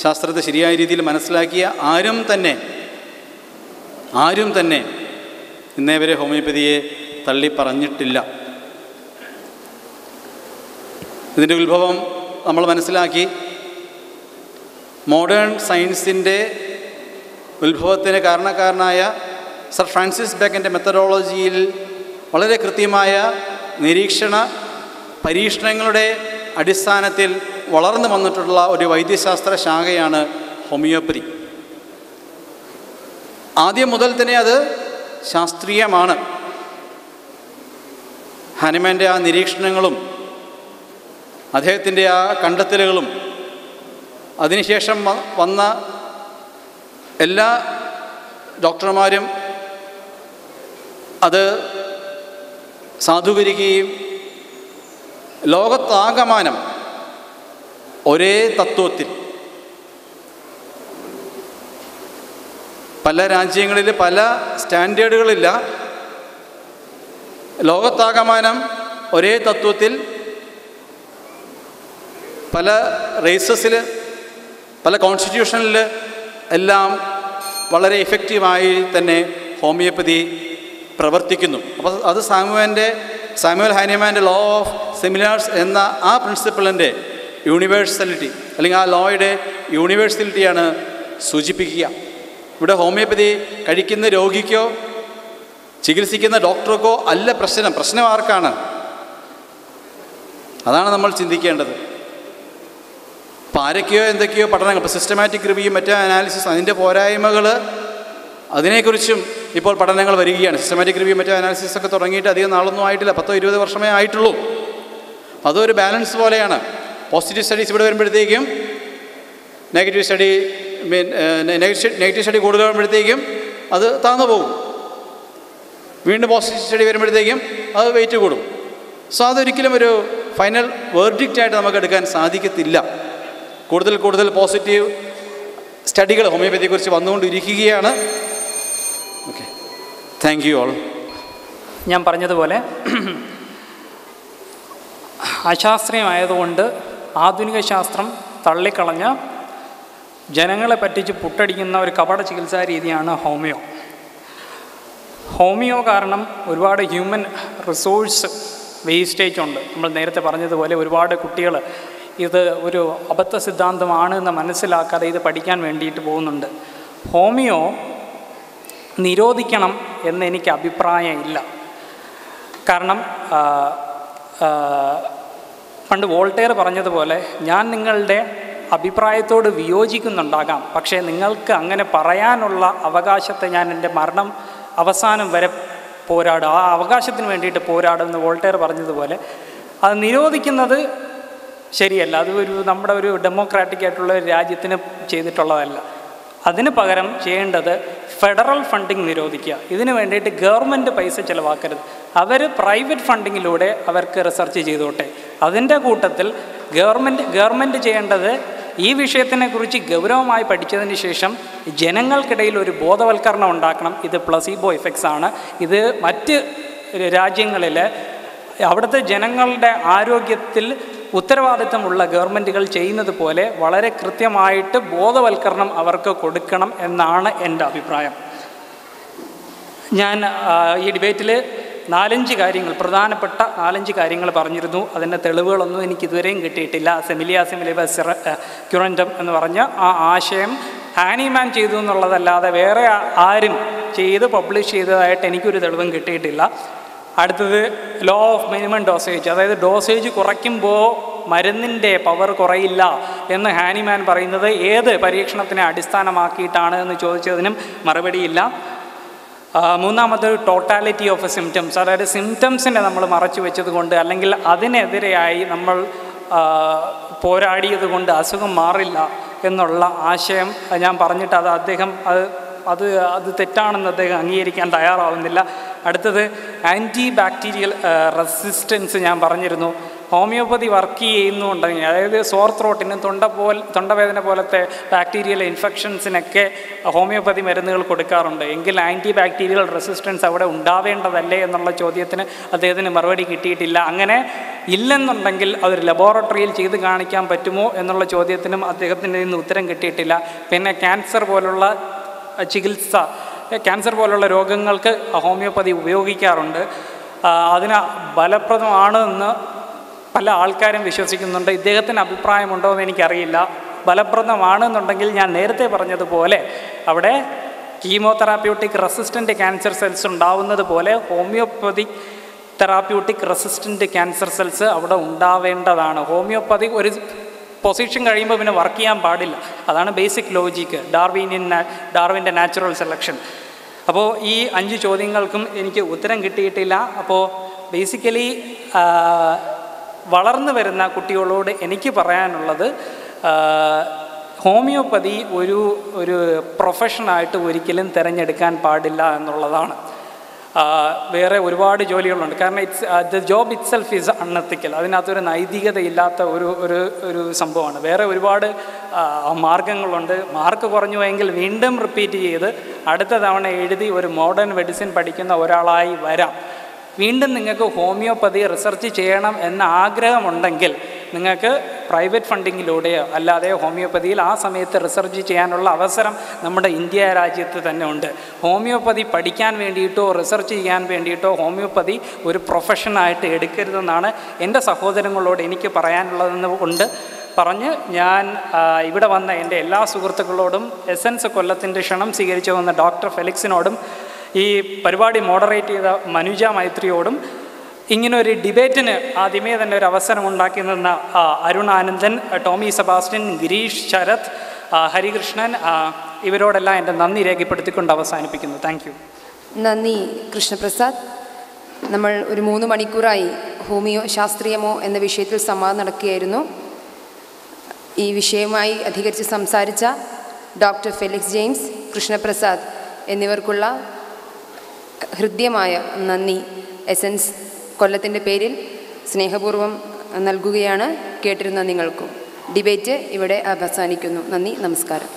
ശാസ്ത്രത്തെ ശരിയായ രീതിയിൽ മനസ്സിലാക്കിയ ആരും തന്നെ ഇന്നേവരെ ഹോമിയോപ്പതിയെ തള്ളി പറഞ്ഞിട്ടില്ല. ഇതിൻ്റെ ഉത്ഭവം നമ്മൾ മനസ്സിലാക്കി. മോഡേൺ സയൻസിൻ്റെ ഉത്ഭവത്തിന് കാരണക്കാരനായ സർ ഫ്രാൻസിസ് ബേക്കൻ്റെ മെത്തഡോളജിയിൽ വളരെ കൃത്യമായ നിരീക്ഷണ പരീക്ഷണങ്ങളുടെ അടിസ്ഥാനത്തിൽ വളർന്നു വന്നിട്ടുള്ള ഒരു വൈദ്യശാസ്ത്ര ശാഖയാണ് ഹോമിയോപ്പതി. ആദ്യം മുതൽ തന്നെ അത് ശാസ്ത്രീയമാണ്. ഹാനിമാൻ്റെ ആ നിരീക്ഷണങ്ങളും അദ്ദേഹത്തിൻ്റെ ആ കണ്ടെത്തലുകളും അതിനുശേഷം വന്ന എല്ലാ ഡോക്ടർമാരും അത് സാധൂകരിക്കുകയും ലോകത്താകമാനം ഒരേ തത്വത്തിൽ പല രാജ്യങ്ങളിൽ പല സ്റ്റാൻഡേർഡുകളില്ല, ലോകത്താകമാനം ഒരേ തത്വത്തിൽ പല റേസസിൽ പല കോൺസ്റ്റിറ്റ്യൂഷനിൽ എല്ലാം വളരെ എഫക്റ്റീവായി തന്നെ ഹോമിയോപ്പതി പ്രവർത്തിക്കുന്നു. അപ്പോൾ അത് സാമുവൽ ഹാനിമാൻ്റെ ലോ ഓഫ് സിമിലാർസ് എന്ന ആ പ്രിൻസിപ്പിളിൻ്റെ യൂണിവേഴ്സാലിറ്റി അല്ലെങ്കിൽ ആ ലോയുടെ യൂണിവേഴ്സാലിറ്റിയാണ് സൂചിപ്പിക്കുക. ഇവിടെ ഹോമിയോപ്പതി കഴിക്കുന്ന രോഗിക്കോ ചികിത്സിക്കുന്ന ഡോക്ടർക്കോ അല്ല പ്രശ്നം ആർക്കാണ്? അതാണ് നമ്മൾ ചിന്തിക്കേണ്ടത്. അപ്പോൾ ആരൊക്കെയോ എന്തൊക്കെയോ പഠനങ്ങൾ, ഇപ്പോൾ സിസ്റ്റമാറ്റിക് റിവ്യൂ, മെറ്റാ അനാലിസിസ്, അതിൻ്റെ പോരായ്മകൾ, അതിനെക്കുറിച്ചും ഇപ്പോൾ പഠനങ്ങൾ വരികയാണ്. സിസ്റ്റമാറ്റിക് റിവ്യൂ, മെറ്റാ അനാലിസിസ് ഒക്കെ തുടങ്ങിയിട്ട് അധികം നാളൊന്നും ആയിട്ടില്ല, 10-20 വർഷമേ ആയിട്ടുള്ളൂ. അതൊരു ബാലൻസ് പോലെയാണ്. പോസിറ്റീവ് സ്റ്റഡീസ് ഇവിടെ വരുമ്പോഴത്തേക്കും നെഗറ്റീവ് സ്റ്റഡി കൂടുതൽ വരുമ്പോഴത്തേക്കും അത് താന്നു പോകും. വീണ്ടും പോസിറ്റീവ് സ്റ്റഡി വരുമ്പോഴത്തേക്കും അത് വെയിറ്റ് കൂടും. സോ അതൊരിക്കലും ഒരു ഫൈനൽ വേർഡിക്റ്റായിട്ട് നമുക്ക് എടുക്കാൻ സാധിക്കത്തില്ല. കൂടുതൽ പോസിറ്റീവ് സ്റ്റഡികൾ ഹോമിയോപ്പതിയെക്കുറിച്ച് വന്നുകൊണ്ടിരിക്കുകയാണ്. Okay, thank you all. ഞാൻ പറഞ്ഞതുപോലെ അശാസ്ത്രീയമായതുകൊണ്ട് ആധുനിക ശാസ്ത്രം തള്ളിക്കളഞ്ഞ ജനങ്ങളെ പറ്റിച്ച് പുട്ടടിക്കുന്ന ഒരു കപട ചികിത്സാ രീതിയാണ് ഹോമിയോ കാരണം ഒരുപാട് ഹ്യൂമൻ റിസോഴ്സ് വേസ്റ്റേജ് ഉണ്ട്. നമ്മൾ നേരത്തെ പറഞ്ഞതുപോലെ ഒരുപാട് കുട്ടികൾ ഇത് ഒരു അബദ്ധ സിദ്ധാന്തമാണ് എന്ന് മനസ്സിലാക്കാതെ ഇത് പഠിക്കാൻ വേണ്ടിയിട്ട് പോകുന്നുണ്ട്. ഹോമിയോ നിരോധിക്കണം എന്ന് എനിക്ക് അഭിപ്രായമില്ല. കാരണം പണ്ട് വോൾട്ടയർ പറഞ്ഞതുപോലെ, ഞാൻ നിങ്ങളുടെ അഭിപ്രായത്തോട് വിയോജിക്കുന്നുണ്ടാകാം, പക്ഷേ നിങ്ങൾക്ക് അങ്ങനെ പറയാനുള്ള അവകാശത്തെ ഞാൻ എൻ്റെ മരണം അവസാനം വരെ പോരാടും, ആ അവകാശത്തിന് വേണ്ടിയിട്ട് പോരാടുമെന്ന് വോൾട്ടയർ പറഞ്ഞതുപോലെ അത് നിരോധിക്കുന്നത് ശരിയല്ല. അത് നമ്മുടെ ഒരു ഡെമോക്രാറ്റിക് ആയിട്ടുള്ള ഒരു രാജ്യത്തിന് ചെയ്തിട്ടുള്ളതല്ല. അതിന് പകരം ചെയ്യേണ്ടത് ഫെഡറൽ ഫണ്ടിങ് നിരോധിക്കുക. ഇതിന് വേണ്ടിയിട്ട് ഗവൺമെൻറ് പൈസ ചിലവാക്കരുത്. അവർ പ്രൈവറ്റ് ഫണ്ടിങ്ങിലൂടെ അവർക്ക് റിസർച്ച് ചെയ്തോട്ടെ. അതിൻ്റെ കൂട്ടത്തിൽ ഗവൺമെൻറ് ചെയ്യേണ്ടത് ഈ വിഷയത്തിനെക്കുറിച്ച് ഗൗരവമായി പഠിച്ചതിന് ശേഷം ജനങ്ങൾക്കിടയിൽ ഒരു ബോധവൽക്കരണം ഉണ്ടാക്കണം. ഇത് പ്ലസീബോ ഇഫക്ട്സ് ആണ്. ഇത് മറ്റ് രാജ്യങ്ങളിൽ അവിടുത്തെ ജനങ്ങളുടെ ആരോഗ്യത്തിൽ ഉത്തരവാദിത്തമുള്ള ഗവൺമെൻറ്റുകൾ ചെയ്യുന്നത് പോലെ വളരെ കൃത്യമായിട്ട് ബോധവൽക്കരണം അവർക്ക് കൊടുക്കണം എന്നാണ് എൻ്റെ അഭിപ്രായം. ഞാൻ ഈ ഡിബേറ്റിൽ 4-5 കാര്യങ്ങൾ, പ്രധാനപ്പെട്ട 4-5 കാര്യങ്ങൾ പറഞ്ഞിരുന്നു. അതിൻ്റെ തെളിവുകളൊന്നും എനിക്ക് ഇതുവരെയും കിട്ടിയിട്ടില്ല. സെമിലിയ സെമിലിബസ് ക്യുറൻറ്റം എന്ന് പറഞ്ഞ ആ ആശയം ഹാനിമാൻ ചെയ്തു എന്നുള്ളതല്ലാതെ വേറെ ആരും ചെയ്ത് പബ്ലിഷ് ചെയ്തതായിട്ട് എനിക്കൊരു തെളിവും കിട്ടിയിട്ടില്ല. അടുത്തത് ലോ ഓഫ് മിനിമം ഡോസേജ്, അതായത് ഡോസേജ് കുറയ്ക്കുമ്പോൾ മരുന്നിൻ്റെ പവർ കുറയില്ല എന്ന് ഹാനിമാൻ പറയുന്നത് ഏത് പരീക്ഷണത്തിനെ അടിസ്ഥാനമാക്കിയിട്ടാണ് എന്ന് ചോദിച്ചതിനും മറുപടിയില്ല. മൂന്നാമത് ടോട്ടാലിറ്റി ഓഫ് സിംറ്റംസ്, അതായത് സിംറ്റംസിനെ നമ്മൾ മറച്ചു വെച്ചത് കൊണ്ട് അല്ലെങ്കിൽ അതിനെതിരെയായി നമ്മൾ പോരാടിയത് കൊണ്ട് അസുഖം മാറില്ല എന്നുള്ള ആശയം ഞാൻ പറഞ്ഞിട്ട് അദ്ദേഹം അത് തെറ്റാണെന്ന് അദ്ദേഹം അംഗീകരിക്കാൻ തയ്യാറാവുന്നില്ല. അടുത്തത് ആൻറ്റി ബാക്ടീരിയൽ റെസിസ്റ്റൻസ് ഞാൻ പറഞ്ഞിരുന്നു. ഹോമിയോപ്പതി വർക്ക് ചെയ്യുന്നുണ്ടെങ്കിൽ, അതായത് സോർ ത്രോട്ടിന് തൊണ്ടവേദന പോലത്തെ ബാക്ടീരിയൽ ഇൻഫെക്ഷൻസിനൊക്കെ ഹോമിയോപ്പതി മരുന്നുകൾ കൊടുക്കാറുണ്ട്. എങ്കിൽ ആൻറ്റി ബാക്ടീരിയൽ റെസിസ്റ്റൻസ് അവിടെ ഉണ്ടാവേണ്ടതല്ലേ എന്നുള്ള ചോദ്യത്തിന് അദ്ദേഹത്തിന് മറുപടി കിട്ടിയിട്ടില്ല. അങ്ങനെ ഇല്ലെന്നുണ്ടെങ്കിൽ അതൊരു ലബോറട്ടറിയിൽ ചെയ്ത് കാണിക്കാൻ പറ്റുമോ എന്നുള്ള ചോദ്യത്തിനും അദ്ദേഹത്തിൻ്റെ നിന്ന് ഉത്തരം കിട്ടിയിട്ടില്ല. പിന്നെ ക്യാൻസർ പോലുള്ള ചികിത്സ, ക്യാൻസർ പോലുള്ള രോഗങ്ങൾക്ക് ഹോമിയോപ്പതി ഉപയോഗിക്കാറുണ്ട്. അതിന് ഫലപ്രദമാണ് എന്ന് പല ആൾക്കാരും വിശ്വസിക്കുന്നുണ്ട്. ഇദ്ദേഹത്തിന് അഭിപ്രായമുണ്ടോ എന്ന് എനിക്കറിയില്ല. ഫലപ്രദമാണെന്നുണ്ടെങ്കിൽ ഞാൻ നേരത്തെ പറഞ്ഞതുപോലെ അവിടെ കീമോതെറാപ്യൂട്ടിക് റെസിസ്റ്റൻ്റ് ക്യാൻസർ സെൽസ് ഉണ്ടാവുന്നത് പോലെ homoeopathic therapeutic resistant cancer cells അവിടെ ഉണ്ടാവേണ്ടതാണ്. ഹോമിയോപ്പതി ഒരു പൊസിഷൻ കഴിയുമ്പോൾ പിന്നെ വർക്ക് ചെയ്യാൻ പാടില്ല. അതാണ് ബേസിക് ലോജിക്ക്, ഡാർവിൻ്റെ നാച്ചുറൽ സെലക്ഷൻ. അപ്പോൾ ഈ 5 ചോദ്യങ്ങൾക്കും എനിക്ക് ഉത്തരം കിട്ടിയിട്ടില്ല. അപ്പോൾ ബേസിക്കലി വളർന്നു വരുന്ന കുട്ടികളോട് എനിക്ക് പറയാനുള്ളത്, ഹോമിയോപ്പതി ഒരു പ്രൊഫഷനായിട്ട് ഒരിക്കലും തിരഞ്ഞെടുക്കാൻ പാടില്ല എന്നുള്ളതാണ്. വേറെ ഒരുപാട് ജോലികളുണ്ട്. കാരണം the job it self is unethical. അതിനകത്തൊരു നൈതികതയില്ലാത്ത ഒരു സംഭവമാണ്. വേറെ ഒരുപാട് മാർഗങ്ങളുണ്ട്. മാർക്ക് കുറഞ്ഞു പോയെങ്കിൽ വീണ്ടും റിപ്പീറ്റ് ചെയ്ത് അടുത്ത തവണ എഴുതി ഒരു മോഡേൺ മെഡിസിൻ പഠിക്കുന്ന ഒരാളായി വരാം. വീണ്ടും നിങ്ങൾക്ക് ഹോമിയോപ്പതി റിസർച്ച് ചെയ്യണം എന്ന ആഗ്രഹമുണ്ടെങ്കിൽ നിങ്ങൾക്ക് പ്രൈവറ്റ് ഫണ്ടിങ്ങിലൂടെയോ അല്ലാതെ ഹോമിയോപ്പതിയിൽ ആ സമയത്ത് റിസർച്ച് ചെയ്യാനുള്ള അവസരം നമ്മുടെ ഇന്ത്യ രാജ്യത്ത് തന്നെ ഉണ്ട്. ഹോമിയോപ്പതി പഠിക്കാൻ വേണ്ടിയിട്ടോ റിസർച്ച് ചെയ്യാൻ വേണ്ടിയിട്ടോ ഹോമിയോപ്പതി ഒരു പ്രൊഫഷനായിട്ട് എടുക്കരുതെന്നാണ് എൻ്റെ സഹോദരങ്ങളോട് എനിക്ക് പറയാനുള്ളതെന്ന് കൊണ്ട് പറഞ്ഞ് ഞാൻ ഇവിടെ വന്ന എൻ്റെ എല്ലാ സുഹൃത്തുക്കളോടും എസൻസ് കൊല്ലത്തിൻ്റെ ക്ഷണം സ്വീകരിച്ചു വന്ന ഡോക്ടർ ഫെലിക്സിനോടും ഈ പരിപാടി മോഡറേറ്റ് ചെയ്ത മനുജ മൈത്രിയോടും ഇങ്ങനൊരു ഡിബേറ്റിന് ആദ്യമേ തന്നെ ഒരു അവസരം ഉണ്ടാക്കി നിന്ന അരുൺ ആനന്ദൻ, ടോമി സെബാസ്റ്റ്യൻ, ഗിരീഷ് ശരത്, ഹരികൃഷ്ണൻ, ഇവരോടെല്ലാം എൻ്റെ നന്ദി രേഖപ്പെടുത്തിക്കൊണ്ട് അവസാനിപ്പിക്കുന്നു. Thank you. നന്ദി കൃഷ്ണപ്രസാദ്. നമ്മൾ ഒരു 3 മണിക്കൂറായി ഹോമിയോ ശാസ്ത്രീയമോ എന്ന വിഷയത്തിൽ സംവാദം നടക്കുകയായിരുന്നു. ഈ വിഷയവുമായി അധികരിച്ച് സംസാരിച്ച ഡോക്ടർ ഫെലിക്സ് ജെയിംസ്, കൃഷ്ണപ്രസാദ് എന്നിവർക്കുള്ള ഹൃദ്യമായ നന്ദി എസൻസ് കൊല്ലത്തിൻ്റെ പേരിൽ സ്നേഹപൂർവ്വം നൽകുകയാണ്. കേട്ടിരുന്ന നിങ്ങൾക്കും. ഡിബേറ്റ് ഇവിടെ അവസാനിക്കുന്നു. നന്ദി, നമസ്കാരം.